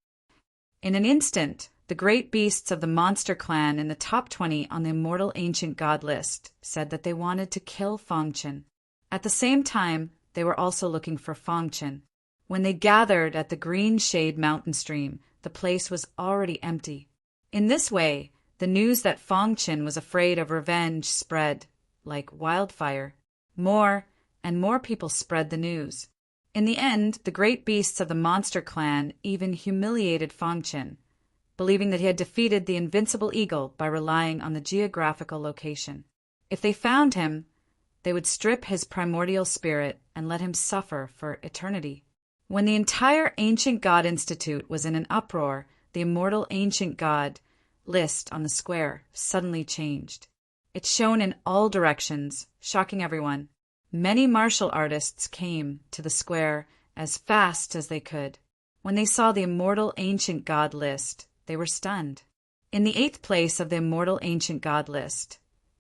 In an instant, the great beasts of the Monster Clan in the top 20 on the Immortal Ancient God list said that they wanted to kill Fong Qin. At the same time, they were also looking for Fong Qin. When they gathered at the Green Shade mountain stream, the place was already empty. In this way, the news that Fong Qin was afraid of revenge spread like wildfire. More and more people spread the news. In the end, the great beasts of the monster clan even humiliated Fong Qin, believing that he had defeated the invincible eagle by relying on the geographical location. If they found him, they would strip his primordial spirit and let him suffer for eternity. When the entire Ancient God Institute was in an uproar, the immortal Ancient God list on the square suddenly changed. It shone in all directions, shocking everyone. Many martial artists came to the square as fast as they could. When they saw the immortal Ancient God list, they were stunned. In the 8th place of the immortal Ancient God list,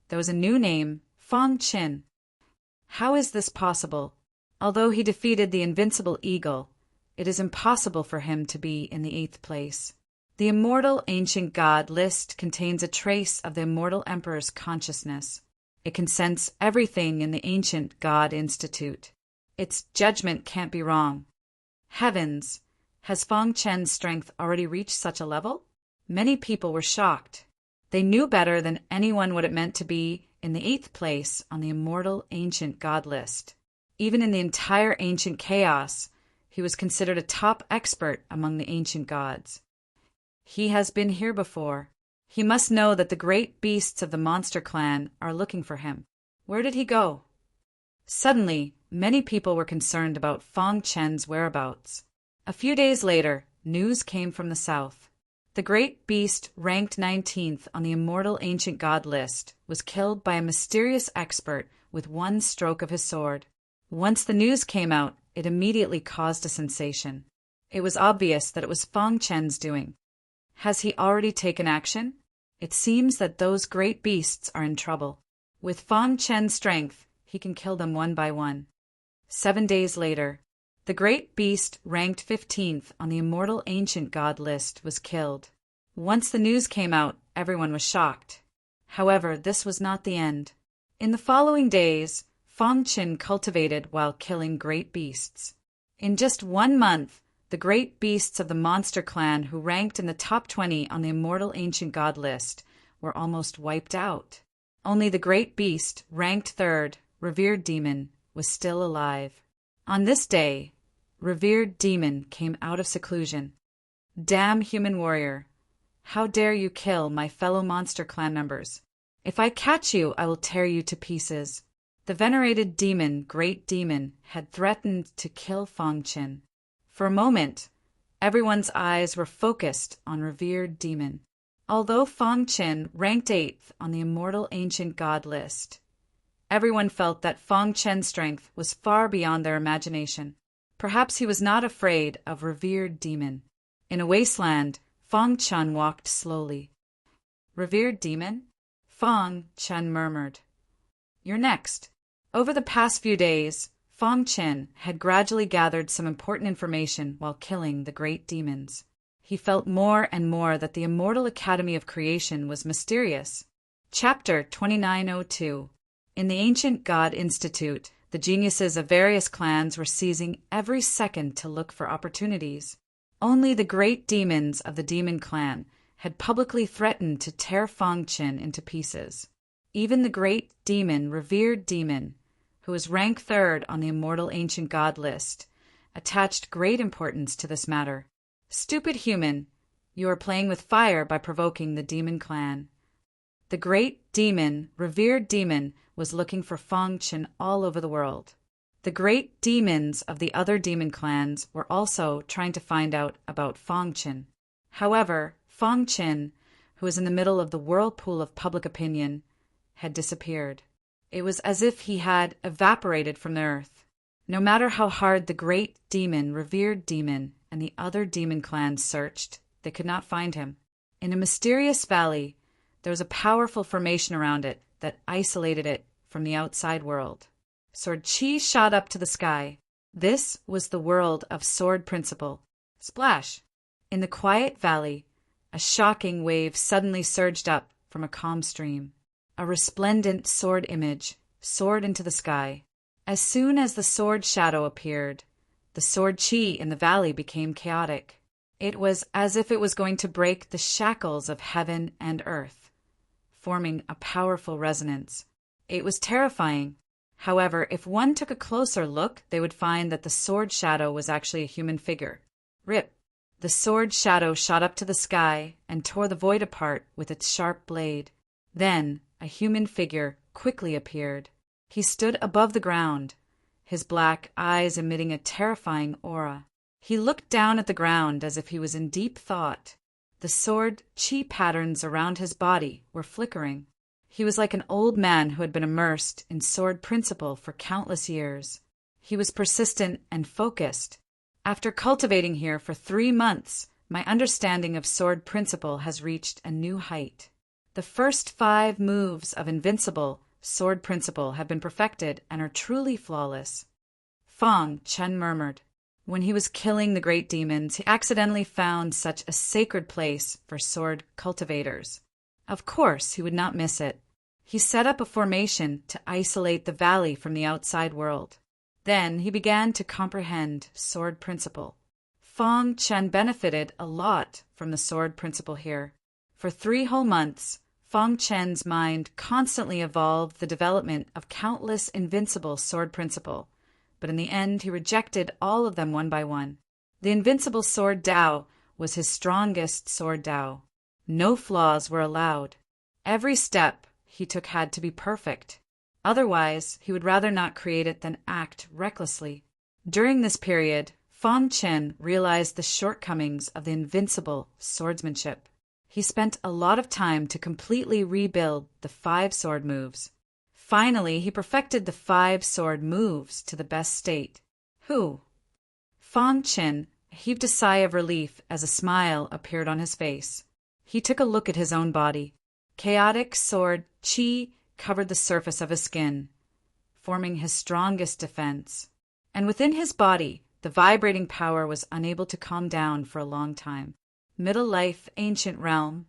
there was a new name, Fong Qin. How is this possible? Although he defeated the invincible eagle, it is impossible for him to be in the 8th place. The immortal Ancient God list contains a trace of the immortal Emperor's consciousness. It can sense everything in the Ancient God Institute. Its judgment can't be wrong. Heavens! Has Fong Qin's strength already reached such a level? Many people were shocked. They knew better than anyone what it meant to be in the 8th place on the immortal Ancient God list. Even in the entire ancient chaos, he was considered a top expert among the ancient gods. He has been here before. He must know that the great beasts of the monster clan are looking for him. Where did he go? Suddenly, many people were concerned about Fong Qin's whereabouts. A few days later, news came from the south. The great beast, ranked 19th on the immortal ancient god list, was killed by a mysterious expert with one stroke of his sword. Once the news came out, it immediately caused a sensation. It was obvious that it was Fong Qin's doing. Has he already taken action? It seems that those great beasts are in trouble. With Fong Qin's strength, he can kill them one by one. 7 days later, the great beast ranked 15th on the immortal ancient god list was killed. Once the news came out, everyone was shocked. However, this was not the end. In the following days, Fong Qin cultivated while killing great beasts. In just 1 month, the great beasts of the monster clan who ranked in the top 20 on the immortal ancient god list were almost wiped out. Only the great beast, ranked 3rd, revered demon, was still alive. On this day, revered demon came out of seclusion. Damn human warrior! How dare you kill my fellow monster clan members? If I catch you, I will tear you to pieces. The venerated demon, great demon, had threatened to kill Fong Qin. For a moment, everyone's eyes were focused on revered demon. Although Fong Qin ranked 8th on the immortal ancient god list, everyone felt that Fong Qin's strength was far beyond their imagination. Perhaps he was not afraid of revered demon. In a wasteland, Fong Qin walked slowly. Revered demon? Fong Qin murmured. You're next. Over the past few days, Fong Qin had gradually gathered some important information while killing the great demons. He felt more and more that the Immortal Academy of Creation was mysterious. Chapter 2902. In the Ancient God Institute, the geniuses of various clans were seizing every second to look for opportunities. Only the great demons of the demon clan had publicly threatened to tear Fong Qin into pieces. Even the great demon, revered demon, who was ranked 3rd on the immortal ancient god list, attached great importance to this matter. Stupid human, you are playing with fire by provoking the demon clan. The great demon, revered demon, was looking for Fong Qin all over the world. The great demons of the other demon clans were also trying to find out about Fong Qin. However, Fong Qin, who was in the middle of the whirlpool of public opinion, had disappeared. It was as if he had evaporated from the earth. No matter how hard the great demon, revered demon, and the other demon clans searched, they could not find him. In a mysterious valley, there was a powerful formation around it that isolated it from the outside world. Sword Chi shot up to the sky. This was the world of Sword Principle. Splash! In the quiet valley, a shocking wave suddenly surged up from a calm stream. A resplendent sword image soared into the sky. As soon as the sword shadow appeared, the sword chi in the valley became chaotic. It was as if it was going to break the shackles of heaven and earth, forming a powerful resonance. It was terrifying. However, if one took a closer look, they would find that the sword shadow was actually a human figure. Rip! The sword shadow shot up to the sky and tore the void apart with its sharp blade. Then, a human figure quickly appeared. He stood above the ground, his black eyes emitting a terrifying aura. He looked down at the ground as if he was in deep thought. The sword chi patterns around his body were flickering. He was like an old man who had been immersed in sword principle for countless years. He was persistent and focused. After cultivating here for 3 months, my understanding of sword principle has reached a new height. The first 5 moves of invincible sword principle have been perfected and are truly flawless. Fong Chen murmured. When he was killing the great demons, he accidentally found such a sacred place for sword cultivators. Of course, he would not miss it. He set up a formation to isolate the valley from the outside world. Then he began to comprehend sword principle. Fong Chen benefited a lot from the sword principle here. For 3 whole months, Fong Chen's mind constantly evolved the development of countless invincible sword principle, but in the end he rejected all of them one by one. The invincible sword Dao was his strongest sword Dao. No flaws were allowed. Every step he took had to be perfect. Otherwise, he would rather not create it than act recklessly. During this period, Fong Chen realized the shortcomings of the invincible swordsmanship. He spent a lot of time to completely rebuild the 5 sword moves. Finally, he perfected the 5 sword moves to the best state. Who? Fong Chen heaved a sigh of relief as a smile appeared on his face. He took a look at his own body. Chaotic sword chi covered the surface of his skin, forming his strongest defense. And within his body, the vibrating power was unable to calm down for a long time. Middle life, ancient realm.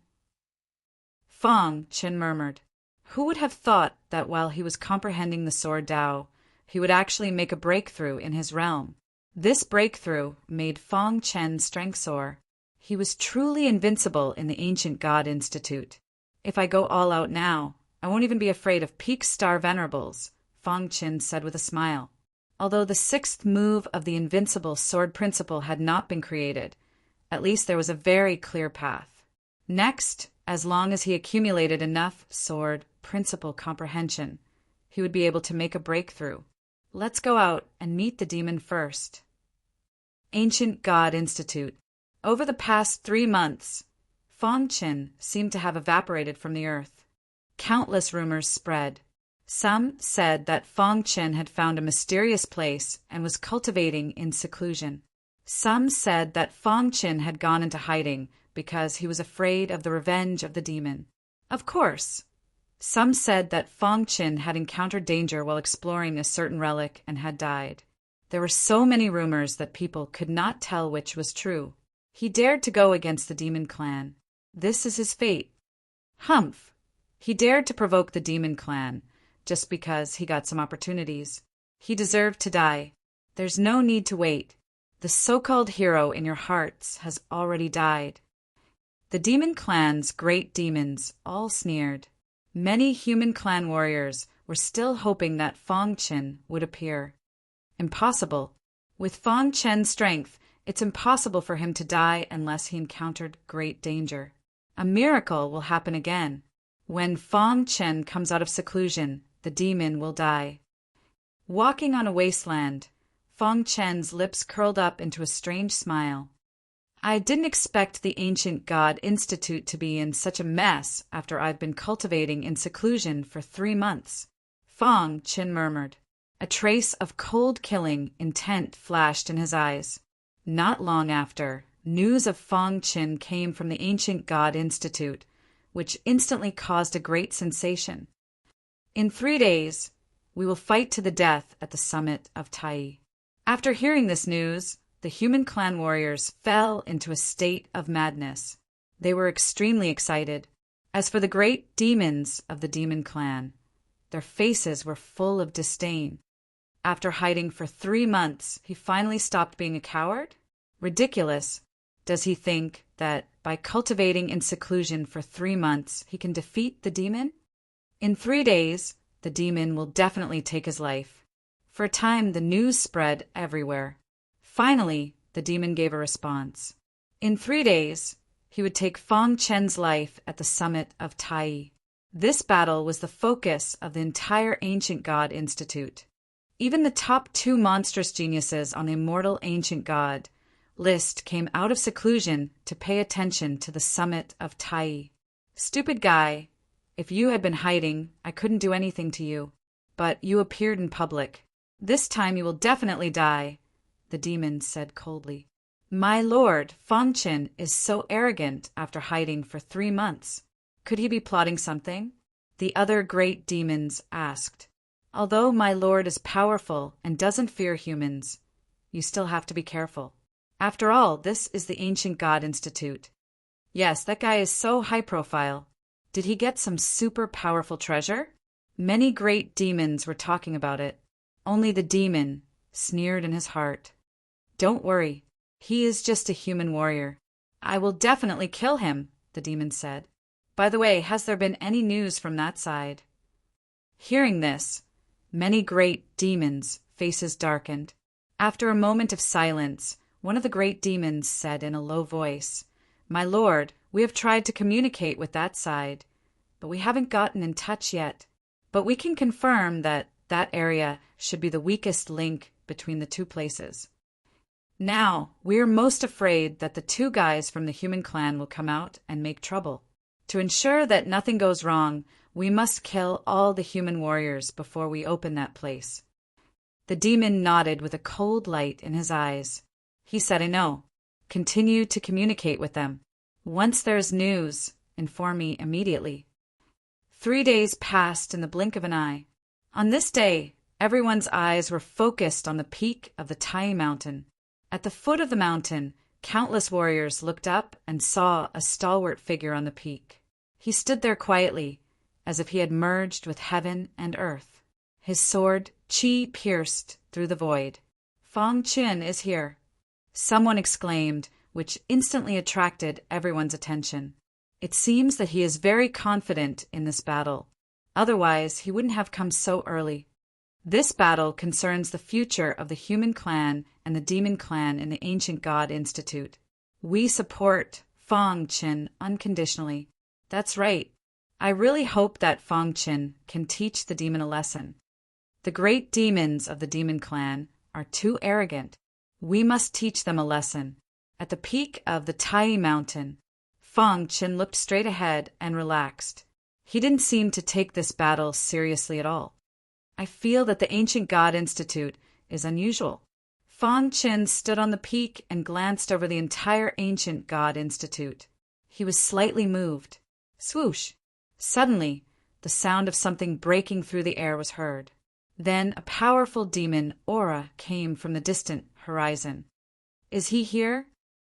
Fong Chen murmured. Who would have thought that while he was comprehending the sword Dao, he would actually make a breakthrough in his realm? This breakthrough made Fong Chen's strength soar. He was truly invincible in the Ancient God Institute. If I go all out now, I won't even be afraid of peak star venerables, Fong Chen said with a smile. Although the 6th move of the invincible sword principle had not been created, at least there was a very clear path. Next, as long as he accumulated enough sword principle comprehension, he would be able to make a breakthrough. Let's go out and meet the demon first. Ancient God Institute. Over the past 3 months, Fong Chen seemed to have evaporated from the earth. Countless rumors spread. Some said that Fong Chen had found a mysterious place and was cultivating in seclusion. Some said that Fong Chen had gone into hiding because he was afraid of the revenge of the demon. Of course, some said that Fong Chen had encountered danger while exploring a certain relic and had died. There were so many rumors that people could not tell which was true. He dared to go against the demon clan. This is his fate. Humph! He dared to provoke the demon clan, just because he got some opportunities. He deserved to die. There's no need to wait. The so-called hero in your hearts has already died. The demon clan's great demons all sneered. Many human clan warriors were still hoping that Fong Chen would appear. Impossible. With Fong Chen's strength, it's impossible for him to die unless he encountered great danger. A miracle will happen again. When Fong Chen comes out of seclusion, the demon will die. Walking on a wasteland, Fong Chen's lips curled up into a strange smile. I didn't expect the Ancient God Institute to be in such a mess after I've been cultivating in seclusion for 3 months. Fong Chen murmured. A trace of cold killing intent flashed in his eyes. Not long after, news of Fong Chen came from the Ancient God Institute, which instantly caused a great sensation. In 3 days, we will fight to the death at the summit of Tai. After hearing this news, the human clan warriors fell into a state of madness. They were extremely excited. As for the great demons of the demon clan, their faces were full of disdain. After hiding for 3 months, he finally stopped being a coward? Ridiculous. Does he think that by cultivating in seclusion for 3 months he can defeat the demon? In 3 days, the demon will definitely take his life. For a time, the news spread everywhere. Finally, the demon gave a response. In 3 days, he would take Fang Chen's life at the summit of Tai. This battle was the focus of the entire Ancient God Institute. Even the top 2 monstrous geniuses on the Immortal Ancient God list came out of seclusion to pay attention to the summit of Tai. Stupid guy, if you had been hiding, I couldn't do anything to you. But you appeared in public. This time you will definitely die, the demon said coldly. My lord, Fang Chen is so arrogant after hiding for 3 months. Could he be plotting something? The other great demons asked. Although my lord is powerful and doesn't fear humans, you still have to be careful. After all, this is the Ancient God Institute. Yes, that guy is so high profile. Did he get some super powerful treasure? Many great demons were talking about it. Only the demon sneered in his heart. Don't worry, he is just a human warrior. I will definitely kill him, the demon said. By the way, has there been any news from that side? Hearing this, many great demons' faces darkened. After a moment of silence, one of the great demons said in a low voice, My lord, we have tried to communicate with that side, but we haven't gotten in touch yet. But we can confirm that that area should be the weakest link between the 2 places. Now, we are most afraid that the 2 guys from the human clan will come out and make trouble. To ensure that nothing goes wrong, we must kill all the human warriors before we open that place. The demon nodded with a cold light in his eyes. He said, I know. Continue to communicate with them. Once there's news, inform me immediately. 3 days passed in the blink of an eye. On this day, everyone's eyes were focused on the peak of the Tai Mountain. At the foot of the mountain, countless warriors looked up and saw a stalwart figure on the peak. He stood there quietly, as if he had merged with heaven and earth. His sword, Qi, pierced through the void. Fang Chen is here, someone exclaimed, which instantly attracted everyone's attention. It seems that he is very confident in this battle. Otherwise, he wouldn't have come so early. This battle concerns the future of the human clan and the demon clan in the Ancient God Institute. We support Fang Chen unconditionally. That's right. I really hope that Fang Chen can teach the demon a lesson. The great demons of the demon clan are too arrogant. We must teach them a lesson. At the peak of the Tai Mountain, Fang Chen looked straight ahead and relaxed. He didn't seem to take this battle seriously at all. I feel that the Ancient God Institute is unusual. Fang Chen stood on the peak and glanced over the entire Ancient God Institute. He was slightly moved. Swoosh! Suddenly, the sound of something breaking through the air was heard. Then a powerful demon aura came from the distant horizon. Is he here?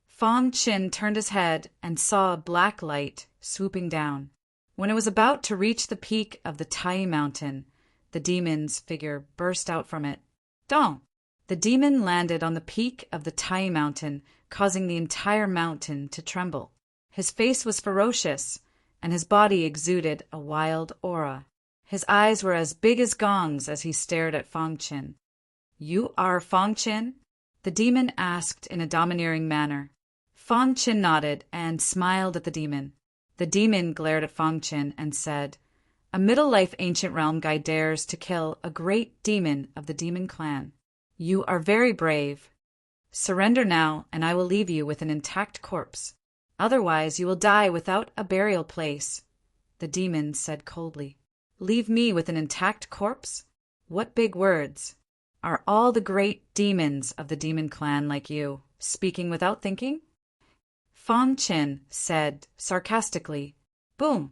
Fang Chen turned his head and saw a black light swooping down. When it was about to reach the peak of the Tai Mountain, the demon's figure burst out from it. Dong! The demon landed on the peak of the Tai Mountain, causing the entire mountain to tremble. His face was ferocious, and his body exuded a wild aura. His eyes were as big as gongs as he stared at Fang Chen. You are Fang Chen? The demon asked in a domineering manner. Fang Chen nodded and smiled at the demon. The demon glared at Fang Chen and said, A middle-life ancient realm guy dares to kill a great demon of the demon clan. You are very brave. Surrender now, and I will leave you with an intact corpse. Otherwise you will die without a burial place, the demon said coldly. Leave me with an intact corpse? What big words. Are all the great demons of the demon clan like you, speaking without thinking? Fang Chen said sarcastically. Boom!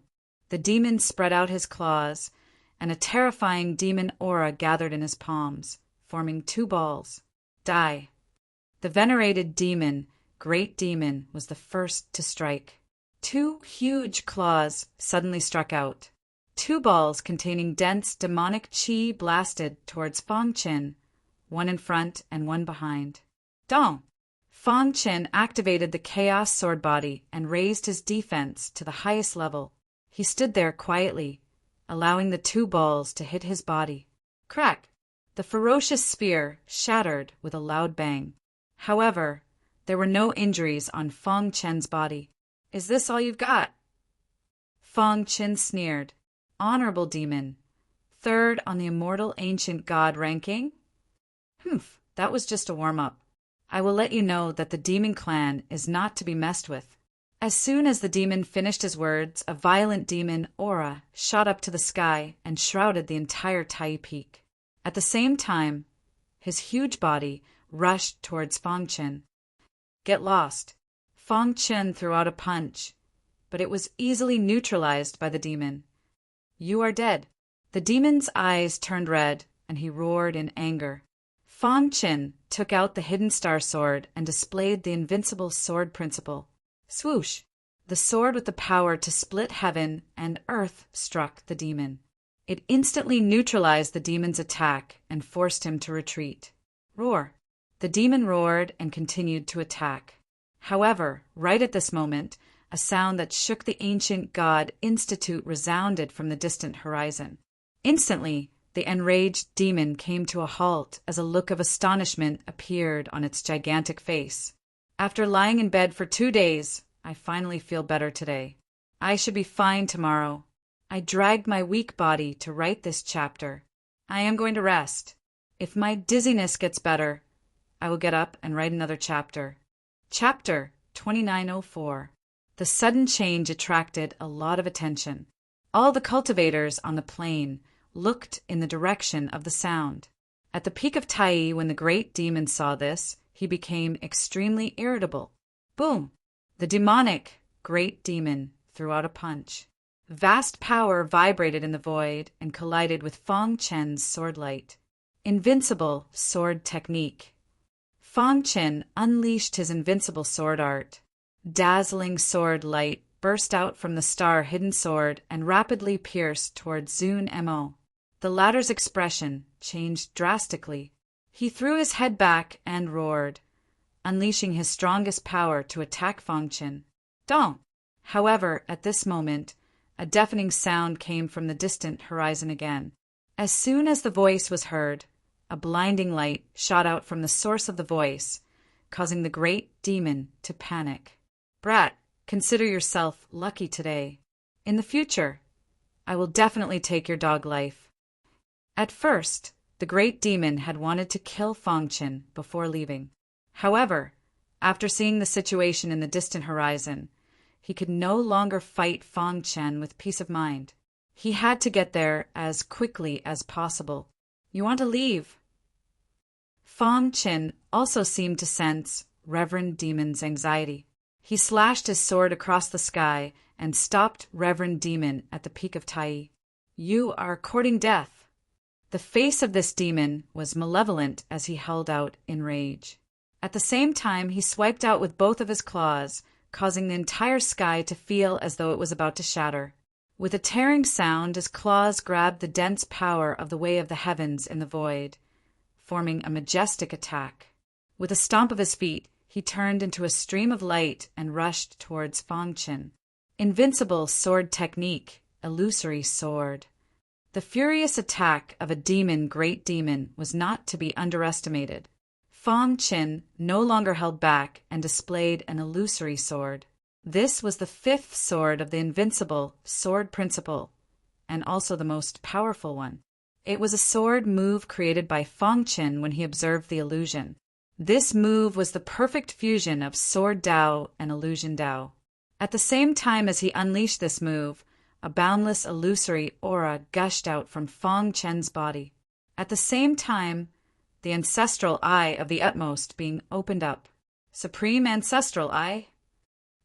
The demon spread out his claws, and a terrifying demon aura gathered in his palms, forming 2 balls. Die. The venerated demon, Great Demon, was the first to strike. 2 huge claws suddenly struck out. 2 balls containing dense demonic qi blasted towards Fang Chen, one in front and one behind. Dong! Fang Qin activated the Chaos Sword body and raised his defense to the highest level. He stood there quietly, allowing the two balls to hit his body. Crack! The ferocious spear shattered with a loud bang. However, there were no injuries on Fang Qin's body. "Is this all you've got?" Fang Qin sneered. "Honorable demon. Third on the immortal ancient god ranking?" "Humph, that was just a warm-up. I will let you know that the demon clan is not to be messed with." As soon as the demon finished his words, a violent demon aura shot up to the sky and shrouded the entire Tai Peak. At the same time, his huge body rushed towards Fang Qin. "Get lost." Fang Qin threw out a punch, but it was easily neutralized by the demon. "You are dead." The demon's eyes turned red, and he roared in anger. Fang Qin took out the hidden star sword and displayed the invincible sword principle. Swoosh! The sword with the power to split heaven and earth struck the demon. It instantly neutralized the demon's attack and forced him to retreat. Roar! The demon roared and continued to attack. However, right at this moment, a sound that shook the ancient god institute resounded from the distant horizon. Instantly, the enraged demon came to a halt as a look of astonishment appeared on its gigantic face. "After lying in bed for 2 days, I finally feel better today. I should be fine tomorrow. I dragged my weak body to write this chapter. I am going to rest. If my dizziness gets better, I will get up and write another chapter." Chapter 2904. The sudden change attracted a lot of attention. All the cultivators on the plain looked in the direction of the sound. At the peak of Tai, when the great demon saw this, he became extremely irritable. Boom! The demonic great demon threw out a punch. Vast power vibrated in the void and collided with Fang Qin's sword light. Invincible sword technique. Fang Qin unleashed his invincible sword art. Dazzling sword light burst out from the star-hidden sword and rapidly pierced toward Zun Mo. The latter's expression changed drastically. He threw his head back and roared, unleashing his strongest power to attack Fang Qin. Dong! However, at this moment, a deafening sound came from the distant horizon again. As soon as the voice was heard, a blinding light shot out from the source of the voice, causing the great demon to panic. "Brat, consider yourself lucky today. In the future, I will definitely take your dog life." At first, the great demon had wanted to kill Fang Qin before leaving. However, after seeing the situation in the distant horizon, he could no longer fight Fang Qin with peace of mind. He had to get there as quickly as possible. "You want to leave?" Fang Qin also seemed to sense Reverend Demon's anxiety. He slashed his sword across the sky and stopped Reverend Demon at the peak of Tai. "You are courting death." The face of this demon was malevolent as he held out in rage. At the same time, he swiped out with both of his claws, causing the entire sky to feel as though it was about to shatter. With a tearing sound, his claws grabbed the dense power of the way of the heavens in the void, forming a majestic attack. With a stomp of his feet, he turned into a stream of light and rushed towards Fang Qin. Invincible sword technique, illusory sword. The furious attack of a great demon was not to be underestimated. Fang Qin no longer held back and displayed an illusory sword. This was the 5th sword of the invincible sword principle, and also the most powerful one. It was a sword move created by Fang Qin when he observed the illusion. This move was the perfect fusion of sword Dao and illusion Dao. At the same time as he unleashed this move, a boundless illusory aura gushed out from Fang Qin's body. At the same time, the ancestral eye of the utmost being opened up. Supreme ancestral eye?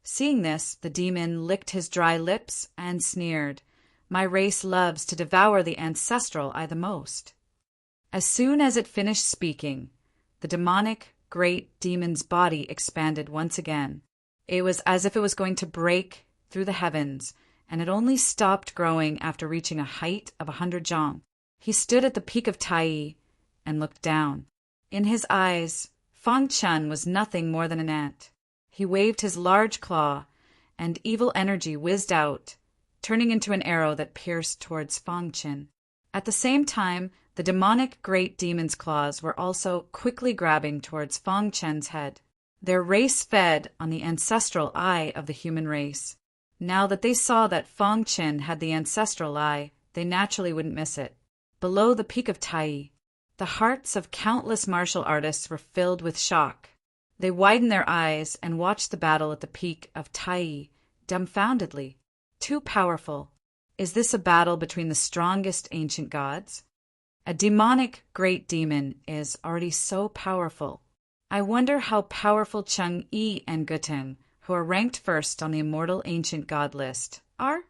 Seeing this, the demon licked his dry lips and sneered. "My race loves to devour the ancestral eye the most." As soon as it finished speaking, the demonic great demon's body expanded once again. It was as if it was going to break through the heavens, and it only stopped growing after reaching a height of 100 zhang. He stood at the peak of Tai and looked down. In his eyes, Fang Chen was nothing more than an ant. He waved his large claw, and evil energy whizzed out, turning into an arrow that pierced towards Fang Chen. At the same time, the demonic great demon's claws were also quickly grabbing towards Fang Chen's head. Their race fed on the ancestral eye of the human race. Now that they saw that Fang Chen had the ancestral eye, they naturally wouldn't miss it. Below the peak of Tai, the hearts of countless martial artists were filled with shock. They widened their eyes and watched the battle at the peak of Tai, dumbfoundedly. Too powerful. Is this a battle between the strongest ancient gods? A demonic great demon is already so powerful. I wonder how powerful Cheng Yi and Guteng, who are ranked first on the Immortal Ancient God list, are?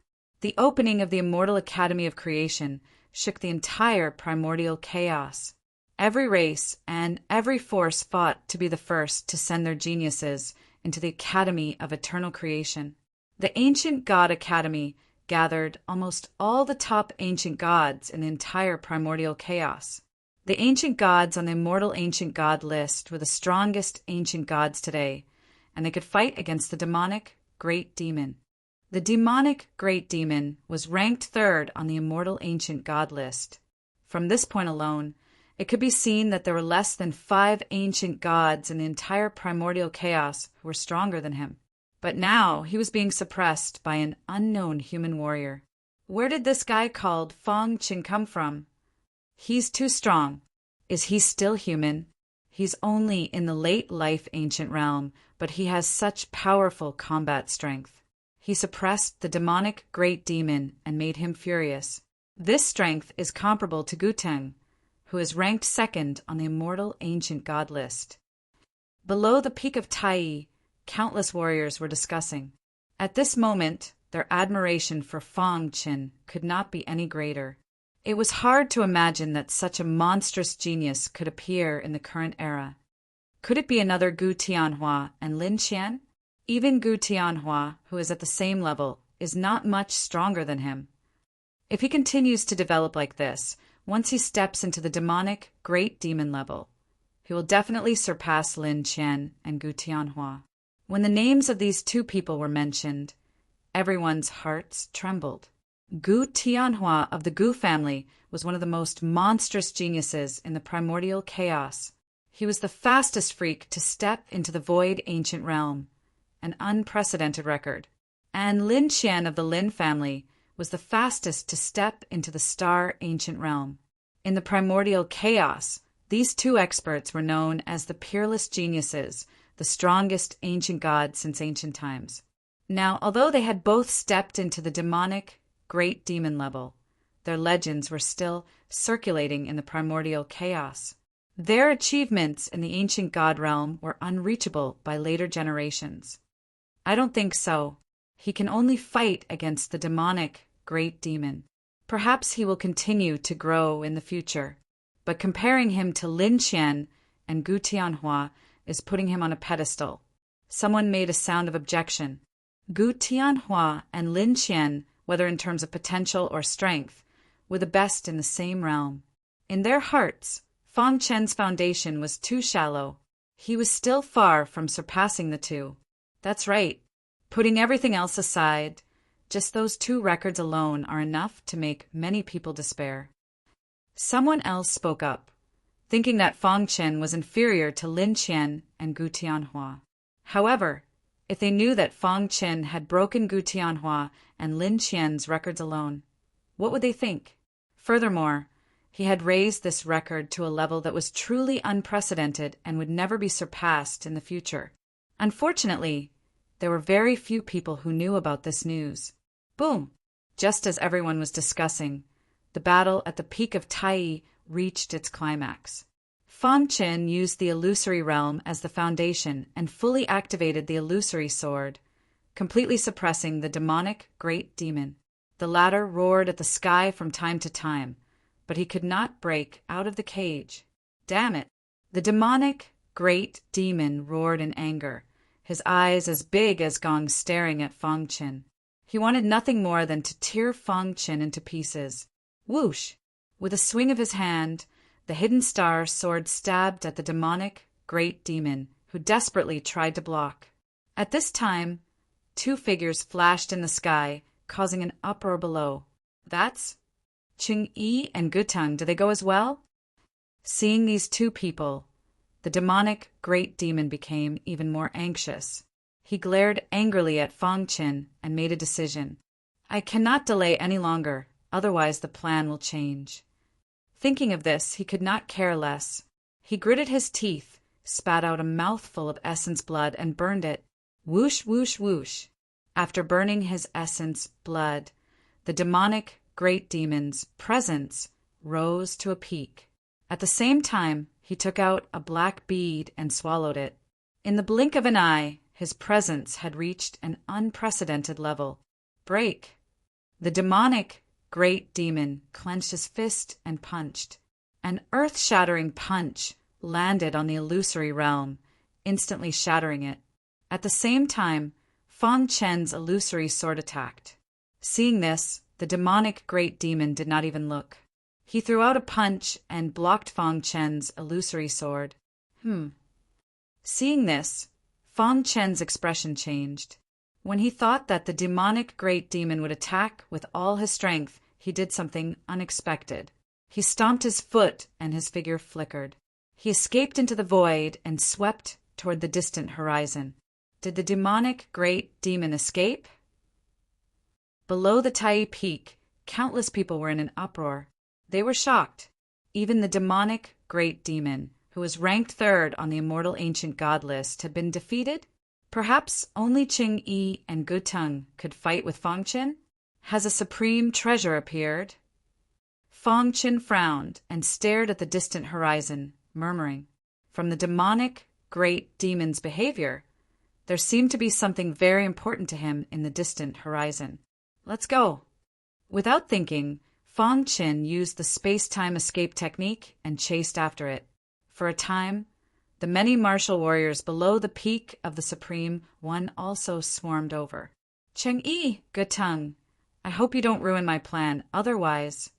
The opening of the Immortal Academy of Creation shook the entire primordial chaos. Every race and every force fought to be the first to send their geniuses into the Academy of Eternal Creation. The Ancient God Academy gathered almost all the top ancient gods in the entire primordial chaos. The ancient gods on the Immortal Ancient God list were the strongest ancient gods today, and they could fight against the demonic great demon. The demonic great demon was ranked third on the Immortal Ancient God list. From this point alone, it could be seen that there were less than 5 ancient gods in the entire primordial chaos who were stronger than him. But now he was being suppressed by an unknown human warrior. Where did this guy called Fang Chen come from? He's too strong. Is he still human? He's only in the late life ancient realm, but he has such powerful combat strength. He suppressed the demonic great demon and made him furious. This strength is comparable to Guteng, who is ranked second on the Immortal Ancient God list. Below the peak of Tai, countless warriors were discussing. At this moment, their admiration for Fang Chen could not be any greater. It was hard to imagine that such a monstrous genius could appear in the current era. Could it be another Gu Tianhua and Lin Qian? Even Gu Tianhua, who is at the same level, is not much stronger than him. If he continues to develop like this, once he steps into the demonic great demon level, he will definitely surpass Lin Qian and Gu Tianhua. When the names of these two people were mentioned, everyone's hearts trembled. Gu Tianhua of the Gu family was one of the most monstrous geniuses in the primordial chaos. He was the fastest freak to step into the void ancient realm, an unprecedented record. And Lin Qian of the Lin family was the fastest to step into the star ancient realm. In the primordial chaos, these two experts were known as the peerless geniuses, the strongest ancient gods since ancient times. Now, although they had both stepped into the demonic great demon level, their legends were still circulating in the primordial chaos. Their achievements in the ancient god realm were unreachable by later generations. I don't think so. He can only fight against the demonic great demon. Perhaps he will continue to grow in the future, but comparing him to Lin Qian and Gu Tianhua is putting him on a pedestal. Someone made a sound of objection. Gu Tianhua and Lin Qian, whether in terms of potential or strength, were the best in the same realm. In their hearts, Fang Chen's foundation was too shallow. He was still far from surpassing the two. That's right. Putting everything else aside, just those 2 records alone are enough to make many people despair. Someone else spoke up, thinking that Fang Chen was inferior to Lin Qian and Gu Tianhua. However, if they knew that Fang Chen had broken Gu Tianhua and Lin Qian's records alone, what would they think? Furthermore, he had raised this record to a level that was truly unprecedented and would never be surpassed in the future. Unfortunately, there were very few people who knew about this news. Boom! Just as everyone was discussing, the battle at the peak of Tai reached its climax. Fang Chen used the illusory realm as the foundation and fully activated the illusory sword, completely suppressing the demonic great demon. The latter roared at the sky from time to time, but he could not break out of the cage. Damn it! The demonic great demon roared in anger, his eyes as big as gongs staring at Fang Chen. He wanted nothing more than to tear Fang Chen into pieces. Whoosh! With a swing of his hand, the hidden star sword stabbed at the demonic great demon, who desperately tried to block. At this time, two figures flashed in the sky, causing an uproar below. That's Ching-yi and Gutang. Do they go as well? Seeing these two people, the demonic great demon became even more anxious. He glared angrily at Fang Qin and made a decision. I cannot delay any longer, otherwise the plan will change. Thinking of this, he could not care less. He gritted his teeth, spat out a mouthful of essence blood, and burned it. Whoosh, whoosh, whoosh. After burning his essence blood, the demonic great demon's presence rose to a peak. At the same time, he took out a black bead and swallowed it. In the blink of an eye, his presence had reached an unprecedented level. Break! The demonic great demon clenched his fist and punched. An earth-shattering punch landed on the illusory realm, instantly shattering it. At the same time, Fang Chen's illusory sword attacked. Seeing this, the demonic great demon did not even look. He threw out a punch and blocked Fang Chen's illusory sword. Seeing this, Fang Chen's expression changed. When he thought that the demonic great demon would attack with all his strength, he did something unexpected. He stomped his foot and his figure flickered. He escaped into the void and swept toward the distant horizon. Did the demonic great demon escape? Below the Tai Peak, countless people were in an uproar. They were shocked. Even the demonic great demon, who was ranked third on the immortal ancient god list, had been defeated? Perhaps only Ching-yi and Gutang could fight with Fang Qin? Has a supreme treasure appeared? Fang Qin frowned and stared at the distant horizon, murmuring. From the demonic great demon's behavior, there seemed to be something very important to him in the distant horizon. Let's go. Without thinking, Fang Qin used the space-time escape technique and chased after it. For a time, the many martial warriors below the peak of the Supreme One also swarmed over. Cheng-yi, Gutang, I hope you don't ruin my plan, otherwise.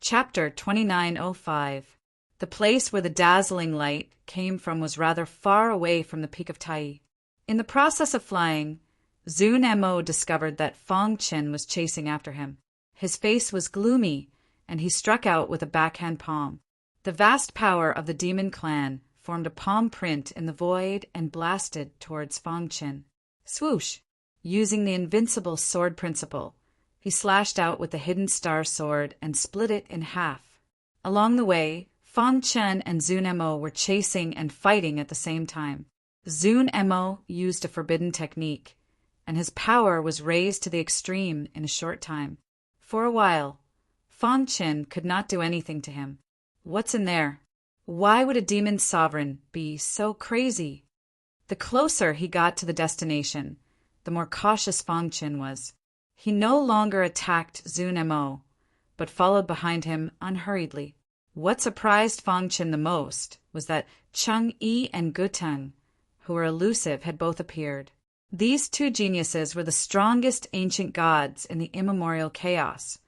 Chapter 2905. The place where the dazzling light came from was rather far away from the peak of Tai. In the process of flying, Zun Mo discovered that Fang Qin was chasing after him. His face was gloomy, and he struck out with a backhand palm. The vast power of the demon clan formed a palm print in the void and blasted towards Fang Qin. Swoosh! Using the invincible sword principle, he slashed out with the hidden star sword and split it in half. Along the way, Fang Qin and Zun Mo were chasing and fighting at the same time. Zun Mo used a forbidden technique, and his power was raised to the extreme in a short time. For a while, Fang Qin could not do anything to him. What's in there? Why would a demon sovereign be so crazy? The closer he got to the destination, the more cautious Fang Qin was. He no longer attacked Zun Mo, but followed behind him unhurriedly. What surprised Fang Qin the most was that Cheng-yi and Gutang, who were elusive, had both appeared. These two geniuses were the strongest ancient gods in the immemorial chaos,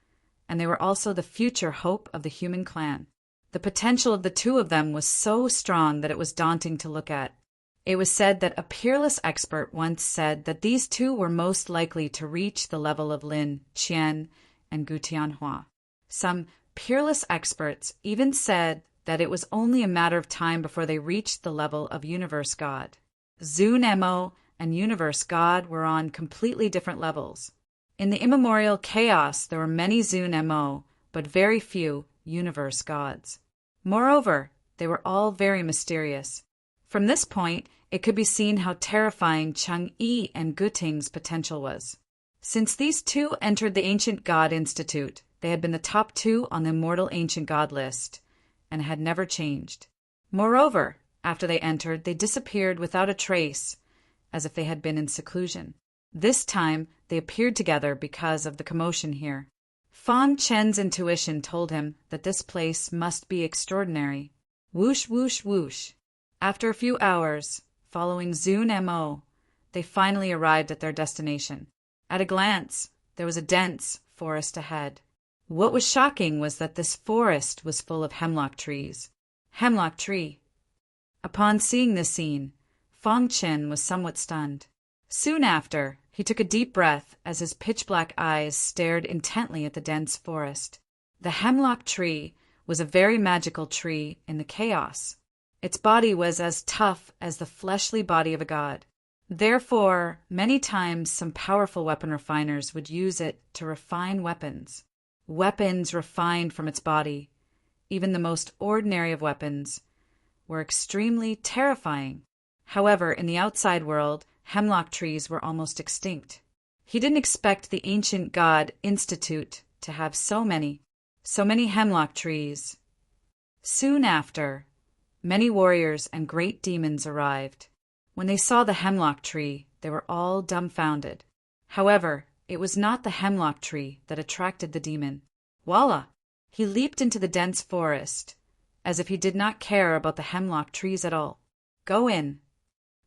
and they were also the future hope of the human clan. The potential of the two of them was so strong that it was daunting to look at. It was said that a peerless expert once said that these two were most likely to reach the level of Lin Qian and Gu Tianhua. Some peerless experts even said that it was only a matter of time before they reached the level of Universe God. Zun Mo and Universe God were on completely different levels. In the immemorial chaos, there were many Zun Mo, but very few Universe Gods. Moreover, they were all very mysterious. From this point, it could be seen how terrifying Cheng-yi and Gutang's potential was. Since these two entered the Ancient God Institute, they had been the top two on the immortal Ancient God list, and had never changed. Moreover, after they entered, they disappeared without a trace, as if they had been in seclusion. This time, they appeared together because of the commotion here. Fang Chen's intuition told him that this place must be extraordinary. Whoosh, whoosh, whoosh. After a few hours, following Zun Mo, they finally arrived at their destination. At a glance, there was a dense forest ahead. What was shocking was that this forest was full of hemlock trees. Hemlock tree. Upon seeing this scene, Fong Qin was somewhat stunned. Soon after, he took a deep breath as his pitch-black eyes stared intently at the dense forest. The hemlock tree was a very magical tree in the chaos. Its body was as tough as the fleshly body of a god. Therefore, many times some powerful weapon refiners would use it to refine weapons. Weapons refined from its body, even the most ordinary of weapons, were extremely terrifying. However, in the outside world, hemlock trees were almost extinct. He didn't expect the ancient god Institute to have so many hemlock trees. Soon after, many warriors and great demons arrived. When they saw the hemlock tree, they were all dumbfounded. However, it was not the hemlock tree that attracted the demon. Voila! He leaped into the dense forest, as if he did not care about the hemlock trees at all. Go in.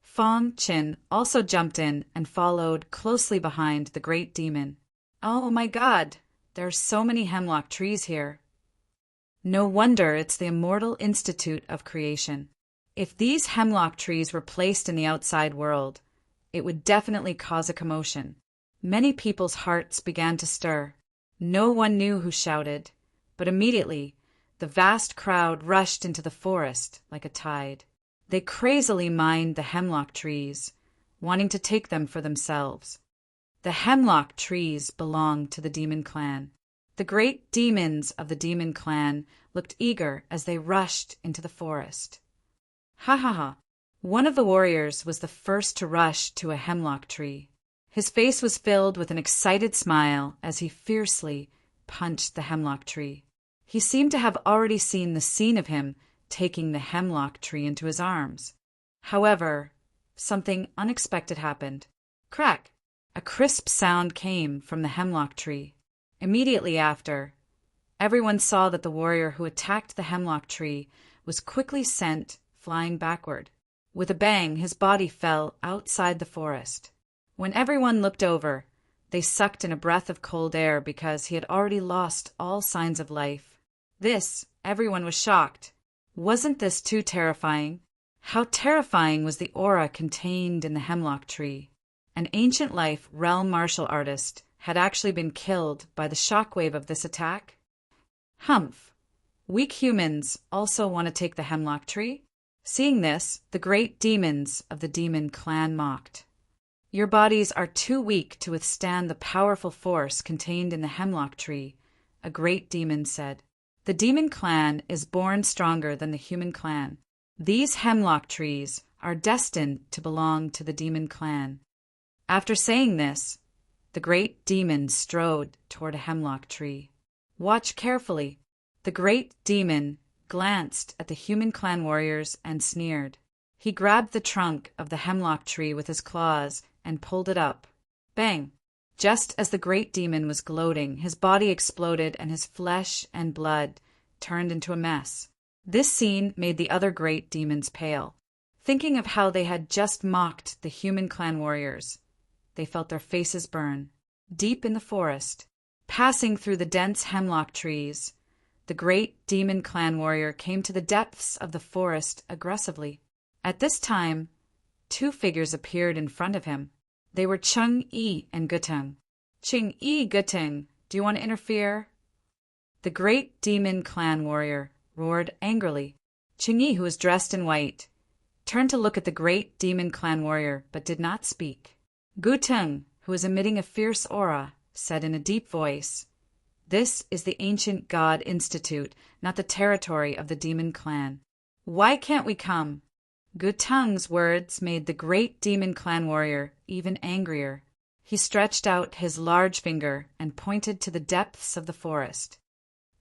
Fong Qin also jumped in and followed closely behind the great demon. Oh my God! There are so many hemlock trees here. No wonder it's the immortal institute of creation. If these hemlock trees were placed in the outside world, it would definitely cause a commotion. Many people's hearts began to stir. No one knew who shouted, but immediately the vast crowd rushed into the forest like a tide. They crazily mined the hemlock trees, wanting to take them for themselves. The hemlock trees belonged to the demon clan. The great demons of the demon clan looked eager as they rushed into the forest. Ha ha ha! One of the warriors was the first to rush to a hemlock tree. His face was filled with an excited smile as he fiercely punched the hemlock tree. He seemed to have already seen the scene of him taking the hemlock tree into his arms. However, something unexpected happened. Crack! A crisp sound came from the hemlock tree. Immediately after, everyone saw that the warrior who attacked the hemlock tree was quickly sent flying backward. With a bang, his body fell outside the forest. When everyone looked over, they sucked in a breath of cold air because he had already lost all signs of life. Everyone was shocked. Wasn't this too terrifying? How terrifying was the aura contained in the hemlock tree? An ancient life realm martial artist had actually been killed by the shockwave of this attack? Humph! Weak humans also want to take the hemlock tree? Seeing this, the great demons of the demon clan mocked. Your bodies are too weak to withstand the powerful force contained in the hemlock tree, a great demon said. The demon clan is born stronger than the human clan. These hemlock trees are destined to belong to the demon clan. After saying this, the great demon strode toward a hemlock tree. Watch carefully. The great demon glanced at the human clan warriors and sneered. He grabbed the trunk of the hemlock tree with his claws and pulled it up. Bang! Just as the great demon was gloating, his body exploded and his flesh and blood turned into a mess. This scene made the other great demons pale. Thinking of how they had just mocked the human clan warriors, they felt their faces burn. Deep in the forest, passing through the dense hemlock trees, the great demon clan warrior came to the depths of the forest aggressively. At this time, two figures appeared in front of him. They were Cheng-Yi and Guteng. Cheng-Yi, Guteng, do you want to interfere? The great demon clan warrior roared angrily. Cheng-Yi, who was dressed in white, turned to look at the great demon clan warrior but did not speak. Guteng, who was emitting a fierce aura, said in a deep voice, "This is the ancient god institute, not the territory of the demon clan. Why can't we come?" Guteng's words made the great demon clan warrior even angrier. He stretched out his large finger and pointed to the depths of the forest.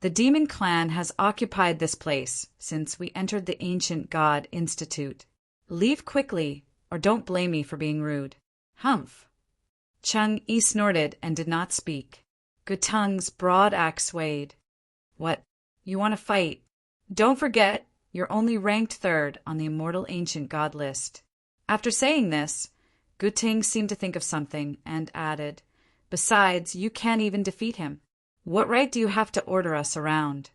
"The demon clan has occupied this place since we entered the ancient god institute. Leave quickly, or don't blame me for being rude." Humph! Cheng-Yi snorted and did not speak. Guteng's broad axe swayed. "What? You want to fight? Don't forget, you're only ranked third on the immortal ancient god list." After saying this, Guteng seemed to think of something and added, "Besides, you can't even defeat him. What right do you have to order us around?"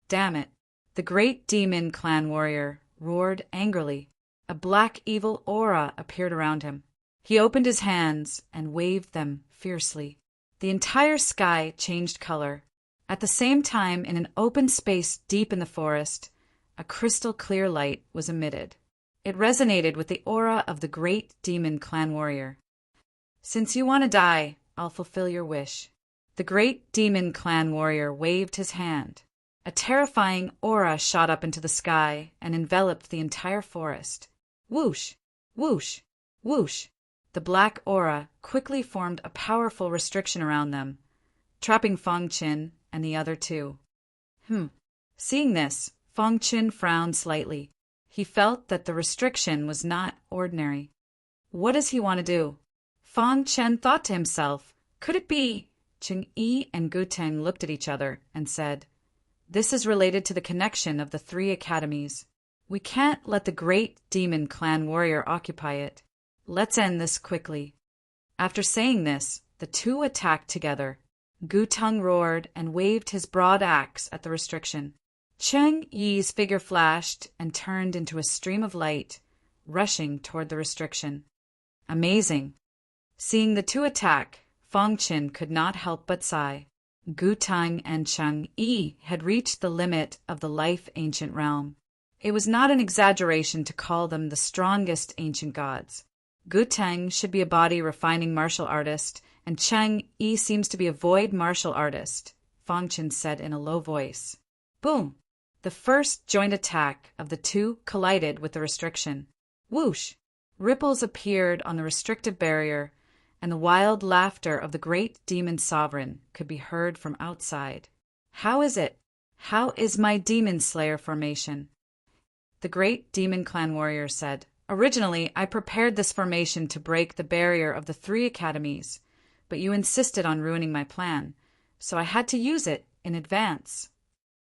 Damn it! The great demon clan warrior roared angrily. A black evil aura appeared around him. He opened his hands and waved them fiercely. The entire sky changed color. At the same time, in an open space deep in the forest, a crystal-clear light was emitted. It resonated with the aura of the great demon clan warrior. "Since you want to die, I'll fulfill your wish." The great demon clan warrior waved his hand. A terrifying aura shot up into the sky and enveloped the entire forest. Whoosh! Whoosh! Whoosh! The black aura quickly formed a powerful restriction around them, trapping Fang Qin and the other two. Seeing this, Fang Qin frowned slightly. He felt that the restriction was not ordinary. What does he want to do? Fang Qin thought to himself, could it be? Cheng Yi and Gu Teng looked at each other and said, "This is related to the connection of the 3 academies. We can't let the great demon clan warrior occupy it. Let's end this quickly." After saying this, the two attacked together. Gu Teng roared and waved his broad axe at the restriction. Cheng Yi's figure flashed and turned into a stream of light, rushing toward the restriction. Amazing! Seeing the two attack, Fang Qin could not help but sigh. Gu Teng and Cheng Yi had reached the limit of the life-ancient realm. It was not an exaggeration to call them the strongest ancient gods. Gu Teng should be a body-refining martial artist, and Cheng Yi seems to be a void martial artist, Fang Qin said in a low voice. Boom! The first joint attack of the two collided with the restriction. Whoosh! Ripples appeared on the restrictive barrier, and the wild laughter of the great demon sovereign could be heard from outside. How is it? How is my demon slayer formation? The great demon clan warrior said, "Originally, I prepared this formation to break the barrier of the 3 academies, but you insisted on ruining my plan, so I had to use it in advance."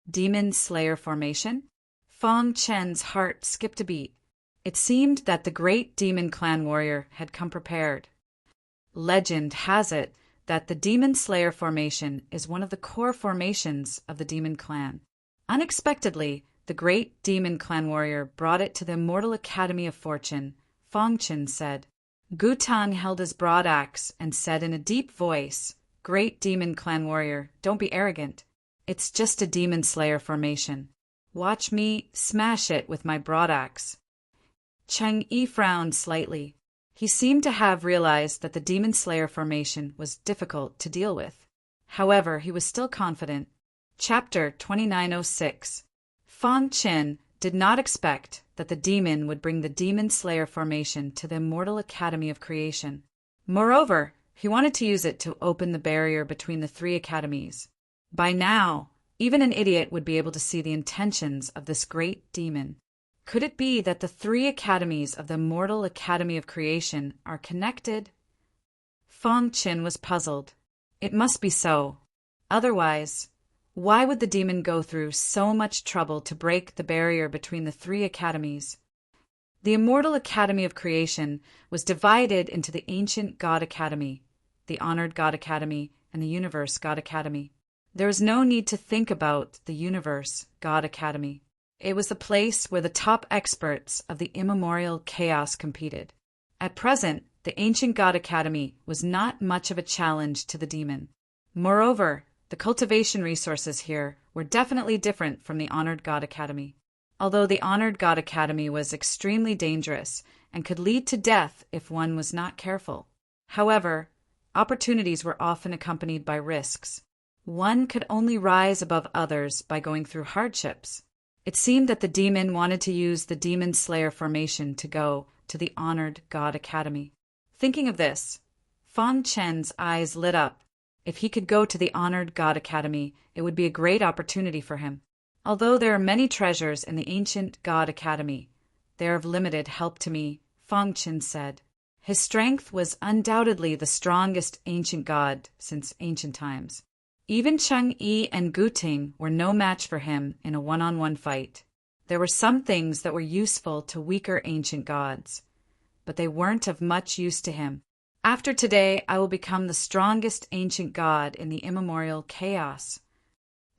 Demon slayer formation? Fang Chen's heart skipped a beat. It seemed that the great demon clan warrior had come prepared. Legend has it that the demon slayer formation is one of the core formations of the demon clan. Unexpectedly, the great demon clan warrior brought it to the Immortal Academy of Fortune, Fang Qin said. Gu Teng held his broad axe and said in a deep voice, "Great demon clan warrior, don't be arrogant. It's just a demon slayer formation. Watch me smash it with my broad axe." Cheng Yi frowned slightly. He seemed to have realized that the demon slayer formation was difficult to deal with. However, he was still confident. Chapter 2906. Fang Qin did not expect that the demon would bring the demon slayer formation to the Immortal Academy of Creation. Moreover, he wanted to use it to open the barrier between the 3 academies. By now, even an idiot would be able to see the intentions of this great demon. Could it be that the 3 academies of the Immortal Academy of Creation are connected? Fang Qin was puzzled. It must be so. Otherwise, why would the demon go through so much trouble to break the barrier between the 3 academies? The Immortal Academy of Creation was divided into the Ancient God Academy, the Honored God Academy, and the Universe God Academy. There was no need to think about the Universe God Academy. It was the place where the top experts of the immemorial chaos competed. At present, the Ancient God Academy was not much of a challenge to the demon. Moreover, the cultivation resources here were definitely different from the Honored God Academy. Although the Honored God Academy was extremely dangerous and could lead to death if one was not careful. However, opportunities were often accompanied by risks. One could only rise above others by going through hardships. It seemed that the demon wanted to use the Demon Slayer formation to go to the Honored God Academy. Thinking of this, Fang Chen's eyes lit up. If he could go to the Honored God Academy, it would be a great opportunity for him. Although there are many treasures in the Ancient God Academy, they are of limited help to me, Fang Chen said. His strength was undoubtedly the strongest ancient god since ancient times. Even Cheng Yi and Gu Ting were no match for him in a one-on-one fight. There were some things that were useful to weaker ancient gods, but they weren't of much use to him. After today, I will become the strongest ancient god in the immemorial chaos.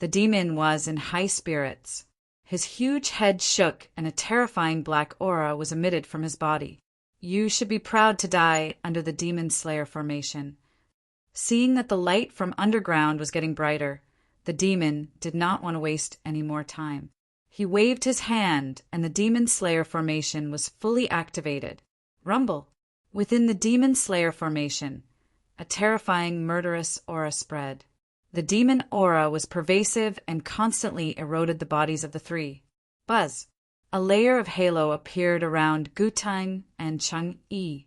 The demon was in high spirits. His huge head shook and a terrifying black aura was emitted from his body. You should be proud to die under the Demon Slayer formation. Seeing that the light from underground was getting brighter, the demon did not want to waste any more time. He waved his hand and the Demon Slayer formation was fully activated. Rumble! Within the Demon Slayer formation, a terrifying murderous aura spread. The demon aura was pervasive and constantly eroded the bodies of the three. Buzz! A layer of halo appeared around Gutang and Chang-yi,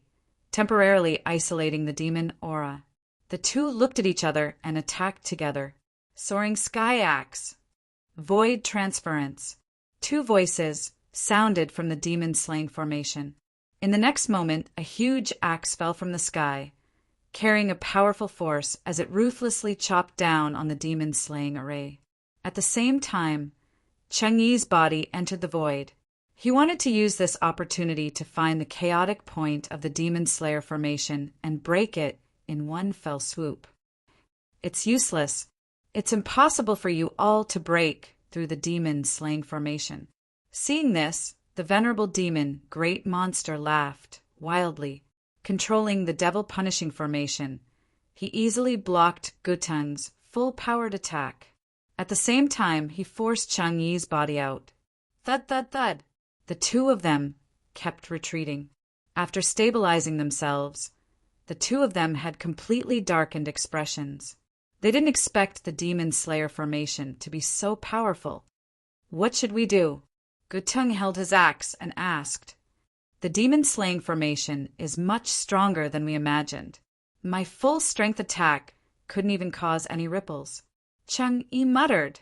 temporarily isolating the demon aura. The two looked at each other and attacked together. Soaring Sky Axe! Void Transference! Two voices sounded from the demon-slaying formation. In the next moment, a huge axe fell from the sky, carrying a powerful force as it ruthlessly chopped down on the demon-slaying array. At the same time, Cheng-Yi's body entered the void. He wanted to use this opportunity to find the chaotic point of the Demon Slayer formation and break it in one fell swoop. It's useless. It's impossible for you all to break through the demon-slaying formation. Seeing this, the venerable demon, Great Monster, laughed wildly. Controlling the devil-punishing formation, he easily blocked Gutang's full-powered attack. At the same time, he forced Chang-Yi's body out. Thud, thud, thud. The two of them kept retreating. After stabilizing themselves, the two of them had completely darkened expressions. They didn't expect the Demon Slayer formation to be so powerful. What should we do? Gutang held his axe and asked. The demon-slaying formation is much stronger than we imagined. My full-strength attack couldn't even cause any ripples. Chang-Yi muttered.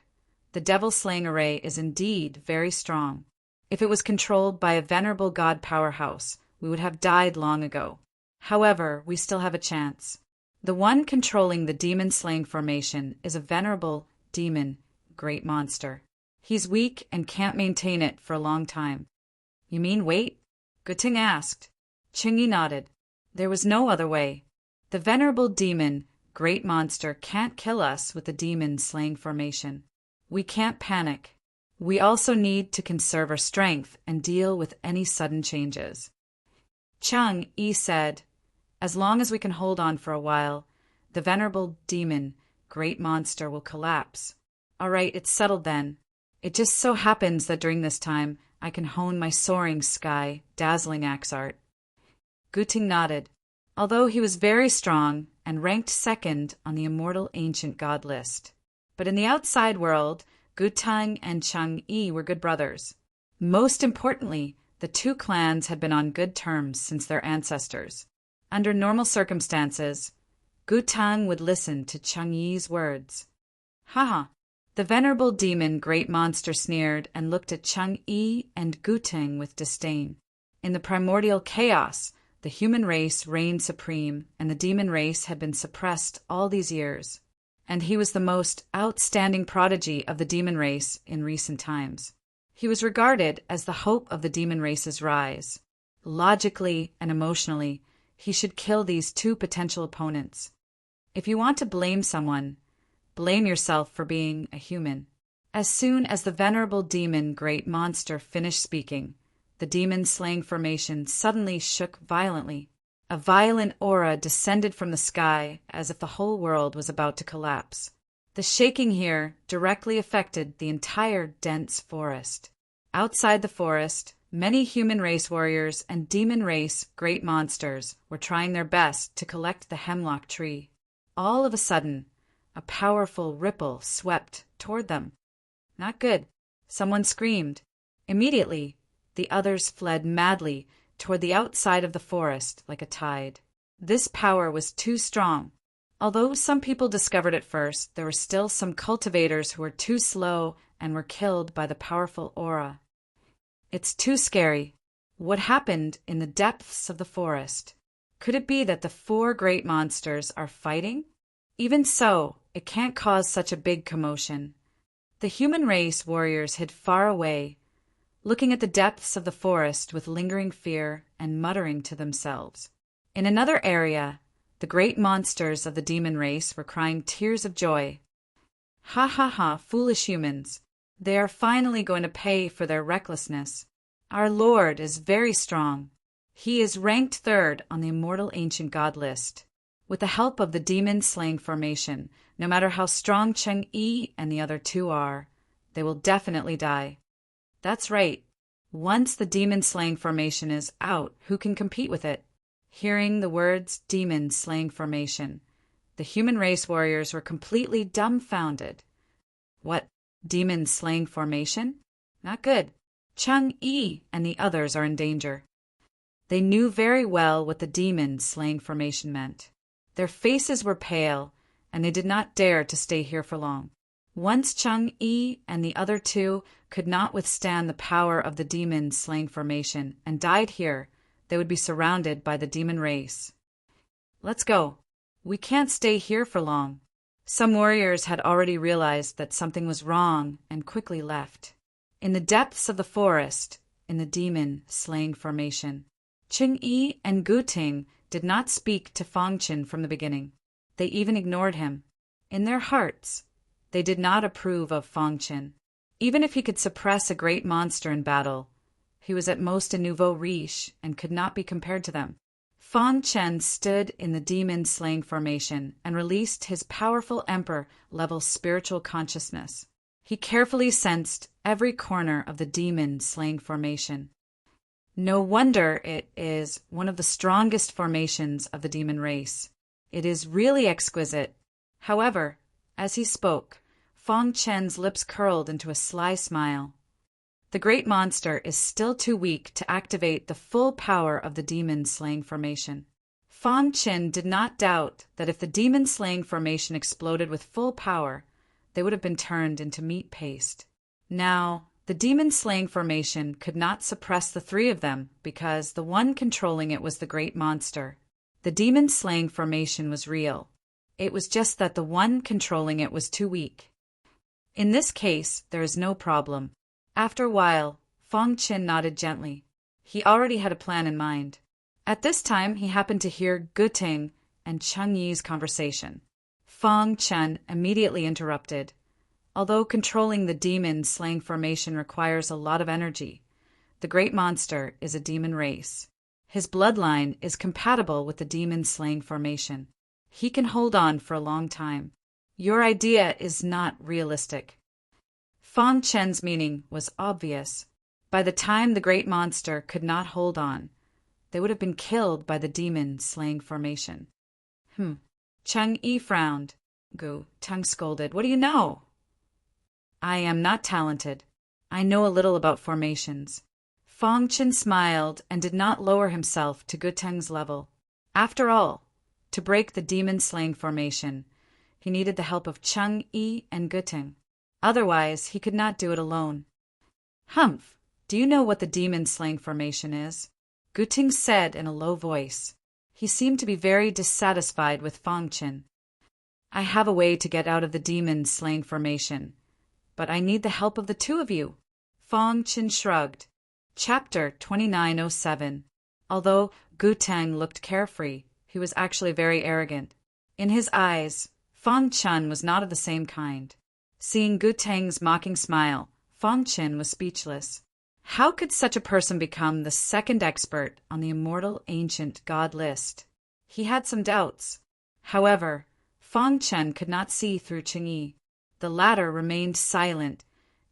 The devil-slaying array is indeed very strong. If it was controlled by a venerable god powerhouse, we would have died long ago. However, we still have a chance. The one controlling the demon-slaying formation is a venerable demon, Great Monster. He's weak and can't maintain it for a long time. You mean wait? Gutang asked. Cheng-Yi nodded. There was no other way. The venerable demon, Great Monster, can't kill us with the demon-slaying formation. We can't panic. We also need to conserve our strength and deal with any sudden changes. Chang-Yi said, as long as we can hold on for a while, the venerable demon, Great Monster, will collapse. All right, it's settled then. It just so happens that during this time, I can hone my soaring sky, dazzling axe art. Gutang nodded. Although he was very strong and ranked second on the immortal ancient god list. But in the outside world, Gutang and Chang-Yi were good brothers. Most importantly, the two clans had been on good terms since their ancestors. Under normal circumstances, Gutang would listen to Chang-Yi's words. Haha! The venerable demon Great Monster sneered and looked at Chang-Yi and Gutang with disdain. In the primordial chaos, the human race reigned supreme, and the demon race had been suppressed all these years. And he was the most outstanding prodigy of the demon race in recent times. He was regarded as the hope of the demon race's rise. Logically and emotionally, he should kill these two potential opponents. If you want to blame someone, blame yourself for being a human. As soon as the venerable demon Great Monster finished speaking, the demon-slaying formation suddenly shook violently. A violent aura descended from the sky as if the whole world was about to collapse. The shaking here directly affected the entire dense forest. Outside the forest, many human race warriors and demon race Great Monsters were trying their best to collect the hemlock tree. All of a sudden, a powerful ripple swept toward them. Not good. Someone screamed. Immediately, the others fled madly toward the outside of the forest like a tide. This power was too strong. Although some people discovered it first, there were still some cultivators who were too slow and were killed by the powerful aura. It's too scary. What happened in the depths of the forest? Could it be that the four great monsters are fighting? Even so, it can't cause such a big commotion. The human race warriors hid far away, looking at the depths of the forest with lingering fear and muttering to themselves. In another area, the great monsters of the demon race were crying tears of joy. Ha ha ha, foolish humans! They are finally going to pay for their recklessness. Our Lord is very strong. He is ranked third on the immortal ancient god list. With the help of the demon-slaying formation, no matter how strong Cheng-Yi and the other two are, they will definitely die. That's right. Once the demon-slaying formation is out, who can compete with it? Hearing the words demon-slaying formation, the human race warriors were completely dumbfounded. What? Demon-slaying formation? Not good. Cheng-Yi and the others are in danger. They knew very well what the demon-slaying formation meant. Their faces were pale, and they did not dare to stay here for long. Once Cheng-Yi and the other two could not withstand the power of the demon-slaying formation and died here, they would be surrounded by the demon race. Let's go. We can't stay here for long. Some warriors had already realized that something was wrong and quickly left. In the depths of the forest, in the demon-slaying formation, Cheng-Yi and Guting did not speak to Fangchen from the beginning. They even ignored him. In their hearts, they did not approve of Fangchen. Even if he could suppress a great monster in battle, he was at most a nouveau riche and could not be compared to them. Fangchen stood in the demon-slaying formation and released his powerful emperor-level spiritual consciousness. He carefully sensed every corner of the demon-slaying formation. No wonder it is one of the strongest formations of the demon race. It is really exquisite. However, as he spoke, Fangchen's lips curled into a sly smile. The great monster is still too weak to activate the full power of the demon-slaying formation. Fangchen did not doubt that if the demon-slaying formation exploded with full power, they would have been turned into meat paste. Now, the demon-slaying formation could not suppress the three of them because the one controlling it was the great monster. The demon-slaying formation was real. It was just that the one controlling it was too weak. In this case, there is no problem. After a while, Fangchen nodded gently. He already had a plan in mind. At this time, he happened to hear Guting and Cheng-Yi's conversation. Fangchen immediately interrupted. Although controlling the demon-slaying formation requires a lot of energy, the great monster is a demon race. His bloodline is compatible with the demon-slaying formation. He can hold on for a long time. Your idea is not realistic. Fangchen's meaning was obvious. By the time the great monster could not hold on, they would have been killed by the demon-slaying formation. Cheng-Yi frowned. Gu-Tung scolded. What do you know? I am not talented. I know a little about formations. Fangchen smiled and did not lower himself to Gu-Tung's level. After all, to break the demon-slaying formation, he needed the help of Cheng-Yi and Guting. Otherwise, he could not do it alone. Humph, do you know what the demon-slaying formation is? Guting said in a low voice. He seemed to be very dissatisfied with Fangchen. I have a way to get out of the demon-slaying formation, but I need the help of the two of you. Fangchen shrugged. Chapter 2907. Although Guting looked carefree, he was actually very arrogant. In his eyes, Fangchen was not of the same kind. Seeing Guting's mocking smile, Fangchen was speechless. How could such a person become the second expert on the immortal ancient god list? He had some doubts. However, Fangchen could not see through Cheng-Yi. The latter remained silent,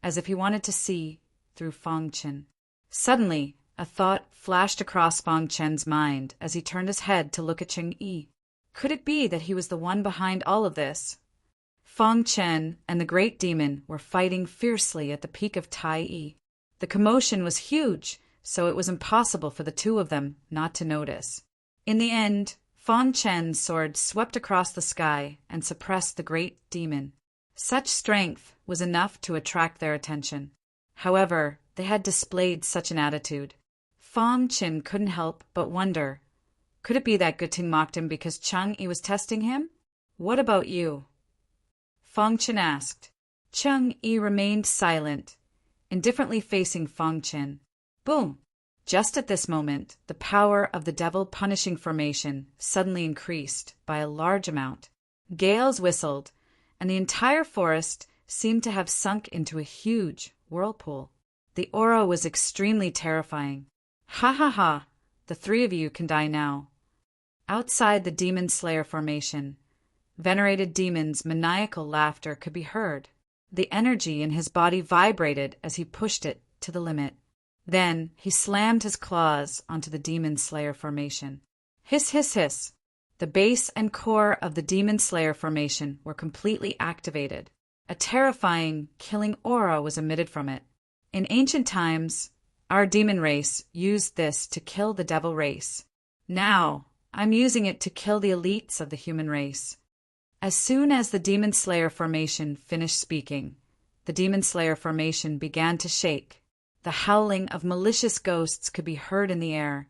as if he wanted to see through Fangchen. Suddenly, a thought flashed across Fangchen's mind as he turned his head to look at Cheng-Yi. Could it be that he was the one behind all of this? Fangchen and the great demon were fighting fiercely at the peak of Tai-Yi. The commotion was huge, so it was impossible for the two of them not to notice. In the end, Fangchen's sword swept across the sky and suppressed the great demon. Such strength was enough to attract their attention. However, they had displayed such an attitude. Fangchen couldn't help but wonder, could it be that Guting mocked him because Cheng-Yi was testing him? What about you? Fangchen asked. Cheng-Yi remained silent, indifferently facing Fangchen. Boom! Just at this moment, the power of the devil-punishing formation suddenly increased by a large amount. Gales whistled, and the entire forest seemed to have sunk into a huge whirlpool. The aura was extremely terrifying. Ha ha ha! The three of you can die now. Outside the Demon Slayer formation, venerated demon's maniacal laughter could be heard. The energy in his body vibrated as he pushed it to the limit. Then he slammed his claws onto the Demon Slayer formation. Hiss, hiss, hiss! The base and core of the Demon Slayer formation were completely activated. A terrifying, killing aura was emitted from it. In ancient times, our demon race used this to kill the devil race. Now, I'm using it to kill the elites of the human race. As soon as the Demon Slayer formation finished speaking, the Demon Slayer formation began to shake. The howling of malicious ghosts could be heard in the air,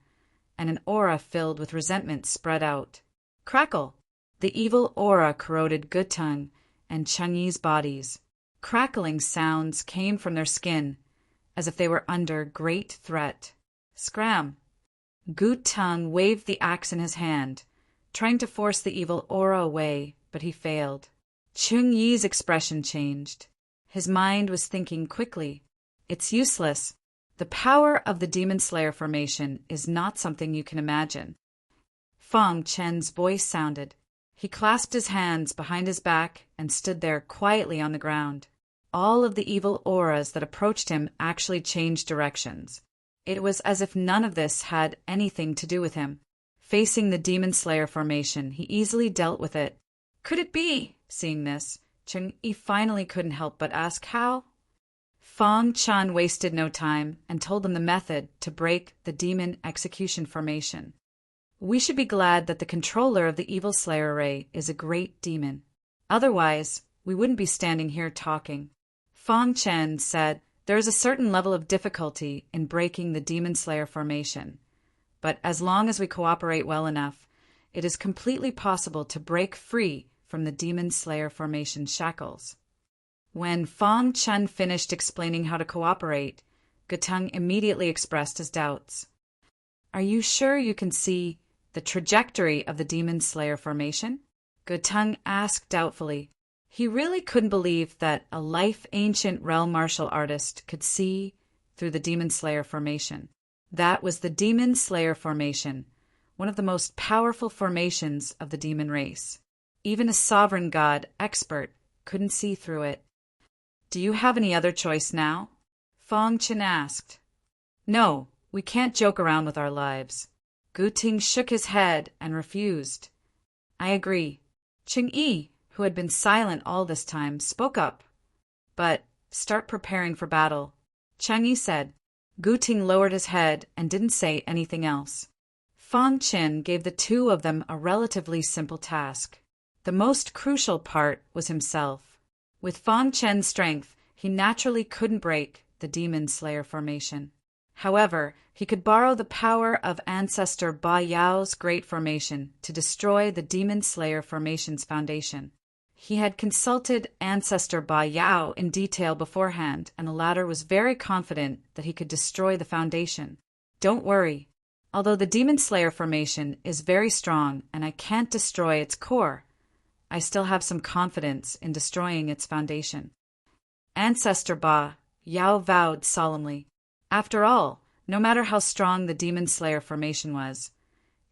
and an aura filled with resentment spread out. Crackle! The evil aura corroded Gutang and Changyi's bodies. Crackling sounds came from their skin, as if they were under great threat. Scram! Gutang waved the axe in his hand, trying to force the evil aura away, but he failed. Changyi's expression changed. His mind was thinking quickly. It's useless. The power of the Demon Slayer formation is not something you can imagine. Fang Chen's voice sounded. He clasped his hands behind his back and stood there quietly on the ground. All of the evil auras that approached him actually changed directions. It was as if none of this had anything to do with him. Facing the Demon Slayer formation, he easily dealt with it. Could it be? Seeing this, Changyi finally couldn't help but ask how. Fang Chan wasted no time and told them the method to break the demon execution formation. We should be glad that the controller of the Evil Slayer Ray is a great demon. Otherwise, we wouldn't be standing here talking. Fang Chen said there is a certain level of difficulty in breaking the Demon Slayer formation, but as long as we cooperate well enough, it is completely possible to break free from the Demon Slayer formation shackles. When Fang Chen finished explaining how to cooperate, Gutang immediately expressed his doubts. Are you sure you can see the trajectory of the Demon Slayer formation? Gutang asked doubtfully. He really couldn't believe that a life-ancient realm martial artist could see through the Demon Slayer formation. That was the Demon Slayer formation, one of the most powerful formations of the demon race. Even a sovereign god expert couldn't see through it. Do you have any other choice now? Fang Chen asked. No, we can't joke around with our lives. Gutang shook his head and refused. I agree. Changyi, who had been silent all this time, spoke up. But start preparing for battle, Changyi said. Gutang lowered his head and didn't say anything else. Fang Chen gave the two of them a relatively simple task. The most crucial part was himself. With Fang Chen's strength, he naturally couldn't break the Demon Slayer formation. However, he could borrow the power of Ancestor Ba Yao's great formation to destroy the Demon Slayer formation's foundation. He had consulted Ancestor Ba Yao in detail beforehand, and the latter was very confident that he could destroy the foundation. Don't worry. Although the Demon Slayer formation is very strong and I can't destroy its core, I still have some confidence in destroying its foundation. Ancestor Ba Yao vowed solemnly. After all, no matter how strong the Demon Slayer formation was,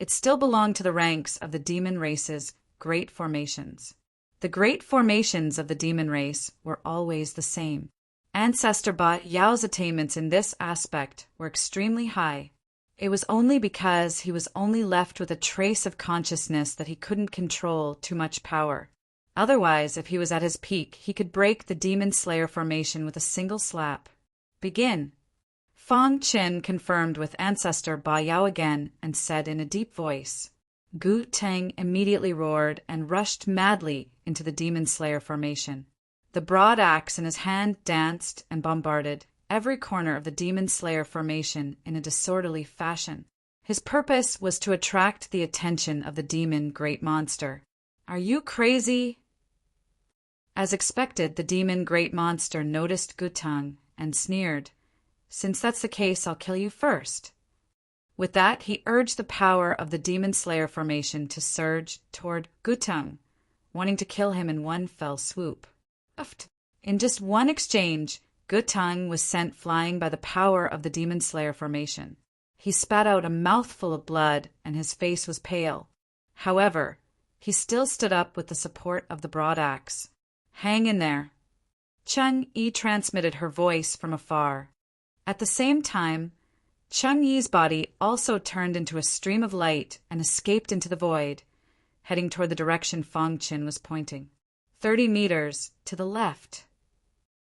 it still belonged to the ranks of the demon race's great formations. The great formations of the demon race were always the same. Ancestor Ba Yao's attainments in this aspect were extremely high. It was only because he was only left with a trace of consciousness that he couldn't control too much power. Otherwise, if he was at his peak, he could break the Demon Slayer formation with a single slap. Begin. Fang Chen confirmed with Ancestor Ba Yao again and said in a deep voice. Gutang immediately roared and rushed madly into the Demon Slayer formation. The broad axe in his hand danced and bombarded every corner of the Demon Slayer formation in a disorderly fashion. His purpose was to attract the attention of the demon great monster. Are you crazy? As expected, the demon great monster noticed Gutang and sneered. Since that's the case, I'll kill you first. With that, he urged the power of the Demon Slayer formation to surge toward Gutang, wanting to kill him in one fell swoop. In just one exchange, Gutang was sent flying by the power of the Demon Slayer formation. He spat out a mouthful of blood, and his face was pale. However, he still stood up with the support of the broad axe. "Hang in there." Cheng-Yi transmitted her voice from afar. At the same time, Cheng-Yi's body also turned into a stream of light and escaped into the void, heading toward the direction Fang Qin was pointing. 30 meters to the left.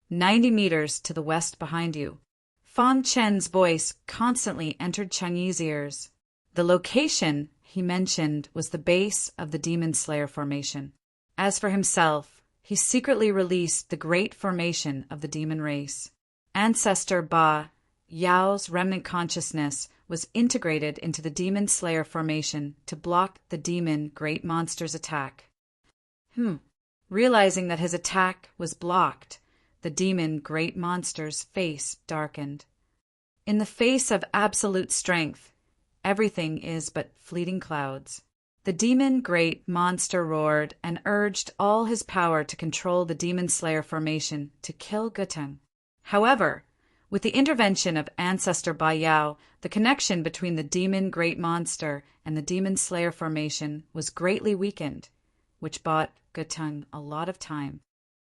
90 meters to the west behind you. Fang Chen's voice constantly entered Cheng-Yi's ears. The location he mentioned was the base of the Demon Slayer formation. As for himself, he secretly released the great formation of the demon race. Ancestor Ba Yao's remnant consciousness was integrated into the Demon Slayer formation to block the demon great monster's attack. Realizing that his attack was blocked, the demon great monster's face darkened. In the face of absolute strength, everything is but fleeting clouds. The demon great monster roared and urged all his power to control the Demon Slayer formation to kill Gutang. However, with the intervention of Ancestor Ba Yao, the connection between the demon great monster and the Demon Slayer formation was greatly weakened, which bought Gutang a lot of time.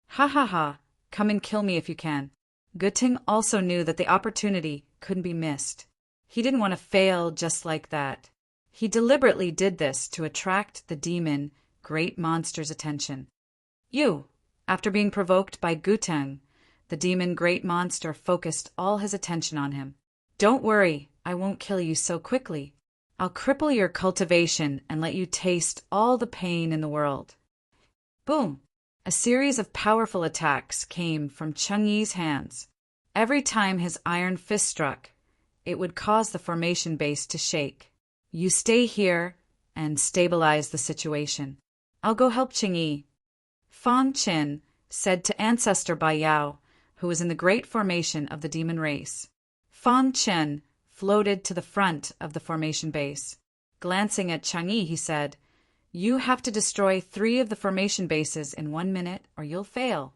"Ha ha ha, come and kill me if you can." Gutang also knew that the opportunity couldn't be missed. He didn't want to fail just like that. He deliberately did this to attract the demon great monster's attention. After being provoked by Gutang, the demon great monster focused all his attention on him. "Don't worry, I won't kill you so quickly. I'll cripple your cultivation and let you taste all the pain in the world." Boom! A series of powerful attacks came from Cheng-Yi's hands. Every time his iron fist struck, it would cause the formation base to shake. "You stay here and stabilize the situation. I'll go help Cheng-Yi." Fang Qin said to Ancestor Ba Yao, who was in the great formation of the demon race. Fang Qin floated to the front of the formation base. Glancing at Cheng-Yi, he said, "You have to destroy 3 of the formation bases in 1 minute or you'll fail."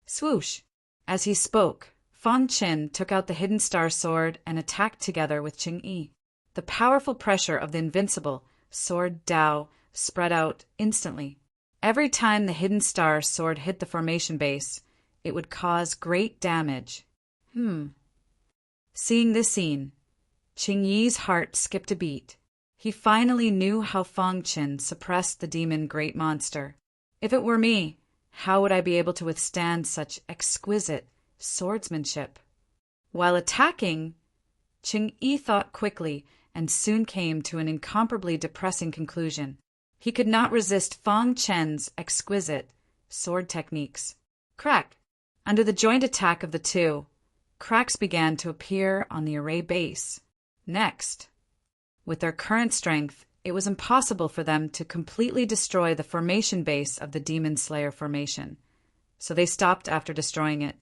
Swoosh! As he spoke, Fang Qin took out the Hidden Star sword and attacked together with Cheng-Yi. The powerful pressure of the invincible sword Dao spread out instantly. Every time the Hidden Star sword hit the formation base, it would cause great damage. Seeing this scene, Cheng-Yi's heart skipped a beat. He finally knew how Fang Qin suppressed the demon great monster. If it were me, how would I be able to withstand such exquisite swordsmanship? While attacking, Cheng-Yi thought quickly and soon came to an incomparably depressing conclusion. He could not resist Fang Qin's exquisite sword techniques. Crack! Under the joint attack of the two, cracks began to appear on the array base. Next, with their current strength, it was impossible for them to completely destroy the formation base of the Demon Slayer formation, so they stopped after destroying it.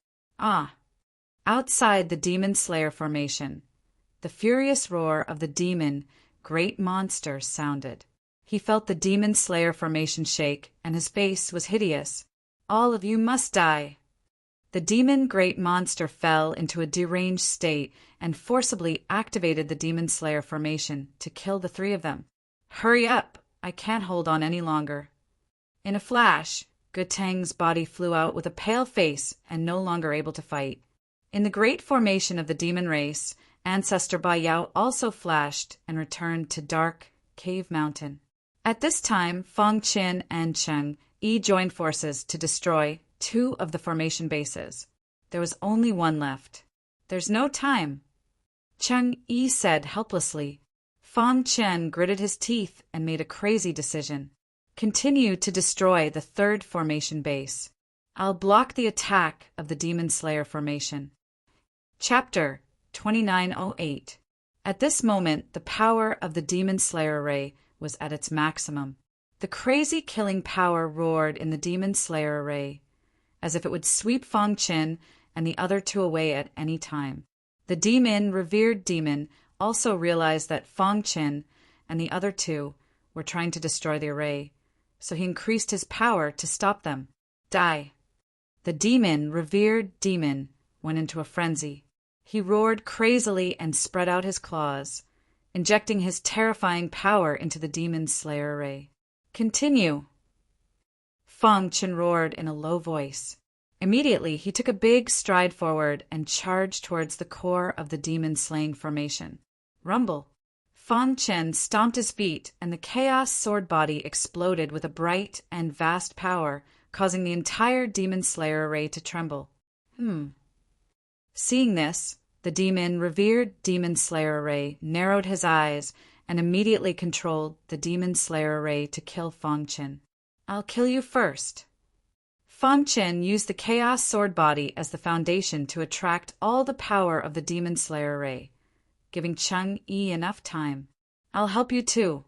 Outside the Demon Slayer formation, the furious roar of the demon great monster sounded. He felt the Demon Slayer formation shake, and his face was hideous. "All of you must die." The demon great monster fell into a deranged state and forcibly activated the Demon Slayer formation to kill the 3 of them. "Hurry up! I can't hold on any longer." In a flash, Gutang's body flew out with a pale face and no longer able to fight. In the great formation of the demon race, Ancestor Ba Yao also flashed and returned to dark Cave Mountain. At this time, Fang Qin and Cheng-Yi joined forces to destroy 2 of the formation bases. There was only 1 left. "There's no time," Cheng-Yi said helplessly. Fang Qin gritted his teeth and made a crazy decision. "Continue to destroy the 3rd formation base. I'll block the attack of the Demon Slayer formation." Chapter 2908. At this moment, the power of the Demon Slayer array was at its maximum. The crazy killing power roared in the Demon Slayer array, as if it would sweep Fang Qin and the other 2 away at any time. The revered demon, also realized that Fang Qin and the other 2 were trying to destroy the array, so he increased his power to stop them. "Die!" The demon, revered demon, went into a frenzy. He roared crazily and spread out his claws, injecting his terrifying power into the demon's slayer array. Continue. Fang Chen roared in a low voice. Immediately, he took a big stride forward and charged towards the core of the demon-slaying formation. Rumble. Fang Chen stomped his feet, and the chaos sword body exploded with a bright and vast power, causing the entire demon slayer array to tremble. Seeing this, the demon, revered demon slayer array narrowed his eyes and immediately controlled the demon slayer array to kill Fang Chen. I'll kill you first. Fang Chen used the chaos sword body as the foundation to attract all the power of the demon slayer array, giving Cheng Yi enough time. I'll help you too.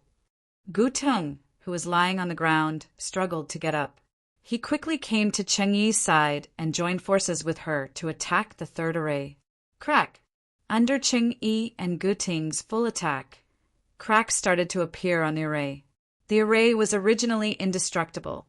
Gu Teng, who was lying on the ground, struggled to get up. He quickly came to Cheng Yi's side and joined forces with her to attack the third array. Crack! Under Cheng Yi and Gu Teng's full attack, cracks started to appear on the array. The array was originally indestructible,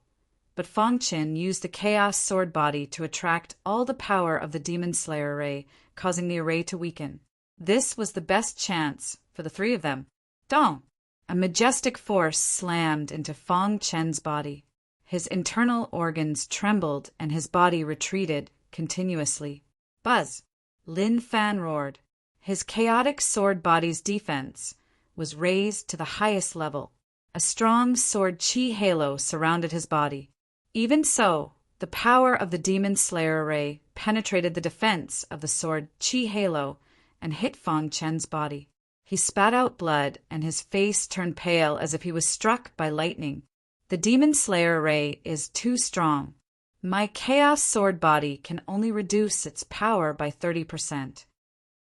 but Fang Chen used the chaos sword body to attract all the power of the demon slayer array, causing the array to weaken. This was the best chance for the three of them. Dong! A majestic force slammed into Fang Chen's body. His internal organs trembled and his body retreated continuously. Buzz! Lin Fan roared. His chaotic sword body's defense was raised to the highest level. A strong sword chi halo surrounded his body. Even so, the power of the demon slayer array penetrated the defense of the sword chi halo and hit Fang Chen's body. He spat out blood and his face turned pale as if he was struck by lightning. The demon slayer array is too strong. My chaos sword body can only reduce its power by 30%.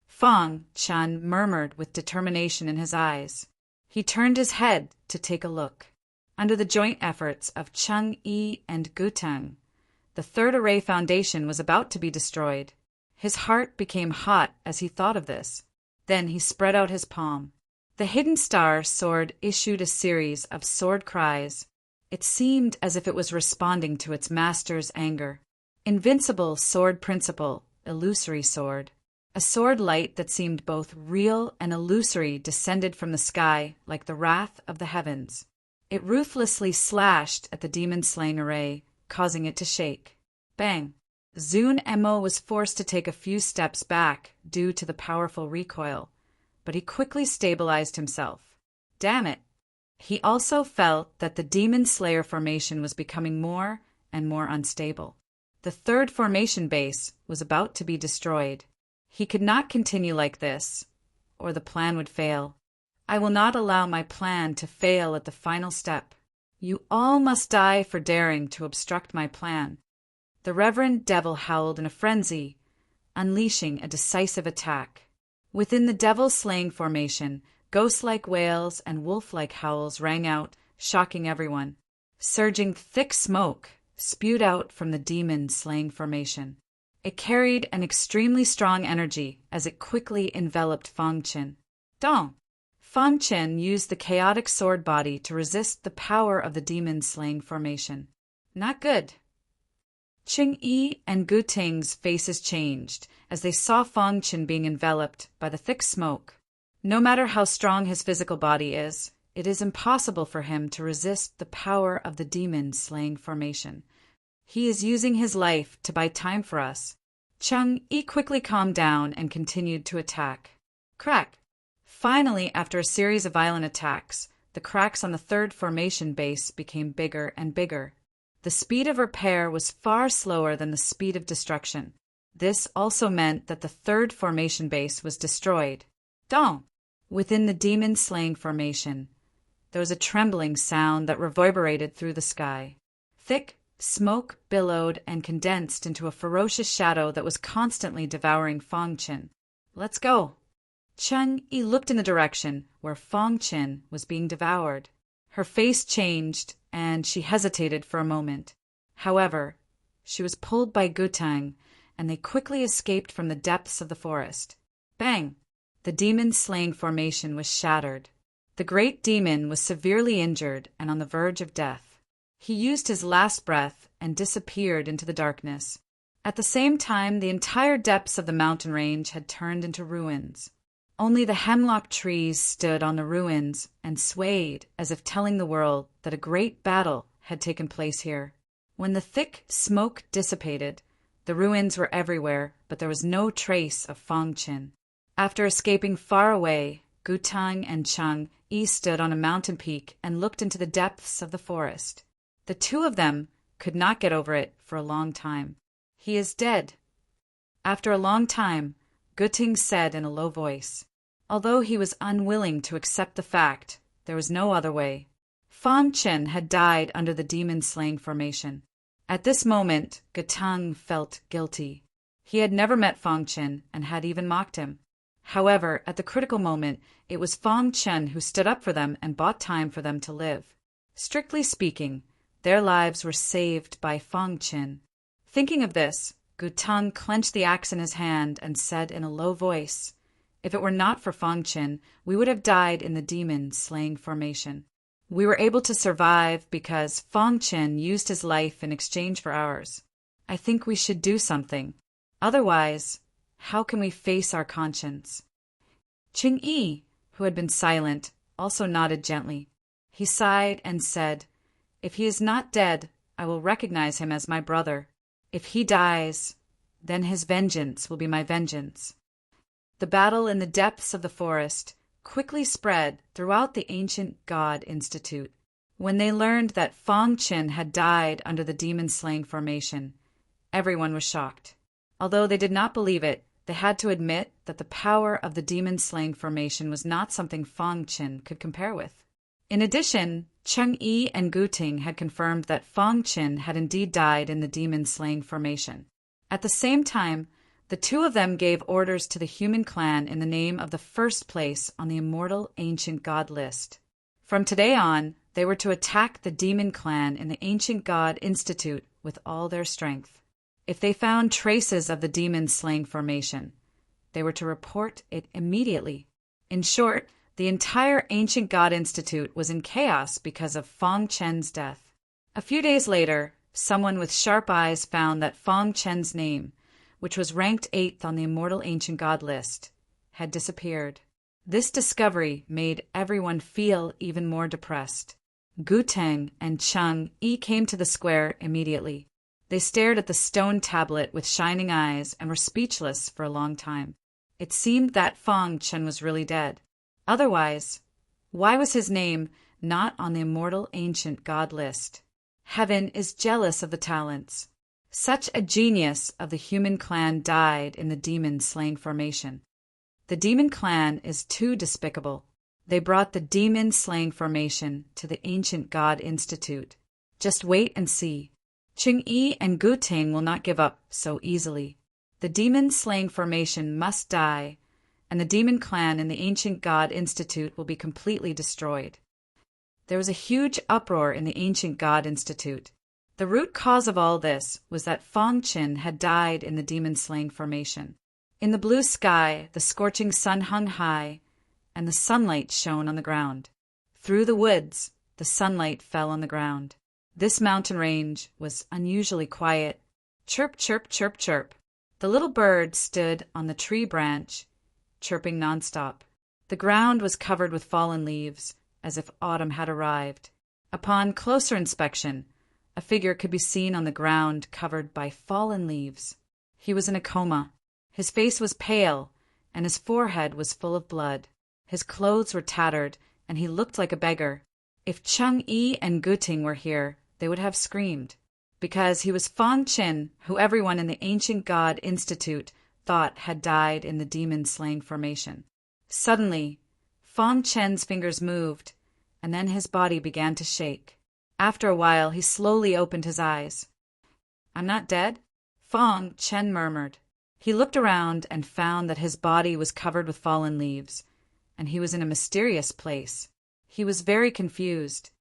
Fang Chen murmured with determination in his eyes. He turned his head to take a look. Under the joint efforts of Cheng Yi and Gu Teng, the third array foundation was about to be destroyed. His heart became hot as he thought of this. Then he spread out his palm. The hidden star sword issued a series of sword cries. It seemed as if it was responding to its master's anger. Invincible sword principle, illusory sword. A sword light that seemed both real and illusory descended from the sky like the wrath of the heavens. It ruthlessly slashed at the demon-slaying array, causing it to shake. Bang! Zun Emo was forced to take a few steps back due to the powerful recoil, but he quickly stabilized himself. Damn it! He also felt that the demon slayer formation was becoming more and more unstable. The third formation base was about to be destroyed. He could not continue like this, or the plan would fail. I will not allow my plan to fail at the final step. You all must die for daring to obstruct my plan. The Reverend Devil howled in a frenzy, unleashing a decisive attack. Within the devil-slaying formation, ghost-like wails and wolf-like howls rang out, shocking everyone. Surging thick smoke spewed out from the demon-slaying formation. It carried an extremely strong energy as it quickly enveloped Fang Chen. Dong! Fang Chen used the chaotic sword body to resist the power of the demon-slaying formation. Not good. Cheng Yi and Gu Teng's faces changed as they saw Fang Chen being enveloped by the thick smoke. No matter how strong his physical body is, it is impossible for him to resist the power of the demon-slaying formation. He is using his life to buy time for us. Cheng Yi quickly calmed down and continued to attack. Crack! Finally, after a series of violent attacks, the cracks on the third formation base became bigger and bigger. The speed of repair was far slower than the speed of destruction. This also meant that the third formation base was destroyed. Dong! Within the demon-slaying formation, there was a trembling sound that reverberated through the sky. Thick smoke billowed and condensed into a ferocious shadow that was constantly devouring Fang Chen. Let's go! Cheng Yi looked in the direction where Fang Chen was being devoured. Her face changed, and she hesitated for a moment. However, she was pulled by Gu Teng, and they quickly escaped from the depths of the forest. Bang! The demon-slaying formation was shattered. The great demon was severely injured and on the verge of death. He used his last breath and disappeared into the darkness. At the same time, the entire depths of the mountain range had turned into ruins. Only the hemlock trees stood on the ruins and swayed as if telling the world that a great battle had taken place here. When the thick smoke dissipated, the ruins were everywhere, but there was no trace of Fangchen. After escaping far away, Gutang and Chang Yi stood on a mountain peak and looked into the depths of the forest. The two of them could not get over it for a long time. "He is dead." After a long time, Gutang said in a low voice. Although he was unwilling to accept the fact, there was no other way. Fangchen had died under the demon-slaying formation. At this moment, Gutang felt guilty. He had never met Fangchen and had even mocked him. However, at the critical moment, it was Fangchen who stood up for them and bought time for them to live. Strictly speaking, their lives were saved by Fangchen. Thinking of this, Gutang clenched the axe in his hand and said in a low voice, "If it were not for Fangchen, we would have died in the demon-slaying formation. We were able to survive because Fangchen used his life in exchange for ours. I think we should do something. Otherwise, how can we face our conscience?" Ching Yi, who had been silent, also nodded gently. He sighed and said, "If he is not dead, I will recognize him as my brother. If he dies, then his vengeance will be my vengeance." The battle in the depths of the forest quickly spread throughout the ancient God Institute. When they learned that Fangchen had died under the demon-slaying formation, everyone was shocked. Although they did not believe it, they had to admit that the power of the demon-slaying formation was not something Fangchen could compare with. In addition, Cheng Yi and Guting had confirmed that Fangchen had indeed died in the demon-slaying formation. At the same time, the two of them gave orders to the human clan in the name of the first place on the immortal ancient god list. From today on, they were to attack the demon clan in the ancient god institute with all their strength. If they found traces of the demon-slaying formation, they were to report it immediately. In short, the entire ancient god institute was in chaos because of Fangchen's death. A few days later, someone with sharp eyes found that Fangchen's name, which was ranked 8th on the immortal ancient god list, had disappeared. This discovery made everyone feel even more depressed. Guteng and Cheng Yi came to the square immediately. They stared at the stone tablet with shining eyes and were speechless for a long time. It seemed that Fangchen was really dead. Otherwise, why was his name not on the immortal ancient god list? Heaven is jealous of the talents. Such a genius of the human clan died in the demon-slaying formation. The demon clan is too despicable. They brought the demon-slaying formation to the ancient god institute. Just wait and see. Ching Yi and Guting will not give up so easily. The demon-slaying formation must die, and the demon clan in the ancient god institute will be completely destroyed. There was a huge uproar in the ancient god institute. The root cause of all this was that Fangchen had died in the demon-slaying formation. In the blue sky, the scorching sun hung high, and the sunlight shone on the ground. Through the woods, the sunlight fell on the ground. This mountain range was unusually quiet. Chirp, chirp, chirp, chirp. The little bird stood on the tree branch, chirping nonstop. The ground was covered with fallen leaves, as if autumn had arrived. Upon closer inspection, a figure could be seen on the ground covered by fallen leaves. He was in a coma. His face was pale, and his forehead was full of blood. His clothes were tattered, and he looked like a beggar. If Cheng Yi and Guting were here, they would have screamed, because he was Fangchen, who everyone in the ancient god institute thought had died in the demon-slaying formation. Suddenly, Fangchen's fingers moved, and then his body began to shake. After a while, he slowly opened his eyes. "I'm not dead?" Fangchen murmured. He looked around and found that his body was covered with fallen leaves, and he was in a mysterious place. He was very confused.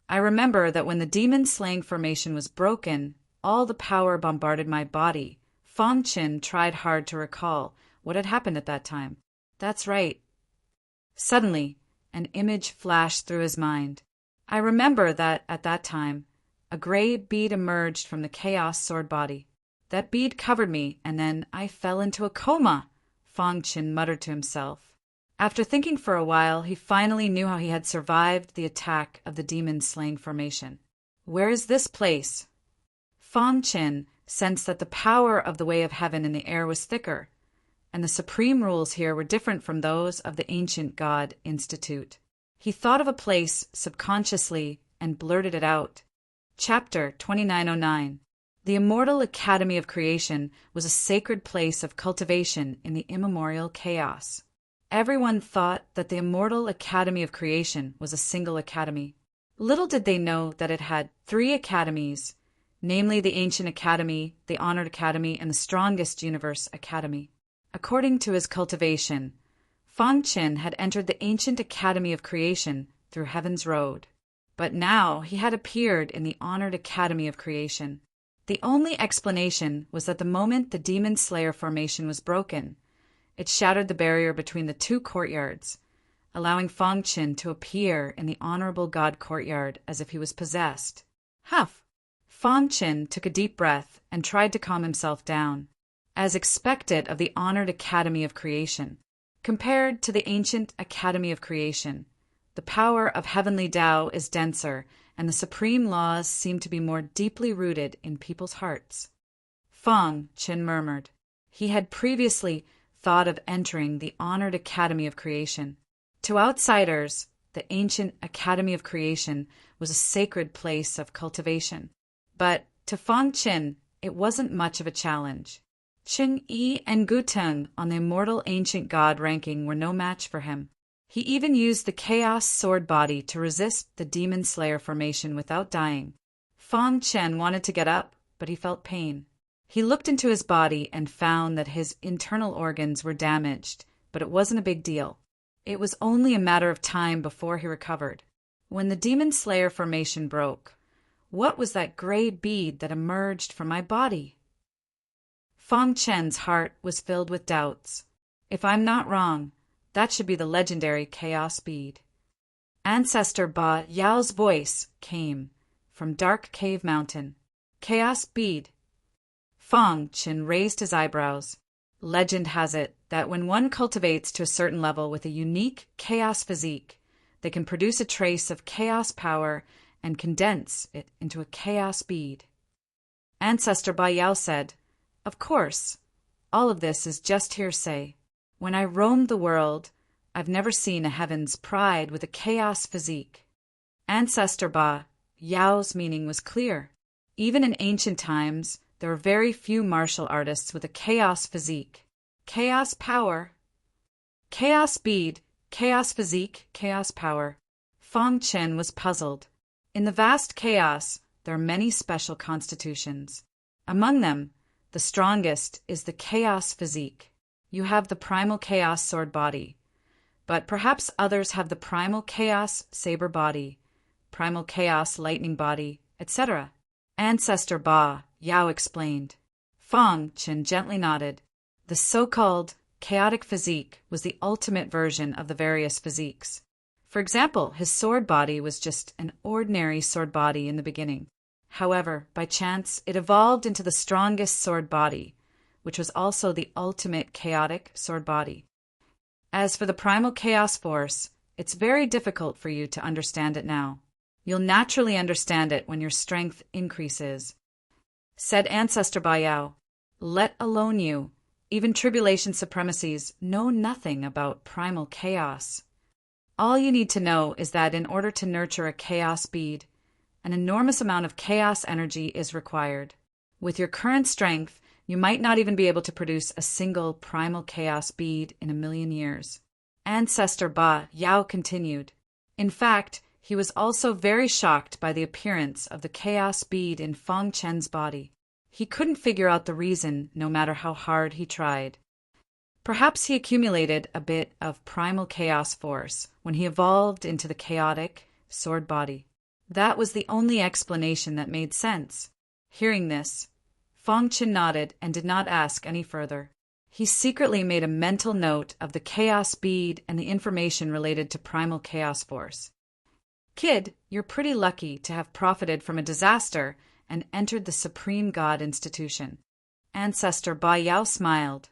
"I remember that when the demon-slaying formation was broken, all the power bombarded my body." Fangchen tried hard to recall what had happened at that time. "That's right." Suddenly, an image flashed through his mind. "I remember that at that time, a gray bead emerged from the chaos sword body. That bead covered me, and then I fell into a coma, Fang Qin muttered to himself. After thinking for a while, he finally knew how he had survived the attack of the demon-slaying formation. Where is this place? Fang Qin sensed that the power of the way of heaven in the air was thicker, and the supreme rules here were different from those of the ancient God Institute. He thought of a place subconsciously and blurted it out. Chapter 2909. The Immortal Academy of Creation was a sacred place of cultivation in the immemorial chaos. Everyone thought that the Immortal Academy of Creation was a single academy. Little did they know that it had 3 academies, namely the Ancient Academy, the Honored Academy, and the Strongest Universe Academy. According to his cultivation, Fang Qin had entered the Ancient Academy of Creation through Heaven's Road. But now he had appeared in the Honored Academy of Creation. The only explanation was that the moment the Demon Slayer formation was broken, it shattered the barrier between the 2 courtyards, allowing Fang Qin to appear in the Honorable God courtyard as if he was possessed. Huff! Fang Qin took a deep breath and tried to calm himself down. As expected of the Honored Academy of Creation, compared to the Ancient Academy of Creation, the power of heavenly Tao is denser, and the supreme laws seem to be more deeply rooted in people's hearts. Fang Qin murmured. He had previously thought of entering the Honored Academy of Creation. To outsiders, the Ancient Academy of Creation was a sacred place of cultivation. But to Fang Qin, it wasn't much of a challenge. Qing Yi and Guteng on the Immortal Ancient God ranking were no match for him. He even used the Chaos Sword Body to resist the Demon Slayer formation without dying. Fang Qin wanted to get up, but he felt pain. He looked into his body and found that his internal organs were damaged, but it wasn't a big deal. It was only a matter of time before he recovered. When the Demon Slayer formation broke, what was that gray bead that emerged from my body? Fang Qin's heart was filled with doubts. If I'm not wrong, that should be the legendary Chaos Bead. Ancestor Ba Yao's voice came from Dark Cave Mountain. Chaos Bead. Fang Qin raised his eyebrows. Legend has it that when one cultivates to a certain level with a unique chaos physique, they can produce a trace of chaos power and condense it into a chaos bead. Ancestor Ba Yao said, "Of course, all of this is just hearsay. When I roamed the world, I've never seen a Heaven's Pride with a chaos physique." Ancestor Ba Yao's meaning was clear. Even in ancient times, there were very few martial artists with a chaos physique. Chaos power. Chaos bead, chaos physique, chaos power. Fang Qin was puzzled. In the vast chaos, there are many special constitutions. Among them, the strongest is the chaos physique. You have the primal chaos sword body, but perhaps others have the primal chaos saber body, primal chaos lightning body, etc. Ancestor Ba Yao explained. Fang Qin gently nodded. The so-called chaotic physique was the ultimate version of the various physiques. For example, his sword body was just an ordinary sword body in the beginning. However, by chance, it evolved into the strongest sword body, which was also the ultimate chaotic sword body. As for the primal chaos force, it's very difficult for you to understand it now. You'll naturally understand it when your strength increases. Said Ancestor Ba Yao, "Let alone you, even tribulation supremacies know nothing about primal chaos. All you need to know is that in order to nurture a chaos bead, an enormous amount of chaos energy is required. With your current strength, you might not even be able to produce a single primal chaos bead in 1,000,000 years." Ancestor Ba Yao continued. In fact, he was also very shocked by the appearance of the chaos bead in Fang Qin's body. He couldn't figure out the reason, no matter how hard he tried. Perhaps he accumulated a bit of primal chaos force when he evolved into the chaotic sword body. That was the only explanation that made sense. Hearing this, Fang Qin nodded and did not ask any further. He secretly made a mental note of the chaos bead and the information related to primal chaos force. "Kid, you're pretty lucky to have profited from a disaster and entered the Supreme God Institution. Ancestor Ba Yao smiled.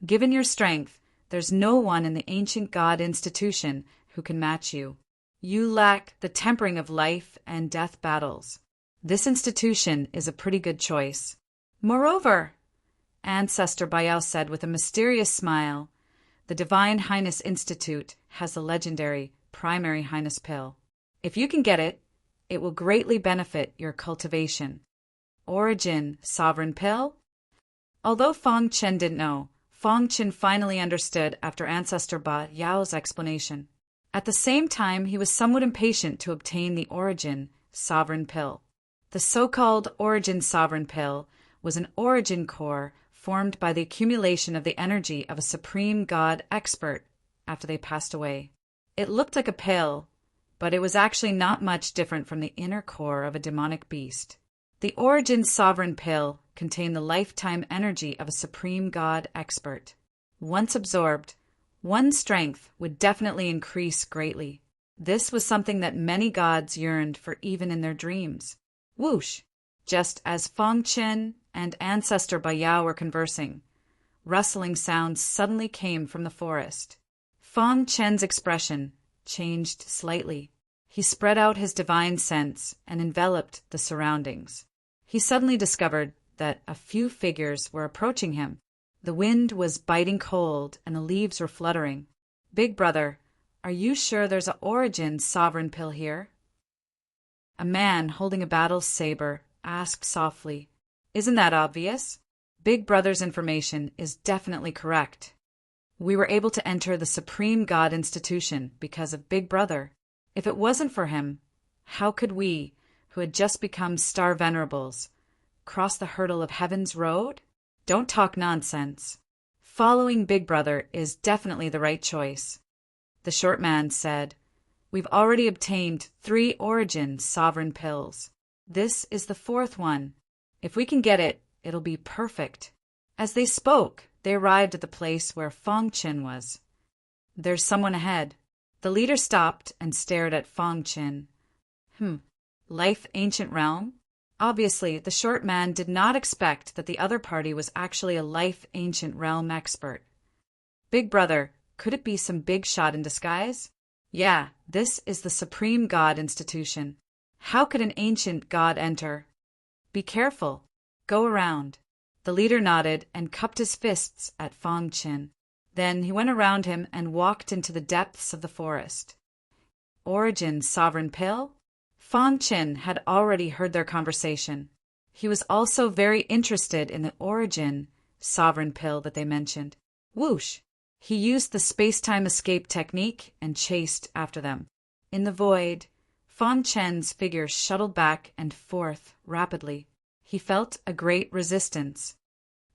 Given your strength, there's no one in the ancient god institution who can match you. You lack the tempering of life and death battles. This institution is a pretty good choice. Moreover, Ancestor Ba Yao said with a mysterious smile, the Divine Highness Institute has the legendary Primary Highness Pill. If you can get it, it will greatly benefit your cultivation. Origin Sovereign Pill? Although Fang Chen didn't know, Fang Chen finally understood after Ancestor Ba Yao's explanation. At the same time, he was somewhat impatient to obtain the Origin Sovereign Pill. The so-called Origin Sovereign Pill was an origin core formed by the accumulation of the energy of a supreme god expert after they passed away. It looked like a pill, but it was actually not much different from the inner core of a demonic beast. The Origin Sovereign Pill contained the lifetime energy of a supreme god expert. Once absorbed, one's strength would definitely increase greatly. This was something that many gods yearned for even in their dreams. Whoosh! Just as Fang Chen and Ancestor Ba Yao were conversing, rustling sounds suddenly came from the forest. Fang Chen's expression changed slightly. He spread out his divine sense and enveloped the surroundings. He suddenly discovered that a few figures were approaching him. The wind was biting cold and the leaves were fluttering. Big brother, are you sure there's an Origin Sovereign Pill here? A man holding a battle saber asked softly. Isn't that obvious? Big brother's information is definitely correct. We were able to enter the Supreme God Institution because of Big Brother. If it wasn't for him, how could we, who had just become Star Venerables, cross the hurdle of Heaven's road? Don't talk nonsense. Following Big Brother is definitely the right choice. The short man said, We've already obtained 3 Origin Sovereign Pills. This is the 4th one. If we can get it, it'll be perfect. As they spoke, they arrived at the place where Fang Chen was. There's someone ahead. The leader stopped and stared at Fang Chen. Life Ancient Realm? Obviously, the short man did not expect that the other party was actually a Life Ancient Realm expert. Big brother, could it be some big shot in disguise? Yeah, this is the Supreme God Institution. How could an ancient god enter? Be careful. Go around. The leader nodded and cupped his fists at Fang Chen. Then he went around him and walked into the depths of the forest. Origin Sovereign Pill? Fang Chen had already heard their conversation. He was also very interested in the Origin Sovereign Pill that they mentioned. Whoosh! He used the space-time escape technique and chased after them. In the void, Fang Chen's figure shuttled back and forth rapidly. He felt a great resistance.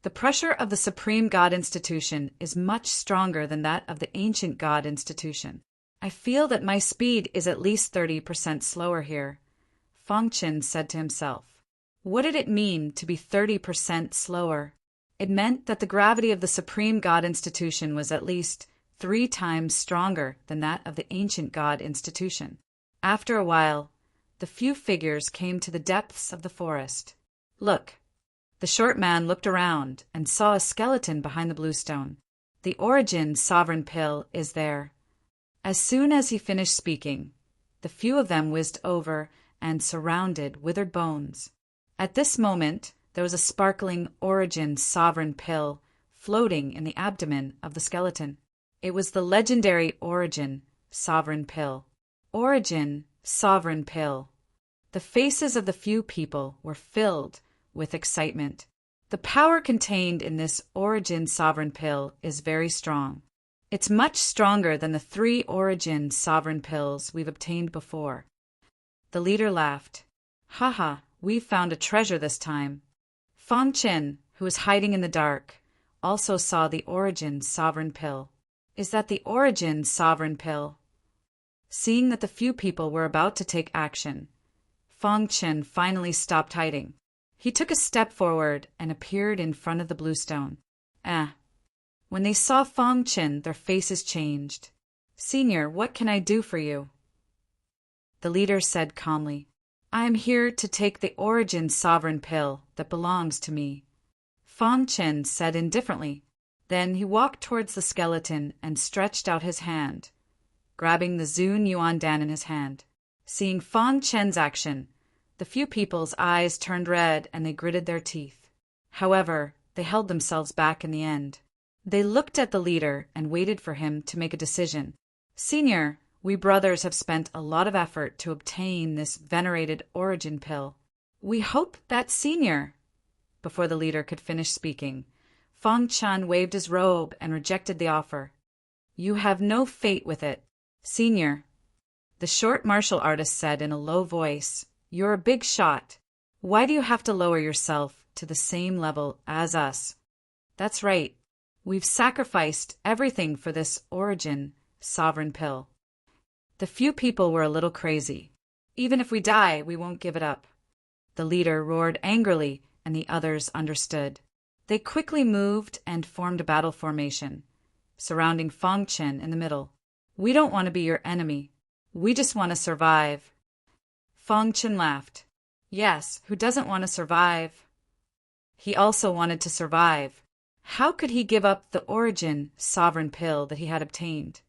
The pressure of the Supreme God Institution is much stronger than that of the Ancient God Institution. I feel that my speed is at least 30% slower here, Fang Chen said to himself. What did it mean to be 30% slower? It meant that the gravity of the Supreme God Institution was at least 3 times stronger than that of the Ancient God Institution. After a while, the few figures came to the depths of the forest. Look. The short man looked around and saw a skeleton behind the bluestone. The Origin Sovereign Pill is there. As soon as he finished speaking, the few of them whizzed over and surrounded withered bones. At this moment, there was a sparkling Origin Sovereign Pill floating in the abdomen of the skeleton. It was the legendary Origin Sovereign Pill. Origin Sovereign Pill. The faces of the few people were filled with excitement. The power contained in this Origin Sovereign Pill is very strong. It's much stronger than the 3 Origin Sovereign Pills we've obtained before. The leader laughed. Haha, we've found a treasure this time. Fang Chen, who was hiding in the dark, also saw the Origin Sovereign Pill. Is that the Origin Sovereign Pill? Seeing that the few people were about to take action, Fang Chen finally stopped hiding. He took a step forward and appeared in front of the bluestone. When they saw Fang Chen, their faces changed. Senior, what can I do for you? The leader said calmly, I am here to take the Origin Sovereign Pill that belongs to me. Fang Chen said indifferently. Then he walked towards the skeleton and stretched out his hand, grabbing the Zun Yuan Dan in his hand. Seeing Fang Chen's action, the few people's eyes turned red and they gritted their teeth. However, they held themselves back in the end. They looked at the leader and waited for him to make a decision. Senior, we brothers have spent a lot of effort to obtain this venerated origin pill. We hope that Senior. Before the leader could finish speaking, Fang Chen waved his robe and rejected the offer. You have no fate with it, Senior. The short martial artist said in a low voice, You're a big shot. Why do you have to lower yourself to the same level as us? That's right. We've sacrificed everything for this origin sovereign pill. The few people were a little crazy. Even if we die, we won't give it up. The leader roared angrily, and the others understood. They quickly moved and formed a battle formation, surrounding Fang Chen in the middle. We don't want to be your enemy. We just want to survive. Fang Chen laughed. Yes, who doesn't want to survive? He also wanted to survive. How could he give up the origin sovereign pill that he had obtained?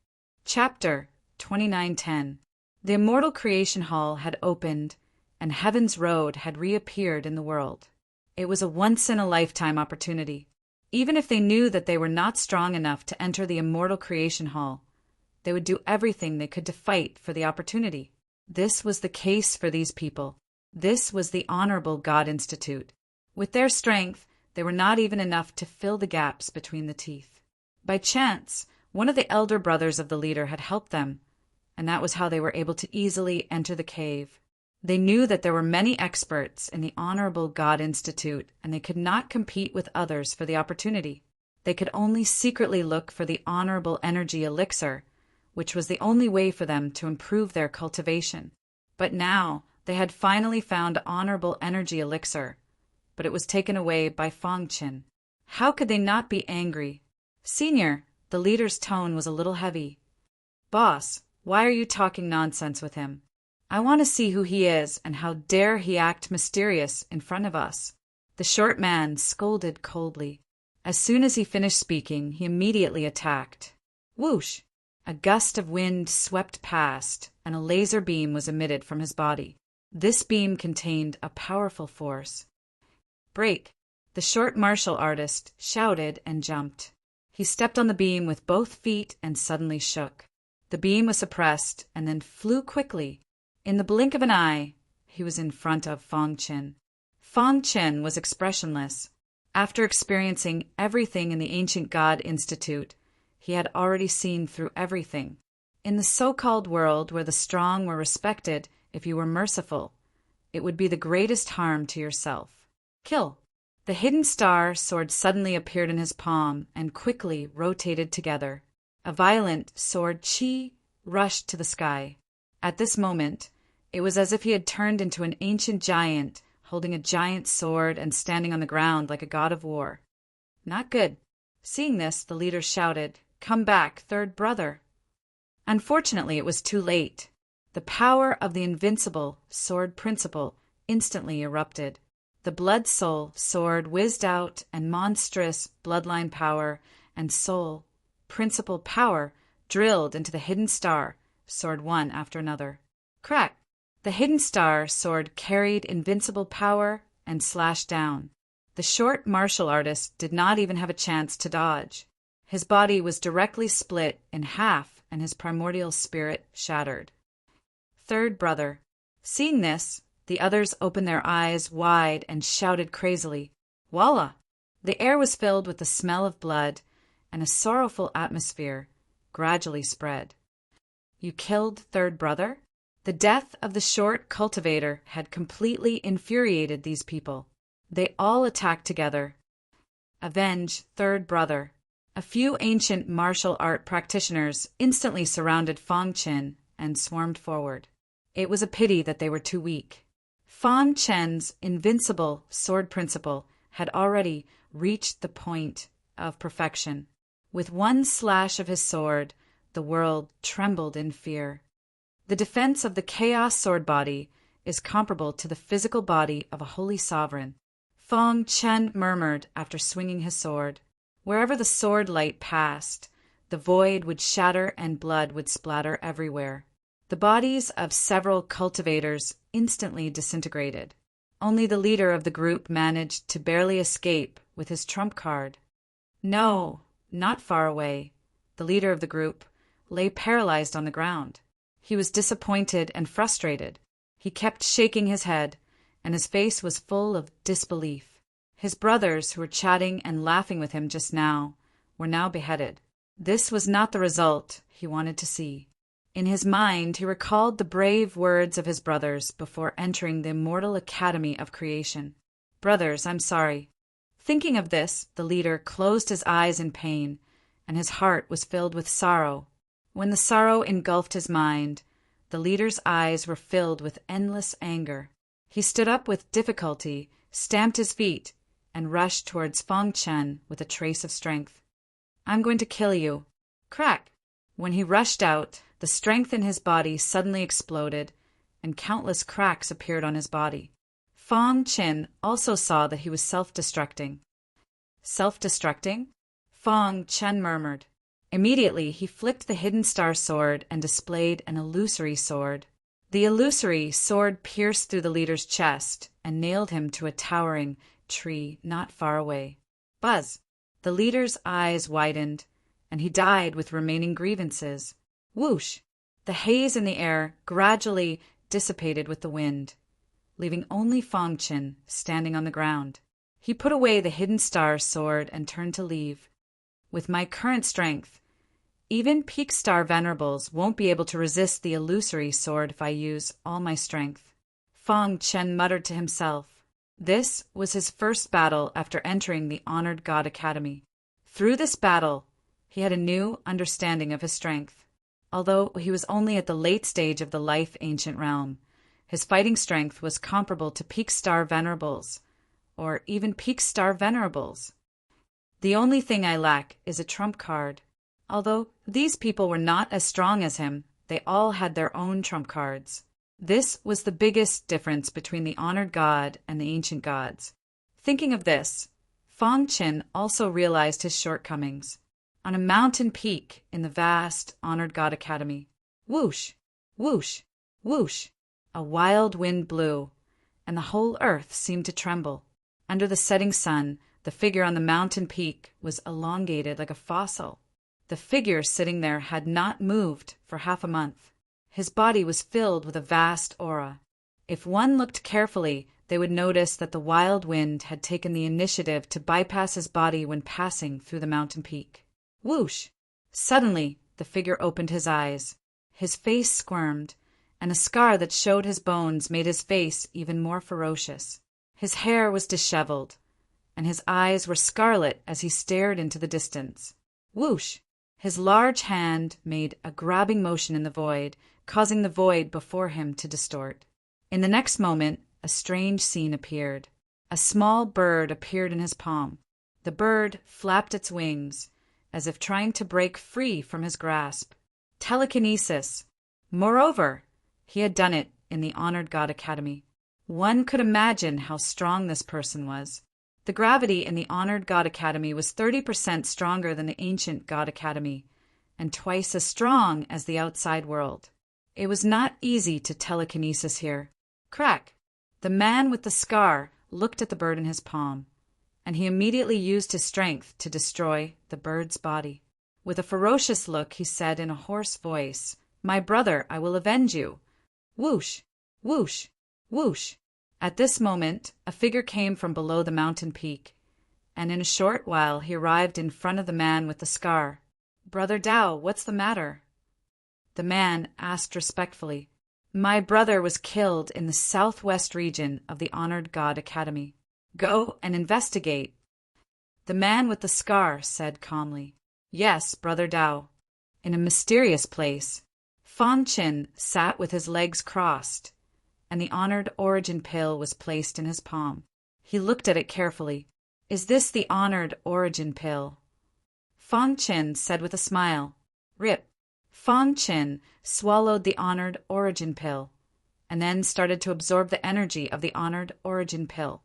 Chapter 2910. The immortal creation hall had opened, and Heaven's Road had reappeared in the world. It was a once-in-a-lifetime opportunity. Even if they knew that they were not strong enough to enter the immortal creation hall, they would do everything they could to fight for the opportunity. This was the case for these people. This was the Honorable God Institute. With their strength, they were not even enough to fill the gaps between the teeth. By chance, one of the elder brothers of the leader had helped them, and that was how they were able to easily enter the cave. They knew that there were many experts in the Honorable God Institute, and they could not compete with others for the opportunity. They could only secretly look for the Honorable Energy Elixir, which was the only way for them to improve their cultivation. But now, they had finally found Honorable Energy Elixir, but it was taken away by Fang Chen. How could they not be angry? Senior, the leader's tone was a little heavy. Boss, why are you talking nonsense with him? I want to see who he is and how dare he act mysterious in front of us. The short man scolded coldly. As soon as he finished speaking, he immediately attacked. Whoosh! A gust of wind swept past, and a laser beam was emitted from his body. This beam contained a powerful force. Break! The short martial artist shouted and jumped. He stepped on the beam with both feet and suddenly shook. The beam was suppressed and then flew quickly. In the blink of an eye, he was in front of Fang Chen. Fang Chen was expressionless. After experiencing everything in the Ancient God Institute, he had already seen through everything. In the so-called world where the strong were respected if you were merciful, it would be the greatest harm to yourself. Kill! The hidden star sword suddenly appeared in his palm and quickly rotated together. A violent sword chi rushed to the sky. At this moment, it was as if he had turned into an ancient giant, holding a giant sword and standing on the ground like a god of war. Not good. Seeing this, the leader shouted, Come back, third brother. Unfortunately, it was too late. The power of the invincible sword principle instantly erupted. The blood soul sword whizzed out, and monstrous bloodline power and soul principle power drilled into the hidden star sword one after another. Crack! The hidden star sword carried invincible power and slashed down. The short martial artist did not even have a chance to dodge. His body was directly split in half and his primordial spirit shattered. Third brother. Seeing this, the others opened their eyes wide and shouted crazily, Voila! The air was filled with the smell of blood, and a sorrowful atmosphere gradually spread. You killed third brother? The death of the short cultivator had completely infuriated these people. They all attacked together. Avenge third brother. A few ancient martial art practitioners instantly surrounded Fang Chen and swarmed forward. It was a pity that they were too weak. Fang Chen's invincible sword principle had already reached the point of perfection. With one slash of his sword, the world trembled in fear. The defense of the Chaos Sword body is comparable to the physical body of a holy sovereign. Fong Chen murmured after swinging his sword. Wherever the sword light passed, the void would shatter and blood would splatter everywhere. The bodies of several cultivators instantly disintegrated. Only the leader of the group managed to barely escape with his trump card. No, not far away. The leader of the group lay paralyzed on the ground. He was disappointed and frustrated. He kept shaking his head, and his face was full of disbelief. His brothers, who were chatting and laughing with him just now, were now beheaded. This was not the result he wanted to see. In his mind, he recalled the brave words of his brothers before entering the immortal academy of creation. "Brothers, I'm sorry." Thinking of this, the leader closed his eyes in pain, and his heart was filled with sorrow. When the sorrow engulfed his mind, the leader's eyes were filled with endless anger. He stood up with difficulty, stamped his feet, and rushed towards Fong Chen with a trace of strength. "I'm going to kill you." Crack! When he rushed out, the strength in his body suddenly exploded, and countless cracks appeared on his body. Fong Chen also saw that he was self-destructing. "Self-destructing?" Fong Chen murmured. Immediately, he flicked the hidden star sword and displayed an illusory sword. The illusory sword pierced through the leader's chest and nailed him to a towering tree not far away. Buzz! The leader's eyes widened, and he died with remaining grievances. Whoosh! The haze in the air gradually dissipated with the wind, leaving only Fong Chen standing on the ground. He put away the hidden star sword and turned to leave. "With my current strength, even Peak Star Venerables won't be able to resist the illusory sword if I use all my strength," Fong Chen muttered to himself. This was his first battle after entering the Honored God Academy. Through this battle, he had a new understanding of his strength. Although he was only at the late stage of the Life Ancient Realm, his fighting strength was comparable to Peak Star Venerables, or even Peak Star Venerables. "The only thing I lack is a trump card." Although these people were not as strong as him, they all had their own trump cards. This was the biggest difference between the Honored God and the Ancient Gods. Thinking of this, Fong Chen also realized his shortcomings. On a mountain peak in the vast Honored God Academy, whoosh, whoosh, whoosh, a wild wind blew, and the whole earth seemed to tremble. Under the setting sun, the figure on the mountain peak was elongated like a fossil. The figure sitting there had not moved for half a month. His body was filled with a vast aura. If one looked carefully, they would notice that the wild wind had taken the initiative to bypass his body when passing through the mountain peak. Whoosh! Suddenly, the figure opened his eyes. His face squirmed, and a scar that showed his bones made his face even more ferocious. His hair was disheveled, and his eyes were scarlet as he stared into the distance. Whoosh! His large hand made a grabbing motion in the void, causing the void before him to distort. In the next moment, a strange scene appeared. A small bird appeared in his palm. The bird flapped its wings, as if trying to break free from his grasp. Telekinesis! Moreover, he had done it in the Honored God Academy. One could imagine how strong this person was. The gravity in the Honored God Academy was 30% stronger than the Ancient God Academy, and twice as strong as the outside world. It was not easy to telekinesis here. Crack! The man with the scar looked at the bird in his palm, and he immediately used his strength to destroy the bird's body. With a ferocious look, he said in a hoarse voice, "My brother, I will avenge you." Whoosh! Whoosh! Whoosh! At this moment, a figure came from below the mountain peak, and in a short while he arrived in front of the man with the scar. "Brother Dao, what's the matter?" The man asked respectfully. "My brother was killed in the southwest region of the Honored God Academy. Go and investigate." The man with the scar said calmly, "Yes, Brother Dao." In a mysterious place, Fong Chen sat with his legs crossed, and the Honored Origin Pill was placed in his palm. He looked at it carefully. "Is this the Honored Origin Pill?" Fong Chen said with a smile. "Rip." Fong Chen swallowed the Honored Origin Pill, and then started to absorb the energy of the Honored Origin Pill.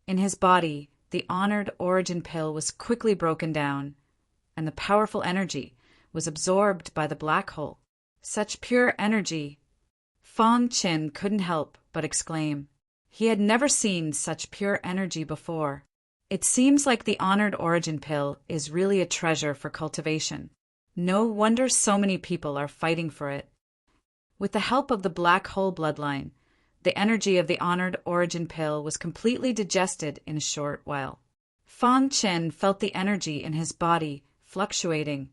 In his body, the honored origin pill was quickly broken down, and the powerful energy was absorbed by the black hole. Such pure energy! Fang Qin couldn't help but exclaim. He had never seen such pure energy before. It seems like the honored origin pill is really a treasure for cultivation. No wonder so many people are fighting for it. With the help of the black hole bloodline, the energy of the honored origin pill was completely digested in a short while. Fang Qin felt the energy in his body fluctuating,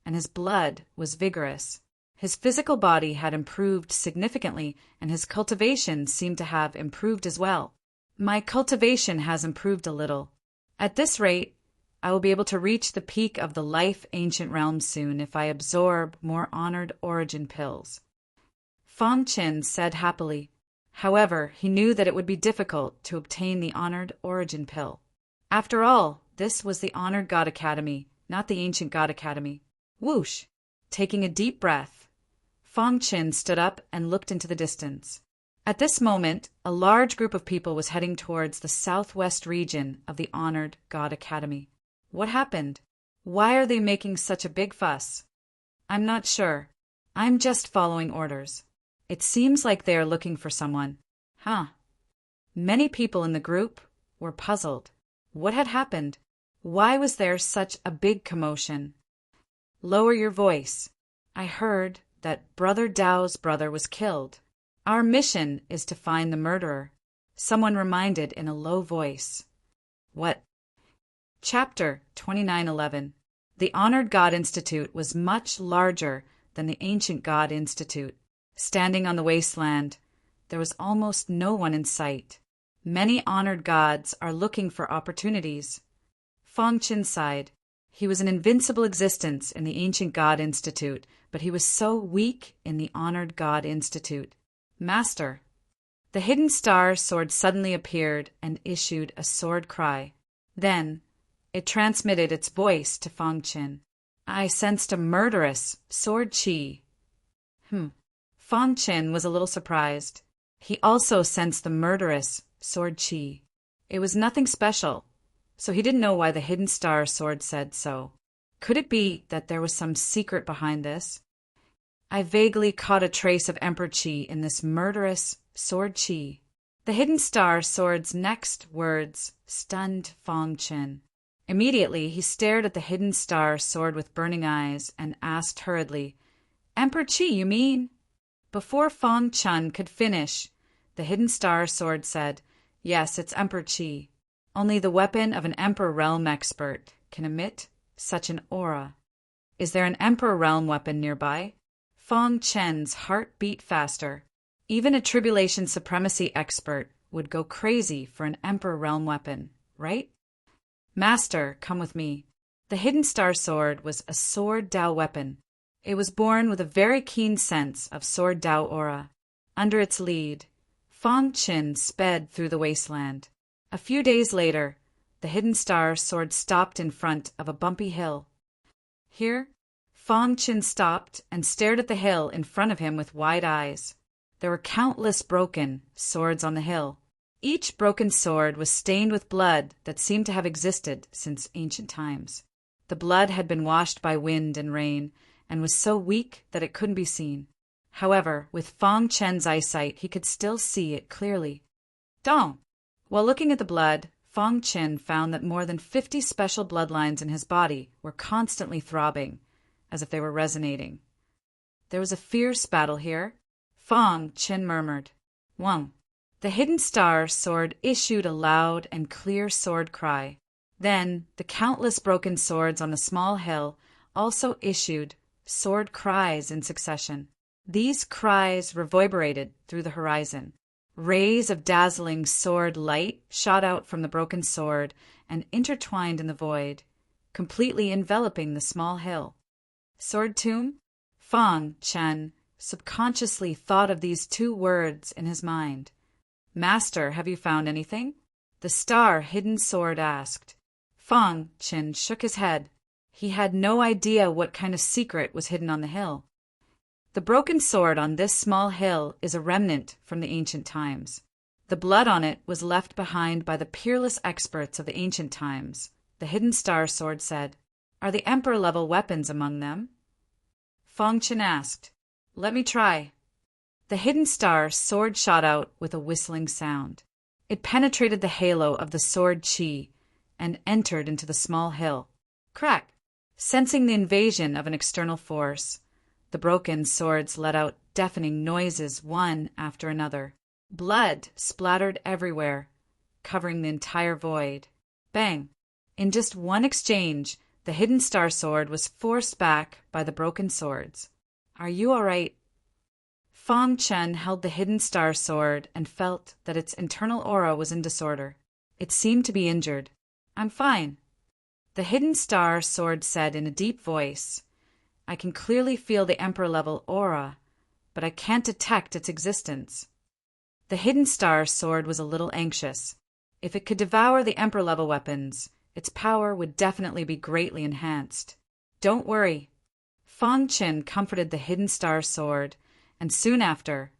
and his blood was vigorous. His physical body had improved significantly, and his cultivation seemed to have improved as well. My cultivation has improved a little. At this rate, I will be able to reach the peak of the life ancient realm soon if I absorb more honored origin pills. Fang Qin said happily. However, he knew that it would be difficult to obtain the honored origin pill. After all, this was the Honored God Academy, not the Ancient God Academy. Whoosh! Taking a deep breath, Fang Qin stood up and looked into the distance. At this moment, a large group of people was heading towards the southwest region of the Honored God Academy. What happened? Why are they making such a big fuss? I'm not sure. I'm just following orders. It seems like they are looking for someone. Huh. Many people in the group were puzzled. What had happened? Why was there such a big commotion? Lower your voice. I heard that Brother Dao's brother was killed. Our mission is to find the murderer. Someone reminded in a low voice. What? Chapter 2911. The Honored God Institute was much larger than the Ancient God Institute. Standing on the wasteland, there was almost no one in sight. Many honored gods are looking for opportunities. Fang Qin sighed. He was an invincible existence in the Ancient God Institute, but he was so weak in the Honored God Institute. Master. The hidden star sword suddenly appeared and issued a sword cry. Then, it transmitted its voice to Fang Qin. I sensed a murderous sword chi. Fang Qin was a little surprised. He also sensed the murderous sword chi. It was nothing special, so he didn't know why the hidden star sword said so. Could it be that there was some secret behind this? I vaguely caught a trace of Emperor Qi in this murderous sword chi. The hidden star sword's next words stunned Fang Qin. Immediately, he stared at the hidden star sword with burning eyes and asked hurriedly, Emperor Qi, you mean? Before Fang Qin could finish, the hidden star sword said, Yes, it's Emperor Qi. Only the weapon of an Emperor Realm expert can emit such an aura. Is there an Emperor Realm weapon nearby? Fang Qin's heart beat faster. Even a Tribulation Supremacy expert would go crazy for an Emperor Realm weapon, right? Master, come with me. The hidden star sword was a sword Dao weapon. It was born with a very keen sense of sword Dao aura. Under its lead, Fang Qin sped through the wasteland. A few days later, the hidden star sword stopped in front of a bumpy hill. Here, Fang Qin stopped and stared at the hill in front of him with wide eyes. There were countless broken swords on the hill. Each broken sword was stained with blood that seemed to have existed since ancient times. The blood had been washed by wind and rain, and was so weak that it couldn't be seen. However, with Fang Qin's eyesight, he could still see it clearly. Dong! While looking at the blood, Fang Qin found that more than 50 special bloodlines in his body were constantly throbbing, as if they were resonating. There was a fierce battle here. Fang Qin murmured. Wang. The hidden star sword issued a loud and clear sword cry. Then, the countless broken swords on the small hill also issued sword cries in succession. These cries reverberated through the horizon. Rays of dazzling sword light shot out from the broken sword and intertwined in the void, completely enveloping the small hill. Sword tomb? Fang Qin subconsciously thought of these two words in his mind. Master, have you found anything? The star-hidden sword asked. Fang Qin shook his head. He had no idea what kind of secret was hidden on the hill. The broken sword on this small hill is a remnant from the ancient times. The blood on it was left behind by the peerless experts of the ancient times. The hidden star sword said, "Are the emperor-level weapons among them?" Fang Chen asked. "Let me try." The hidden star sword shot out with a whistling sound. It penetrated the halo of the sword chi and entered into the small hill. Crack! Sensing the invasion of an external force, the broken swords let out deafening noises one after another. Blood splattered everywhere, covering the entire void. Bang! In just one exchange, the hidden star sword was forced back by the broken swords. "Are you all right?" Fang Chen held the hidden star sword and felt that its internal aura was in disorder. It seemed to be injured. "I'm fine." The hidden star sword said in a deep voice, "I can clearly feel the emperor-level aura, but I can't detect its existence." The hidden star sword was a little anxious. If it could devour the emperor-level weapons, its power would definitely be greatly enhanced. "Don't worry." Fang Chen comforted the hidden star sword, and soon after,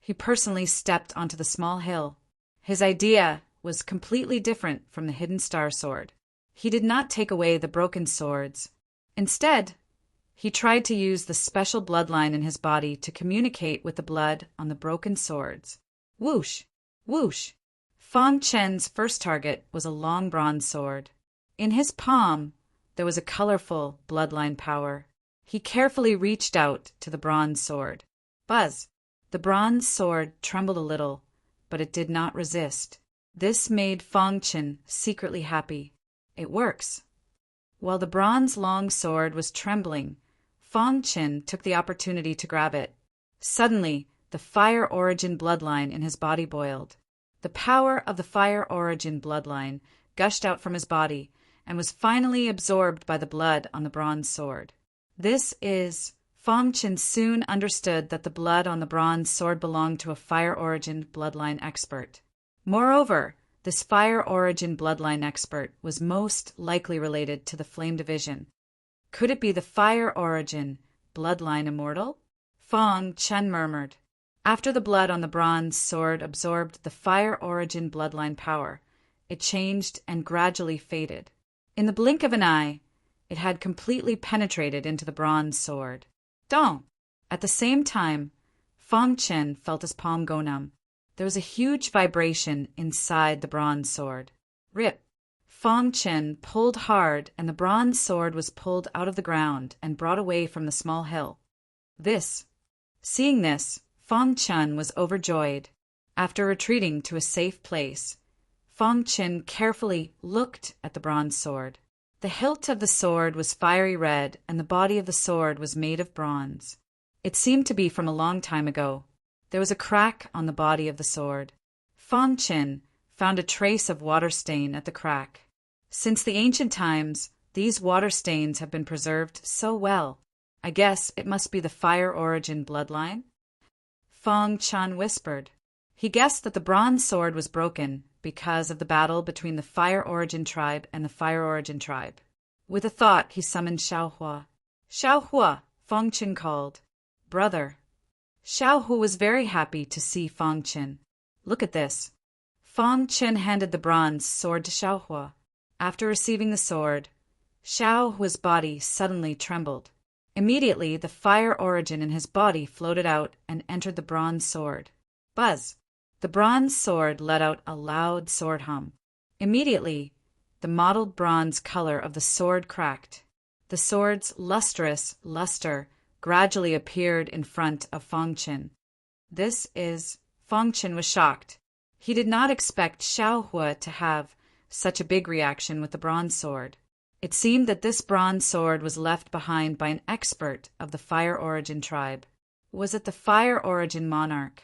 he personally stepped onto the small hill. His idea was completely different from the hidden star sword. He did not take away the broken swords. Instead, he tried to use the special bloodline in his body to communicate with the blood on the broken swords. Whoosh! Whoosh! Fang Chen's first target was a long bronze sword. In his palm, there was a colorful bloodline power. He carefully reached out to the bronze sword. Buzz! The bronze sword trembled a little, but it did not resist. This made Fang Chen secretly happy. It works. While the bronze long sword was trembling, Fang Chen took the opportunity to grab it. Suddenly, the fire origin bloodline in his body boiled. The power of the fire origin bloodline gushed out from his body and was finally absorbed by the blood on the bronze sword. Fang Chen soon understood that the blood on the bronze sword belonged to a fire origin bloodline expert. Moreover, this fire origin bloodline expert was most likely related to the Flame Division. Could it be the fire origin bloodline immortal? Fang Chen murmured. After the blood on the bronze sword absorbed the fire origin bloodline power, it changed and gradually faded. In the blink of an eye, it had completely penetrated into the bronze sword. Dong! At the same time, Fang Chen felt his palm go numb. There was a huge vibration inside the bronze sword. Rip! Fang Chen pulled hard, and the bronze sword was pulled out of the ground and brought away from the small hill. Seeing this, Fang Chen was overjoyed. After retreating to a safe place, Fang Chen carefully looked at the bronze sword. The hilt of the sword was fiery red, and the body of the sword was made of bronze. It seemed to be from a long time ago. There was a crack on the body of the sword. Fang Chen found a trace of water stain at the crack. Since the ancient times, these water stains have been preserved so well. I guess it must be the fire origin bloodline? Fang Chen whispered. He guessed that the bronze sword was broken because of the battle between the fire origin tribe and the fire origin tribe. With a thought, he summoned Xiaohua. "Xiaohua," Fang Chen called. "Brother." Xiaohua was very happy to see Fang Chen. "Look at this." Fang Chen handed the bronze sword to Xiaohua. After receiving the sword, Xiaohua's body suddenly trembled. Immediately, the fire origin in his body floated out and entered the bronze sword. Buzz! The bronze sword let out a loud sword hum. Immediately, the mottled bronze color of the sword cracked. The sword's lustrous luster gradually appeared in front of Fang Chen. Fang Chen was shocked. He did not expect Xiaohua to have such a big reaction with the bronze sword. It seemed that this bronze sword was left behind by an expert of the fire origin tribe. Was it the fire origin monarch?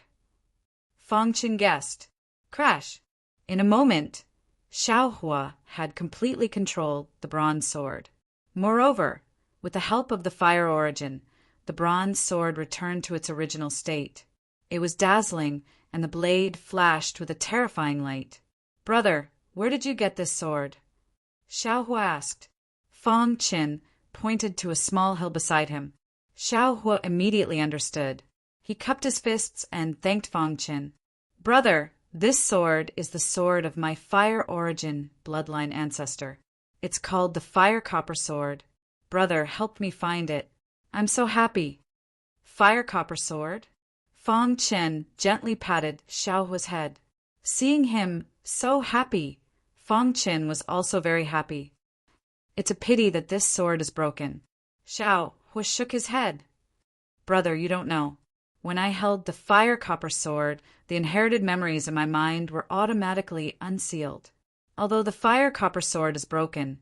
Fang Chen guessed. Crash! In a moment, Xiaohua had completely controlled the bronze sword. Moreover, with the help of the fire origin, the bronze sword returned to its original state. It was dazzling, and the blade flashed with a terrifying light. "Brother, where did you get this sword?" Xiaohua asked. Fang Chen pointed to a small hill beside him. Xiaohua immediately understood. He cupped his fists and thanked Fang Chen. "Brother, This sword is the sword of my fire origin bloodline ancestor. It's called the Fire Copper Sword. Brother, help me find it. I'm so happy. Fire Copper Sword? Fang Chen gently patted Xiaohua's head. Seeing him so happy, Fang Chen was also very happy. It's a pity that this sword is broken. Xiaohua shook his head. Brother, you don't know. When I held the Fire Copper Sword, the inherited memories in my mind were automatically unsealed. Although the Fire Copper Sword is broken,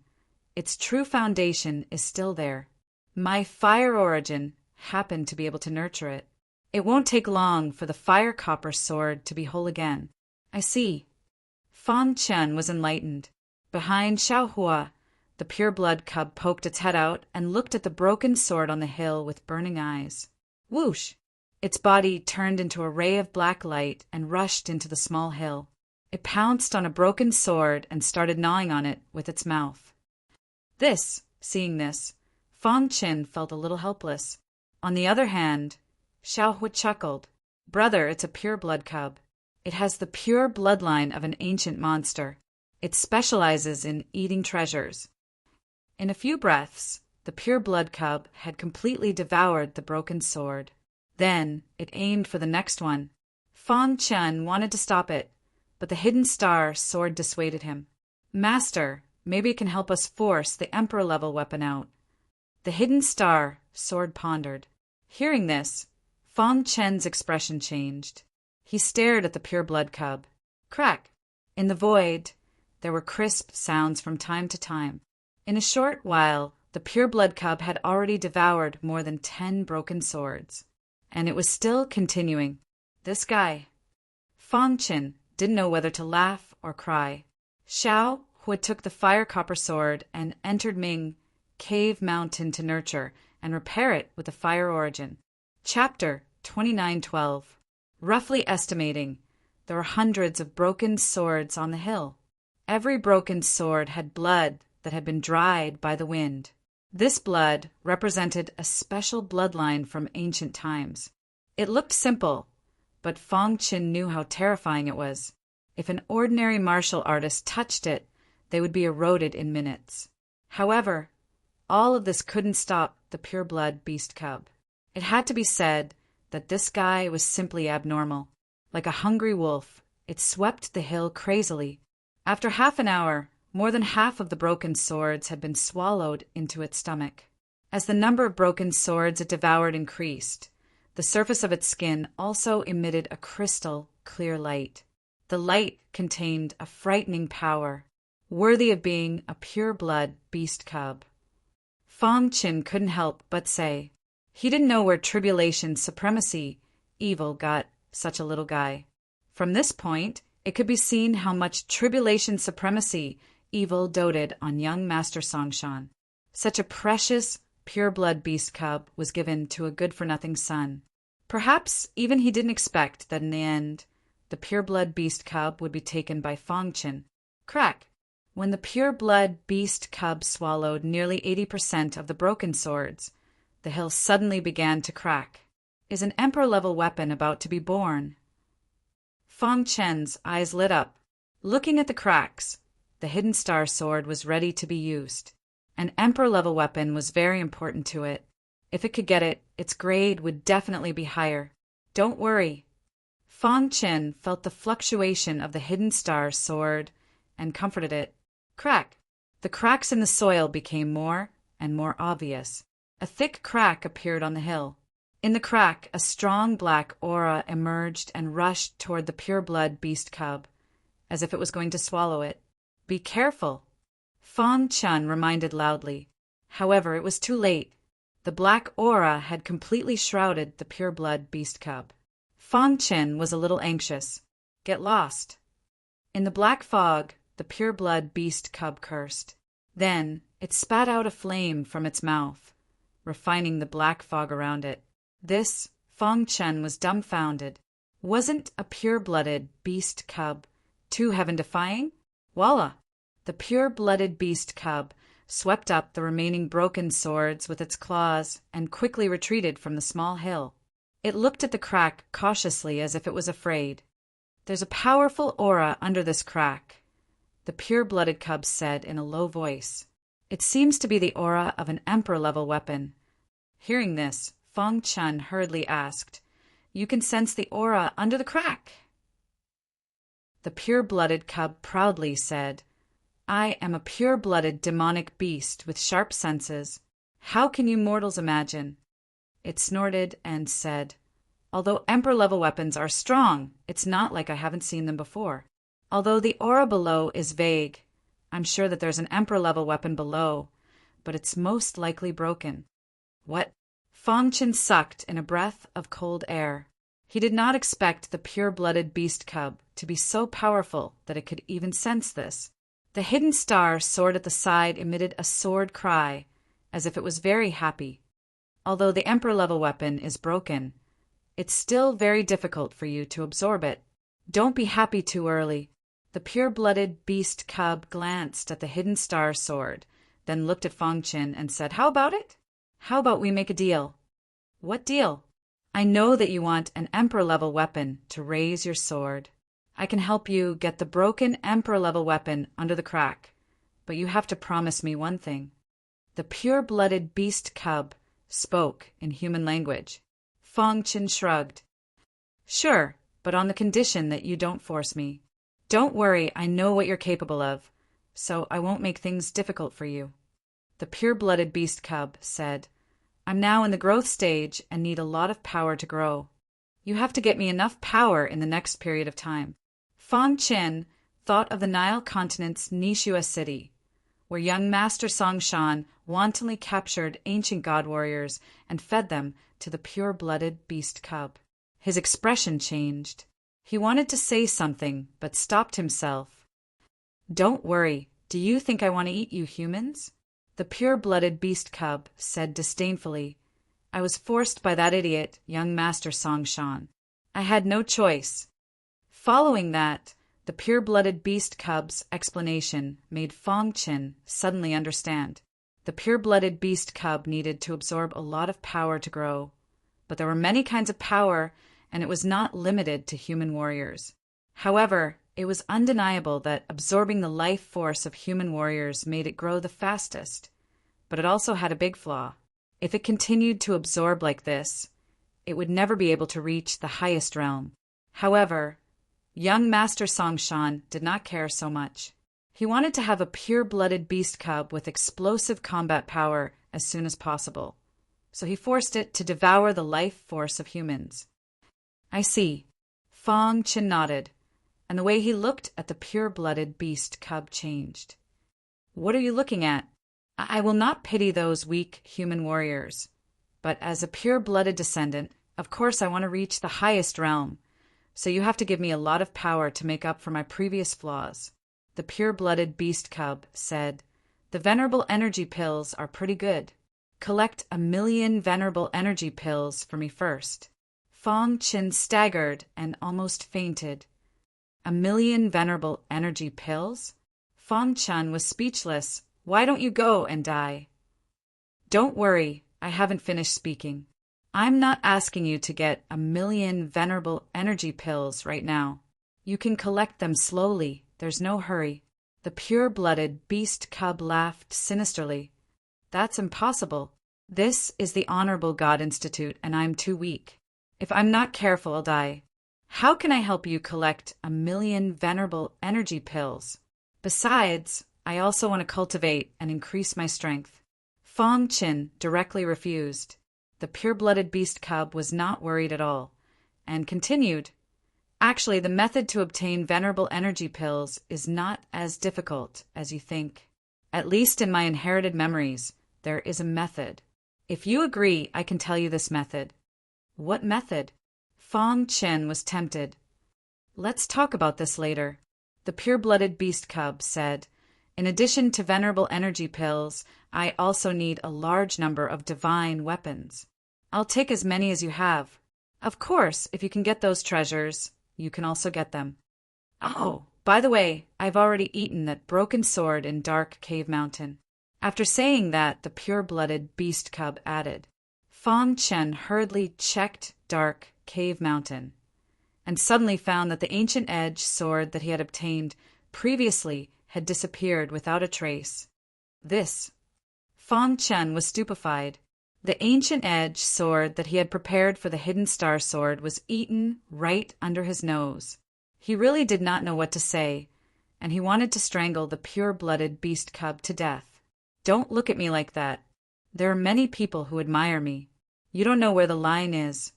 its true foundation is still there. My fire origin happened to be able to nurture it. It won't take long for the Fire Copper Sword to be whole again. I see. Fang Chen was enlightened. Behind Xiaohua, the pure-blood cub poked its head out and looked at the broken sword on the hill with burning eyes. Whoosh! Its body turned into a ray of black light and rushed into the small hill. It pounced on a broken sword and started gnawing on it with its mouth. Seeing this, Fang Chen felt a little helpless. On the other hand, Xiaohua chuckled. Brother, it's a pure-blood cub. It has the pure bloodline of an ancient monster. It specializes in eating treasures. In a few breaths, the pure-blood cub had completely devoured the broken sword. Then it aimed for the next one. Fang Chen wanted to stop it, but the hidden star sword dissuaded him. Master, maybe it can help us force the emperor-level weapon out. The hidden star sword pondered. Hearing this, Fang Chen's expression changed. He stared at the pure-blood cub. Crack! In the void, there were crisp sounds from time to time. In a short while, the pure-blood cub had already devoured more than 10 broken swords. And it was still continuing. This guy. Fang Chen didn't know whether to laugh or cry. Xiaohua took the Fire Copper Sword and entered Ming Cave Mountain to nurture and repair it with the fire origin. Chapter 2912. Roughly estimating, there were hundreds of broken swords on the hill. Every broken sword had blood that had been dried by the wind. This blood represented a special bloodline from ancient times. It looked simple, but Fang Chen knew how terrifying it was. If an ordinary martial artist touched it, they would be eroded in minutes. However, all of this couldn't stop the pure-blood beast cub. It had to be said that this guy was simply abnormal. Like a hungry wolf, it swept the hill crazily. After half an hour, more than half of the broken swords had been swallowed into its stomach. As the number of broken swords it devoured increased, the surface of its skin also emitted a crystal clear light. The light contained a frightening power, worthy of being a pure-blood beast cub. Fang Chen couldn't help but say, he didn't know where tribulation supremacy evil got such a little guy. From this point, it could be seen how much tribulation supremacy evil doted on young Master Songshan. Such a precious, pure-blood beast cub was given to a good-for-nothing son. Perhaps even he didn't expect that in the end, the pure-blood beast cub would be taken by Fang Chen. Crack! When the pure-blood beast cub swallowed nearly 80% of the broken swords, the hill suddenly began to crack. Is an emperor-level weapon about to be born? Fang Chen's eyes lit up. Looking at the cracks, the hidden star sword was ready to be used. An emperor-level weapon was very important to it. If it could get it, its grade would definitely be higher. Don't worry. Fang Chen felt the fluctuation of the hidden star sword and comforted it. Crack! The cracks in the soil became more and more obvious. A thick crack appeared on the hill. In the crack, a strong black aura emerged and rushed toward the pure-blood beast cub, as if it was going to swallow it. Be careful, Fang Chen reminded loudly. However, it was too late. The black aura had completely shrouded the pure-blood beast cub. Fang Chen was a little anxious. Get lost. In the black fog, the pure-blood beast cub cursed. Then it spat out a flame from its mouth, refining the black fog around it. This, Fang Chen was dumbfounded. Wasn't a pure-blooded beast cub too heaven-defying? Voila! The pure-blooded beast cub swept up the remaining broken swords with its claws and quickly retreated from the small hill. It looked at the crack cautiously as if it was afraid. There's a powerful aura under this crack, the pure-blooded cub said in a low voice. It seems to be the aura of an emperor-level weapon. Hearing this, Feng Chun hurriedly asked, "You can sense the aura under the crack?" The pure-blooded cub proudly said, "I am a pure-blooded demonic beast with sharp senses. How can you mortals imagine?" It snorted and said, "Although emperor-level weapons are strong, it's not like I haven't seen them before. Although the aura below is vague, I'm sure that there's an emperor-level weapon below, but it's most likely broken." What? Feng Chin sucked in a breath of cold air. He did not expect the pure-blooded beast cub to be so powerful that it could even sense this. The hidden star sword at the side emitted a sword cry, as if it was very happy. Although the emperor-level weapon is broken, it's still very difficult for you to absorb it. Don't be happy too early. The pure-blooded beast cub glanced at the hidden star sword, then looked at Feng Chin and said, "How about it? How about we make a deal?" "What deal?" "I know that you want an emperor-level weapon to raise your sword. I can help you get the broken emperor-level weapon under the crack, but you have to promise me one thing." The pure-blooded beast cub spoke in human language. Feng Chin shrugged. "Sure, but on the condition that you don't force me. Don't worry, I know what you're capable of, so I won't make things difficult for you." The pure-blooded beast cub said, "I'm now in the growth stage and need a lot of power to grow. You have to get me enough power in the next period of time." Feng Chin thought of the Nile continent's Nishua city, where young Master Song Shan wantonly captured ancient god warriors and fed them to the pure-blooded beast cub. His expression changed. He wanted to say something, but stopped himself. "Don't worry. Do you think I want to eat you humans?" The pure-blooded beast cub said disdainfully. "I was forced by that idiot, young Master Song Shan. I had no choice." Following that, the pure-blooded beast cub's explanation made Feng Chin suddenly understand. The pure-blooded beast cub needed to absorb a lot of power to grow, but there were many kinds of power, and it was not limited to human warriors. However, it was undeniable that absorbing the life force of human warriors made it grow the fastest, but it also had a big flaw. If it continued to absorb like this, it would never be able to reach the highest realm. However, young Master Song Shan did not care so much. He wanted to have a pure-blooded beast cub with explosive combat power as soon as possible, so he forced it to devour the life force of humans. "I see." Feng Chin nodded, and the way he looked at the pure-blooded beast cub changed. "What are you looking at? I will not pity those weak human warriors, but as a pure-blooded descendant, of course I want to reach the highest realm, so you have to give me a lot of power to make up for my previous flaws." The pure-blooded beast cub said, "The venerable energy pills are pretty good. Collect 1,000,000 venerable energy pills for me first." Feng Chin staggered and almost fainted. 1,000,000 venerable energy pills? Feng Chun was speechless. "Why don't you go and die?" "Don't worry, I haven't finished speaking. I'm not asking you to get 1,000,000 venerable energy pills right now. You can collect them slowly, there's no hurry." The pure-blooded beast cub laughed sinisterly. "That's impossible. This is the Honorable God Institute, and I'm too weak. If I'm not careful, I'll die. How can I help you collect 1,000,000 venerable energy pills? Besides, I also want to cultivate and increase my strength." Feng Chin directly refused. The pure-blooded beast cub was not worried at all, and continued, "Actually, the method to obtain venerable energy pills is not as difficult as you think. At least in my inherited memories, there is a method. If you agree, I can tell you this method." "What method?" Feng Chin was tempted. "Let's talk about this later." The pure-blooded beast cub said, "In addition to venerable energy pills, I also need a large number of divine weapons. I'll take as many as you have. Of course, if you can get those treasures, you can also get them. Oh, by the way, I've already eaten that broken sword in Dark Cave Mountain." After saying that, the pure-blooded beast cub added. Feng Chen hurriedly checked Dark Cave Mountain. and suddenly found that the ancient edge sword that he had obtained previously had disappeared without a trace. This. Fang Chen was stupefied. The ancient edge sword that he had prepared for the hidden star sword was eaten right under his nose. He really did not know what to say, and he wanted to strangle the pure-blooded beast cub to death. Don't look at me like that. There are many people who admire me. You don't know where the line is.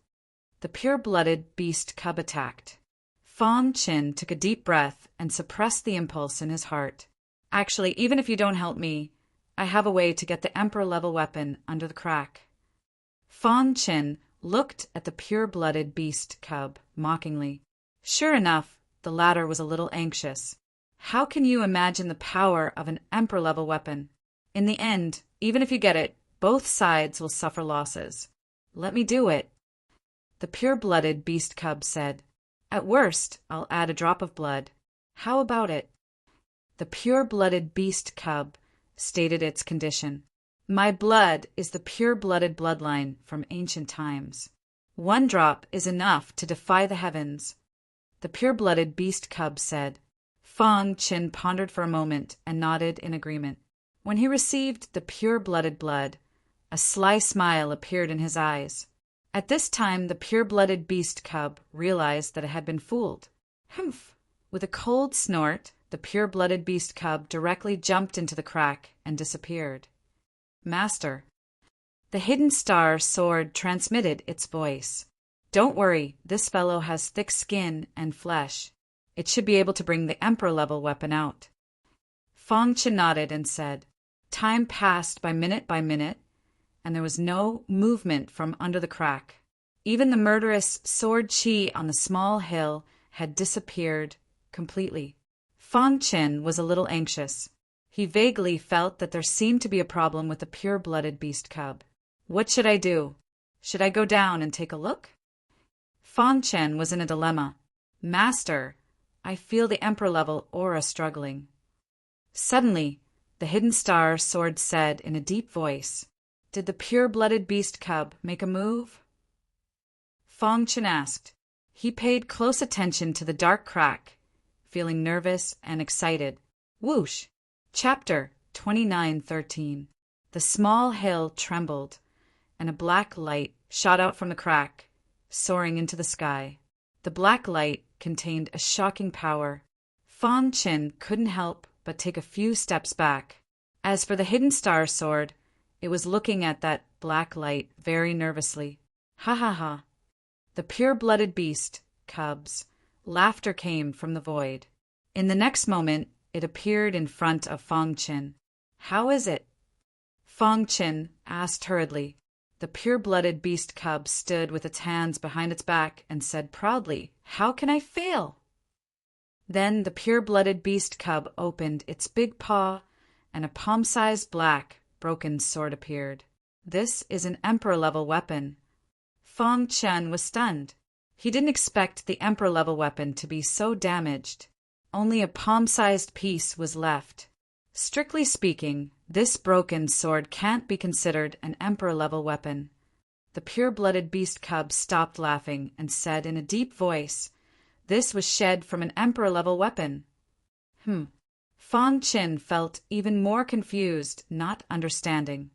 The pure-blooded beast cub attacked. Fang Chen took a deep breath and suppressed the impulse in his heart. Actually, even if you don't help me, I have a way to get the Emperor-level weapon under the crack. Fang Chen looked at the pure-blooded beast cub mockingly. Sure enough, the latter was a little anxious. How can you imagine the power of an Emperor-level weapon? In the end, even if you get it, both sides will suffer losses. Let me do it. The pure-blooded beast cub said. At worst, I'll add a drop of blood. How about it? The pure-blooded beast cub stated its condition. My blood is the pure-blooded bloodline from ancient times. 1 drop is enough to defy the heavens. The pure-blooded beast cub said. Fang Chen pondered for a moment and nodded in agreement. When he received the pure-blooded blood, a sly smile appeared in his eyes. At this time, the pure-blooded beast cub realized that it had been fooled. Humph! With a cold snort, the pure-blooded beast cub directly jumped into the crack and disappeared. Master. The hidden star sword transmitted its voice. Don't worry, this fellow has thick skin and flesh. It should be able to bring the Emperor-level weapon out. Fang Chen nodded and said. Time passed by minute, and there was no movement from under the crack. Even the murderous sword chi on the small hill had disappeared completely. Fang Chen was a little anxious. He vaguely felt that there seemed to be a problem with the pure-blooded beast cub. What should I do? Should I go down and take a look? Fang Chen was in a dilemma. Master, I feel the Emperor-level aura struggling. Suddenly, the hidden star sword said in a deep voice, Did the pure-blooded beast cub make a move? Fang Chen asked. He paid close attention to the dark crack, feeling nervous and excited. Whoosh! Chapter 29:13. The small hill trembled, and a black light shot out from the crack, soaring into the sky. The black light contained a shocking power. Fang Chen couldn't help but take a few steps back. As for the hidden star sword, it was looking at that black light very nervously. Ha ha ha. The pure-blooded beast, cubs, laughter came from the void. In the next moment, it appeared in front of Fang Chen. How is it? Fang Chen asked hurriedly. The pure-blooded beast cub stood with its hands behind its back and said proudly, How can I fail? Then the pure-blooded beast cub opened its big paw, and a palm-sized black, broken sword appeared. This is an Emperor-level weapon. Fang Chen was stunned. He didn't expect the Emperor-level weapon to be so damaged. Only a palm-sized piece was left. Strictly speaking, this broken sword can't be considered an Emperor-level weapon. The pure-blooded beast cub stopped laughing and said in a deep voice, This was shed from an Emperor-level weapon. Fang Chen felt even more confused, not understanding.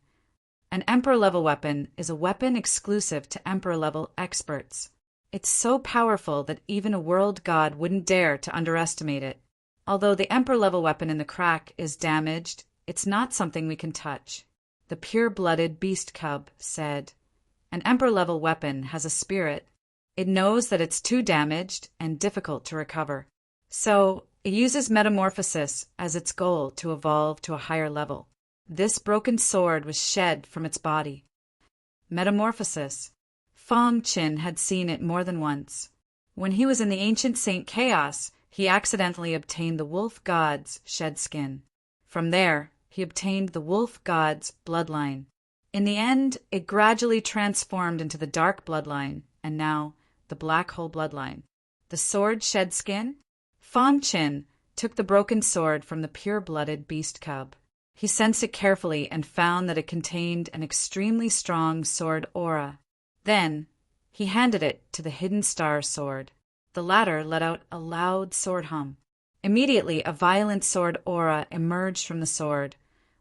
An Emperor-level weapon is a weapon exclusive to Emperor-level experts. It's so powerful that even a world god wouldn't dare to underestimate it. Although the Emperor-level weapon in the crack is damaged, it's not something we can touch. The pure-blooded beast cub said. An Emperor-level weapon has a spirit. It knows that it's too damaged and difficult to recover. So, it uses metamorphosis as its goal to evolve to a higher level. This broken sword was shed from its body. Metamorphosis. Fang Chen had seen it more than once. When he was in the ancient Saint Chaos, he accidentally obtained the wolf god's shed skin. From there, he obtained the wolf god's bloodline. In the end, it gradually transformed into the dark bloodline, and now, the black hole bloodline. The sword shed skin? Fang Chen took the broken sword from the pure-blooded beast cub. He sensed it carefully and found that it contained an extremely strong sword aura. Then, he handed it to the hidden star sword. The latter let out a loud sword hum. Immediately, a violent sword aura emerged from the sword,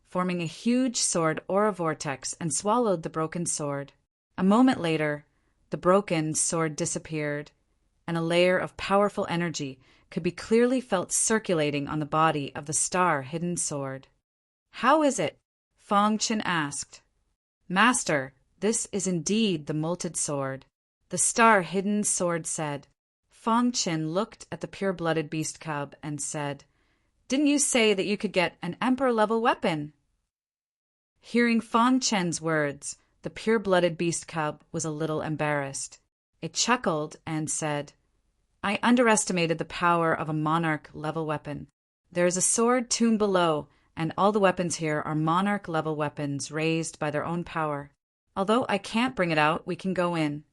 forming a huge sword aura vortex and swallowed the broken sword. A moment later, the broken sword disappeared, and a layer of powerful energy could be clearly felt circulating on the body of the star-hidden sword. "How is it?" Fang Qin asked. "Master, this is indeed the molted sword," the star-hidden sword said. Fang Qin looked at the pure-blooded beast cub and said, "Didn't you say that you could get an emperor-level weapon?" Hearing Fang Qin's words, the pure-blooded beast cub was a little embarrassed. It chuckled and said, "I underestimated the power of a monarch-level weapon. There is a sword tomb below, and all the weapons here are monarch-level weapons raised by their own power. Although I can't bring it out, we can go in."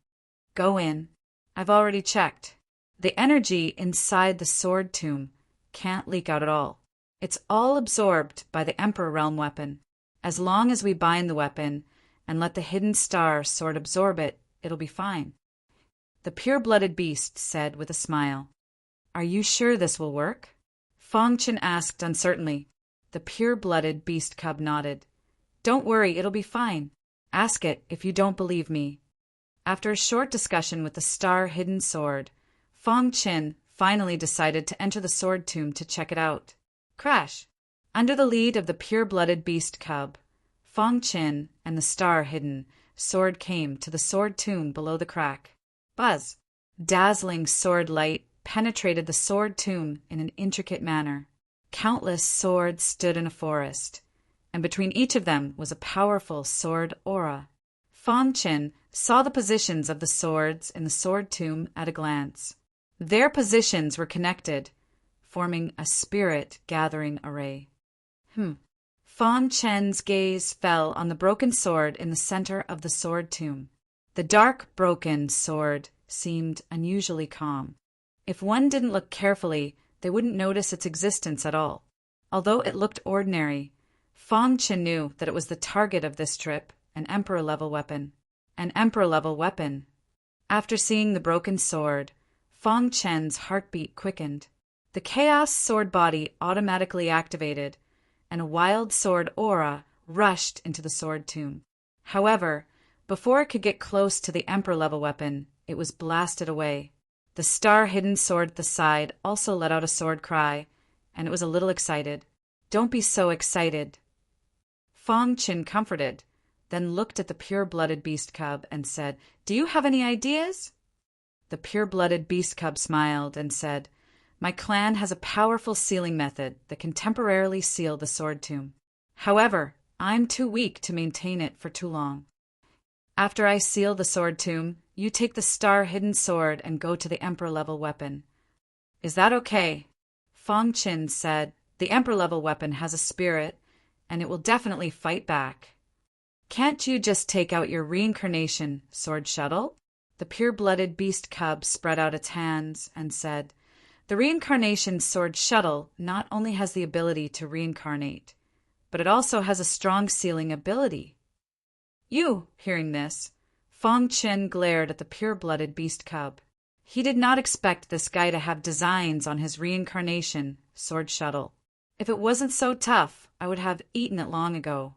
"Go in. I've already checked. The energy inside the sword tomb can't leak out at all. It's all absorbed by the Emperor Realm weapon. As long as we bind the weapon and let the hidden star sword absorb it, it'll be fine," the pure-blooded beast said with a smile. "Are you sure this will work?" Fang Qin asked uncertainly. The pure-blooded beast cub nodded. "Don't worry, it'll be fine. Ask it if you don't believe me." After a short discussion with the star-hidden sword, Fang Qin finally decided to enter the sword tomb to check it out. Crash! Under the lead of the pure-blooded beast cub, Fang Qin and the star-hidden sword came to the sword tomb below the crack. Buzz! Dazzling sword light penetrated the sword tomb in an intricate manner. Countless swords stood in a forest, and between each of them was a powerful sword aura. Fang Qin saw the positions of the swords in the sword tomb at a glance. Their positions were connected, forming a spirit-gathering array. Fang Qin's gaze fell on the broken sword in the center of the sword tomb. The dark, broken sword seemed unusually calm. If one didn't look carefully, they wouldn't notice its existence at all. Although it looked ordinary, Fang Qin knew that it was the target of this trip, an Emperor-level weapon. An Emperor-level weapon. After seeing the broken sword, Fang Qin's heartbeat quickened. The Chaos Sword body automatically activated, and a wild sword aura rushed into the sword tomb. However, before it could get close to the Emperor-level weapon, it was blasted away. The star-hidden sword at the side also let out a sword cry, and it was a little excited. "Don't be so excited," Fang Qin comforted, then looked at the pure-blooded beast cub and said, "Do you have any ideas?" The pure-blooded beast cub smiled and said, "My clan has a powerful sealing method that can temporarily seal the sword tomb. However, I'm too weak to maintain it for too long. After I seal the sword tomb, you take the star-hidden sword and go to the Emperor-level weapon. Is that okay?" Fang Qin said, "The Emperor-level weapon has a spirit, and it will definitely fight back." "Can't you just take out your reincarnation sword shuttle?" The pure-blooded beast cub spread out its hands and said, "The reincarnation sword shuttle not only has the ability to reincarnate, but it also has a strong sealing ability." Hearing this, Fang Qin glared at the pure-blooded beast cub. He did not expect this guy to have designs on his reincarnation sword shuttle. "If it wasn't so tough, I would have eaten it long ago,"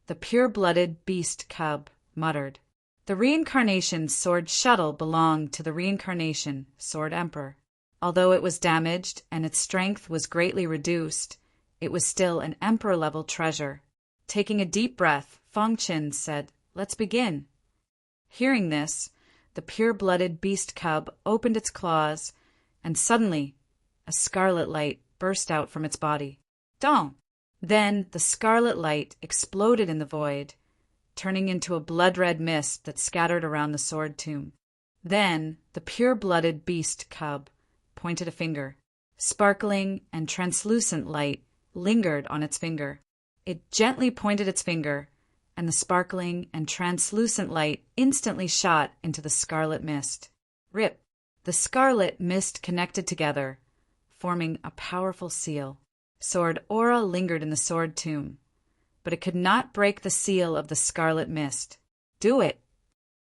the pure-blooded beast cub muttered. The reincarnation sword shuttle belonged to the reincarnation sword emperor. Although it was damaged and its strength was greatly reduced, it was still an emperor-level treasure. Taking a deep breath, Fang Qin said, "Let's begin." Hearing this, the pure-blooded beast cub opened its claws, and suddenly a scarlet light burst out from its body. Dong! Then the scarlet light exploded in the void, turning into a blood-red mist that scattered around the sword tomb. Then the pure-blooded beast cub pointed a finger. Sparkling and translucent light lingered on its finger. It gently pointed its finger, and the sparkling and translucent light instantly shot into the scarlet mist. Rip! The scarlet mist connected together, forming a powerful seal. Sword aura lingered in the sword tomb, but it could not break the seal of the scarlet mist. "Do it!"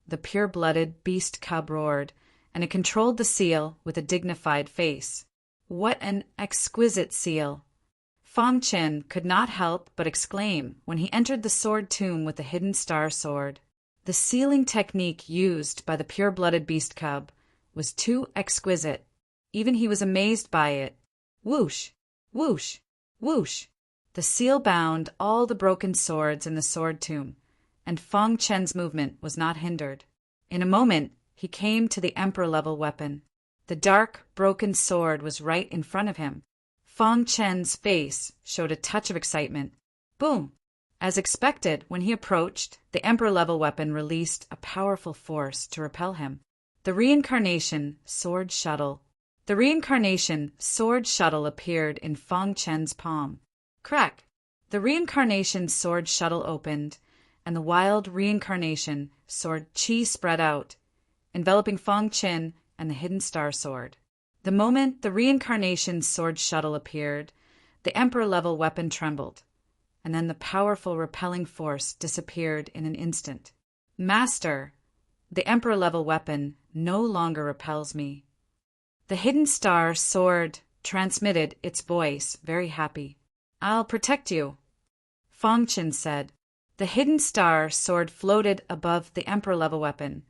the pure-blooded beast cub roared, and it controlled the seal with a dignified face. What an exquisite seal! Fang Chen could not help but exclaim when he entered the sword tomb with the hidden star sword. The sealing technique used by the pure-blooded beast cub was too exquisite. Even he was amazed by it. Whoosh! Whoosh! Whoosh! The seal bound all the broken swords in the sword tomb, and Fang Chen's movement was not hindered. In a moment, he came to the emperor-level weapon. The dark, broken sword was right in front of him. Fang Chen's face showed a touch of excitement. Boom! As expected, when he approached, the emperor-level weapon released a powerful force to repel him. The reincarnation sword shuttle. The reincarnation sword shuttle appeared in Fang Chen's palm. Crack! The reincarnation sword shuttle opened, and the wild reincarnation sword chi spread out, enveloping Fang Chen and the hidden star sword. The moment the reincarnation sword shuttle appeared, the emperor-level weapon trembled, and then the powerful repelling force disappeared in an instant. Master, the emperor-level weapon no longer repels me. The hidden star sword transmitted its voice, very happy. I'll protect you, Fang Chen said. The hidden star sword floated above the emperor-level weapon,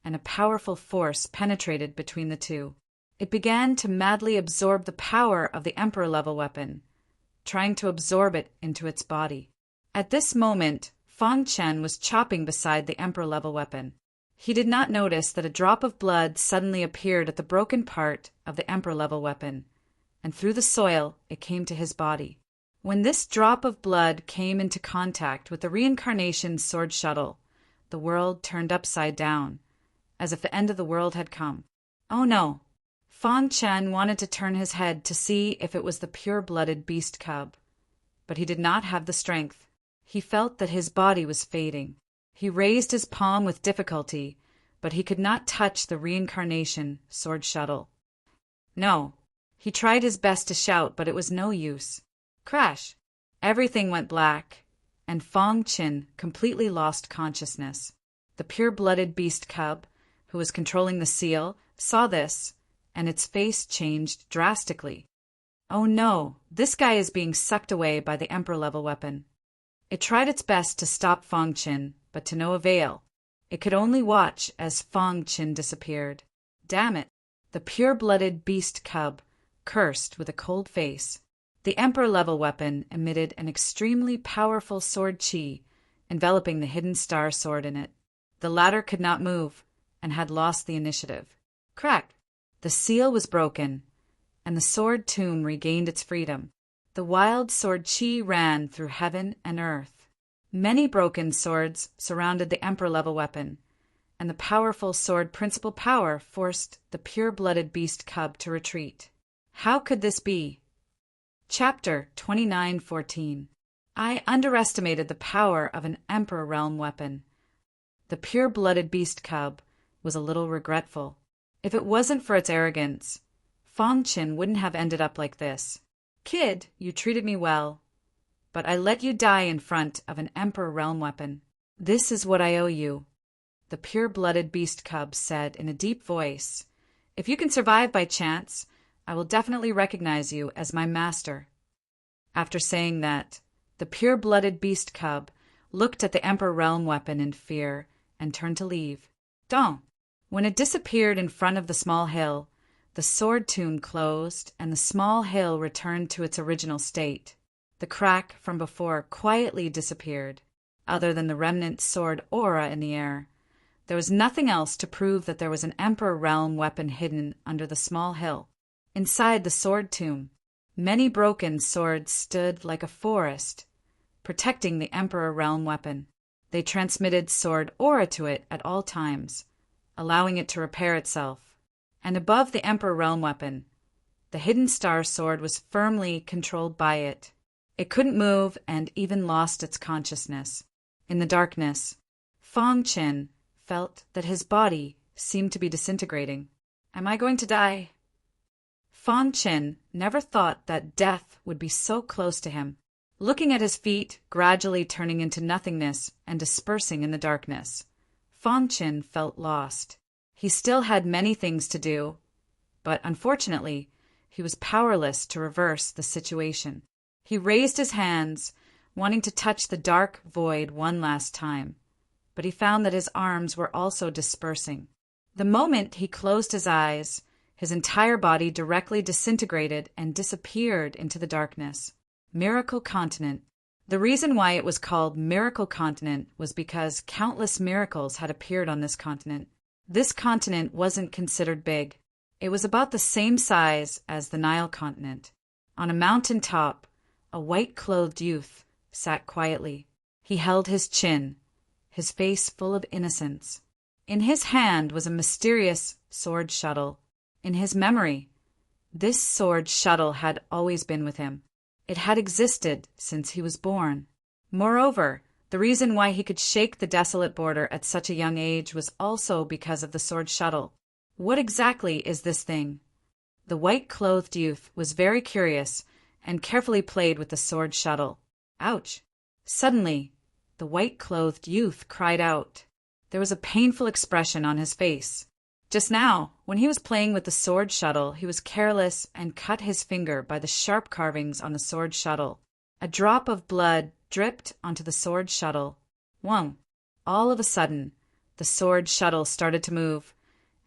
and a powerful force penetrated between the two. It began to madly absorb the power of the emperor-level weapon, trying to absorb it into its body. At this moment, Fang Chen was chopping beside the emperor-level weapon. He did not notice that a drop of blood suddenly appeared at the broken part of the emperor-level weapon, and through the soil it came to his body. When this drop of blood came into contact with the reincarnation sword shuttle, the world turned upside down, as if the end of the world had come. Oh no! Fang Chen wanted to turn his head to see if it was the pure-blooded beast cub, but he did not have the strength. He felt that his body was fading. He raised his palm with difficulty, but he could not touch the reincarnation sword shuttle. No. He tried his best to shout, but it was no use. Crash! Everything went black, and Fang Chen completely lost consciousness. The pure-blooded beast cub, who was controlling the seal, saw this, and its face changed drastically. Oh no, this guy is being sucked away by the emperor-level weapon. It tried its best to stop Fang Chen, but to no avail. It could only watch as Fang Chen disappeared. Damn it! The pure-blooded beast cub cursed with a cold face. The emperor-level weapon emitted an extremely powerful sword chi, enveloping the hidden star sword in it. The latter could not move, and had lost the initiative. Crack! The seal was broken, and the sword tomb regained its freedom. The wild sword chi ran through heaven and earth. Many broken swords surrounded the emperor-level weapon, and the powerful sword principal power forced the pure-blooded beast cub to retreat. How could this be? Chapter 29:14. I underestimated the power of an emperor realm weapon. The pure-blooded beast cub was a little regretful. If it wasn't for its arrogance, Fang Chen wouldn't have ended up like this. Kid, you treated me well, but I let you die in front of an emperor realm weapon. This is what I owe you, the pure-blooded beast cub said in a deep voice. If you can survive by chance, I will definitely recognize you as my master. After saying that, the pure-blooded beast cub looked at the emperor realm weapon in fear and turned to leave. Dong! When it disappeared in front of the small hill, the sword tomb closed and the small hill returned to its original state. The crack from before quietly disappeared. Other than the remnant sword aura in the air, there was nothing else to prove that there was an emperor realm weapon hidden under the small hill. Inside the sword tomb, many broken swords stood like a forest, protecting the emperor realm weapon. They transmitted sword aura to it at all times, allowing it to repair itself. And above the emperor realm weapon, the hidden star sword was firmly controlled by it. It couldn't move and even lost its consciousness. In the darkness, Fang Chen felt that his body seemed to be disintegrating. Am I going to die? Fang Chen never thought that death would be so close to him. Looking at his feet gradually turning into nothingness and dispersing in the darkness, Fang Chen felt lost. He still had many things to do, but unfortunately, he was powerless to reverse the situation. He raised his hands, wanting to touch the dark void one last time, but he found that his arms were also dispersing. The moment he closed his eyes, his entire body directly disintegrated and disappeared into the darkness. Miracle Continent. The reason why it was called Miracle Continent was because countless miracles had appeared on this continent. This continent wasn't considered big. It was about the same size as the Nile continent. On a mountain top, a white-clothed youth sat quietly. He held his chin, his face full of innocence. In his hand was a mysterious sword shuttle. In his memory, this sword shuttle had always been with him. It had existed since he was born. Moreover, the reason why he could shake the desolate border at such a young age was also because of the sword shuttle. What exactly is this thing? The white-clothed youth was very curious and carefully played with the sword shuttle. Ouch! Suddenly, the white-clothed youth cried out. There was a painful expression on his face. Just now, when he was playing with the sword shuttle, he was careless and cut his finger by the sharp carvings on the sword shuttle. A drop of blood dripped onto the sword shuttle. Whong! All of a sudden, the sword shuttle started to move,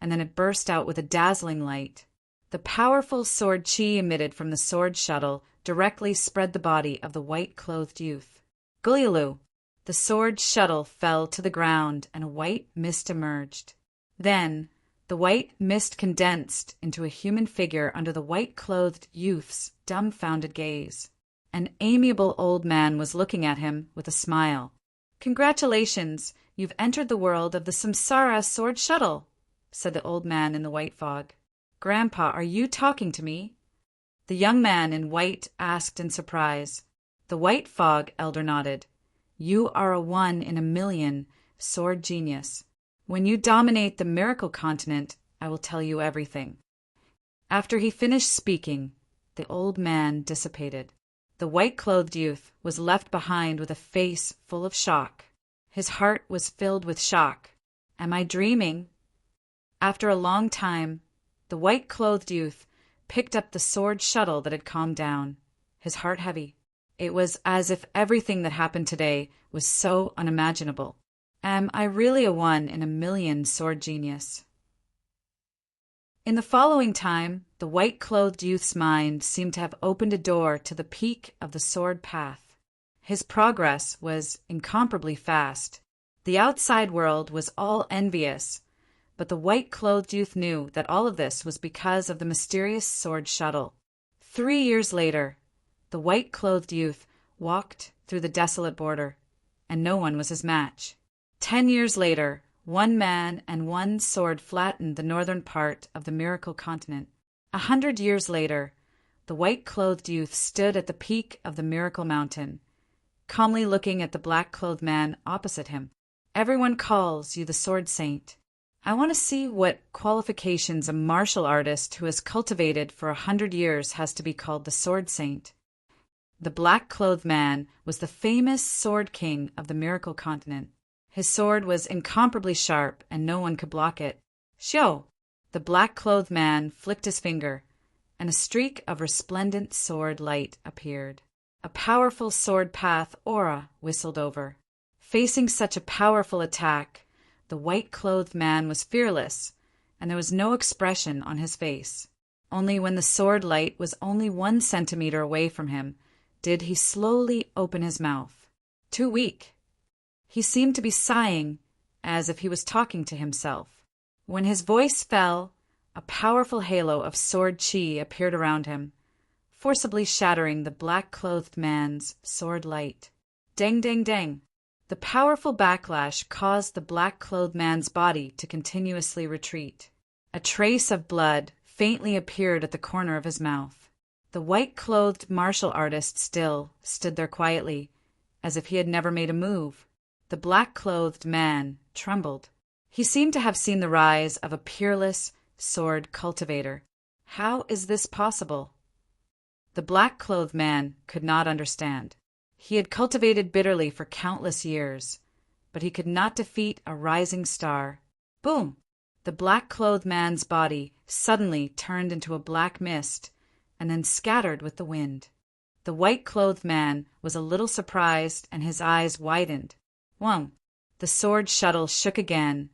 and then it burst out with a dazzling light. The powerful sword chi emitted from the sword shuttle directly spread the body of the white-clothed youth. Gulialu! The sword shuttle fell to the ground and a white mist emerged. Then, the white mist condensed into a human figure under the white-clothed youth's dumbfounded gaze. An amiable old man was looking at him with a smile. "Congratulations, you've entered the world of the Samsara sword shuttle," said the old man in the white fog. "Grandpa, are you talking to me?" The young man in white asked in surprise. The white fog elder nodded. "You are a 1 in a million sword genius. When you dominate the Miracle Continent, I will tell you everything." After he finished speaking, the old man dissipated. The white-clothed youth was left behind with a face full of shock. His heart was filled with shock. Am I dreaming? After a long time, the white-clothed youth picked up the sword shuttle that had calmed down, his heart heavy. It was as if everything that happened today was so unimaginable. Am I really a 1 in a million sword genius? In the following time, the white-clothed youth's mind seemed to have opened a door to the peak of the sword path. His progress was incomparably fast. The outside world was all envious, but the white-clothed youth knew that all of this was because of the mysterious sword shuttle. 3 years later, the white-clothed youth walked through the desolate border, and no one was his match. 10 years later, 1 man and 1 sword flattened the northern part of the Miracle Continent. 100 years later, the white-clothed youth stood at the peak of the Miracle Mountain, calmly looking at the black-clothed man opposite him. "Everyone calls you the Sword Saint. I want to see what qualifications a martial artist who has cultivated for 100 years has to be called the Sword Saint." The black-clothed man was the famous Sword King of the Miracle Continent. His sword was incomparably sharp, and no one could block it. "Xiao!" The black-clothed man flicked his finger, and a streak of resplendent sword light appeared. A powerful sword path aura whistled over. Facing such a powerful attack, the white-clothed man was fearless, and there was no expression on his face. Only when the sword light was only 1 centimeter away from him did he slowly open his mouth. Too weak. He seemed to be sighing, as if he was talking to himself. When his voice fell, a powerful halo of sword chi appeared around him, forcibly shattering the black-clothed man's sword light. Dang, dang, dang. The powerful backlash caused the black-clothed man's body to continuously retreat. A trace of blood faintly appeared at the corner of his mouth. The white-clothed martial artist still stood there quietly, as if he had never made a move. The black-clothed man trembled. He seemed to have seen the rise of a peerless sword cultivator. How is this possible? The black-clothed man could not understand. He had cultivated bitterly for countless years, but he could not defeat a rising star. Boom! The black-clothed man's body suddenly turned into a black mist and then scattered with the wind. The white-clothed man was a little surprised and his eyes widened. Whong! The sword shuttle shook again,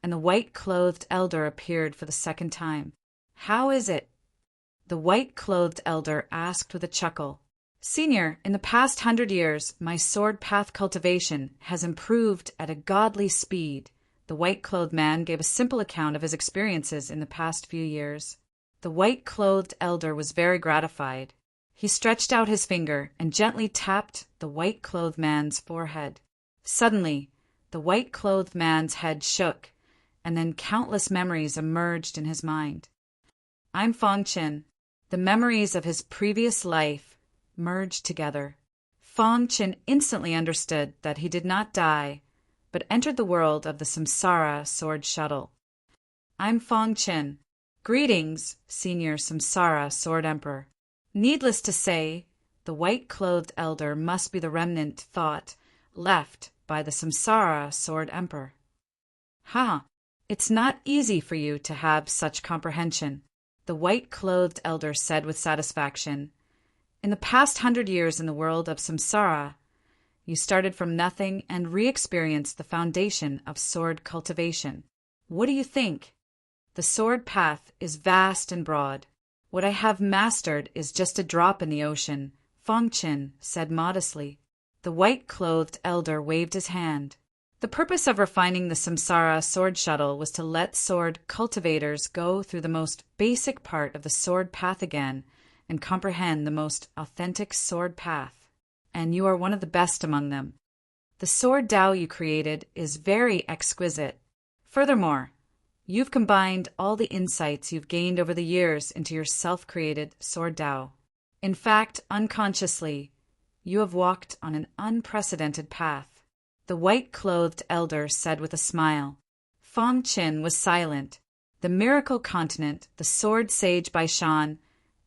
and the white-clothed elder appeared for the second time. "How is it?" the white-clothed elder asked with a chuckle. "Senior, in the past 100 years, my sword path cultivation has improved at a godly speed." The white-clothed man gave a simple account of his experiences in the past few years. The white-clothed elder was very gratified. He stretched out his finger and gently tapped the white-clothed man's forehead. Suddenly, the white-clothed man's head shook, and then countless memories emerged in his mind. "I'm Fong Qin." The memories of his previous life merged together. Fong Qin instantly understood that he did not die, but entered the world of the Samsara sword shuttle. "I'm Fong Qin. Greetings, Senior Samsara Sword Emperor." Needless to say, the white-clothed elder must be the remnant thought left by the Samsara Sword Emperor. "Ha! It's not easy for you to have such comprehension," the white-clothed elder said with satisfaction. "In the past 100 years in the world of Samsara, you started from nothing and re-experienced the foundation of sword cultivation. What do you think? The sword path is vast and broad. What I have mastered is just a drop in the ocean," Fong Qin said modestly. The white-clothed elder waved his hand. The purpose of refining the Samsara sword shuttle was to let sword cultivators go through the most basic part of the sword path again and comprehend the most authentic sword path. And you are one of the best among them. The sword Dao you created is very exquisite. Furthermore, you've combined all the insights you've gained over the years into your self-created sword Dao. In fact, unconsciously, you have walked on an unprecedented path. The white-clothed elder said with a smile. Fong Qin was silent. The miracle continent, the sword sage Baishan,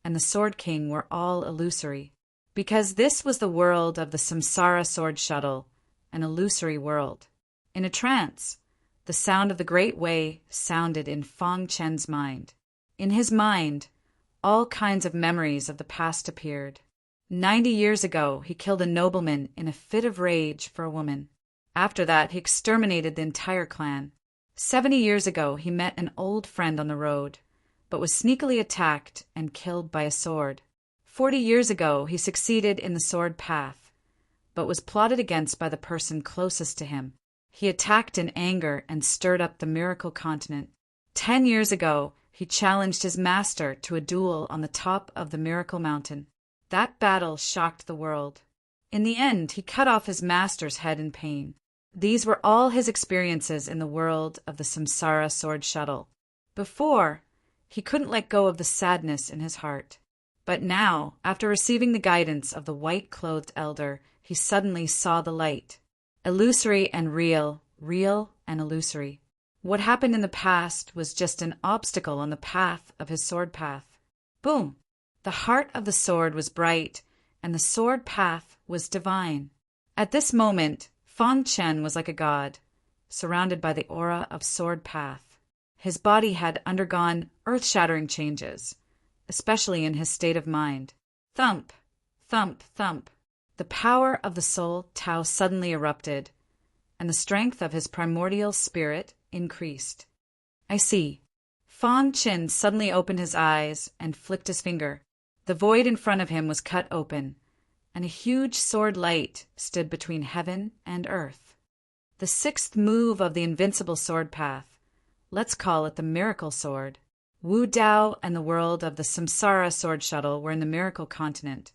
and the sword king were all illusory. Because this was the world of the Samsara sword shuttle, an illusory world. In a trance, the sound of the Great Way sounded in Fong Qin's mind. In his mind, all kinds of memories of the past appeared. 90 years ago, he killed a nobleman in a fit of rage for a woman. After that, he exterminated the entire clan. 70 years ago, he met an old friend on the road, but was sneakily attacked and killed by a sword. 40 years ago, he succeeded in the sword path, but was plotted against by the person closest to him. He attacked in anger and stirred up the miracle continent. 10 years ago, he challenged his master to a duel on the top of the miracle mountain. That battle shocked the world. In the end, he cut off his master's head in pain. These were all his experiences in the world of the Samsara sword shuttle. Before, he couldn't let go of the sadness in his heart. But now, after receiving the guidance of the white-clothed elder, he suddenly saw the light. Illusory and real, real and illusory. What happened in the past was just an obstacle on the path of his sword path. Boom! The heart of the sword was bright, and the sword path was divine. At this moment, Fong Qin was like a god, surrounded by the aura of sword path. His body had undergone earth-shattering changes, especially in his state of mind. Thump, thump, thump. The power of the soul Tao suddenly erupted, and the strength of his primordial spirit increased. I see. Fong Qin suddenly opened his eyes and flicked his finger. The void in front of him was cut open, and a huge sword light stood between heaven and earth. The sixth move of the invincible sword path, let's call it the miracle sword. Wu Dao and the world of the Samsara sword shuttle were in the miracle continent,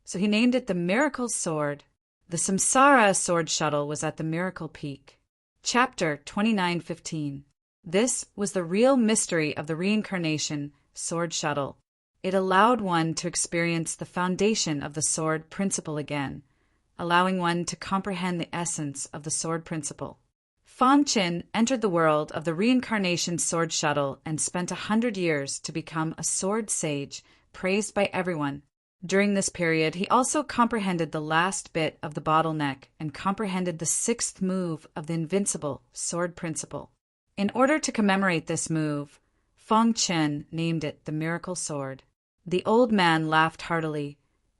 so he named it the miracle sword. The Samsara sword shuttle was at the miracle peak. Chapter 29:15. This was the real mystery of the reincarnation sword shuttle. It allowed one to experience the foundation of the sword principle again, allowing one to comprehend the essence of the sword principle. Fong Qin entered the world of the reincarnation sword shuttle and spent 100 years to become a sword sage, praised by everyone. During this period, he also comprehended the last bit of the bottleneck and comprehended the sixth move of the invincible sword principle. In order to commemorate this move, Fong Chen named it the Miracle Sword. The old man laughed heartily,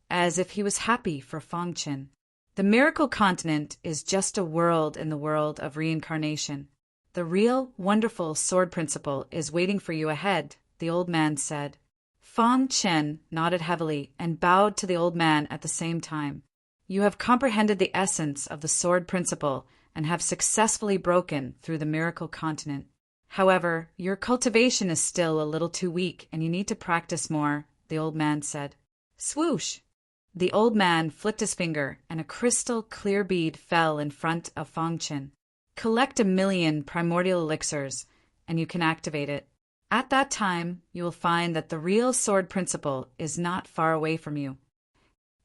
as if he was happy for Fong Chen. The Miracle Continent is just a world in the world of reincarnation. The real, wonderful sword principle is waiting for you ahead, the old man said. Fong Chen nodded heavily and bowed to the old man at the same time. You have comprehended the essence of the sword principle and have successfully broken through the Miracle Continent. However, your cultivation is still a little too weak and you need to practice more, the old man said. Swoosh! The old man flicked his finger and a crystal clear bead fell in front of Fong Chen. Collect 1,000,000 primordial elixirs and you can activate it. At that time, you will find that the real sword principle is not far away from you.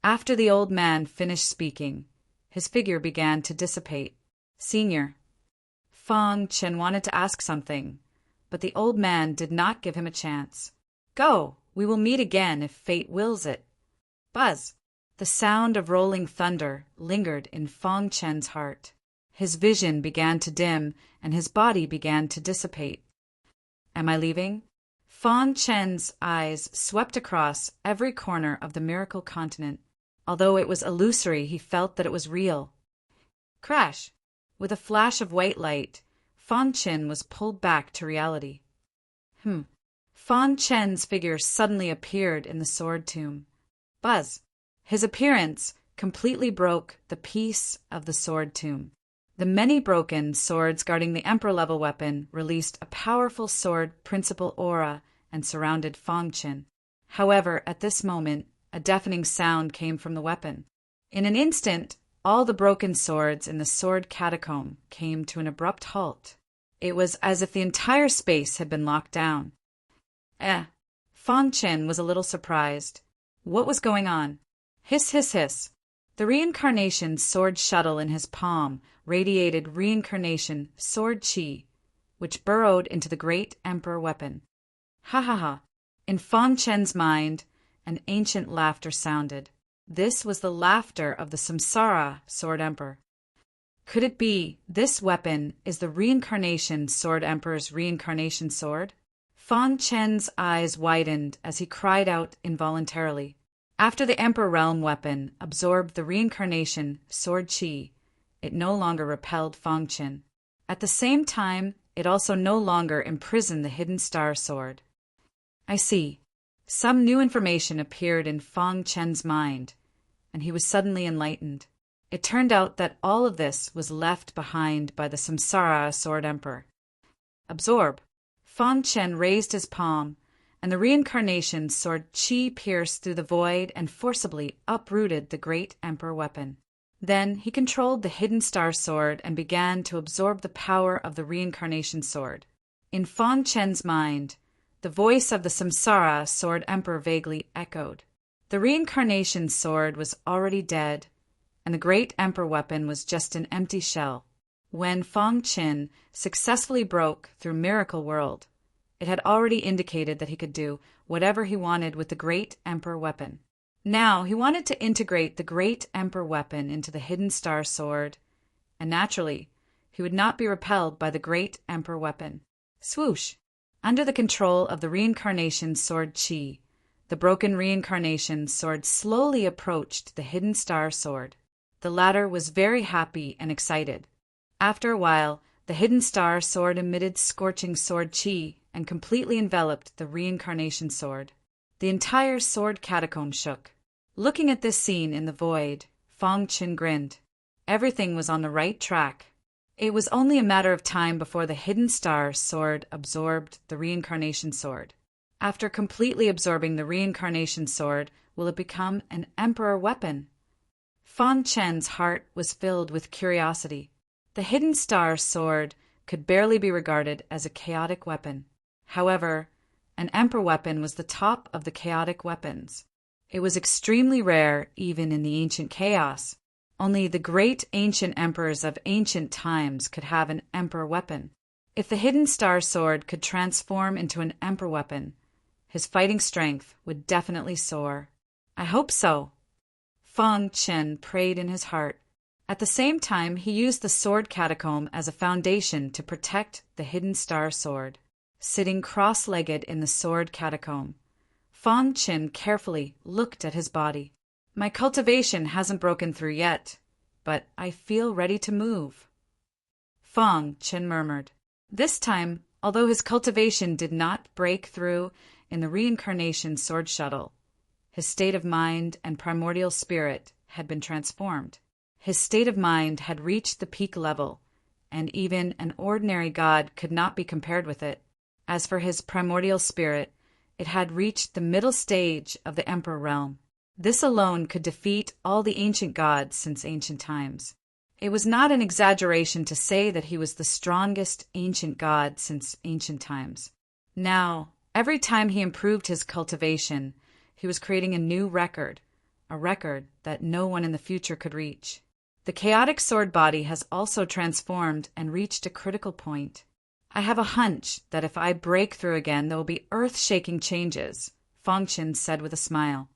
After the old man finished speaking, his figure began to dissipate. Senior. Fong Chen wanted to ask something, but the old man did not give him a chance. Go, we will meet again if fate wills it. Buzz. The sound of rolling thunder lingered in Fong Chen's heart. His vision began to dim and his body began to dissipate. Am I leaving? Fong Chen's eyes swept across every corner of the Miracle Continent. Although it was illusory, he felt that it was real. Crash! With a flash of white light, Fong Chen was pulled back to reality. Fong Chen's figure suddenly appeared in the sword tomb. Buzz! His appearance completely broke the peace of the sword tomb. The many broken swords guarding the Emperor-level weapon released a powerful sword principle aura and surrounded Fong Chen. However, at this moment, a deafening sound came from the weapon. In an instant, all the broken swords in the sword catacomb came to an abrupt halt. It was as if the entire space had been locked down. Fong Chen was a little surprised. What was going on? Hiss, hiss, hiss. The reincarnation sword shuttle in his palm radiated reincarnation sword chi, which burrowed into the great emperor weapon. Ha ha ha. In Fong Chen's mind, an ancient laughter sounded. This was the laughter of the Samsara sword emperor. Could it be this weapon is the reincarnation sword emperor's reincarnation sword? Fong Chen's eyes widened as he cried out involuntarily. After the Emperor Realm weapon absorbed the reincarnation sword chi, it no longer repelled Fong Chen. At the same time, it also no longer imprisoned the hidden star sword. I see. Some new information appeared in Fong Chen's mind, and he was suddenly enlightened. It turned out that all of this was left behind by the Samsara sword emperor. Absorb. Fong Chen raised his palm, and the reincarnation sword chi pierced through the void and forcibly uprooted the great emperor weapon. Then he controlled the hidden star sword and began to absorb the power of the reincarnation sword. In Fong Chen's mind, the voice of the Samsara sword emperor vaguely echoed. The reincarnation sword was already dead, and the great emperor weapon was just an empty shell. When Fong Chen successfully broke through Miracle World, it had already indicated that he could do whatever he wanted with the great emperor weapon. Now he wanted to integrate the great emperor weapon into the hidden star sword, and naturally, he would not be repelled by the great emperor weapon. Swoosh! Under the control of the reincarnation sword chi, the broken reincarnation sword slowly approached the hidden star sword. The latter was very happy and excited. After a while, the hidden star sword emitted scorching sword chi and completely enveloped the reincarnation sword. The entire sword catacomb shook. Looking at this scene in the void, Fong Chen grinned. Everything was on the right track. It was only a matter of time before the hidden star sword absorbed the reincarnation sword. After completely absorbing the reincarnation sword, will it become an emperor weapon? Fong Chen's heart was filled with curiosity. The hidden star sword could barely be regarded as a chaotic weapon. However, an emperor weapon was the top of the chaotic weapons. It was extremely rare even in the ancient chaos. Only the great ancient emperors of ancient times could have an emperor weapon. If the hidden star sword could transform into an emperor weapon, his fighting strength would definitely soar. I hope so. Fong Chen prayed in his heart. At the same time, he used the sword catacomb as a foundation to protect the hidden star sword. Sitting cross-legged in the sword catacomb, Fang Qin carefully looked at his body. My cultivation hasn't broken through yet, but I feel ready to move, Fang Qin murmured. This time, although his cultivation did not break through in the reincarnation sword shuttle, his state of mind and primordial spirit had been transformed. His state of mind had reached the peak level, and even an ordinary god could not be compared with it. As for his primordial spirit, it had reached the middle stage of the Emperor realm. This alone could defeat all the ancient gods since ancient times. It was not an exaggeration to say that he was the strongest ancient god since ancient times. Now, every time he improved his cultivation, he was creating a new record, a record that no one in the future could reach. The chaotic sword body has also transformed and reached a critical point. I have a hunch that if I break through again, there will be earth-shaking changes, Fang Qin said with a smile.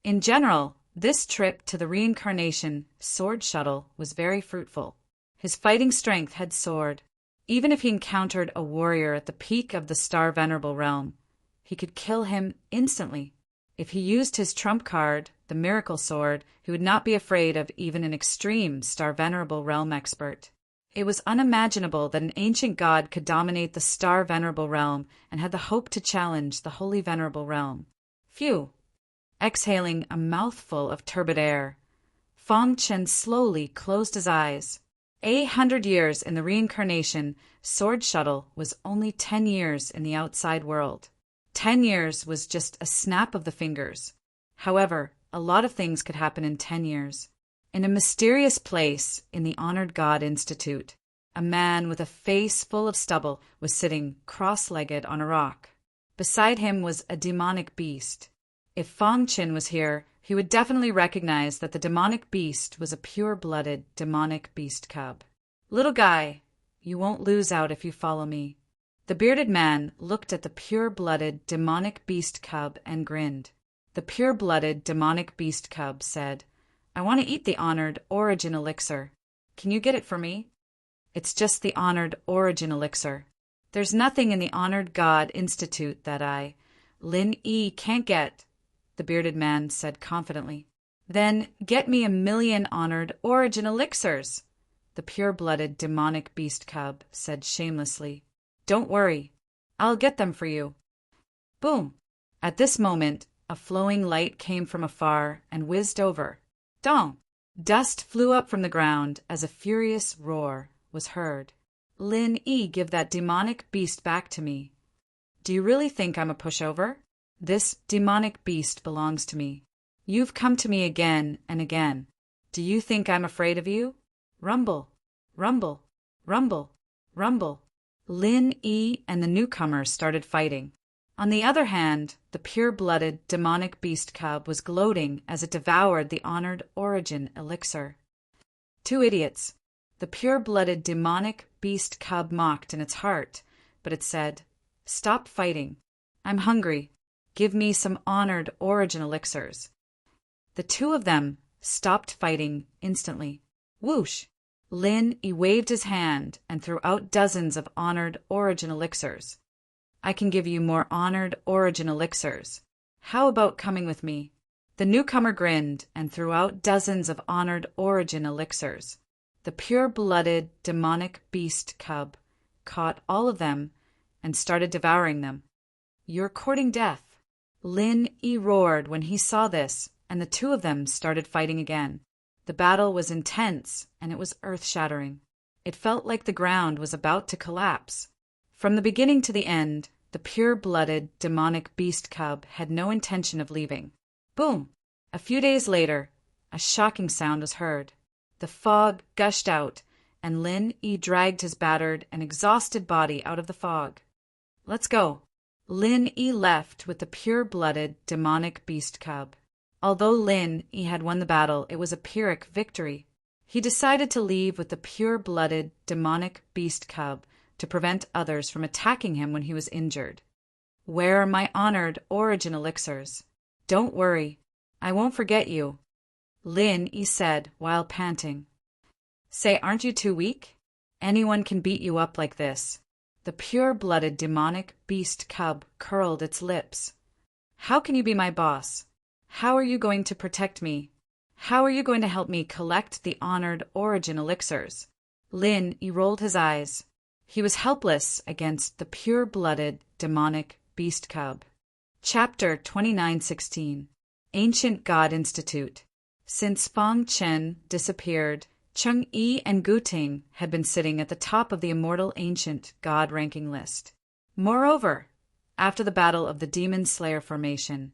In general, this trip to the reincarnation sword shuttle was very fruitful. His fighting strength had soared. Even if he encountered a warrior at the peak of the Star Venerable realm, he could kill him instantly. If he used his trump card, the miracle sword, he would not be afraid of even an extreme Star Venerable realm expert. It was unimaginable that an ancient god could dominate the Star Venerable realm and had the hope to challenge the Holy Venerable realm. Phew! Exhaling a mouthful of turbid air, Fang Qin slowly closed his eyes. 800 years in the reincarnation sword shuttle was only 10 years in the outside world. 10 years was just a snap of the fingers. However, a lot of things could happen in 10 years. In a mysterious place in the Honored God Institute, a man with a face full of stubble was sitting cross-legged on a rock. Beside him was a demonic beast. If Fang Qin was here, he would definitely recognize that the demonic beast was a pure-blooded demonic beast cub. Little guy, you won't lose out if you follow me. The bearded man looked at the pure-blooded demonic beast cub and grinned. The pure-blooded demonic beast cub said, I want to eat the honored origin elixir. Can you get it for me? It's just the honored origin elixir. There's nothing in the Honored God Institute that Lin Yi can't get, the bearded man said confidently. Then get me 1,000,000 honored origin elixirs, the pure-blooded demonic beast cub said shamelessly. Don't worry, I'll get them for you. Boom! At this moment, a flowing light came from afar and whizzed over. Dong! Dust flew up from the ground as a furious roar was heard. Lin Yi, give that demonic beast back to me. Do you really think I'm a pushover? This demonic beast belongs to me. You've come to me again and again. Do you think I'm afraid of you? Rumble, rumble, rumble, rumble. Lin Yi and the newcomer started fighting. On the other hand, the pure-blooded demonic beast cub was gloating as it devoured the honored origin elixir. Two idiots. The pure-blooded demonic beast cub mocked in its heart, but it said, Stop fighting. I'm hungry. Give me some honored origin elixirs. The two of them stopped fighting instantly. Whoosh! Lin Yi waved his hand and threw out dozens of honored origin elixirs. I can give you more honored origin elixirs. How about coming with me? The newcomer grinned and threw out dozens of honored origin elixirs. The pure-blooded demonic beast cub caught all of them and started devouring them. You're courting death. Lin Yi roared when he saw this, and the two of them started fighting again. The battle was intense, and it was earth-shattering. It felt like the ground was about to collapse. From the beginning to the end, the pure-blooded demonic beast cub had no intention of leaving. Boom! A few days later, a shocking sound was heard. The fog gushed out, and Lin Yi dragged his battered and exhausted body out of the fog. Let's go. Lin Yi left with the pure-blooded demonic beast cub. Although Lin Yi had won the battle, it was a Pyrrhic victory. He decided to leave with the pure-blooded demonic beast cub to prevent others from attacking him when he was injured. Where are my honored origin elixirs? Don't worry, I won't forget you, Lin Yi said while panting. Say, aren't you too weak? Anyone can beat you up like this. The pure-blooded demonic beast cub curled its lips. How can you be my boss? How are you going to protect me? How are you going to help me collect the honored origin elixirs? Lin rolled his eyes. He was helpless against the pure-blooded demonic beast cub. Chapter 2916. Ancient God Institute. Since Fang Chen disappeared, Cheng Yi and Gu Ting had been sitting at the top of the immortal ancient God ranking list. Moreover, after the battle of the Demon Slayer formation,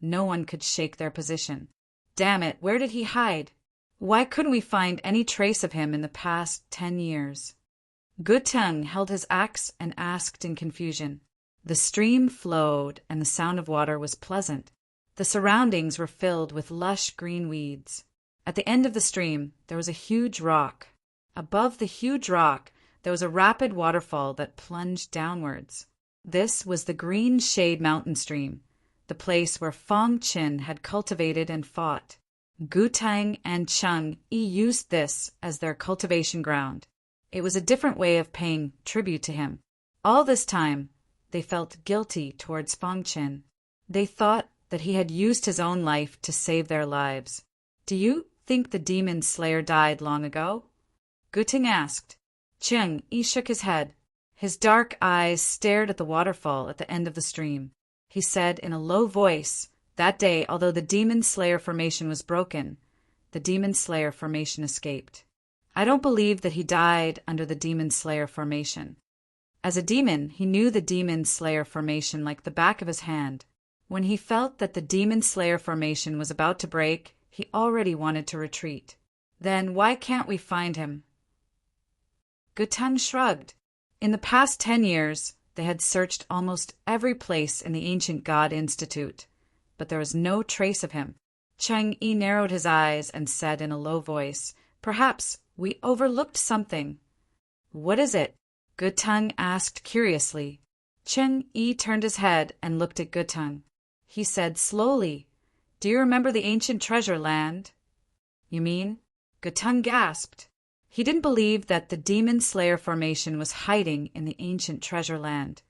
no one could shake their position. Damn it, where did he hide? Why couldn't we find any trace of him in the past 10 years? Gu Ting held his axe and asked in confusion. The stream flowed and the sound of water was pleasant. The surroundings were filled with lush green weeds. At the end of the stream, there was a huge rock. Above the huge rock, there was a rapid waterfall that plunged downwards. This was the Green Shade Mountain Stream, the place where Fang Qin had cultivated and fought. Gu Tang and Cheng Yi used this as their cultivation ground. It was a different way of paying tribute to him. All this time, they felt guilty towards Fang Qin. They thought that he had used his own life to save their lives. Do you think the Demon Slayer died long ago? Gu Ting asked. Cheng Yi shook his head. His dark eyes stared at the waterfall at the end of the stream. He said in a low voice, that day, although the Demon Slayer formation was broken, the Demon Slayer formation escaped. I don't believe that he died under the Demon Slayer formation. As a demon, he knew the Demon Slayer formation like the back of his hand. When he felt that the Demon Slayer formation was about to break, he already wanted to retreat. Then why can't we find him? Gu Ting shrugged. In the past 10 years, they had searched almost every place in the Ancient God Institute, but there was no trace of him. Cheng Yi narrowed his eyes and said in a low voice, perhaps we overlooked something. What is it? Gu Ting asked curiously. Cheng Yi turned his head and looked at Gu Ting. He said slowly, do you remember the ancient treasure land? You mean? Gu Ting gasped. He didn't believe that the Demon Slayer formation was hiding in the ancient treasure land.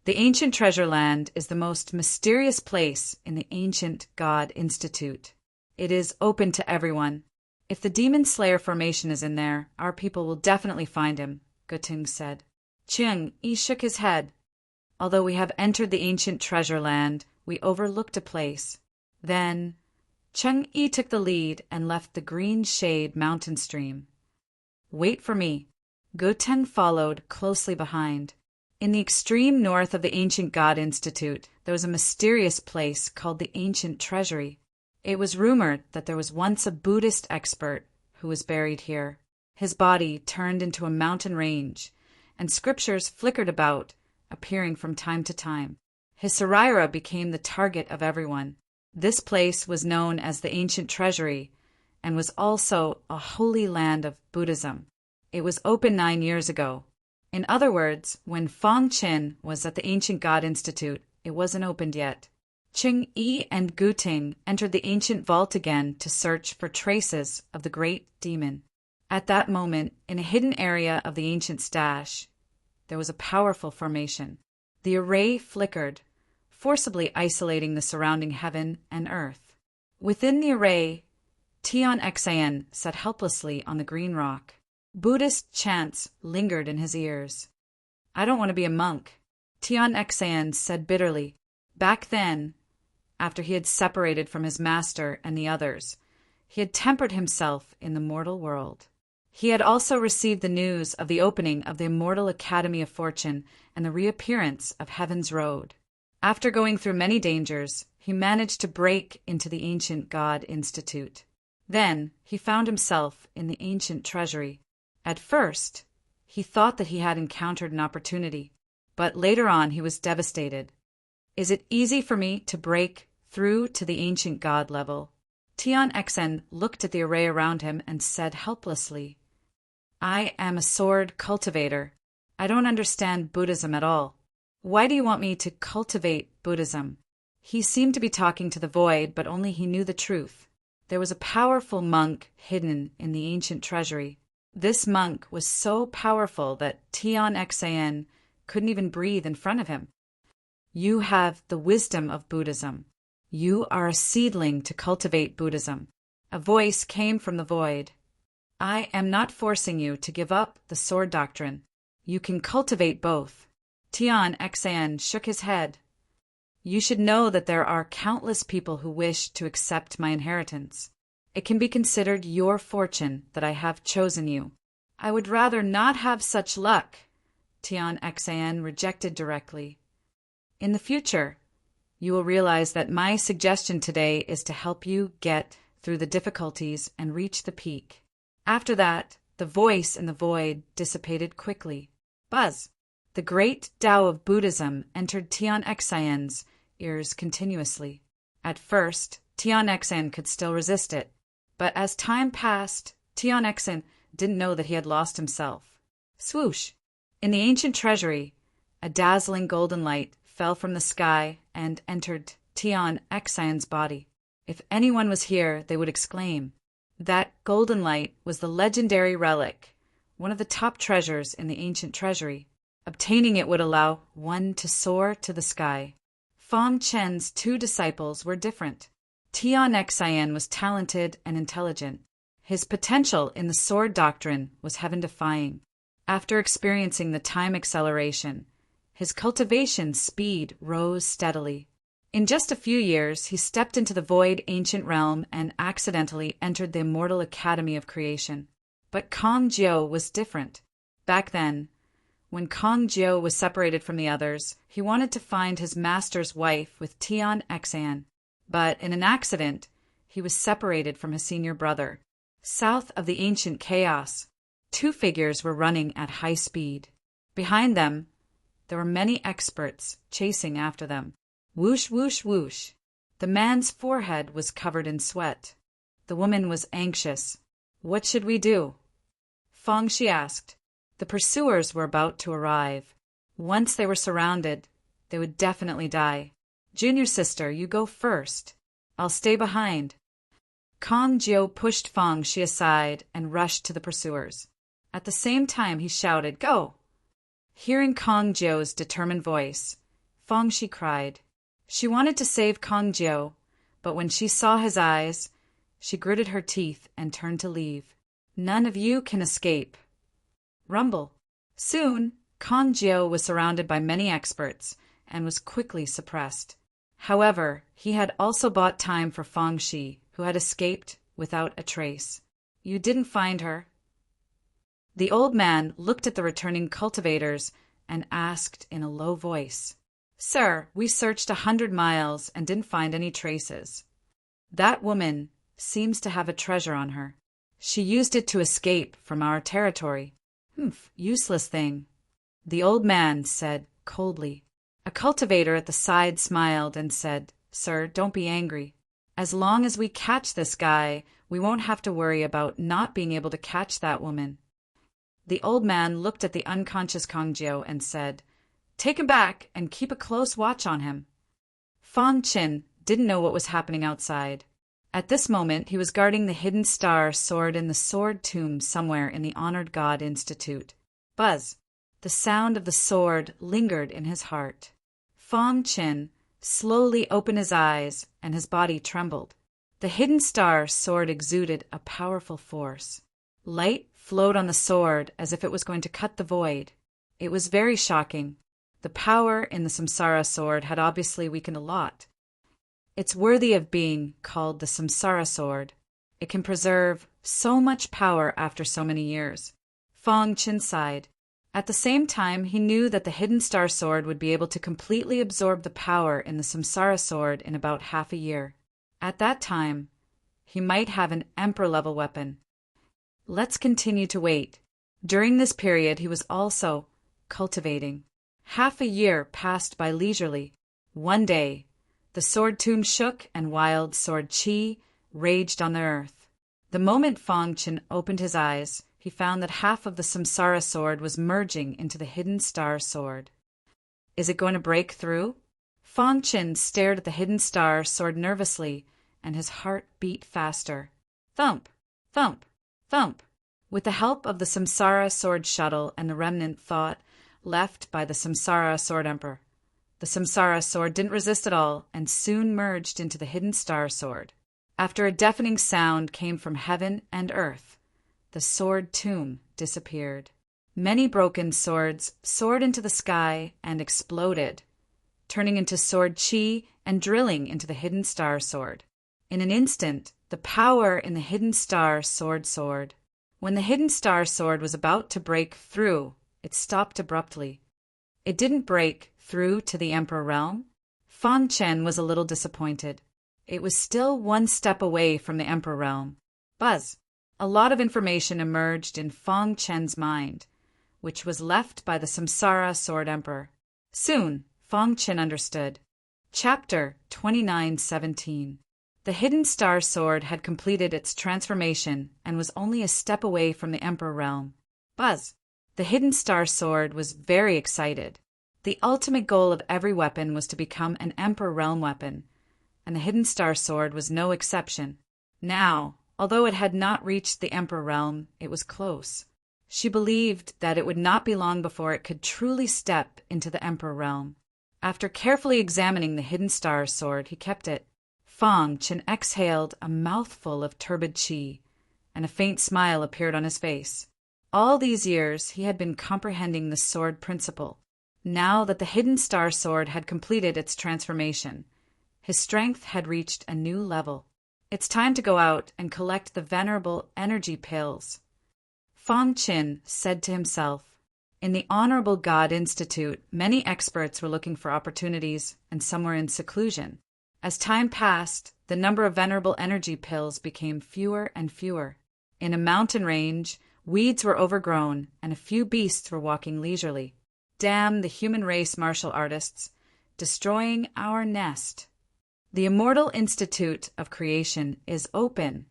The ancient treasure land is the most mysterious place in the Ancient God Institute. It is open to everyone. If the Demon Slayer formation is in there, our people will definitely find him, Gu Ting said. Cheng Yi shook his head. Although we have entered the ancient treasure land, we overlooked a place. Then Cheng Yi took the lead and left the Green Shade Mountain Stream. Wait for me. Gu Ting followed closely behind. In the extreme north of the Ancient God Institute, there was a mysterious place called the Ancient Treasury. It was rumored that there was once a Buddhist expert who was buried here. His body turned into a mountain range, and scriptures flickered about, appearing from time to time. His saraira became the target of everyone. This place was known as the Ancient Treasury and was also a holy land of Buddhism. It was open 9 years ago. In other words, when Fang Qin was at the Ancient God Institute, it wasn't opened yet. Cheng Yi and Gu Ting entered the ancient vault again to search for traces of the great demon. At that moment, in a hidden area of the ancient stash, there was a powerful formation. The array flickered, forcibly isolating the surrounding heaven and earth. Within the array, Tian Xan sat helplessly on the green rock. Buddhist chants lingered in his ears. I don't want to be a monk, Tian Xan said bitterly. Back then, after he had separated from his master and the others, he had tempered himself in the mortal world. He had also received the news of the opening of the Immortal Academy of Fortune and the reappearance of Heaven's Road. After going through many dangers, he managed to break into the Ancient God Institute. Then he found himself in the ancient treasury. At first, he thought that he had encountered an opportunity, but later on he was devastated. Is it easy for me to break through to the ancient God level? Tian Xen looked at the array around him and said helplessly, I am a sword cultivator. I don't understand Buddhism at all. Why do you want me to cultivate Buddhism? He seemed to be talking to the void, but only he knew the truth. There was a powerful monk hidden in the ancient treasury. This monk was so powerful that Tian Xan couldn't even breathe in front of him. You have the wisdom of Buddhism. You are a seedling to cultivate Buddhism. A voice came from the void. I am not forcing you to give up the sword doctrine. You can cultivate both. Tian Xan shook his head. You should know that there are countless people who wish to accept my inheritance. It can be considered your fortune that I have chosen you. I would rather not have such luck, Tian Xan rejected directly. In the future, you will realize that my suggestion today is to help you get through the difficulties and reach the peak. After that, the voice in the void dissipated quickly. Buzz! The great Tao of Buddhism entered Tian Xan's ears continuously. At first, Tian Xan could still resist it, but as time passed, Tian Xan didn't know that he had lost himself. Swoosh! In the ancient treasury, a dazzling golden light fell from the sky and entered Tian Xan's body. If anyone was here, they would exclaim. That golden light was the legendary relic, one of the top treasures in the ancient treasury. Obtaining it would allow one to soar to the sky. Fang Chen's two disciples were different. Tian Xan was talented and intelligent. His potential in the sword doctrine was heaven-defying. After experiencing the time acceleration, his cultivation speed rose steadily. In just a few years, he stepped into the void ancient realm and accidentally entered the immortal academy of creation. But Kong Jiu was different. Back then, when Kong Jiu was separated from the others, he wanted to find his master's wife with Tian Xan. But in an accident, he was separated from his senior brother. South of the ancient chaos, two figures were running at high speed. Behind them, there were many experts chasing after them. Whoosh, whoosh, whoosh. The man's forehead was covered in sweat. The woman was anxious. What should we do? Fang Shi asked. The pursuers were about to arrive. Once they were surrounded, they would definitely die. Junior sister, you go first. I'll stay behind. Kong Jiu pushed Fang Shi aside and rushed to the pursuers. At the same time, he shouted, Go! Hearing Kong Jiu's determined voice, Fang Shi cried. She wanted to save Kong Jiu, but when she saw his eyes, she gritted her teeth and turned to leave. None of you can escape. Rumble. Soon, Kong Jiu was surrounded by many experts and was quickly suppressed. However, he had also bought time for Fang Shi, who had escaped without a trace. You didn't find her. The old man looked at the returning cultivators and asked in a low voice, Sir, we searched 100 miles and didn't find any traces. That woman seems to have a treasure on her. She used it to escape from our territory. Useless thing. The old man said coldly. A cultivator at the side smiled and said, Sir, don't be angry. As long as we catch this guy, we won't have to worry about not being able to catch that woman. The old man looked at the unconscious Kong Jiu and said, Take him back and keep a close watch on him. Fang Qin didn't know what was happening outside. At this moment, he was guarding the hidden star sword in the sword tomb somewhere in the Honored God Institute. Buzz! The sound of the sword lingered in his heart. Fang Qin slowly opened his eyes and his body trembled. The hidden star sword exuded a powerful force. Light flowed on the sword as if it was going to cut the void. It was very shocking. The power in the Samsara sword had obviously weakened a lot. It's worthy of being called the Samsara sword. It can preserve so much power after so many years. Fang Qin sighed. At the same time, he knew that the hidden star sword would be able to completely absorb the power in the Samsara sword in about half a year. At that time, he might have an emperor-level weapon. Let's continue to wait. During this period, he was also cultivating. Half a year passed by leisurely. One day, the sword tomb shook and wild sword chi raged on the earth. The moment Fang Qin opened his eyes, he found that half of the Samsara sword was merging into the hidden star sword. Is it going to break through? Fang Qin stared at the hidden star sword nervously, and his heart beat faster. Thump, thump, thump. With the help of the Samsara Sword Shuttle and the remnant thought left by the Samsara Sword Emperor, the Samsara Sword didn't resist at all and soon merged into the hidden Star Sword. After a deafening sound came from heaven and earth, the sword tomb disappeared. Many broken swords soared into the sky and exploded, turning into sword chi and drilling into the hidden Star Sword. In an instant, the power in the hidden Star Sword soared. When the hidden Star Sword was about to break through, it stopped abruptly. It didn't break through to the Emperor realm. Fan Chen was a little disappointed. It was still one step away from the Emperor realm. Buzz! A lot of information emerged in Fan Chen's mind, which was left by the Samsara Sword Emperor. Soon, Fan Chen understood. Chapter 29:17. The hidden Star Sword had completed its transformation and was only a step away from the Emperor realm. Buzz! The hidden Star Sword was very excited. The ultimate goal of every weapon was to become an Emperor realm weapon, and the hidden Star Sword was no exception. Now, although it had not reached the Emperor realm, it was close. She believed that it would not be long before it could truly step into the Emperor realm. After carefully examining the hidden Star Sword, he kept it. Fan Chen exhaled a mouthful of turbid qi, and a faint smile appeared on his face. All these years he had been comprehending the sword principle. Now that the hidden Star Sword had completed its transformation, his strength had reached a new level. It's time to go out and collect the venerable energy pills, Fan Chen said to himself. In the Honorable God Institute, many experts were looking for opportunities, and some were in seclusion. As time passed, the number of venerable energy pills became fewer and fewer. In a mountain range, weeds were overgrown, and a few beasts were walking leisurely. Damn the human race martial artists, destroying our nest. The Immortal Institute of Creation is open,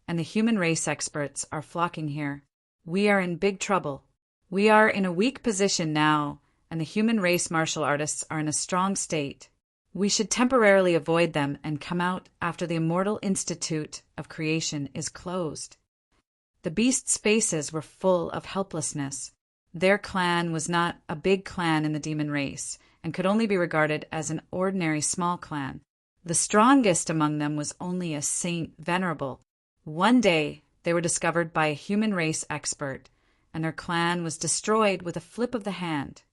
and the human race experts are flocking here. We are in big trouble. We are in a weak position now, and the human race martial artists are in a strong state. We should temporarily avoid them and come out after the Immortal Institute of Creation is closed. The beasts' faces were full of helplessness. Their clan was not a big clan in the demon race, and could only be regarded as an ordinary small clan. The strongest among them was only a Saint Venerable. One day, they were discovered by a human race expert, and their clan was destroyed with a flip of the hand.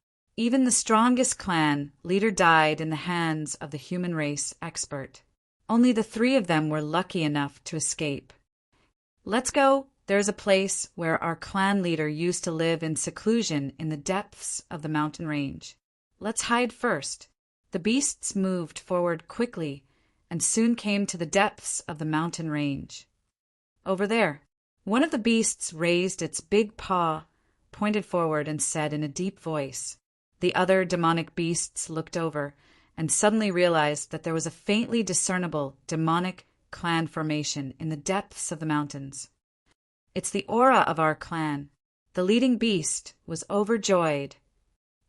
Even the strongest clan leader died in the hands of the human race expert. Only the 3 of them were lucky enough to escape. Let's go. There's a place where our clan leader used to live in seclusion in the depths of the mountain range. Let's hide first. The beasts moved forward quickly and soon came to the depths of the mountain range. Over there, one of the beasts raised its big paw, pointed forward, and said in a deep voice. The other demonic beasts looked over and suddenly realized that there was a faintly discernible demonic clan formation in the depths of the mountains. It's the aura of our clan. The leading beast was overjoyed.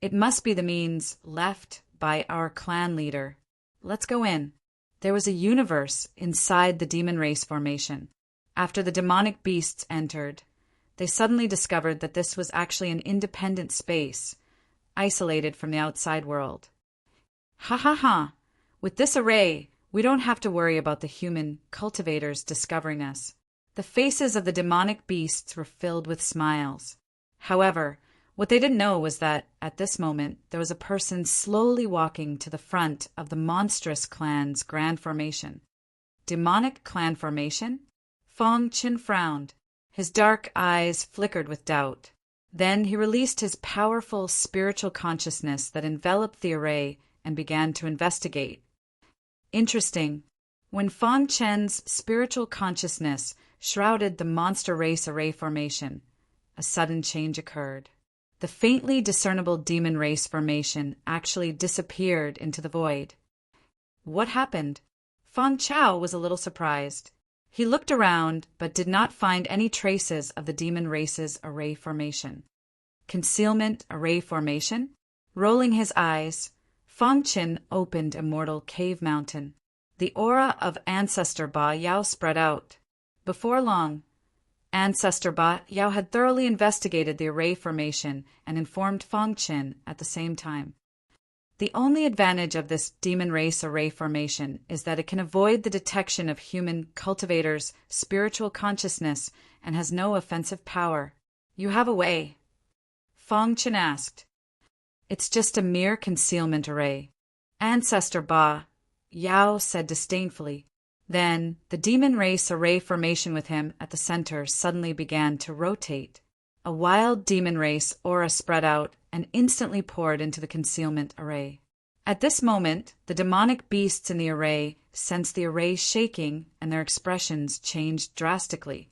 It must be the means left by our clan leader. Let's go in. There was a universe inside the demon race formation. After the demonic beasts entered, they suddenly discovered that this was actually an independent space, isolated from the outside world. Ha ha ha! With this array, we don't have to worry about the human cultivators discovering us. The faces of the demonic beasts were filled with smiles. However, what they didn't know was that, at this moment, there was a person slowly walking to the front of the monstrous clan's grand formation. Demonic clan formation? Fan Chen frowned. His dark eyes flickered with doubt. Then he released his powerful spiritual consciousness that enveloped the array and began to investigate. Interesting. When Fan Chen's spiritual consciousness shrouded the monster race array formation, a sudden change occurred. The faintly discernible demon race formation actually disappeared into the void. What happened? Fan Chao was a little surprised. He looked around, but did not find any traces of the demon race's array formation. Concealment array formation? Rolling his eyes, Fan Chen opened Immortal Cave Mountain. The aura of Ancestor Ba Yao spread out. Before long, Ancestor Ba Yao had thoroughly investigated the array formation and informed Fang Qin at the same time. The only advantage of this demon race array formation is that it can avoid the detection of human cultivators' spiritual consciousness and has no offensive power. You have a way? Fang Qin asked. It's just a mere concealment array. Ancestor Ba Yao said disdainfully. Then, the demon race array formation with him at the center suddenly began to rotate. A wild demon race aura spread out and instantly poured into the concealment array. At this moment, the demonic beasts in the array sensed the array shaking and their expressions changed drastically.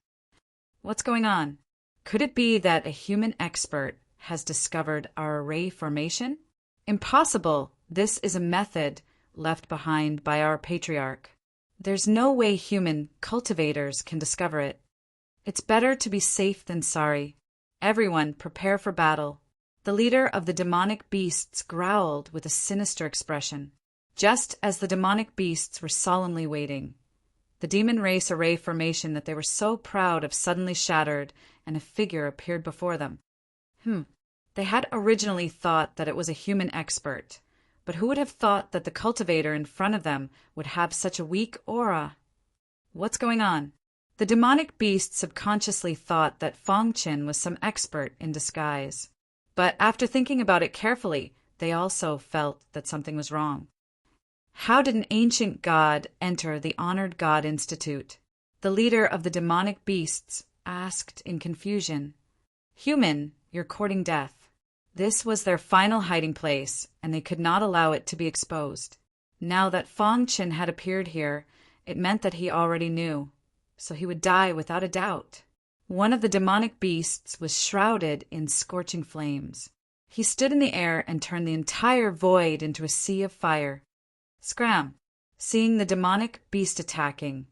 What's going on? Could it be that a human expert has discovered our array formation? Impossible! This is a method left behind by our patriarch. There's no way human cultivators can discover it. It's better to be safe than sorry. Everyone prepare for battle. The leader of the demonic beasts growled with a sinister expression. Just as the demonic beasts were solemnly waiting, the demon race array formation that they were so proud of suddenly shattered and a figure appeared before them. They had originally thought that it was a human expert, but who would have thought that the cultivator in front of them would have such a weak aura? What's going on? The demonic beast subconsciously thought that Fang Qin was some expert in disguise. But after thinking about it carefully, they also felt that something was wrong. How did an ancient god enter the Honored God Institute? The leader of the demonic beasts asked in confusion. Human, you're courting death. This was their final hiding place, and they could not allow it to be exposed. Now that Fang Qin had appeared here, it meant that he already knew. So he would die without a doubt. One of the demonic beasts was shrouded in scorching flames. He stood in the air and turned the entire void into a sea of fire. Scram! Seeing the demonic beast attacking,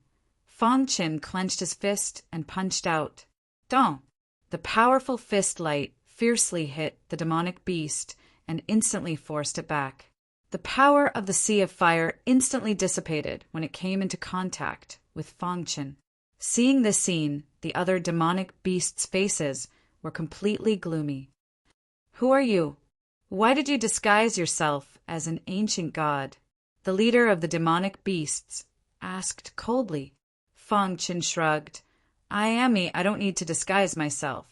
Fang Qin clenched his fist and punched out. Dong! The powerful fist light fiercely hit the demonic beast and instantly forced it back. The power of the sea of fire instantly dissipated when it came into contact with Fang Qin. Seeing this scene, the other demonic beasts' faces were completely gloomy. Who are you? Why did you disguise yourself as an ancient god? The leader of the demonic beasts asked coldly. Fang Qin shrugged. I am me, I don't need to disguise myself.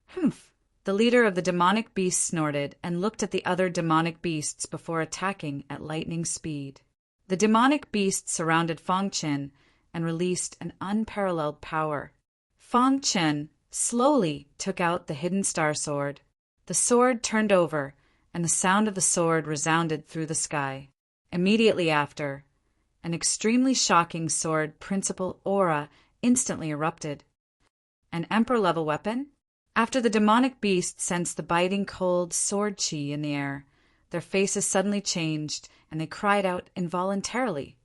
Humph! The leader of the demonic beasts snorted and looked at the other demonic beasts before attacking at lightning speed. The demonic beasts surrounded Fang Qin and released an unparalleled power. Fang Qin slowly took out the hidden star sword. The sword turned over, and the sound of the sword resounded through the sky. Immediately after, an extremely shocking sword principle aura instantly erupted. An emperor-level weapon? After the demonic beasts sensed the biting cold sword chi in the air, their faces suddenly changed, and they cried out involuntarily.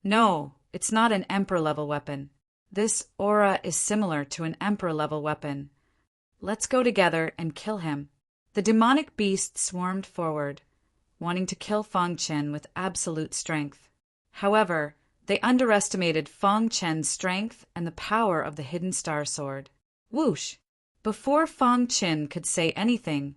No, it's not an emperor-level weapon. This aura is similar to an emperor-level weapon. Let's go together and kill him. The demonic beast swarmed forward, wanting to kill Fang Qin with absolute strength. However, they underestimated Fang Qin's strength and the power of the hidden star sword. Whoosh! Before Fang Qin could say anything,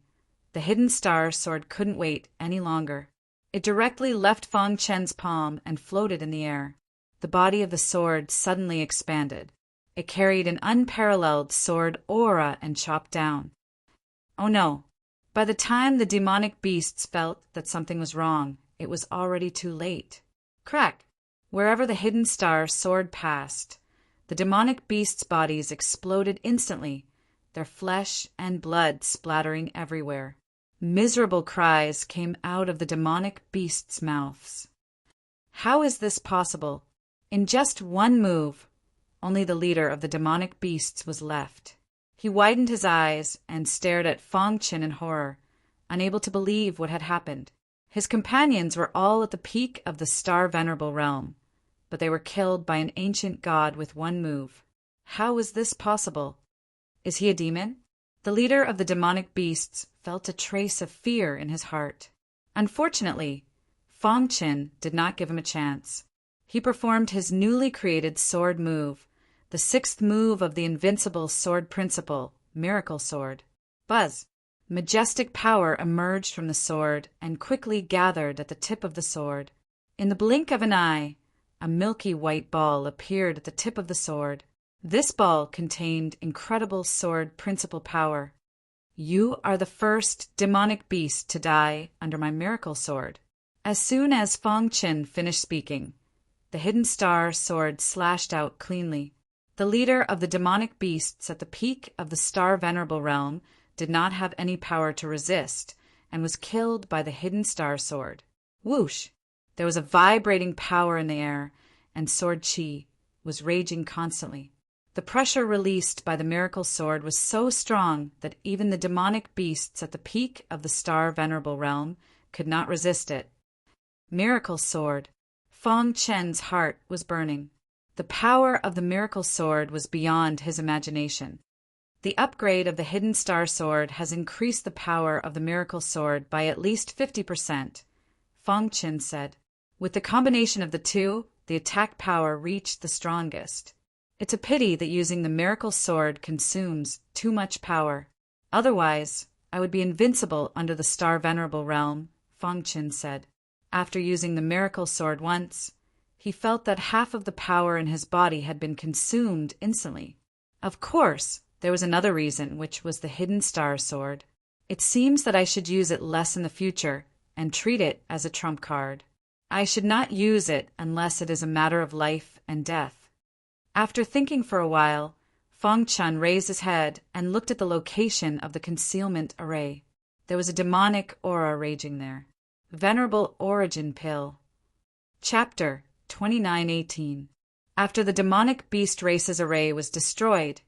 the hidden star sword couldn't wait any longer. It directly left Fang Qin's palm and floated in the air. The body of the sword suddenly expanded. It carried an unparalleled sword aura and chopped down. Oh no! By the time the demonic beasts felt that something was wrong, it was already too late. Crack! Wherever the hidden star sword passed, the demonic beasts' bodies exploded instantly, their flesh and blood splattering everywhere. Miserable cries came out of the demonic beasts' mouths. How is this possible? In just one move, only the leader of the demonic beasts was left. He widened his eyes and stared at Fang Qin in horror, unable to believe what had happened. His companions were all at the peak of the Star-Venerable realm, but they were killed by an ancient god with one move. How was this possible? Is he a demon? The leader of the demonic beasts felt a trace of fear in his heart. Unfortunately, Fang Qin did not give him a chance. He performed his newly created sword move, the sixth move of the invincible sword principle, Miracle Sword. Buzz! Majestic power emerged from the sword and quickly gathered at the tip of the sword. In the blink of an eye, a milky white ball appeared at the tip of the sword. This ball contained incredible sword principle power. You are the first demonic beast to die under my miracle sword. As soon as Fong Qin finished speaking, the hidden star sword slashed out cleanly. The leader of the demonic beasts at the peak of the Star Venerable realm did not have any power to resist and was killed by the hidden star sword. Whoosh! There was a vibrating power in the air, and sword chi was raging constantly. The pressure released by the miracle sword was so strong that even the demonic beasts at the peak of the Star Venerable realm could not resist it. Miracle sword. Fong Chen's heart was burning. The power of the miracle sword was beyond his imagination. The upgrade of the hidden star sword has increased the power of the miracle sword by at least 50%, Fong Chen said. With the combination of the two, the attack power reached the strongest. It's a pity that using the miracle sword consumes too much power. Otherwise, I would be invincible under the Star Venerable realm, Fong Chen said. After using the miracle sword once, he felt that half of the power in his body had been consumed instantly. Of course, there was another reason, which was the hidden star sword. It seems that I should use it less in the future and treat it as a trump card. I should not use it unless it is a matter of life and death. After thinking for a while, Fong Chun raised his head and looked at the location of the concealment array. There was a demonic aura raging there. Venerable Origin Pill. Chapter 2918. After the demonic beast race's array was destroyed,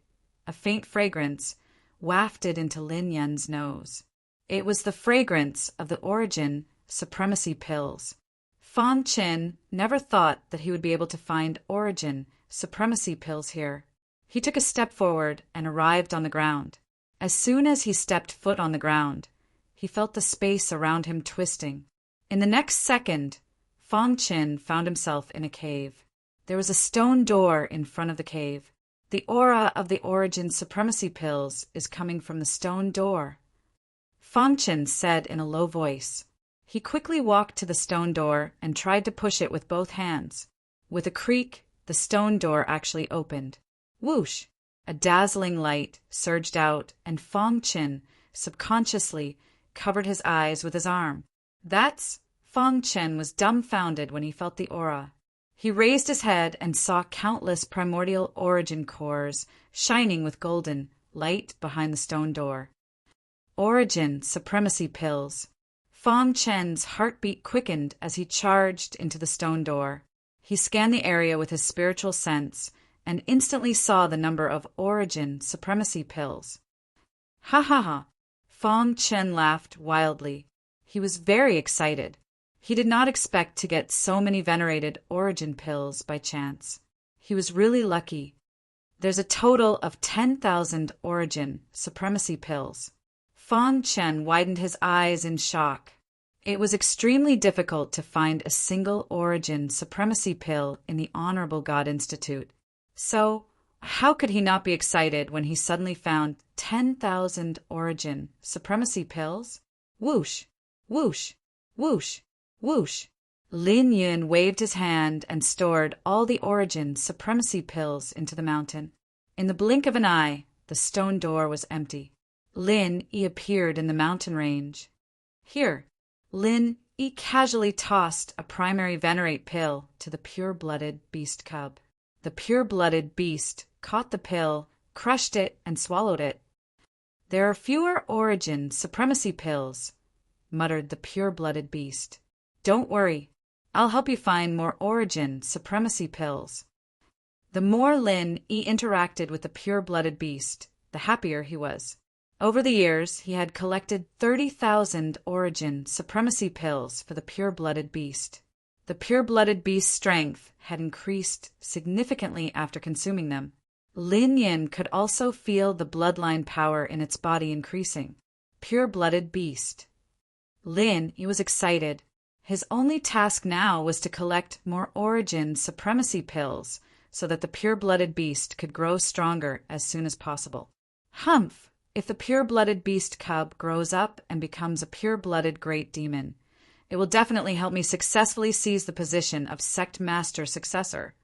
a faint fragrance wafted into Lin Yun's nose. It was the fragrance of the Origin Supremacy Pills. Fong Qin never thought that he would be able to find Origin Supremacy Pills here. He took a step forward and arrived on the ground. As soon as he stepped foot on the ground, he felt the space around him twisting. In the next second, Fong Qin found himself in a cave. There was a stone door in front of the cave. The aura of the Origin Supremacy Pills is coming from the stone door, Fong Qin said in a low voice. He quickly walked to the stone door and tried to push it with both hands. With a creak, the stone door actually opened. Whoosh! A dazzling light surged out, and Fong Qin subconsciously covered his eyes with his arm. Fong Qin was dumbfounded when he felt the aura. He raised his head and saw countless primordial origin cores shining with golden light behind the stone door. Origin Supremacy Pills. Fong Chen's heartbeat quickened as he charged into the stone door. He scanned the area with his spiritual sense and instantly saw the number of Origin Supremacy Pills. Ha ha ha! Fong Chen laughed wildly. He was very excited. He did not expect to get so many venerated Origin Pills by chance. He was really lucky. There's a total of 10,000 Origin Supremacy Pills. Fong Chen widened his eyes in shock. It was extremely difficult to find a single Origin Supremacy Pill in the Honorable God Institute. So, how could he not be excited when he suddenly found 10,000 Origin Supremacy Pills? Whoosh! Whoosh! Whoosh! Whoosh! Lin Yun waved his hand and stored all the Origin Supremacy Pills into the mountain. In the blink of an eye, the stone door was empty. Lin Yi appeared in the mountain range. Here, Lin Yi casually tossed a primary venerate pill to the pure-blooded beast cub. The pure-blooded beast caught the pill, crushed it, and swallowed it. There are fewer Origin Supremacy Pills, muttered the pure-blooded beast. Don't worry, I'll help you find more Origin Supremacy Pills. The more Lin Yi interacted with the pure-blooded beast, the happier he was. Over the years, he had collected 30,000 Origin Supremacy Pills for the pure-blooded beast. The pure-blooded beast's strength had increased significantly after consuming them. Lin Yin could also feel the bloodline power in its body increasing. Pure-blooded beast. Lin, he was excited. His only task now was to collect more Origin Supremacy Pills so that the pure-blooded beast could grow stronger as soon as possible. Humph! If the pure-blooded beast cub grows up and becomes a pure-blooded great demon, it will definitely help me successfully seize the position of sect master successor,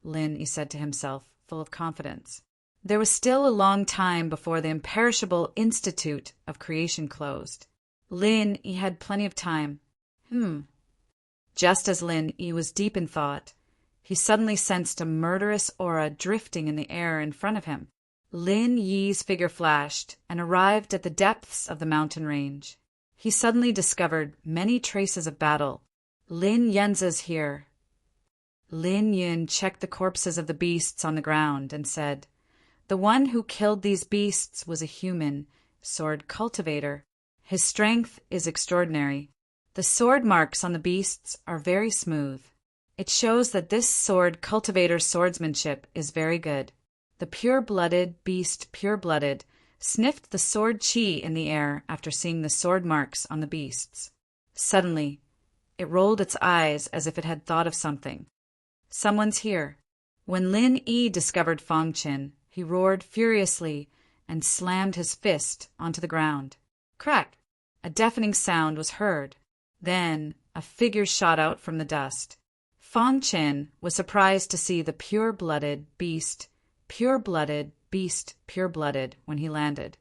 Lin Yi said to himself, full of confidence. There was still a long time before the imperishable Institute of Creation closed. Lin Yi had plenty of time. Just as Lin Yi was deep in thought, he suddenly sensed a murderous aura drifting in the air in front of him. Lin Yi's figure flashed and arrived at the depths of the mountain range. He suddenly discovered many traces of battle. Lin Yanzi's here. Lin Yin checked the corpses of the beasts on the ground and said, "The one who killed these beasts was a human sword cultivator. His strength is extraordinary. The sword marks on the beasts are very smooth. It shows that this sword cultivator's swordsmanship is very good." The pure-blooded beast, pure-blooded, sniffed the sword chi in the air after seeing the sword marks on the beasts. Suddenly, it rolled its eyes as if it had thought of something. "Someone's here." When Lin Yi discovered Fang Qin, he roared furiously and slammed his fist onto the ground. Crack! A deafening sound was heard. Then a figure shot out from the dust. Fang Qin was surprised to see the pure-blooded beast, pure-blooded beast, pure-blooded when he landed.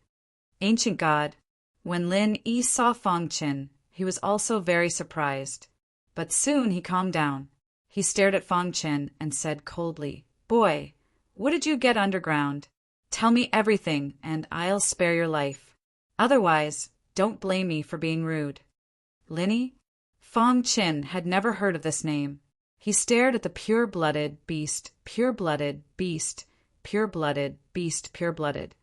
Ancient God, when Lin Yi saw Fang Qin, he was also very surprised. But soon he calmed down. He stared at Fang Qin and said coldly, "Boy, what did you get underground? Tell me everything and I'll spare your life. Otherwise, don't blame me for being rude." Linny? Fang Qin had never heard of this name. He stared at the pure-blooded beast, pure-blooded beast, pure-blooded beast, pure-blooded.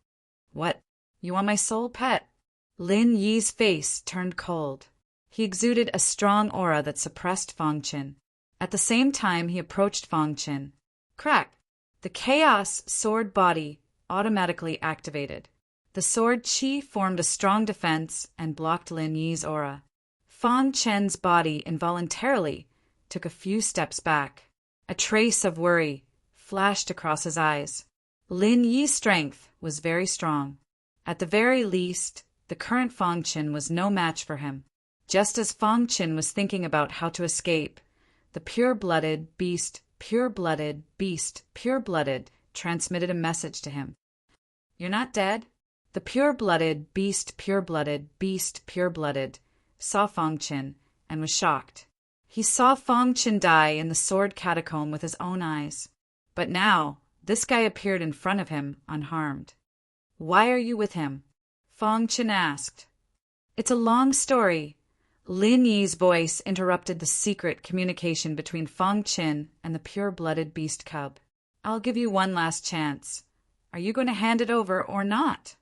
"What? You want my soul, pet?" Lin Yi's face turned cold. He exuded a strong aura that suppressed Fang Qin. At the same time he approached Fang Qin. Crack! The chaos sword body automatically activated. The sword chi formed a strong defense and blocked Lin Yi's aura. Fang Qin's body involuntarily took a few steps back. A trace of worry flashed across his eyes. Lin Yi's strength was very strong. At the very least, the current Fang Qin was no match for him. Just as Fang Qin was thinking about how to escape, the pure-blooded beast, pure-blooded beast, pure-blooded transmitted a message to him. "You're not dead?" The pure-blooded beast, pure-blooded beast, pure-blooded saw Fang Qin and was shocked. He saw Fang Qin die in the sword catacomb with his own eyes. But now, this guy appeared in front of him unharmed. "Why are you with him?" Fang Qin asked. "It's a long story." Lin Yi's voice interrupted the secret communication between Fang Qin and the pure-blooded beast cub. "I'll give you one last chance. Are you going to hand it over or not?"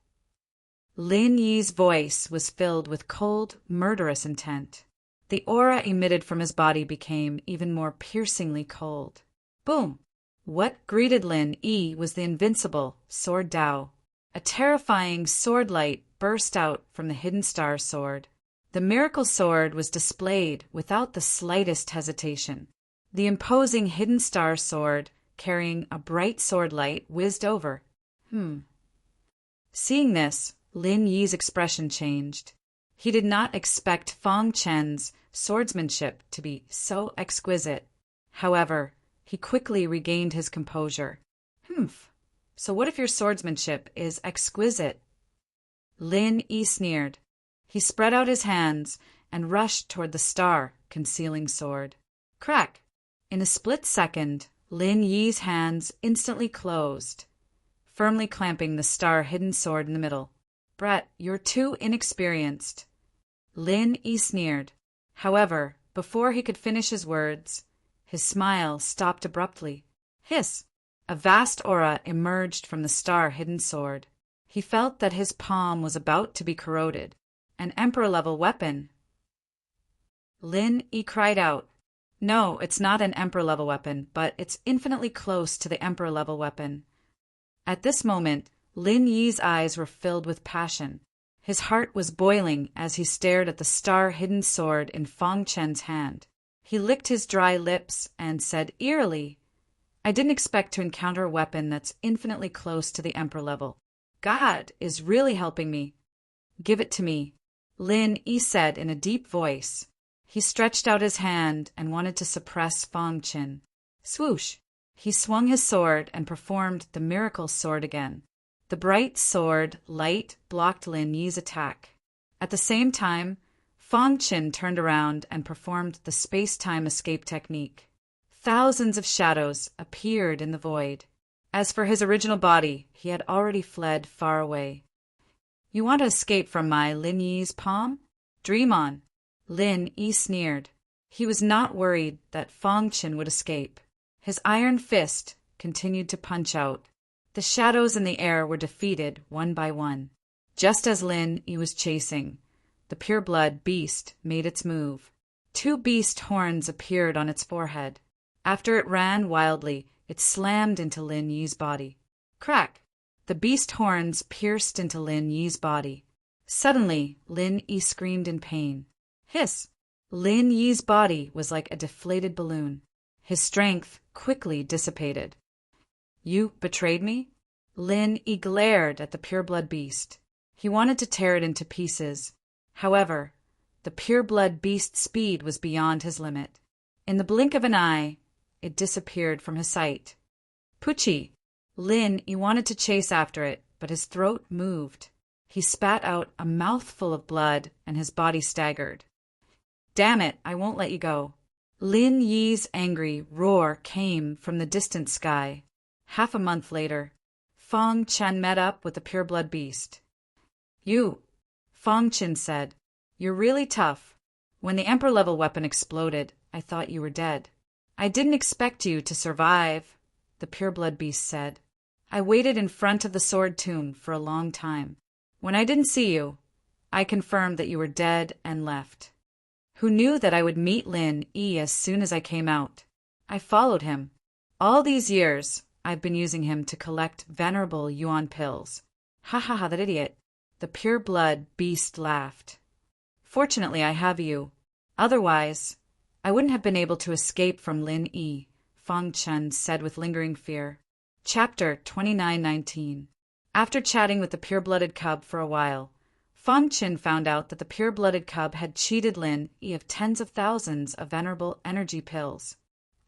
Lin Yi's voice was filled with cold, murderous intent. The aura emitted from his body became even more piercingly cold. Boom! What greeted Lin Yi was the invincible Sword Dao. A terrifying sword light burst out from the hidden star sword. The miracle sword was displayed without the slightest hesitation. The imposing hidden star sword, carrying a bright sword light, whizzed over. Seeing this, Lin Yi's expression changed. He did not expect Fang Qin's swordsmanship to be so exquisite. However, he quickly regained his composure. So what if your swordsmanship is exquisite?" Lin Yi sneered. He spread out his hands and rushed toward the star concealing sword. Crack! In a split second, Lin Yi's hands instantly closed, firmly clamping the star-hidden sword in the middle. "Brett, you're too inexperienced." Lin Yi sneered. However, before he could finish his words, his smile stopped abruptly. Hiss! A vast aura emerged from the star-hidden sword. He felt that his palm was about to be corroded. An Emperor-level weapon. Lin Yi cried out. No, it's not an Emperor-level weapon, but it's infinitely close to the Emperor-level weapon. At this moment, Lin Yi's eyes were filled with passion. His heart was boiling as he stared at the star-hidden sword in Fang Qin's hand. He licked his dry lips and said eerily, I didn't expect to encounter a weapon that's infinitely close to the Emperor level. God is really helping me. Give it to me, Lin Yi said in a deep voice. He stretched out his hand and wanted to suppress Fang Qin. Swoosh! He swung his sword and performed the miracle sword again. The bright sword light blocked Lin Yi's attack. At the same time, Fang Qin turned around and performed the space-time escape technique. Thousands of shadows appeared in the void. As for his original body, he had already fled far away. You want to escape from my Lin Yi's palm? Dream on. Lin Yi sneered. He was not worried that Fang Qin would escape. His iron fist continued to punch out. The shadows in the air were defeated one by one. Just as Lin Yi was chasing, the pureblood beast made its move. 2 beast horns appeared on its forehead. After it ran wildly, it slammed into Lin Yi's body. Crack! The beast horns pierced into Lin Yi's body. Suddenly, Lin Yi screamed in pain. Hiss! Lin Yi's body was like a deflated balloon. His strength quickly dissipated. You betrayed me? Lin Yi glared at the pureblood beast. He wanted to tear it into pieces. However, the pureblood beast's speed was beyond his limit. In the blink of an eye, it disappeared from his sight. Pucci! Lin Yi wanted to chase after it, but his throat moved. He spat out a mouthful of blood, and his body staggered. Damn it, I won't let you go. Lin Yi's angry roar came from the distant sky. Half a month later, Fang Qin met up with the pureblood beast. You, Fang Qin said, you're really tough. When the Emperor-level weapon exploded, I thought you were dead. I didn't expect you to survive, the pureblood beast said. I waited in front of the sword tomb for a long time. When I didn't see you, I confirmed that you were dead and left. Who knew that I would meet Lin Yi as soon as I came out? I followed him. All these years, I've been using him to collect venerable yuan pills. Ha ha ha, that idiot. The pure-blood beast laughed. Fortunately, I have you. Otherwise, I wouldn't have been able to escape from Lin Yi, Fang Qin said with lingering fear. Chapter 2919. After chatting with the pure-blooded cub for a while, Fang Qin found out that the pure-blooded cub had cheated Lin Yi of tens of thousands of venerable energy pills.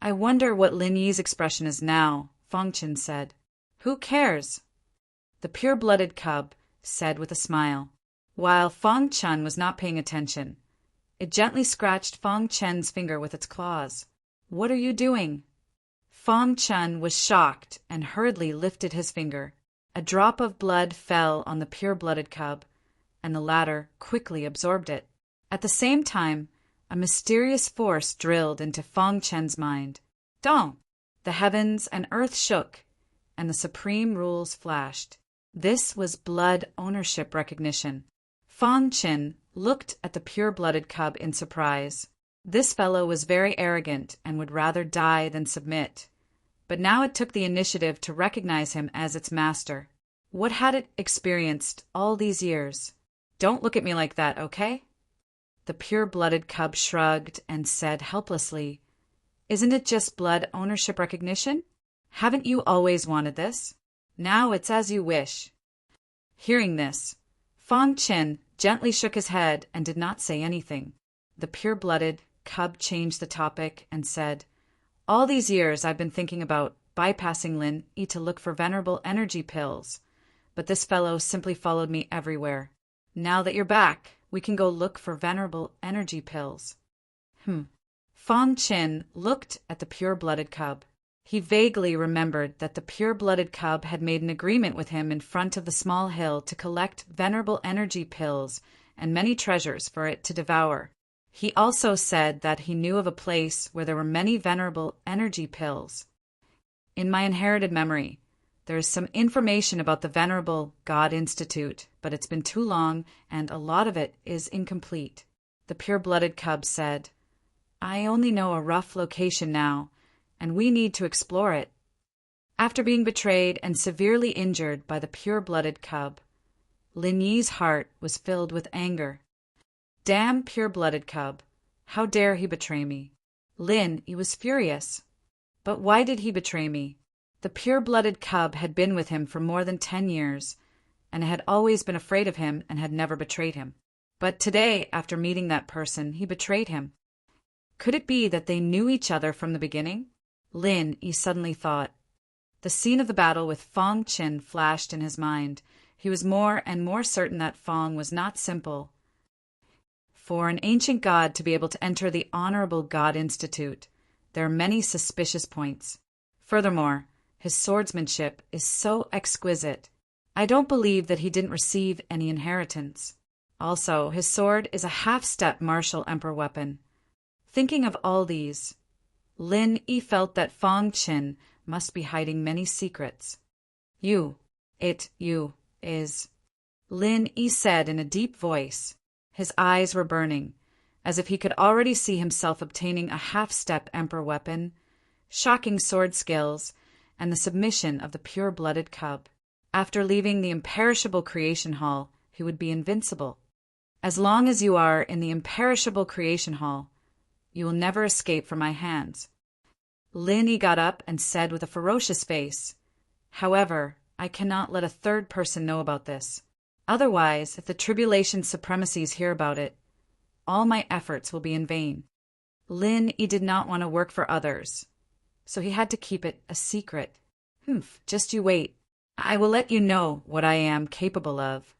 I wonder what Lin Yi's expression is now, Fang Qin said. Who cares? The pure-blooded cub said with a smile. While Fang Qin was not paying attention, it gently scratched Fang Qin's finger with its claws. What are you doing? Fang Qin was shocked and hurriedly lifted his finger. A drop of blood fell on the pure-blooded cub, and the latter quickly absorbed it. At the same time, a mysterious force drilled into Fang Qin's mind. Dong! The heavens and earth shook, and the supreme rules flashed. This was blood ownership recognition. Fang Qin looked at the pure-blooded cub in surprise. This fellow was very arrogant and would rather die than submit. But now it took the initiative to recognize him as its master. What had it experienced all these years? Don't look at me like that, okay? The pure-blooded cub shrugged and said helplessly, Isn't it just blood ownership recognition? Haven't you always wanted this? Now it's as you wish. Hearing this, Fang Qin gently shook his head and did not say anything. The pure-blooded cub changed the topic and said, All these years I've been thinking about bypassing Lin Yi to look for venerable energy pills, but this fellow simply followed me everywhere. Now that you're back, we can go look for venerable energy pills. Fang Qin looked at the pure-blooded cub. He vaguely remembered that the pure-blooded cub had made an agreement with him in front of the small hill to collect venerable energy pills and many treasures for it to devour. He also said that he knew of a place where there were many venerable energy pills. In my inherited memory, there is some information about the Venerable God Institute, but it's been too long and a lot of it is incomplete. The pure-blooded cub said, I only know a rough location now, and we need to explore it. After being betrayed and severely injured by the pure-blooded cub, Lin Yi's heart was filled with anger. Damn pure-blooded cub! How dare he betray me? Lin Yi was furious. But why did he betray me? The pure-blooded cub had been with him for more than 10 years, and had always been afraid of him and had never betrayed him. But today, after meeting that person, he betrayed him. Could it be that they knew each other from the beginning? Lin, he suddenly thought. The scene of the battle with Fong Qin flashed in his mind. He was more and more certain that Fong was not simple. For an ancient god to be able to enter the Honorable God Institute, there are many suspicious points. Furthermore, his swordsmanship is so exquisite. I don't believe that he didn't receive any inheritance. Also, his sword is a half-step martial emperor weapon. Thinking of all these, Lin Yi felt that Fong Qin must be hiding many secrets. You is, Lin Yi said in a deep voice. His eyes were burning, as if he could already see himself obtaining a half-step emperor weapon, shocking sword skills, and the submission of the pure-blooded cub. After leaving the imperishable creation hall, he would be invincible. As long as you are in the imperishable creation hall, you will never escape from my hands. Lin Yi got up and said with a ferocious face, However, I cannot let a third person know about this. Otherwise, if the tribulation supremacies hear about it, all my efforts will be in vain. Lin Yi did not want to work for others, so he had to keep it a secret. Just you wait. I will let you know what I am capable of.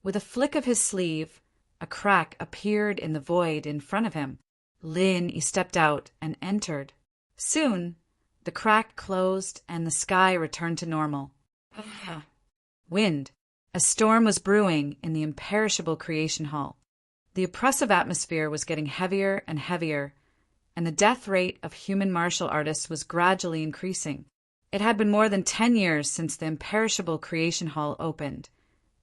With a flick of his sleeve, a crack appeared in the void in front of him. Lin Yi stepped out and entered. Soon, the crack closed and the sky returned to normal. Wind. A storm was brewing in the imperishable creation hall. The oppressive atmosphere was getting heavier and heavier, and the death rate of human martial artists was gradually increasing. It had been more than 10 years since the imperishable creation hall opened,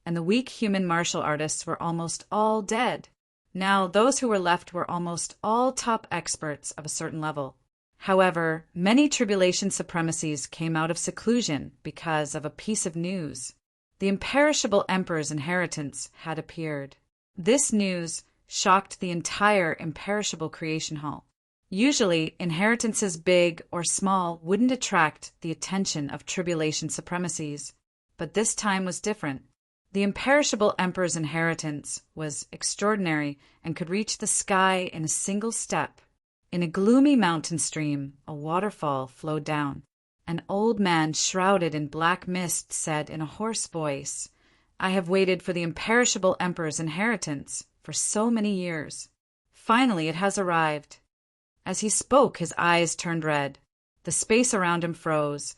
and the weak human martial artists were almost all dead. Now, those who were left were almost all top experts of a certain level. However, many tribulation supremacies came out of seclusion because of a piece of news. The imperishable emperor's inheritance had appeared. This news shocked the entire imperishable creation hall. Usually, inheritances big or small wouldn't attract the attention of tribulation supremacies, but this time was different. The imperishable emperor's inheritance was extraordinary and could reach the sky in a single step. In a gloomy mountain stream, a waterfall flowed down. An old man shrouded in black mist said in a hoarse voice, I have waited for the imperishable emperor's inheritance for so many years. Finally, it has arrived. As he spoke, his eyes turned red. The space around him froze,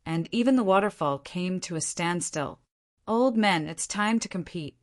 and even the waterfall came to a standstill. Old men, it's time to compete.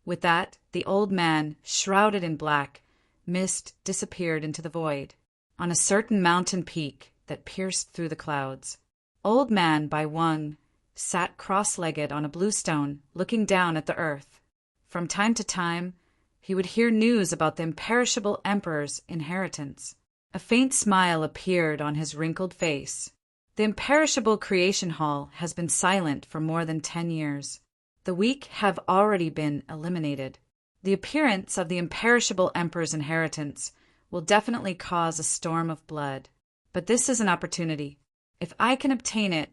With that, the old man, shrouded in black mist, disappeared into the void. On a certain mountain peak that pierced through the clouds, Old Man Bai Wang sat cross-legged on a bluestone, looking down at the earth. From time to time, he would hear news about the imperishable emperor's inheritance. A faint smile appeared on his wrinkled face. The imperishable creation hall has been silent for more than 10 years. The weak have already been eliminated. The appearance of the imperishable emperor's inheritance will definitely cause a storm of blood. But this is an opportunity. If I can obtain it,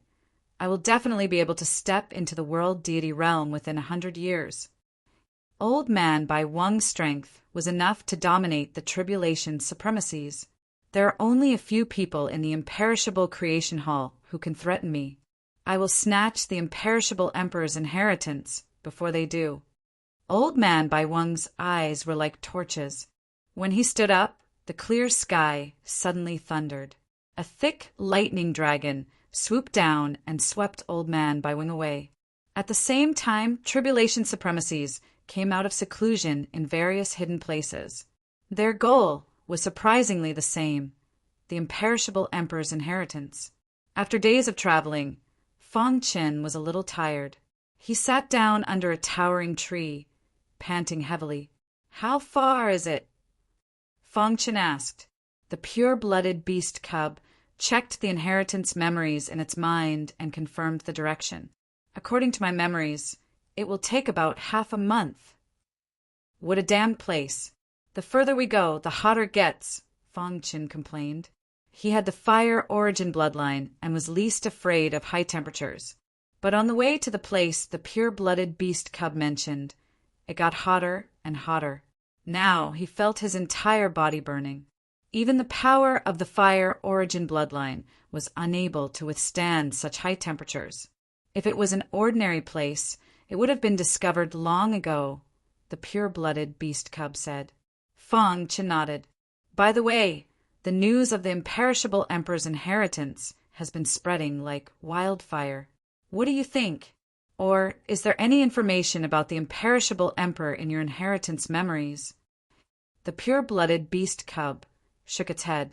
I will definitely be able to step into the world deity realm within 100 years. Old Man Bai Wang's strength was enough to dominate the tribulation supremacies. There are only a few people in the imperishable creation hall who can threaten me. I will snatch the imperishable emperor's inheritance before they do. Old Man Bai Wang's eyes were like torches. When he stood up, the clear sky suddenly thundered. A thick lightning dragon swooped down and swept Old Man Bai Wang away. At the same time, tribulation supremacies came out of seclusion in various hidden places. Their goal was surprisingly the same, the imperishable emperor's inheritance. After days of traveling, Fong Qin was a little tired. He sat down under a towering tree, panting heavily. How far is it? Fong Qin asked. The pure-blooded beast cub checked the inheritance memories in its mind and confirmed the direction. According to my memories, it will take about half a month. What a damned place. The further we go, the hotter it gets, Fong Qin complained. He had the fire origin bloodline and was least afraid of high temperatures. But on the way to the place the pure-blooded beast cub mentioned, it got hotter and hotter. Now he felt his entire body burning. Even the power of the fire origin bloodline was unable to withstand such high temperatures. If it was an ordinary place, it would have been discovered long ago, the pure-blooded beast cub said. Fang Chen nodded. By the way, the news of the imperishable emperor's inheritance has been spreading like wildfire. What do you think? Or is there any information about the imperishable emperor in your inheritance memories? The pure-blooded beast cub shook its head.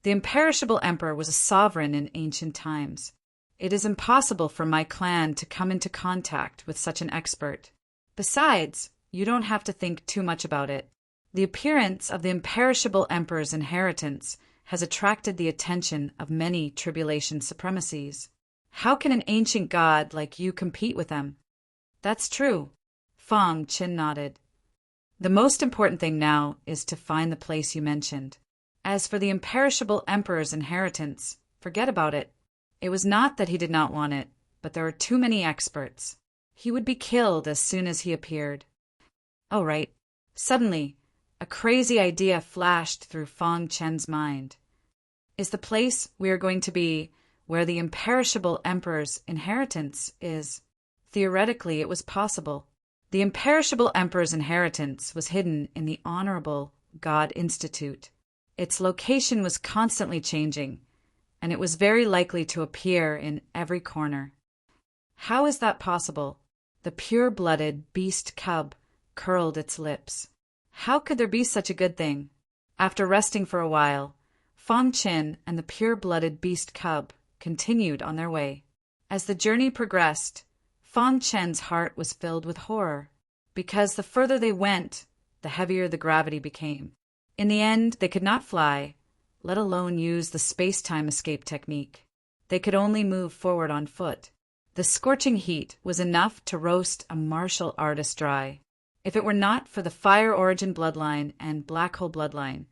The imperishable emperor was a sovereign in ancient times. It is impossible for my clan to come into contact with such an expert. Besides, you don't have to think too much about it. The appearance of the imperishable emperor's inheritance has attracted the attention of many tribulation supremacies. How can an ancient god like you compete with them? That's true. Fang Chen nodded. The most important thing now is to find the place you mentioned. As for the imperishable emperor's inheritance, forget about it. It was not that he did not want it, but there are too many experts. He would be killed as soon as he appeared. Oh, right. Suddenly, a crazy idea flashed through Fang Chen's mind. Is the place we are going to be where the imperishable emperor's inheritance is? Theoretically, it was possible. The imperishable emperor's inheritance was hidden in the Honorable God Institute. Its location was constantly changing, and it was very likely to appear in every corner. How is that possible? The pure-blooded beast cub curled its lips. How could there be such a good thing? After resting for a while, Fang Chen and the pure-blooded beast cub continued on their way. As the journey progressed, Fang Chen's heart was filled with horror, because the further they went, the heavier the gravity became. In the end, they could not fly, let alone use the space-time escape technique. They could only move forward on foot. The scorching heat was enough to roast a martial artist dry. If it were not for the fire origin bloodline and black hole bloodline,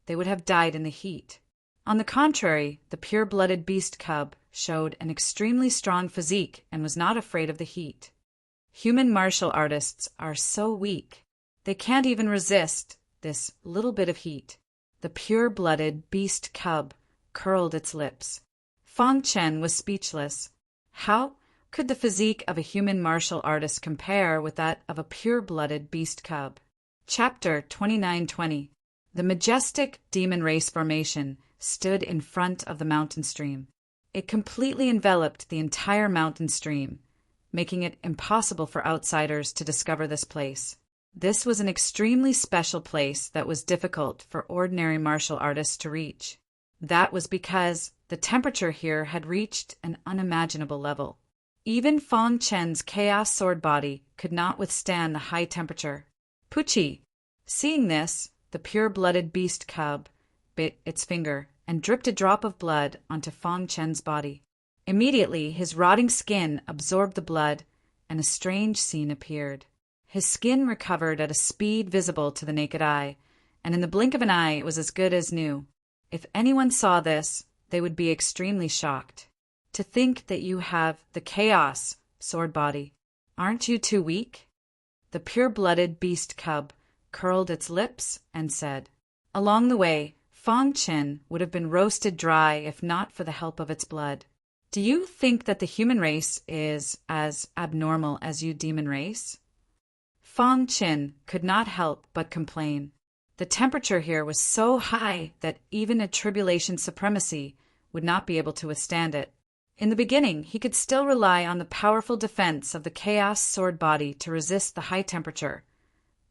they would have died in the heat. On the contrary, the pure-blooded beast cub showed an extremely strong physique and was not afraid of the heat. Human martial artists are so weak, they can't even resist this little bit of heat. The pure-blooded beast cub curled its lips. Fang Chen was speechless. How could the physique of a human martial artist compare with that of a pure-blooded beast cub? Chapter 2920. The majestic demon race formation stood in front of the mountain stream. It completely enveloped the entire mountain stream, making it impossible for outsiders to discover this place. This was an extremely special place that was difficult for ordinary martial artists to reach. That was because the temperature here had reached an unimaginable level. Even Fang Chen's chaos sword body could not withstand the high temperature. Pucci! Seeing this, the pure-blooded beast cub bit its finger and dripped a drop of blood onto Fang Chen's body. Immediately, his rotting skin absorbed the blood, and a strange scene appeared. His skin recovered at a speed visible to the naked eye, and in the blink of an eye it was as good as new. If anyone saw this, they would be extremely shocked. To think that you have the chaos sword body. Aren't you too weak? The pure-blooded beast cub curled its lips and said. Along the way, Fang Chen would have been roasted dry if not for the help of its blood. Do you think that the human race is as abnormal as you demon race? Fang Chen could not help but complain. The temperature here was so high that even a tribulation supremacy would not be able to withstand it. In the beginning, he could still rely on the powerful defense of the chaos sword body to resist the high temperature.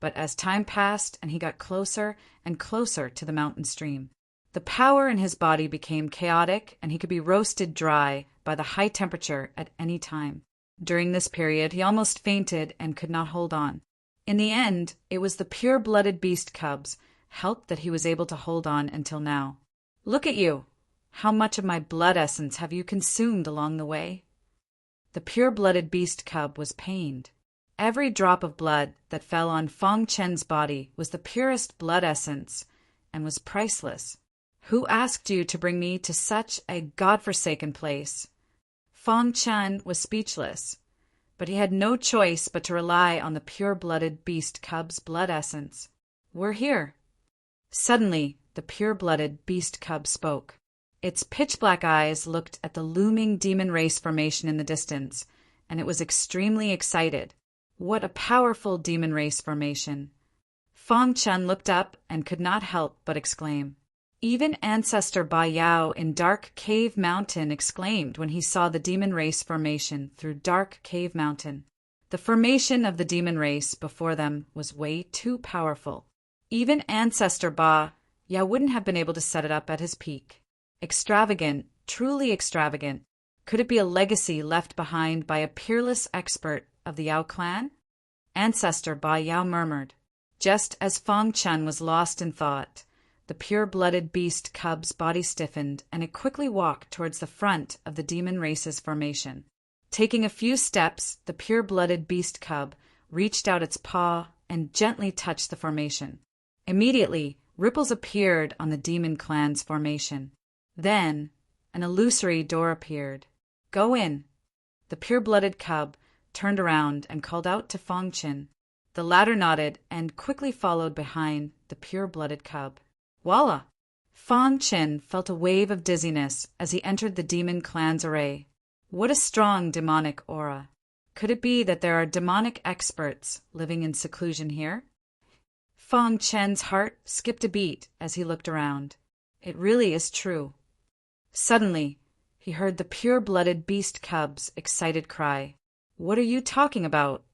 But as time passed and he got closer and closer to the mountain stream, the power in his body became chaotic and he could be roasted dry by the high temperature at any time. During this period, he almost fainted and could not hold on. In the end, it was the pure-blooded beast cub's help that he was able to hold on until now. Look at you! How much of my blood essence have you consumed along the way? The pure-blooded beast cub was pained. Every drop of blood that fell on Fang Chen's body was the purest blood essence and was priceless. Who asked you to bring me to such a godforsaken place? Fang Chen was speechless, but he had no choice but to rely on the pure-blooded beast cub's blood essence. We're here. Suddenly, the pure-blooded beast cub spoke. Its pitch-black eyes looked at the looming demon race formation in the distance, and it was extremely excited. What a powerful demon race formation! Fang Chen looked up and could not help but exclaim. Even Ancestor Ba Yao in Dark Cave Mountain exclaimed when he saw the demon race formation through Dark Cave Mountain. The formation of the demon race before them was way too powerful. Even Ancestor Ba Yao wouldn't have been able to set it up at his peak. Extravagant, truly extravagant. Could it be a legacy left behind by a peerless expert of the Yao clan? Ancestor Ba Yao murmured. Just as Fang Chen was lost in thought, the pure-blooded beast cub's body stiffened and it quickly walked towards the front of the demon race's formation. Taking a few steps, the pure-blooded beast cub reached out its paw and gently touched the formation. Immediately, ripples appeared on the demon clan's formation. Then, an illusory door appeared. Go in. The pure-blooded cub turned around and called out to Fang Chen. The latter nodded and quickly followed behind the pure-blooded cub. Voila! Fang Chen felt a wave of dizziness as he entered the demon clan's array. What a strong demonic aura! Could it be that there are demonic experts living in seclusion here? Fang Chen's heart skipped a beat as he looked around. It really is true. Suddenly, he heard the pure-blooded beast cub's excited cry. What are you talking about?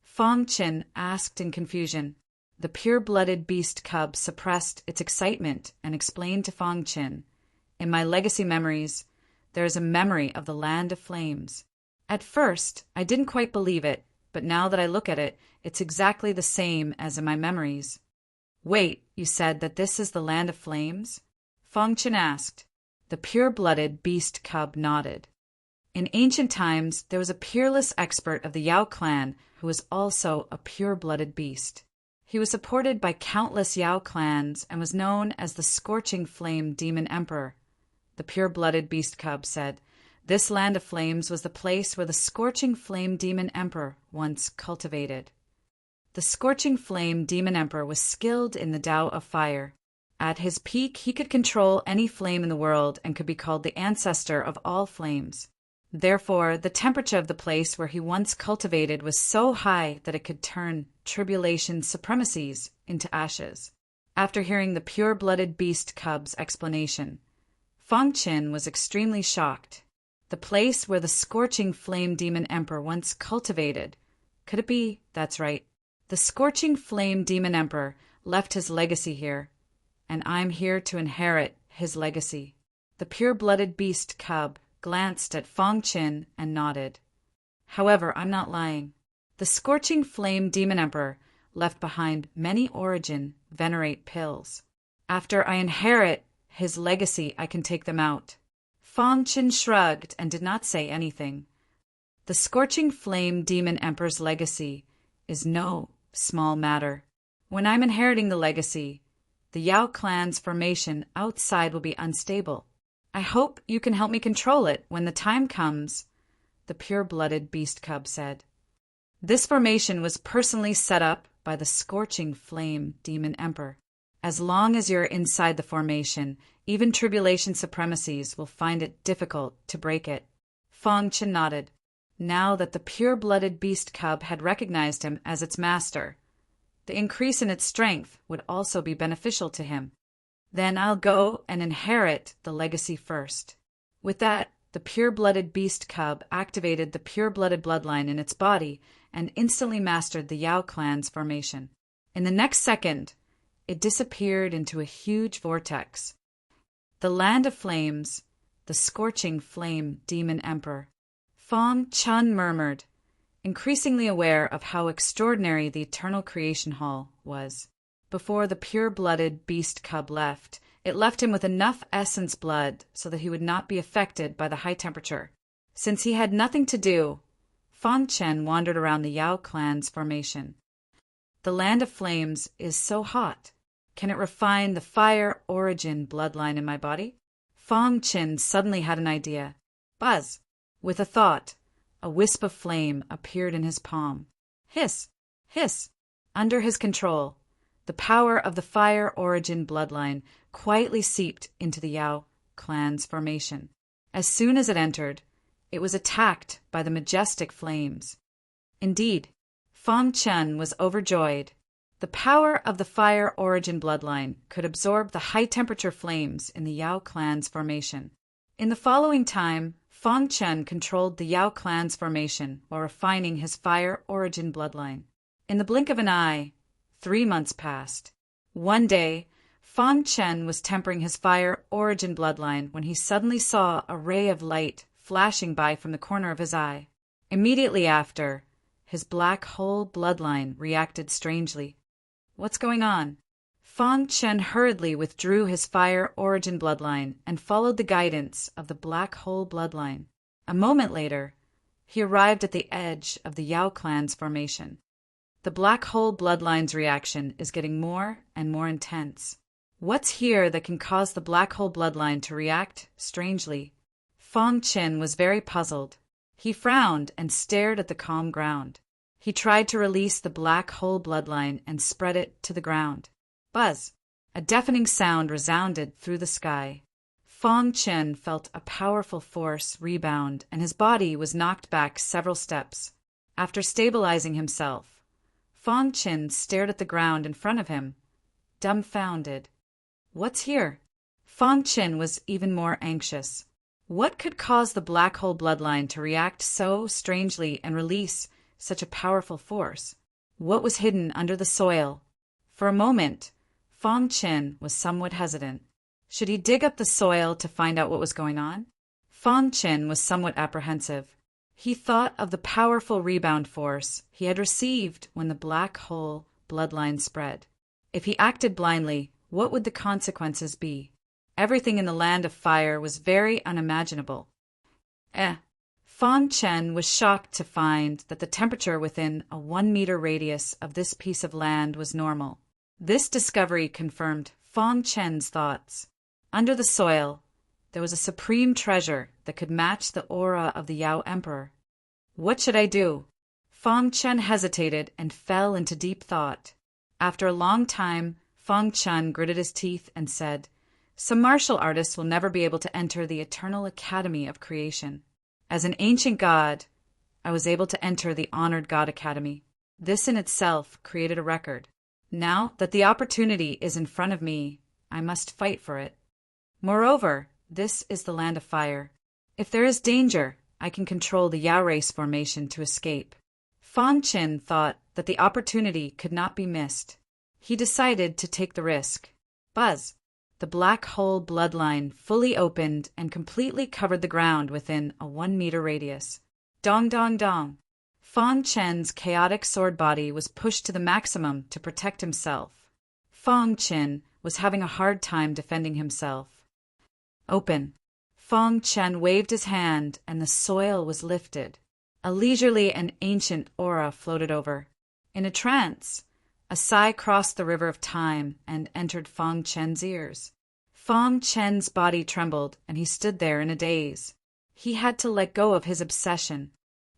Fang Chen asked in confusion. The pure-blooded beast cub suppressed its excitement and explained to Fang Chen, in my legacy memories, there is a memory of the Land of Flames. At first, I didn't quite believe it, but now that I look at it, it's exactly the same as in my memories. Wait, you said that this is the Land of Flames? Fang Chen asked. The pure-blooded beast cub nodded. In ancient times, there was a peerless expert of the Yao clan who was also a pure-blooded beast. He was supported by countless Yao clans and was known as the Scorching Flame Demon Emperor. The pure-blooded beast cub said, this Land of Flames was the place where the Scorching Flame Demon Emperor once cultivated. The Scorching Flame Demon Emperor was skilled in the Tao of Fire. At his peak, he could control any flame in the world and could be called the ancestor of all flames. Therefore, the temperature of the place where he once cultivated was so high that it could turn tribulation supremacies into ashes. After hearing the pure-blooded beast cub's explanation, Fang Chen was extremely shocked. The place where the Scorching Flame Demon Emperor once cultivated. Could it be? That's right. The Scorching Flame Demon Emperor left his legacy here, and I'm here to inherit his legacy. The pure-blooded beast cub glanced at Fang Chen and nodded. However, I'm not lying. The Scorching Flame Demon Emperor left behind many origin venerate pills. After I inherit his legacy, I can take them out. Fang Chen shrugged and did not say anything. The Scorching Flame Demon Emperor's legacy is no small matter. When I'm inheriting the legacy, the Yao clan's formation outside will be unstable. I hope you can help me control it when the time comes, the pure-blooded beast cub said. This formation was personally set up by the Scorching Flame Demon Emperor. As long as you're inside the formation, even tribulation supremacies will find it difficult to break it. Fang Chen nodded. Now that the pure-blooded beast cub had recognized him as its master, the increase in its strength would also be beneficial to him. Then I'll go and inherit the legacy first. With that, the pure-blooded beast cub activated the pure-blooded bloodline in its body and instantly mastered the Yao clan's formation. In the next second, it disappeared into a huge vortex. The Land of Flames, the Scorching Flame Demon Emperor. Fang Chen murmured, increasingly aware of how extraordinary the Eternal Creation Hall was. Before the pure-blooded beast cub left, it left him with enough essence blood so that he would not be affected by the high temperature. Since he had nothing to do, Fang Chen wandered around the Yao clan's formation. The Land of Flames is so hot. Can it refine the fire origin bloodline in my body? Fang Qin suddenly had an idea. Buzz! With a thought, a wisp of flame appeared in his palm. Hiss! Hiss! Under his control, the power of the fire origin bloodline quietly seeped into the Yao clan's formation. As soon as it entered, it was attacked by the majestic flames. Indeed, Fang Chen was overjoyed. The power of the fire origin bloodline could absorb the high-temperature flames in the Yao clan's formation. In the following time, Fang Chen controlled the Yao clan's formation while refining his fire origin bloodline. In the blink of an eye, 3 months passed. One day, Fang Chen was tempering his fire origin bloodline when he suddenly saw a ray of light flashing by from the corner of his eye. Immediately after, his black hole bloodline reacted strangely. What's going on? Fang Chen hurriedly withdrew his fire origin bloodline and followed the guidance of the black hole bloodline. A moment later, he arrived at the edge of the Yao clan's formation. The black hole bloodline's reaction is getting more and more intense. What's here that can cause the black hole bloodline to react strangely? Fang Chen was very puzzled. He frowned and stared at the calm ground. He tried to release the black hole bloodline and spread it to the ground. Buzz! A deafening sound resounded through the sky. Fang Chen felt a powerful force rebound, and his body was knocked back several steps. After stabilizing himself, Fang Chen stared at the ground in front of him, dumbfounded. What's here? Fang Chen was even more anxious. What could cause the black hole bloodline to react so strangely and release such a powerful force? What was hidden under the soil? For a moment, Fang Chen was somewhat hesitant. Should he dig up the soil to find out what was going on? Fang Chen was somewhat apprehensive. He thought of the powerful rebound force he had received when the black hole bloodline spread. If he acted blindly, what would the consequences be? Everything in the land of fire was very unimaginable. Fang Chen was shocked to find that the temperature within a 1-meter radius of this piece of land was normal. This discovery confirmed Fang Chen's thoughts. Under the soil, there was a supreme treasure that could match the aura of the Yao Emperor. What should I do? Fang Chen hesitated and fell into deep thought. After a long time, Fang Chen gritted his teeth and said, "Some martial artists will never be able to enter the eternal academy of creation. As an ancient god, I was able to enter the honored God Academy. This in itself created a record. Now that the opportunity is in front of me, I must fight for it. Moreover, this is the land of fire. If there is danger, I can control the Yao race formation to escape." Fang Chen thought that the opportunity could not be missed. He decided to take the risk. Buzz! The black hole bloodline fully opened and completely covered the ground within a 1-meter radius. Dong dong dong! Fang Chen's chaotic sword body was pushed to the maximum to protect himself. Fang Chen was having a hard time defending himself. Open! Fang Chen waved his hand and the soil was lifted. A leisurely and ancient aura floated over. In a trance, a sigh crossed the river of time and entered Fang Chen's ears. Fang Chen's body trembled and he stood there in a daze. He had to let go of his obsession.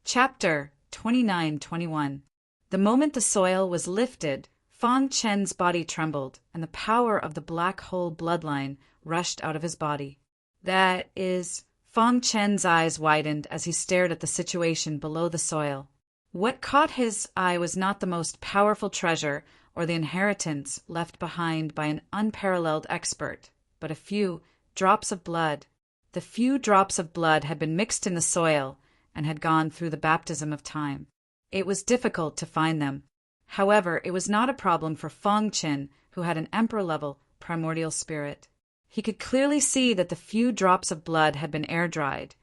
Chapter 29-21. The moment the soil was lifted, Fang Chen's body trembled and the power of the black hole bloodline rushed out of his body. That is, Fang Chen's eyes widened as he stared at the situation below the soil. What caught his eye was not the most powerful treasure or the inheritance left behind by an unparalleled expert, but a few drops of blood. The few drops of blood had been mixed in the soil and had gone through the baptism of time. It was difficult to find them. However, it was not a problem for Fang Chen, who had an emperor-level primordial spirit. He could clearly see that the few drops of blood had been air-dried,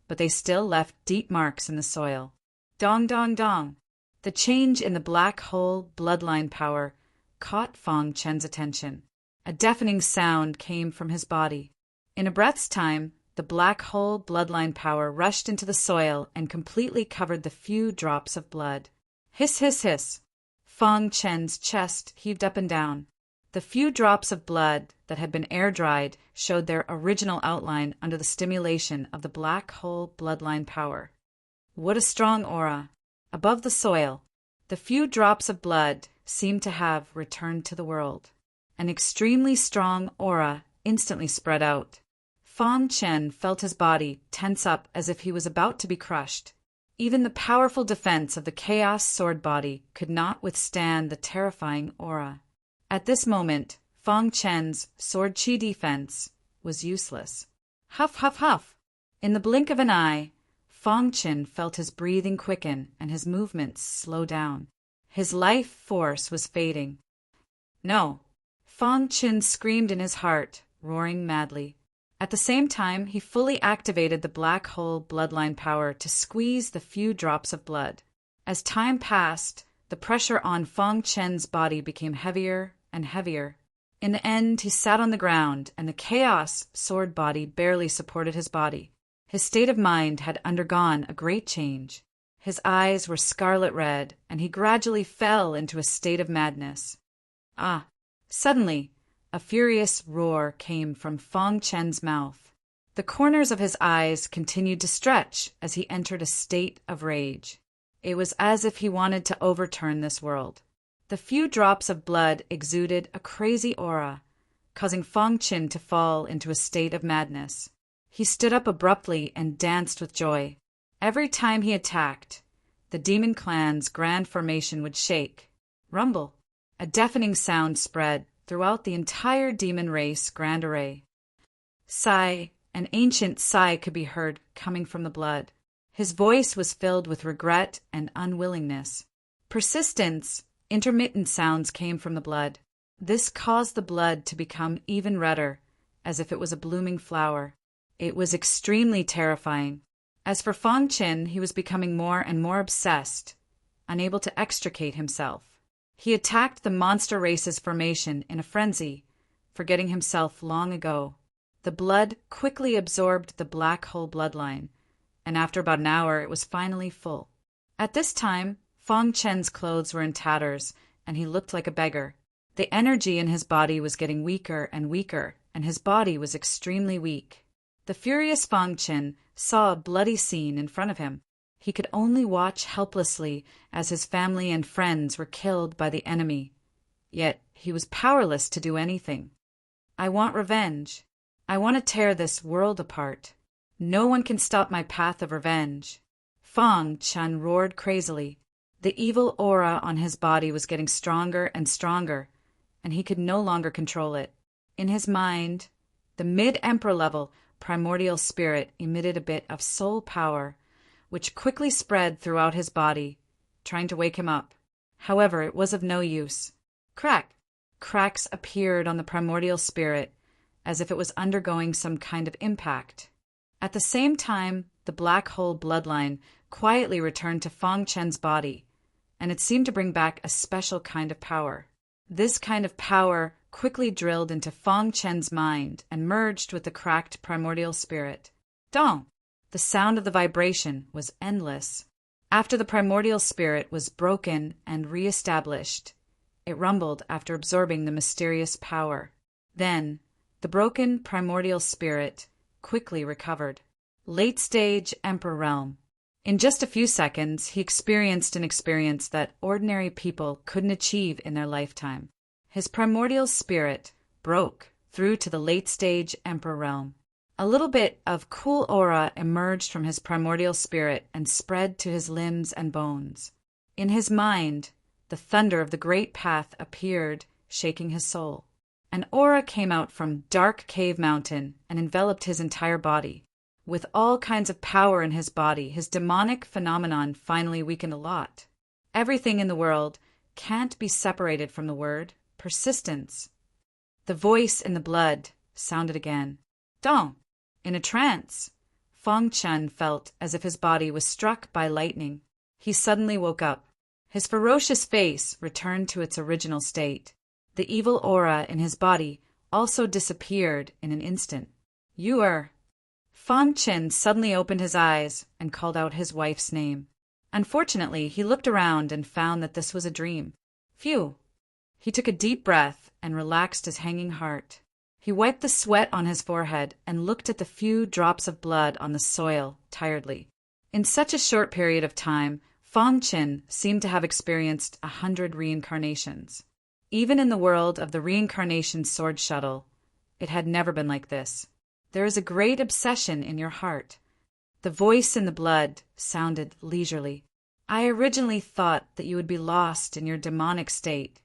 but they still left deep marks in the soil. Dong dong dong! The change in the black hole bloodline power caught Fang Chen's attention. A deafening sound came from his body. In a breath's time, the black hole bloodline power rushed into the soil and completely covered the few drops of blood. Hiss hiss hiss! Fang Chen's chest heaved up and down. The few drops of blood that had been air-dried showed their original outline under the stimulation of the black hole bloodline power. What a strong aura! Above the soil, the few drops of blood seemed to have returned to the world. An extremely strong aura instantly spread out. Fang Chen felt his body tense up as if he was about to be crushed. Even the powerful defense of the Chaos Sword body could not withstand the terrifying aura. At this moment, Fang Chen's sword chi defense was useless. Huff, huff, huff! In the blink of an eye, Fang Chen felt his breathing quicken and his movements slow down. His life force was fading. No! Fang Chen screamed in his heart, roaring madly. At the same time, he fully activated the black hole bloodline power to squeeze the few drops of blood. As time passed, the pressure on Fang Chen's body became heavier and heavier. In the end, he sat on the ground, and the Chaos Sword body barely supported his body. His state of mind had undergone a great change. His eyes were scarlet red, and he gradually fell into a state of madness. Suddenly, a furious roar came from Fang Chen's mouth. The corners of his eyes continued to stretch as he entered a state of rage. It was as if he wanted to overturn this world. The few drops of blood exuded a crazy aura, causing Fang Chen to fall into a state of madness. He stood up abruptly and danced with joy. Every time he attacked, the demon clan's grand formation would shake, rumble. A deafening sound spread throughout the entire demon race grand array. Sigh, an ancient sigh could be heard coming from the blood. His voice was filled with regret and unwillingness. Persistence, intermittent sounds came from the blood. This caused the blood to become even redder, as if it was a blooming flower. It was extremely terrifying. As for Fang Chen, he was becoming more and more obsessed, unable to extricate himself. He attacked the monster race's formation in a frenzy, forgetting himself long ago. The blood quickly absorbed the black hole bloodline, and after about an hour it was finally full. At this time, Fang Chen's clothes were in tatters, and he looked like a beggar. The energy in his body was getting weaker and weaker, and his body was extremely weak. The furious Fang Chen saw a bloody scene in front of him. He could only watch helplessly as his family and friends were killed by the enemy. Yet he was powerless to do anything. I want revenge. I want to tear this world apart. No one can stop my path of revenge. Fang Chen roared crazily. The evil aura on his body was getting stronger and stronger, and he could no longer control it. In his mind, the mid-emperor level primordial spirit emitted a bit of soul power, which quickly spread throughout his body, trying to wake him up. However, it was of no use. Crack! Cracks appeared on the primordial spirit, as if it was undergoing some kind of impact. At the same time, the black hole bloodline quietly returned to Fang Chen's body, and it seemed to bring back a special kind of power. This kind of power quickly drilled into Fang Chen's mind and merged with the cracked primordial spirit. Dong! The sound of the vibration was endless. After the primordial spirit was broken and re-established, it rumbled after absorbing the mysterious power. Then, the broken primordial spirit quickly recovered. Late-stage Emperor Realm. In just a few seconds, he experienced an experience that ordinary people couldn't achieve in their lifetime. His primordial spirit broke through to the late-stage Emperor Realm. A little bit of cool aura emerged from his primordial spirit and spread to his limbs and bones. In his mind, the thunder of the great path appeared, shaking his soul. An aura came out from Dark Cave Mountain and enveloped his entire body. With all kinds of power in his body, his demonic phenomenon finally weakened a lot. Everything in the world can't be separated from the word persistence. The voice in the blood sounded again. Dong! In a trance, Fang Chen felt as if his body was struck by lightning. He suddenly woke up. His ferocious face returned to its original state. The evil aura in his body also disappeared in an instant. You are... Fang Chen suddenly opened his eyes and called out his wife's name. Unfortunately, he looked around and found that this was a dream. Phew! He took a deep breath and relaxed his hanging heart. He wiped the sweat on his forehead and looked at the few drops of blood on the soil tiredly. In such a short period of time, Fang Qin seemed to have experienced 100 reincarnations. Even in the world of the reincarnation sword shuttle, it had never been like this. There is a great obsession in your heart. The voice in the blood sounded leisurely. I originally thought that you would be lost in your demonic state.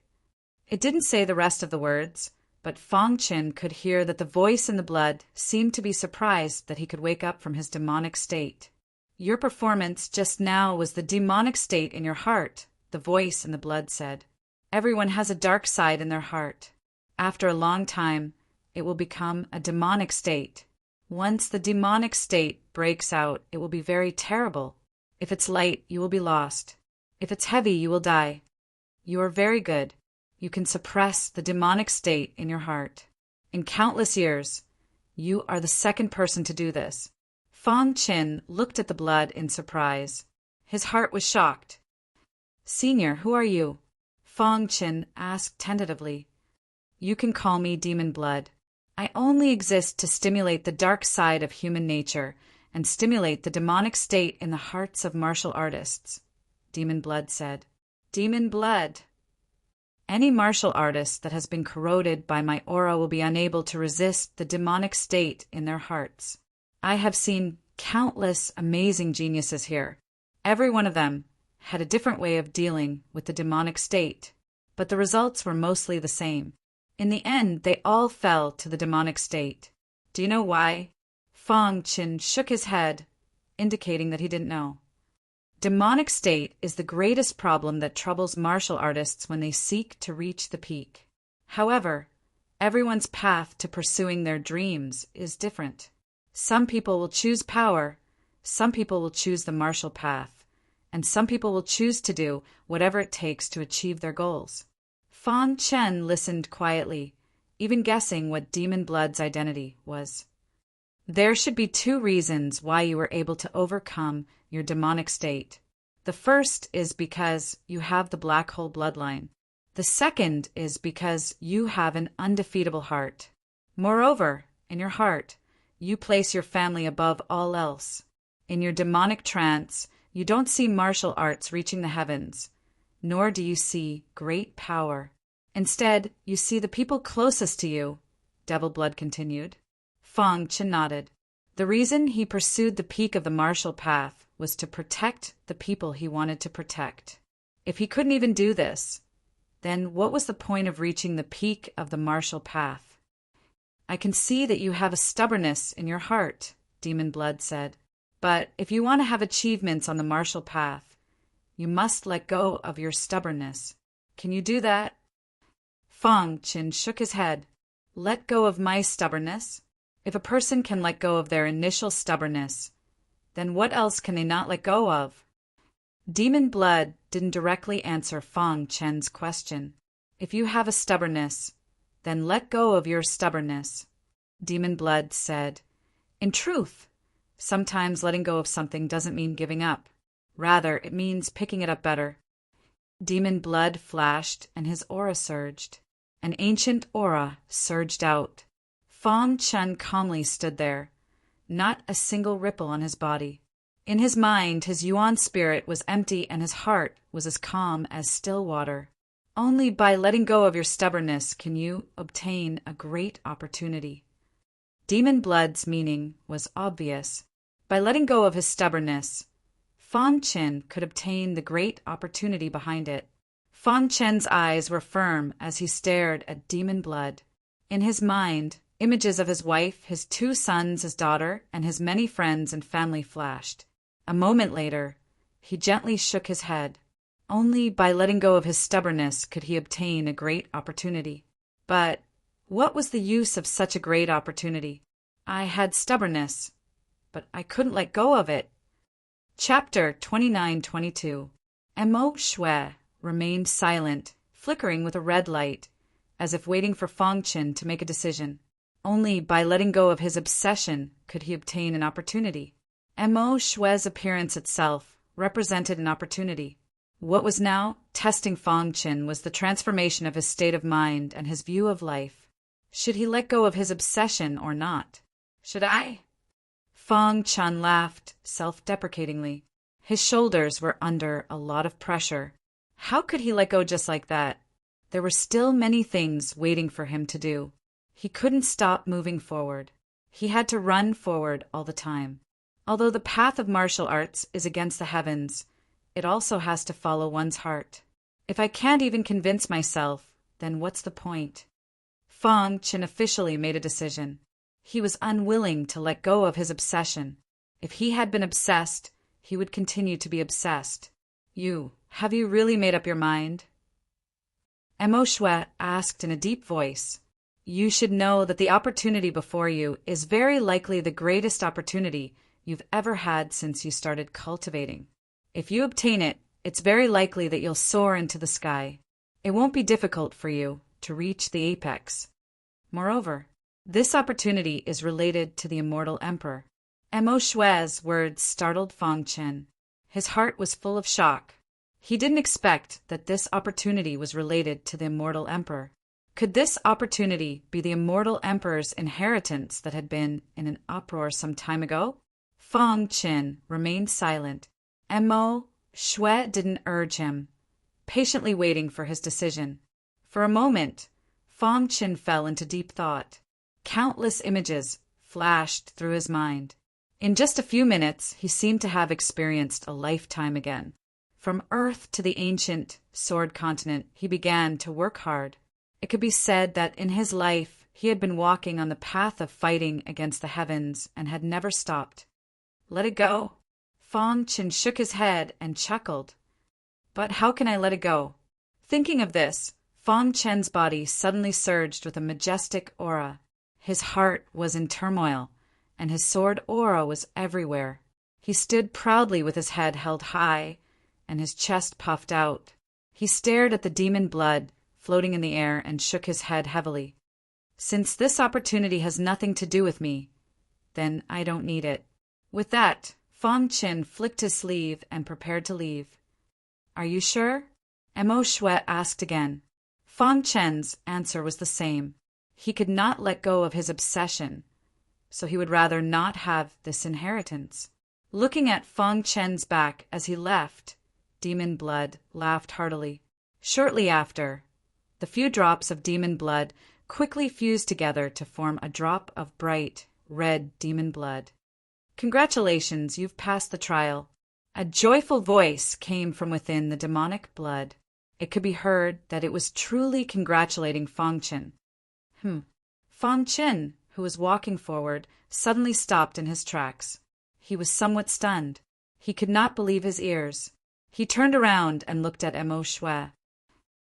It didn't say the rest of the words, but Fang Qin could hear that the voice in the blood seemed to be surprised that he could wake up from his demonic state. Your performance just now was the demonic state in your heart, the voice in the blood said. Everyone has a dark side in their heart. After a long time, it will become a demonic state. Once the demonic state breaks out, it will be very terrible. If it's light, you will be lost. If it's heavy, you will die. You are very good. You can suppress the demonic state in your heart. In countless years, you are the second person to do this. Fang Qin looked at the blood in surprise. His heart was shocked. Senior, who are you? Fang Qin asked tentatively. You can call me Demon Blood. I only exist to stimulate the dark side of human nature and stimulate the demonic state in the hearts of martial artists, Demon Blood said. Demon Blood. Any martial artist that has been corroded by my aura will be unable to resist the demonic state in their hearts. I have seen countless amazing geniuses here. Every one of them had a different way of dealing with the demonic state, but the results were mostly the same. In the end, they all fell to the demonic state. Do you know why? Fang Qin shook his head, indicating that he didn't know. Demonic state is the greatest problem that troubles martial artists when they seek to reach the peak. However, everyone's path to pursuing their dreams is different. Some people will choose power, some people will choose the martial path, and some people will choose to do whatever it takes to achieve their goals. Fang Qin listened quietly, even guessing what Demon Blood's identity was. There should be 2 reasons why you were able to overcome your demonic state. The first is because you have the black hole bloodline. The second is because you have an undefeatable heart. Moreover, in your heart, you place your family above all else. In your demonic trance, you don't see martial arts reaching the heavens, nor do you see great power. Instead, you see the people closest to you, Devil Blood continued. Fang Qin nodded. The reason he pursued the peak of the martial path was to protect the people he wanted to protect. If he couldn't even do this, then what was the point of reaching the peak of the martial path? I can see that you have a stubbornness in your heart, Demon Blood said. But if you want to have achievements on the martial path, you must let go of your stubbornness. Can you do that? Fang Qin shook his head. Let go of my stubbornness? If a person can let go of their initial stubbornness, then what else can they not let go of? Demon Blood didn't directly answer Fang Qin's question. If you have a stubbornness, then let go of your stubbornness, Demon Blood said. In truth, sometimes letting go of something doesn't mean giving up. Rather, it means picking it up better. Demon Blood flashed and his aura surged. An ancient aura surged out. Fang Qin calmly stood there, not a single ripple on his body. In his mind, his Yuan spirit was empty and his heart was as calm as still water. Only by letting go of your stubbornness can you obtain a great opportunity. Demon Blood's meaning was obvious. By letting go of his stubbornness, Fang Qin could obtain the great opportunity behind it. Fang Qin's eyes were firm as he stared at Demon Blood. In his mind, images of his wife, his 2 sons, his daughter, and his many friends and family flashed. A moment later, he gently shook his head. Only by letting go of his stubbornness could he obtain a great opportunity. But what was the use of such a great opportunity? I had stubbornness, but I couldn't let go of it. Chapter 29-22. Mo Shui remained silent, flickering with a red light, as if waiting for Fang Qin to make a decision. Only by letting go of his obsession could he obtain an opportunity. Mo Shui's appearance itself represented an opportunity. What was now testing Fang Qin was the transformation of his state of mind and his view of life. Should he let go of his obsession or not? Should I? Fang Qin laughed self-deprecatingly. His shoulders were under a lot of pressure. How could he let go just like that? There were still many things waiting for him to do. He couldn't stop moving forward. He had to run forward all the time. Although the path of martial arts is against the heavens, it also has to follow one's heart. If I can't even convince myself, then what's the point? Fang Qin officially made a decision. He was unwilling to let go of his obsession. If he had been obsessed, he would continue to be obsessed. Have you really made up your mind? Mo Shui asked in a deep voice. You should know that the opportunity before you is very likely the greatest opportunity you've ever had since you started cultivating. If you obtain it, it's very likely that you'll soar into the sky. It won't be difficult for you to reach the apex. Moreover, this opportunity is related to the immortal emperor. Mo Shui's words startled Fang Qin. His heart was full of shock. He didn't expect that this opportunity was related to the immortal emperor. Could this opportunity be the immortal emperor's inheritance that had been in an uproar some time ago? Fang Qin remained silent. Mo Shui didn't urge him, patiently waiting for his decision. For a moment, Fang Qin fell into deep thought. Countless images flashed through his mind. In just a few minutes, he seemed to have experienced a lifetime again. From Earth to the ancient Sword Continent, he began to work hard. It could be said that in his life, he had been walking on the path of fighting against the heavens and had never stopped. Let it go. Fang Qin shook his head and chuckled. But how can I let it go? Thinking of this, Fang Qin's body suddenly surged with a majestic aura. His heart was in turmoil, and his sword aura was everywhere. He stood proudly with his head held high, and his chest puffed out. He stared at the demon blood floating in the air and shook his head heavily. Since this opportunity has nothing to do with me, then I don't need it. With that, Fang Qin flicked his sleeve and prepared to leave. Are you sure? Mo Shui asked again. Fang Qin's answer was the same. He could not let go of his obsession, so he would rather not have this inheritance. Looking at Fang Qin's back as he left, Demon Blood laughed heartily. Shortly after, the few drops of demon blood quickly fused together to form a drop of bright, red demon blood. Congratulations, you've passed the trial. A joyful voice came from within the demonic blood. It could be heard that it was truly congratulating Fang Qin. Fang Qin, who was walking forward, suddenly stopped in his tracks. He was somewhat stunned. He could not believe his ears. He turned around and looked at Mo Shui.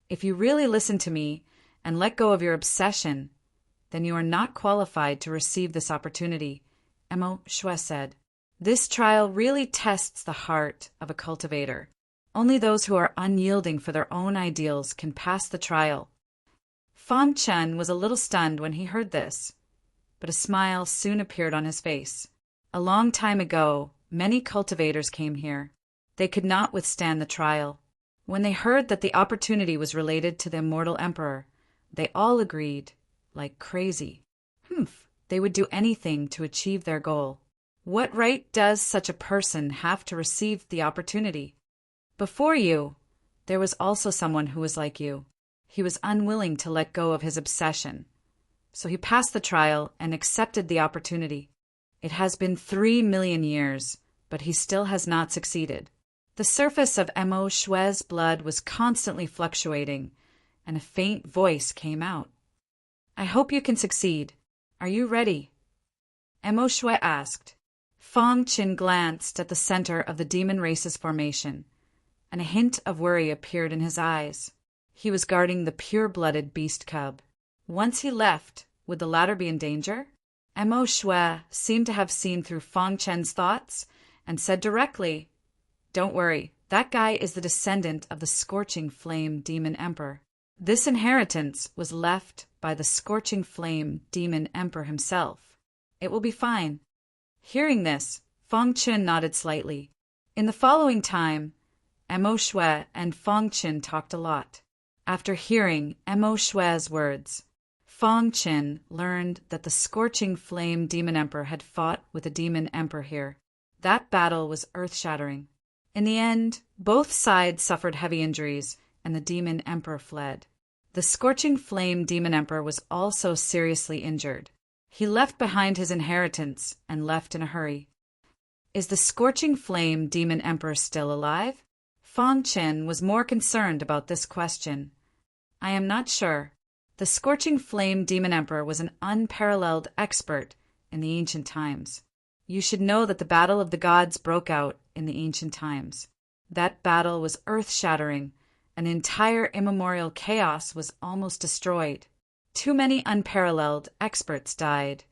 If you really listen to me and let go of your obsession, then you are not qualified to receive this opportunity, Mo Shui said. This trial really tests the heart of a cultivator. Only those who are unyielding for their own ideals can pass the trial. Fang Qin was a little stunned when he heard this, but a smile soon appeared on his face. A long time ago, many cultivators came here. They could not withstand the trial. When they heard that the opportunity was related to the immortal emperor, they all agreed, like crazy. They would do anything to achieve their goal. What right does such a person have to receive the opportunity? Before you, there was also someone who was like you. He was unwilling to let go of his obsession. So he passed the trial and accepted the opportunity. It has been 3 million years, but he still has not succeeded. The surface of Mo Shui's blood was constantly fluctuating, and a faint voice came out. I hope you can succeed. Are you ready? Mo Shui asked. Fang Qin glanced at the center of the demon race's formation, and a hint of worry appeared in his eyes. He was guarding the pure-blooded beast cub. Once he left, would the latter be in danger? Mo Shui seemed to have seen through Fang Qin's thoughts and said directly, Don't worry, that guy is the descendant of the Scorching Flame Demon Emperor. This inheritance was left by the Scorching Flame Demon Emperor himself. It will be fine. Hearing this, Fang Qin nodded slightly. In the following time, Mo Shui and Fong Qin talked a lot. After hearing Mo Shui's words, Fong Qin learned that the Scorching Flame Demon Emperor had fought with a Demon Emperor here. That battle was earth-shattering. In the end, both sides suffered heavy injuries, and the Demon Emperor fled. The Scorching Flame Demon Emperor was also seriously injured. He left behind his inheritance and left in a hurry. Is the Scorching Flame Demon Emperor still alive? Fong Qin was more concerned about this question. I am not sure. The Scorching Flame Demon Emperor was an unparalleled expert in the ancient times. You should know that the Battle of the Gods broke out in the ancient times. That battle was earth-shattering. An entire immemorial chaos was almost destroyed. Too many unparalleled experts died.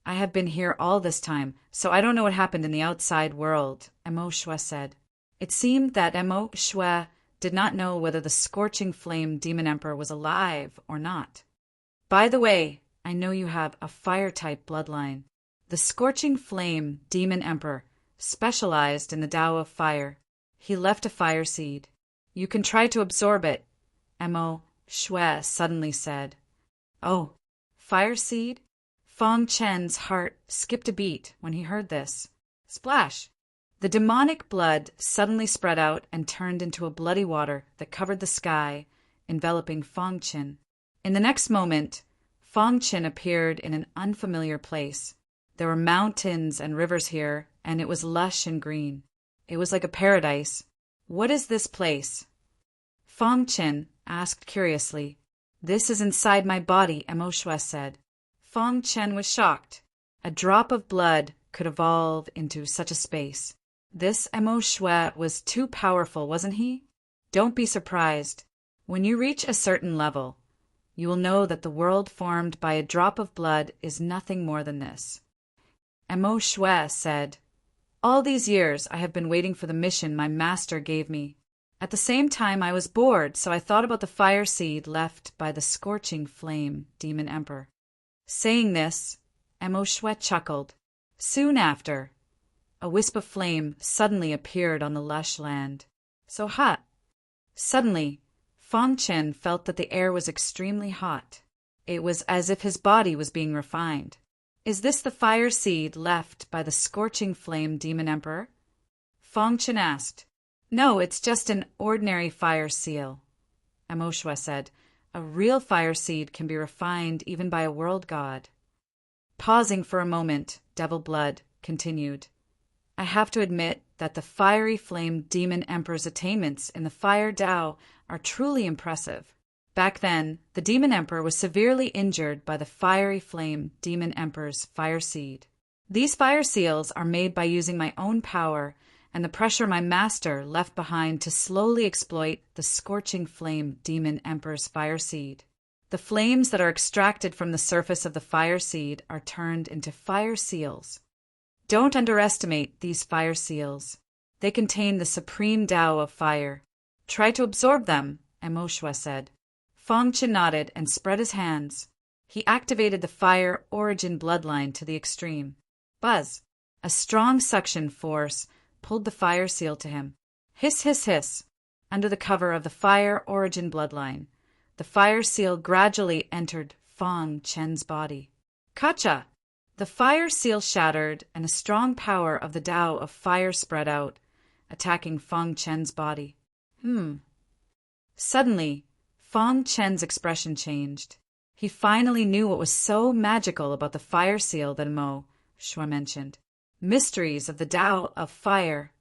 I have been here all this time, so I don't know what happened in the outside world, Mo Shui said. It seemed that Mo Shui did not know whether the Scorching Flame Demon Emperor was alive or not. By the way, I know you have a fire-type bloodline. The Scorching Flame Demon Emperor specialized in the Tao of Fire. He left a fire seed. You can try to absorb it, Mo Shui suddenly said. Oh, fire seed? Fong Chen's heart skipped a beat when he heard this. Splash! The demonic blood suddenly spread out and turned into a bloody water that covered the sky, enveloping Fong Chen. In the next moment, Fong Chen appeared in an unfamiliar place. There were mountains and rivers here, and it was lush and green. It was like a paradise. What is this place? Fong Chen asked curiously. This is inside my body, Mo Shui said. Fong Chen was shocked. A drop of blood could evolve into such a space. This Mo Shui was too powerful, wasn't he? Don't be surprised. When you reach a certain level, you will know that the world formed by a drop of blood is nothing more than this. Mo Shui said, All these years I have been waiting for the mission my master gave me. At the same time I was bored, so I thought about the fire seed left by the Scorching Flame Demon Emperor. Saying this, Mo Shui chuckled. Soon after, a wisp of flame suddenly appeared on the lush land. So hot. Suddenly, Fong Chen felt that the air was extremely hot. It was as if his body was being refined. Is this the fire seed left by the Scorching Flame Demon Emperor? Fong Chen asked. No, it's just an ordinary fire seal, Mo Shui said. A real fire seed can be refined even by a world god. Pausing for a moment, Devil Blood continued. I have to admit that the Fiery Flame Demon Emperor's attainments in the Fire Tao are truly impressive. Back then, the Demon Emperor was severely injured by the Fiery Flame Demon Emperor's fire seed. These fire seals are made by using my own power and the pressure my master left behind to slowly exploit the Scorching Flame Demon Emperor's fire seed. The flames that are extracted from the surface of the fire seed are turned into fire seals. Don't underestimate these fire seals. They contain the supreme Tao of fire. Try to absorb them, Mo Shui said. Fong Chen nodded and spread his hands. He activated the fire origin bloodline to the extreme. Buzz! A strong suction force pulled the fire seal to him. Hiss, hiss, hiss! Under the cover of the fire origin bloodline, the fire seal gradually entered Fong Chen's body. Kacha! The fire seal shattered, and a strong power of the Tao of fire spread out, attacking Fong Chen's body. Suddenly, Fong Chen's expression changed. He finally knew what was so magical about the fire seal that Mo Shui mentioned. Mysteries of the Tao of fire.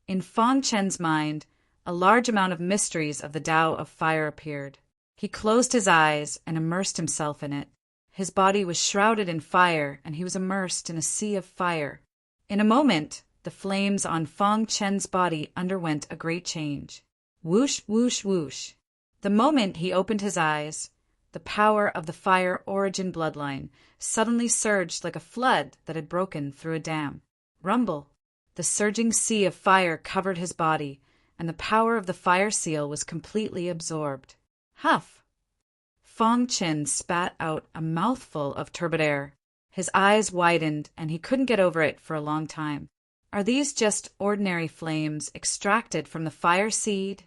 In Fong Chen's mind, a large amount of mysteries of the Tao of fire appeared. He closed his eyes and immersed himself in it. His body was shrouded in fire, and he was immersed in a sea of fire. In a moment, the flames on Fong Chen's body underwent a great change. Whoosh, whoosh, whoosh. The moment he opened his eyes, the power of the fire origin bloodline suddenly surged like a flood that had broken through a dam. Rumble. The surging sea of fire covered his body, and the power of the fire seal was completely absorbed. Huff! Fong Chen spat out a mouthful of turbid air. His eyes widened, and he couldn't get over it for a long time. Are these just ordinary flames extracted from the fire seed?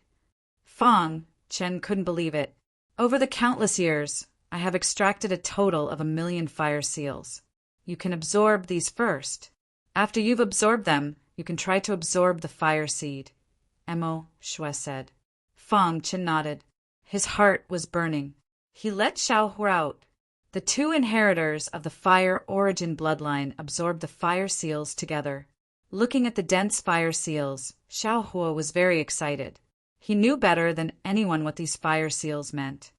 Fang Chen couldn't believe it. Over the countless years, I have extracted a total of 1,000,000 fire seals. You can absorb these first. After you've absorbed them, you can try to absorb the fire seed, Emo Shui said. Fang Chen nodded. His heart was burning. He let Xiaohua out. The two inheritors of the fire origin bloodline absorbed the fire seals together. Looking at the dense fire seals, Xiaohua was very excited. He knew better than anyone what these fire seals meant.